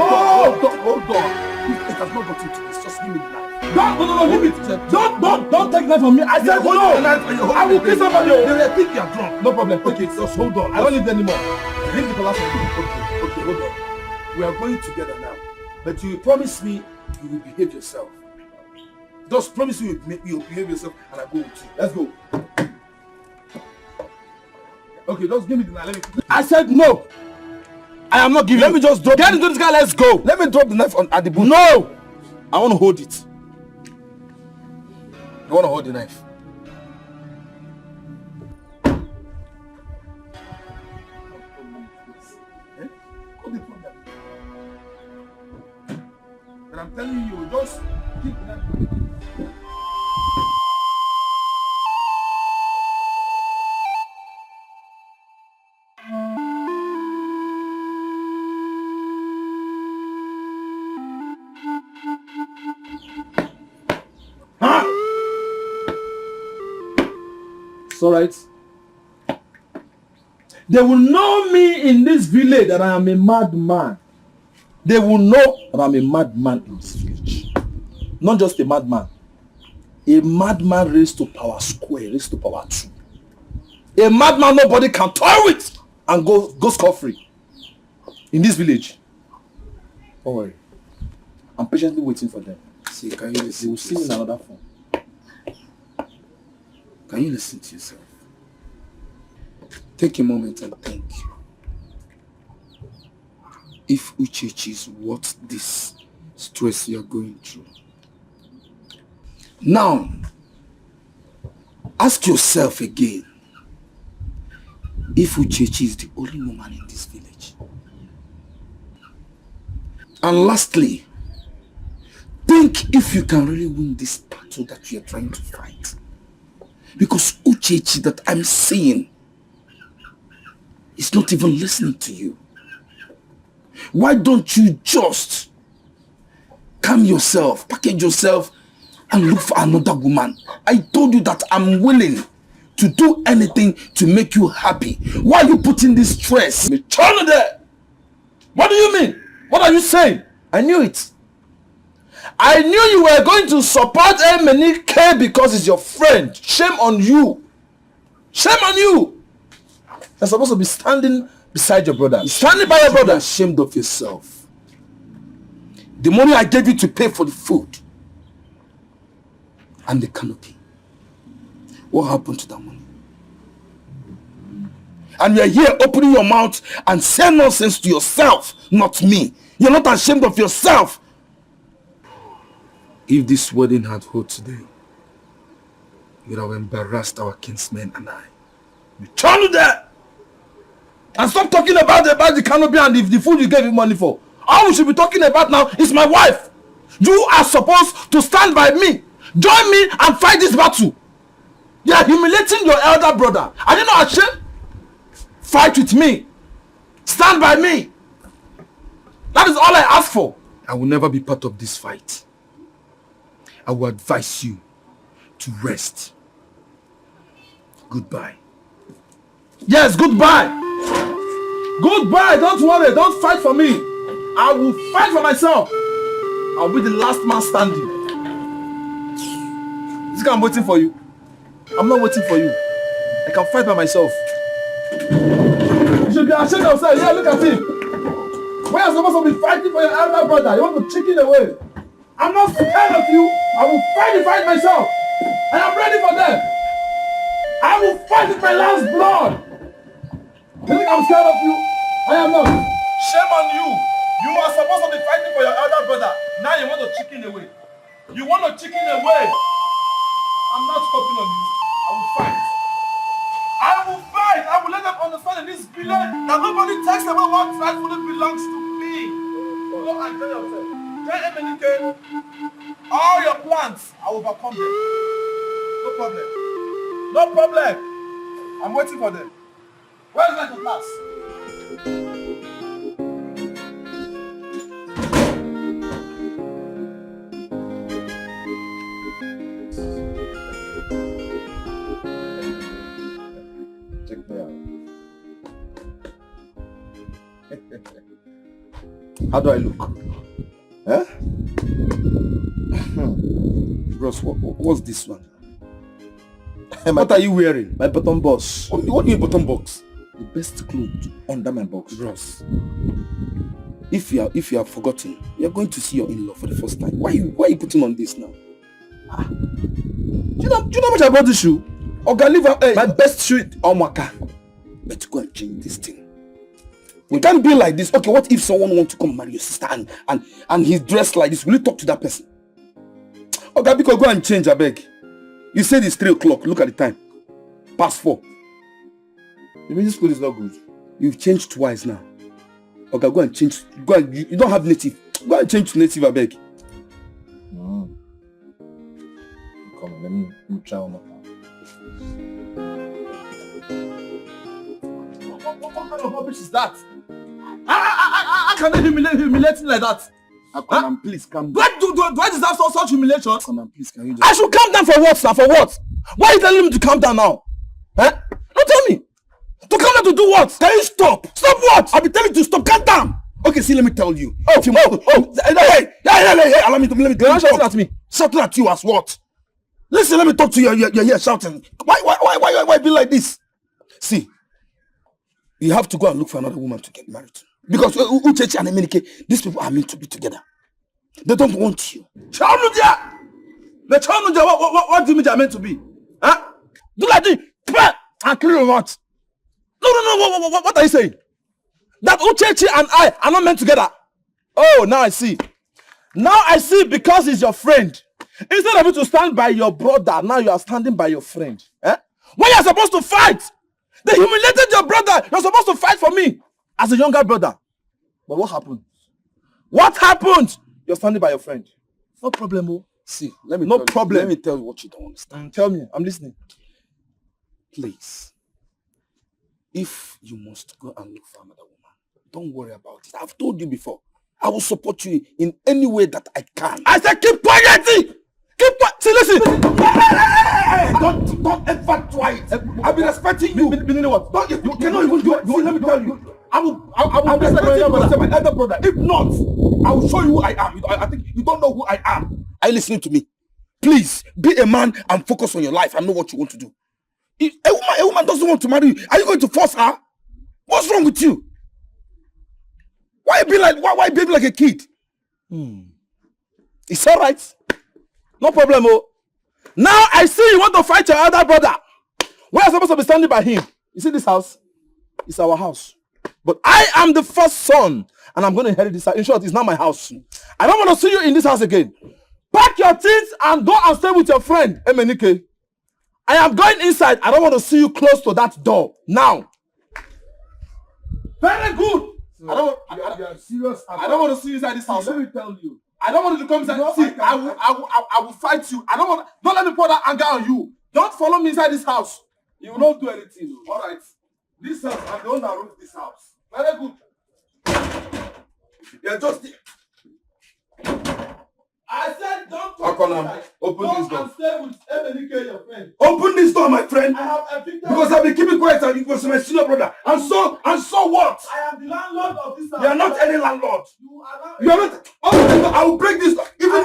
Speaker 2: on. It has not got into this. Just give me the knife. No, leave it. Don't take that from me. I said no. I will kill somebody. They think you are drunk. No problem. Okay, just hold on. I don't need anymore. Leave the collapse. Okay, hold on. We are going together now. But you promise me you will behave yourself. Just promise you will behave yourself and I go with you. Let's go. Okay, just give me the knife. Let me. I said no. I am not giving. Let me just drop. Get into this guy. Let's go. Let me drop the knife at the boot. No. I want to hold it. You want to hold the knife? But I'm telling you, just keep the knife. It's all right. They will know me in this village that I am a madman. They will know that I'm a madman in this village. Not just a madman. A madman raised to power square, raised to power 2. A madman nobody can toy with and go scot-free in this village. Don't worry. I'm patiently waiting for them. See, can you listen? They will see me in another form. Can you listen to yourself? Take a moment and think. If Uchechi is worth this stress you are going through. Now, ask yourself again. If Uchechi is the only woman in this village. And lastly, think if you can really win this battle that you are trying to fight. Because Uchechi that I'm seeing is not even listening to you. Why don't you just calm yourself, package yourself, and look for another woman? I told you that I'm willing to do anything to make you happy. Why are you putting this stress? There. What do you mean? What are you saying? I knew it. I knew you were going to support Emenike because he's your friend. Shame on you. Shame on you. You're supposed to be standing beside your brother. Standing by your brother. You're ashamed of yourself. The money I gave you to pay for the food and the canopy. What happened to that money? And you're here opening your mouth and saying nonsense to yourself, not me. You're not ashamed of yourself. If this wedding had held today, you would have embarrassed our kinsmen and I. Return to there! And stop talking about the canopy and the food you gave him money for. All we should be talking about now is my wife. You are supposed to stand by me. Join me and fight this battle. You are humiliating your elder brother. Are you not ashamed? Fight with me. Stand by me. That is all I ask for. I will never be part of this fight. I will advise you to rest. Goodbye. Yes, goodbye. Goodbye. Don't worry. Don't fight for me. I will fight for myself. I'll be the last man standing. This guy, I'm waiting for you. I'm not waiting for you. I can fight by myself. You should be ashamed of yourself. Yeah, look at him. When you're supposed to be fighting for your elder brother, you want to chicken away. I'm not scared of you. I will fight the fight myself. I am ready for them. I will fight with my last blood. You think I'm scared of you? I am not. Shame on you. You are supposed to be fighting for your elder brother. Now you want to chicken away. You want to chicken away. I'm not stopping on you. I will fight. I will fight. I will let them understand in this village that nobody talks about what rightfully belongs to me. Go and tell yourself. Tell MNK, all your plans, I will overcome them. No problem. No problem. I'm waiting for them. Where's my class?
Speaker 4: Check me out. How do I look? Huh?
Speaker 17: Bros, what's this one? What are you wearing?
Speaker 4: My bottom box.
Speaker 17: What do you bottom box?
Speaker 4: The best clothes under my box.
Speaker 17: Bros, if you have forgotten, you're going to see your in-law for the first time. Why are you putting on this now? Do you know how much I bought this shoe? My best shoe on Waka. Let's go and change this thing. We can't be like this. Okay, what if someone wants to come marry your sister and he's dressed like this? Will you talk to that person? Okay, because go and change, I beg. You said it's 3 o'clock. Look at the time. Past 4.
Speaker 4: You mean this clothes is not good?
Speaker 17: You've changed twice now. Okay, go and change. Go and, you don't have native. Go and change to native, I beg.
Speaker 4: Come on, let me try one more time.
Speaker 2: What kind of rubbish is that? How can they humiliate me like that?
Speaker 17: Conan, please calm down.
Speaker 2: Do I deserve such humiliation?
Speaker 17: Conan, please, can you just...
Speaker 2: I should calm down for what, sir? For what? Why are you telling me to calm down now? Huh? Don't tell me. To calm down to do what?
Speaker 17: Can you stop?
Speaker 2: Stop what?
Speaker 17: I'll be telling you to stop. Calm down. Okay, see, let me tell you.
Speaker 2: Hey,
Speaker 17: allow me to
Speaker 2: you're not shouting at me.
Speaker 17: Shouting at you as what? Listen, let me talk to you. You're here shouting. Why be like this? See, you have to go and look for another woman to get married to. Because Uchechi and Emenike, these people are meant to be together. They don't want you.
Speaker 2: Chanuja! The Chanuja, what do you mean they are meant to be? Huh? Do like this. And kill you what? No, what are you saying? That Uchechi and I are not meant together. Oh, now I see. Now I see because he's your friend. Instead of you to stand by your brother, now you are standing by your friend. Eh? When you're supposed to fight, they humiliated your brother. You're supposed to fight for me as a younger brother. But what happened? What happened? You're standing by your friend. No problem, oh.
Speaker 17: See, let me
Speaker 2: Let
Speaker 17: me tell you what you don't understand.
Speaker 2: Tell me, I'm listening.
Speaker 17: Please, if you must go and look for another woman, don't worry about it. I've told you before. I will support you in any way that I can.
Speaker 2: I said keep quiet! Keep quiet! See, listen! Hey, don't ever try it! I've been respecting you! Meaning what? You cannot even do it! See, let me tell you. I will respect my elder brother. If not, I will show you who I am. I think you don't know who I am.
Speaker 17: Are you listening to me? Please, be a man and focus on your life and know what you want to do. If a woman doesn't want to marry you, are you going to force her? What's wrong with you? Why behave like a kid?
Speaker 2: It's all right. No problem, oh. Now I see you want to fight your elder brother. We are supposed to be standing by him. You see this house? It's our house. But I am the first son, and I'm going to inherit this house. In short, it's not my house. I don't want to see you in this house again. Pack your things and go and stay with your friend, Emenike. I am going inside. I don't want to see you close to that door. Now. Very good.
Speaker 17: So, I
Speaker 2: don't want to see you inside this house.
Speaker 17: Let me tell you.
Speaker 2: I don't want you to come inside. See, I will fight you. Don't let me pour that anger on you. Don't follow me inside this house. You will not do anything. All right. This house, I'm the one that runs this house. Very good. You're just... I said don't talk inside.
Speaker 17: Open this door.
Speaker 2: And stay with Emenike, your friend.
Speaker 17: Open this door, my friend.
Speaker 2: I have evicted
Speaker 17: because I've been keeping quiet and you was my senior brother. And so what?
Speaker 2: I am the landlord of this house.
Speaker 17: You are not any landlord.
Speaker 2: You are
Speaker 17: not. Open this door. I will break this door. Even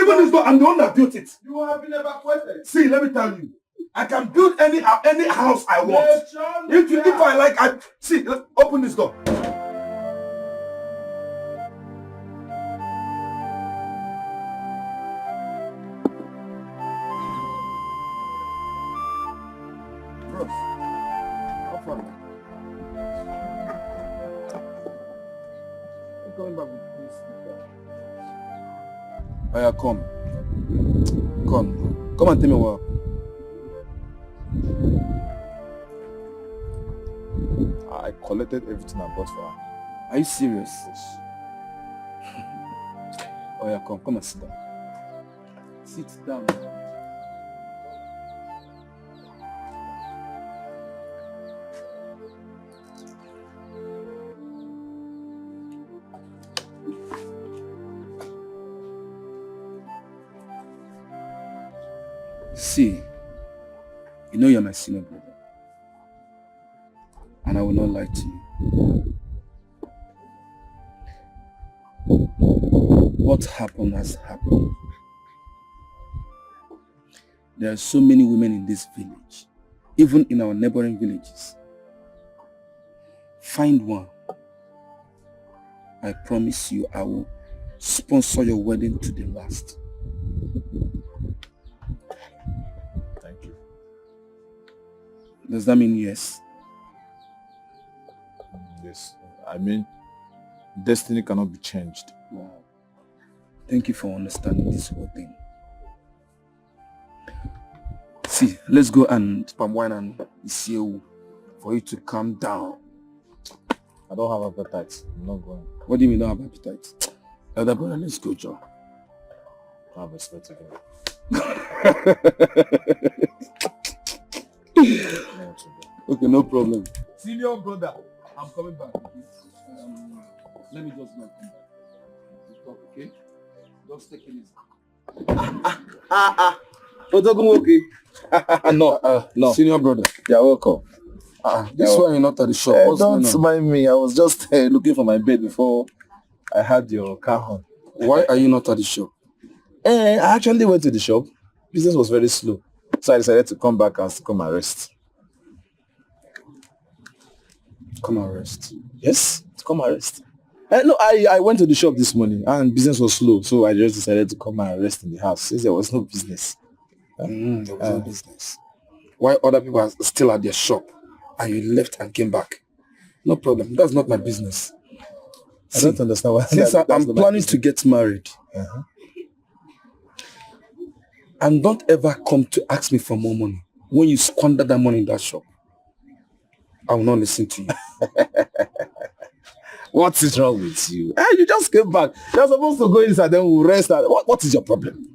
Speaker 17: this door, I'm the one that built it.
Speaker 2: You have been evacuated.
Speaker 17: See, let me tell you. I can build any house I want. If I like, open this door. Oh yeah, come. Come and tell me what happened.
Speaker 12: I collected everything I bought for her.
Speaker 17: Are you serious? Yes. Oh yeah, come and sit down. Sit down. See, you know you're my senior brother. And I will not lie to you. What happened has happened. There are so many women in this village, even in our neighboring villages. Find one. I promise you I will sponsor your wedding to the last.
Speaker 12: Thank you.
Speaker 17: Does that mean yes?
Speaker 12: Yes. I mean, destiny cannot be changed.
Speaker 17: Wow. Thank you for understanding this whole thing. See, let's go and palm wine and issue for you to calm down.
Speaker 12: I don't have appetite. I'm not going.
Speaker 17: What do you mean you don't have appetite? Elder brother, let's go, Joe.
Speaker 12: I have respect again.
Speaker 17: Okay, no problem. Senior brother, I'm coming back. Let me just go and come back. Okay? Just take it easy. No. Senior brother.
Speaker 12: You're welcome.
Speaker 17: This one you're not at the shop.
Speaker 12: Don't mind me. I was just looking for my bed before I had your car on.
Speaker 17: Why are you not at the shop?
Speaker 12: I actually went to the shop. Business was very slow. So I decided to come back and come and rest.
Speaker 17: Come and rest?
Speaker 12: Yes, to come and rest. No, I went to the shop this morning and business was slow. So I just decided to come and rest in the house since there was no business.
Speaker 17: There was no business. Why other people are still at their shop and you left and came back? No problem. That's not my business.
Speaker 12: I don't understand why.
Speaker 17: Since I'm planning to get married, and don't ever come to ask me for more money. When you squander that money in that shop, I will not listen to you.
Speaker 12: What is wrong with you? You just came back. You're supposed to go inside, then we'll rest. What is your problem?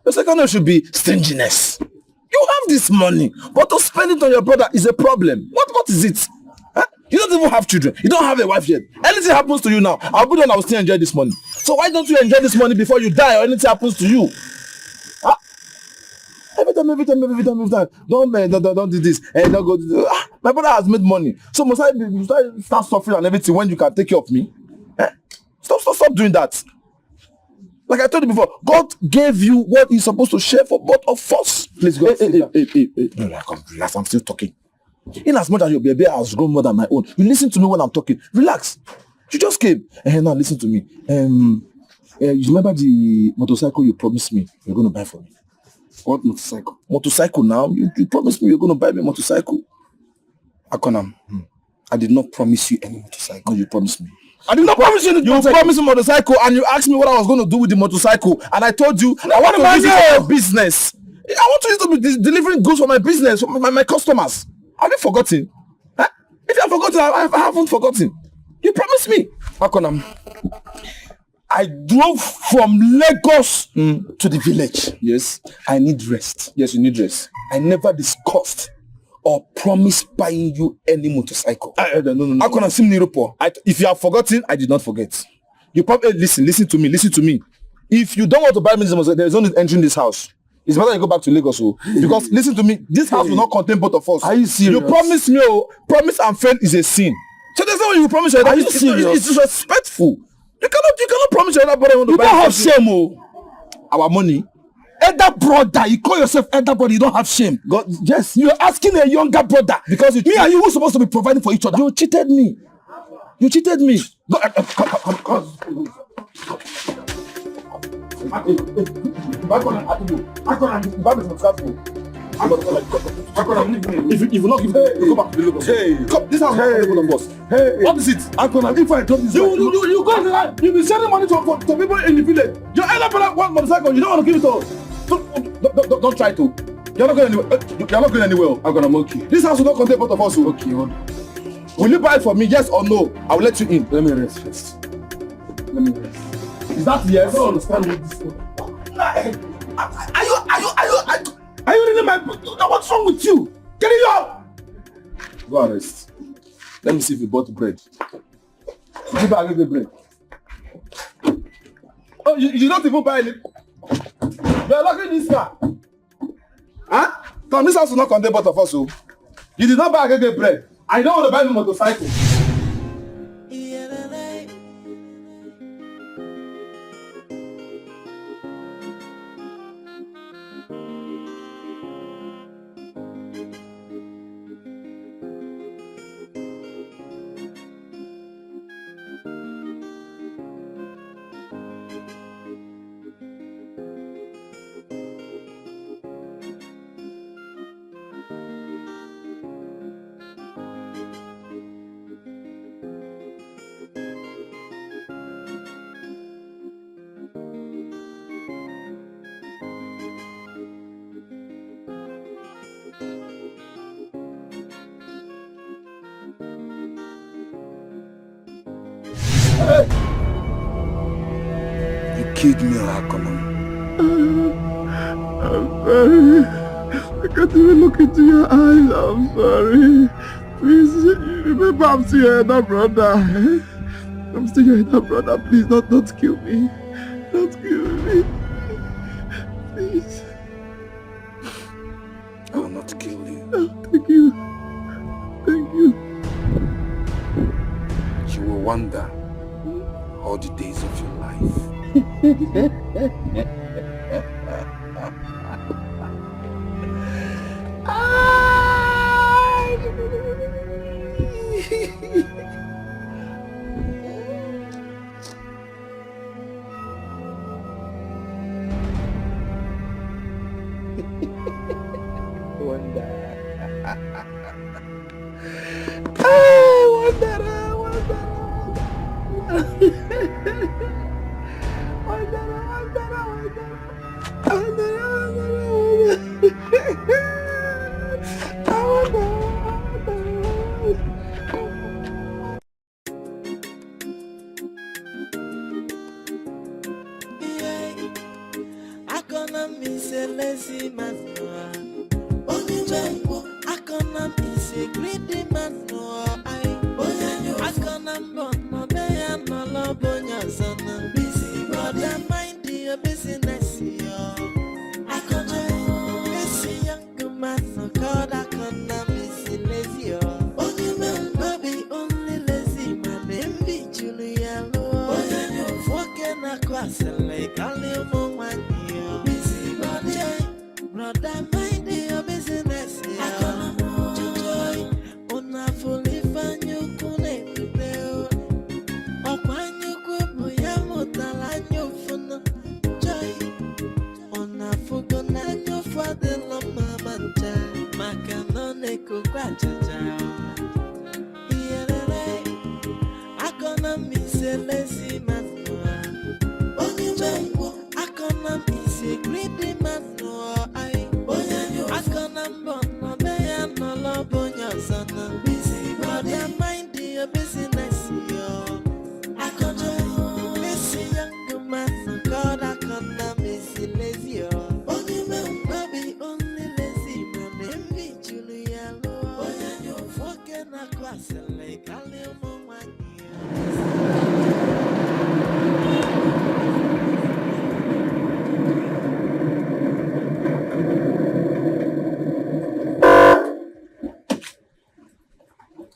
Speaker 12: The second one should be stinginess. You have this money, but to spend it on your brother is a problem. What is it? You don't even have children. You don't have a wife yet. Anything happens to you now, I'll be the one I will still enjoy this money. So why don't you enjoy this money before you die or anything happens to you? Every time. Don't do this. Don't go do this. My brother has made money. So must I start suffering and everything when you can take care of me? Stop doing that. Like I told you before, God gave you what He's supposed to share for both of us. Please go. No, come, relax. I'm still talking. In as much as your baby has grown more than my own, you listen to me when I'm talking. Relax. You just came. Now listen to me. You remember the motorcycle you promised me you're going to buy for me?
Speaker 17: What motorcycle?
Speaker 12: Motorcycle now. You promised me you're going to buy me a motorcycle.
Speaker 17: Akonam, I did not promise you any motorcycle.
Speaker 12: No, you promised me. I did not promise you. You promised me motorcycle and you asked me what I was going to do with the motorcycle. And I told you I want to use it for my business. I want to use it to be delivering goods for my business, for my customers. Have you forgotten? If you have forgotten, I haven't forgotten. You promised me.
Speaker 17: Akonam,
Speaker 12: I drove from Lagos to the village.
Speaker 17: Yes, I need rest.
Speaker 12: Yes, you need rest.
Speaker 17: I never discussed or promised buying you any motorcycle.
Speaker 12: No.
Speaker 17: Akonam,
Speaker 12: if you have forgotten, I did not forget. You probably listen to me. If you don't want to buy me this motorcycle, there is only entering this house. It's better you go back to Lagos. Because listen to me, this house will not contain both of us.
Speaker 17: Are you serious?
Speaker 12: You promised me, promise and fail is a sin. So there's no way you promise your other.
Speaker 17: Are you serious?
Speaker 12: It's disrespectful. You cannot promise your other brother you don't have shame. Our money.
Speaker 17: Elder brother, you call yourself elder brother, you don't have shame.
Speaker 12: God, yes.
Speaker 17: You're asking a younger brother.
Speaker 12: Because
Speaker 17: me and you were supposed to be providing for each other.
Speaker 12: You cheated me. Go, come.
Speaker 17: If you not give me, go back to the Lagos. Come, this house is boss. What is it?
Speaker 12: If I told you,
Speaker 17: you go, you'll be sending money to people in the village. Your elder one motorcycle. You don't want to give it to us. Don't try to. You're not going anywhere. You're not going anywhere. I'm gonna mock you. This house will not contain both of us. Okay, hold on. Will you buy it for me? Yes or no? I will let you in. Let me rest first. Let me rest. Is that yes? I don't understand what this is. Are you really my? What's wrong with you? Get it up. Go and rest. Let me see if you bought bread. Give me the bread. Oh, you don't even buy it. You are locking this car. Huh? Come, this house will not contain both of us. So you did not buy a bread. I don't want to buy a motorcycle. You killed me, Akona.
Speaker 18: I'm sorry. I can't even look into your eyes. I'm sorry. Please, remember I'm still your elder brother. I'm still your elder brother. Please, don't kill me. Don't kill me. Please.
Speaker 17: I will not kill you.
Speaker 18: Oh, thank you. Thank you.
Speaker 17: You will wonder all the days of your life.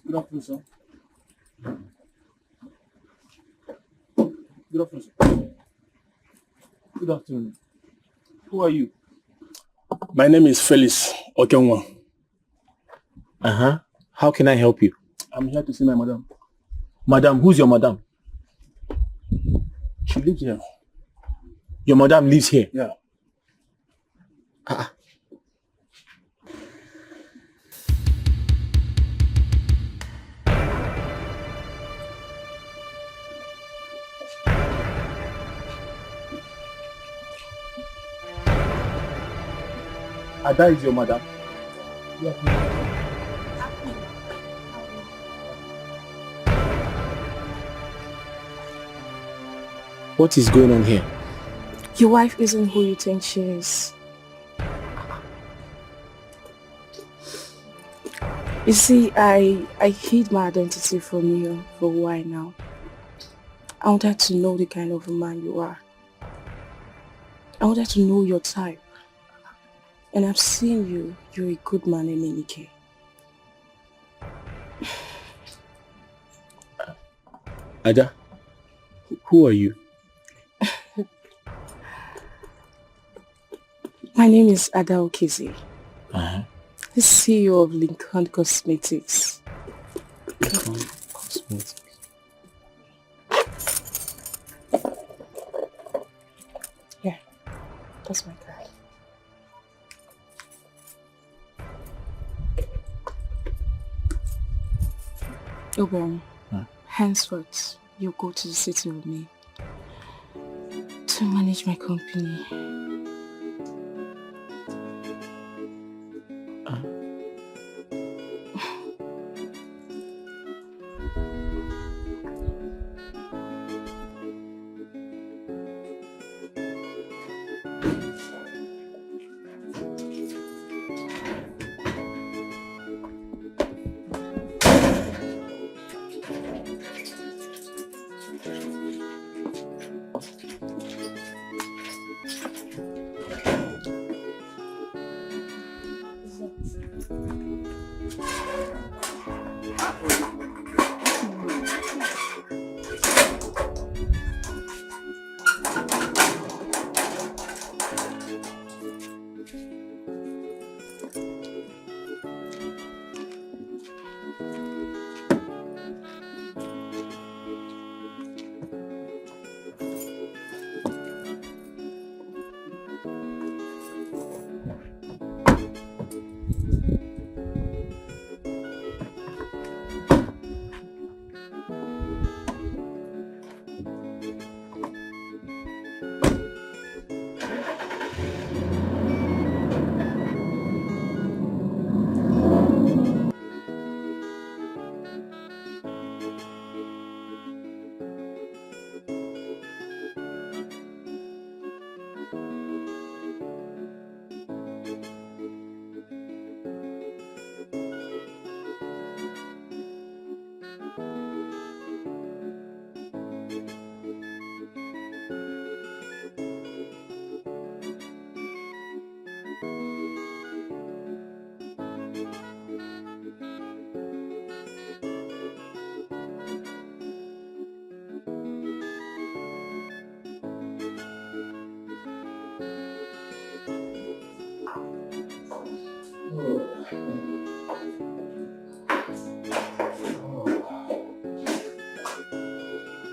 Speaker 17: Good afternoon, sir. Good afternoon, sir. Good afternoon. Who are you?
Speaker 11: My name is Felix Okenwa.
Speaker 16: Uh-huh. How can I help you?
Speaker 11: I'm here to see my madam.
Speaker 16: Madam, who's your madam?
Speaker 11: She lives here.
Speaker 16: Your madam lives here?
Speaker 11: Yeah.
Speaker 8: Ada is your mother. What is going on here?
Speaker 10: Your wife isn't who you think she is. You see, I hid my identity from you for a while now. I wanted to know the kind of a man you are. I wanted to know your type. And I've seen you. You're a good man, Emenike.
Speaker 8: Ada, who are you?
Speaker 10: My name is Ada Okizi.
Speaker 12: Uh-huh.
Speaker 10: The CEO of Lincoln Cosmetics.
Speaker 8: Cosmetics.
Speaker 10: Yeah, that's my card. Oberon, henceforth, you go to the city with me to manage my company.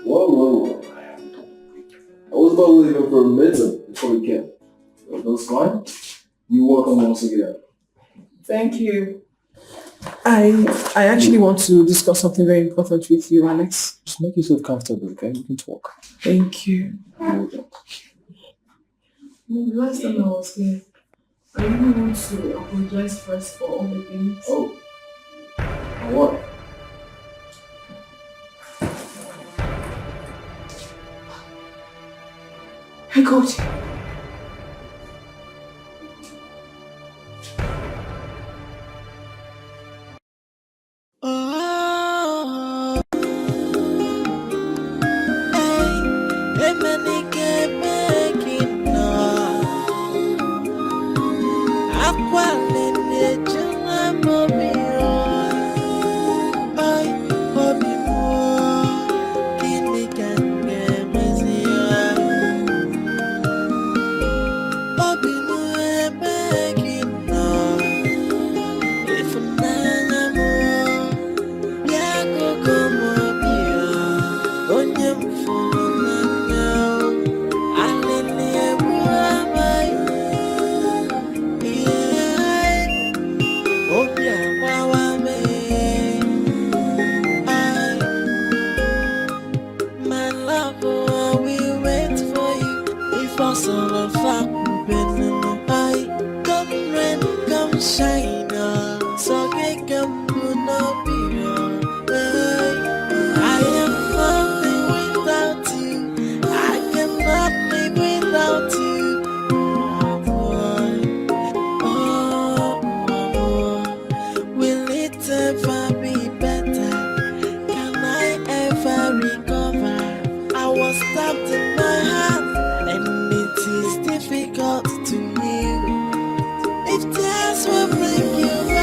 Speaker 13: Whoa. I was about to leave him for a minute before we came. That was fine. You're welcome once again.
Speaker 10: Thank you. I actually want to discuss something very important with you, Alex.
Speaker 13: Just make yourself comfortable, okay? We can talk.
Speaker 10: Thank you. The last time I was here, I really want to apologize first for all the things.
Speaker 13: Oh. For what?
Speaker 10: I got you.
Speaker 9: Son of a I don't will bring you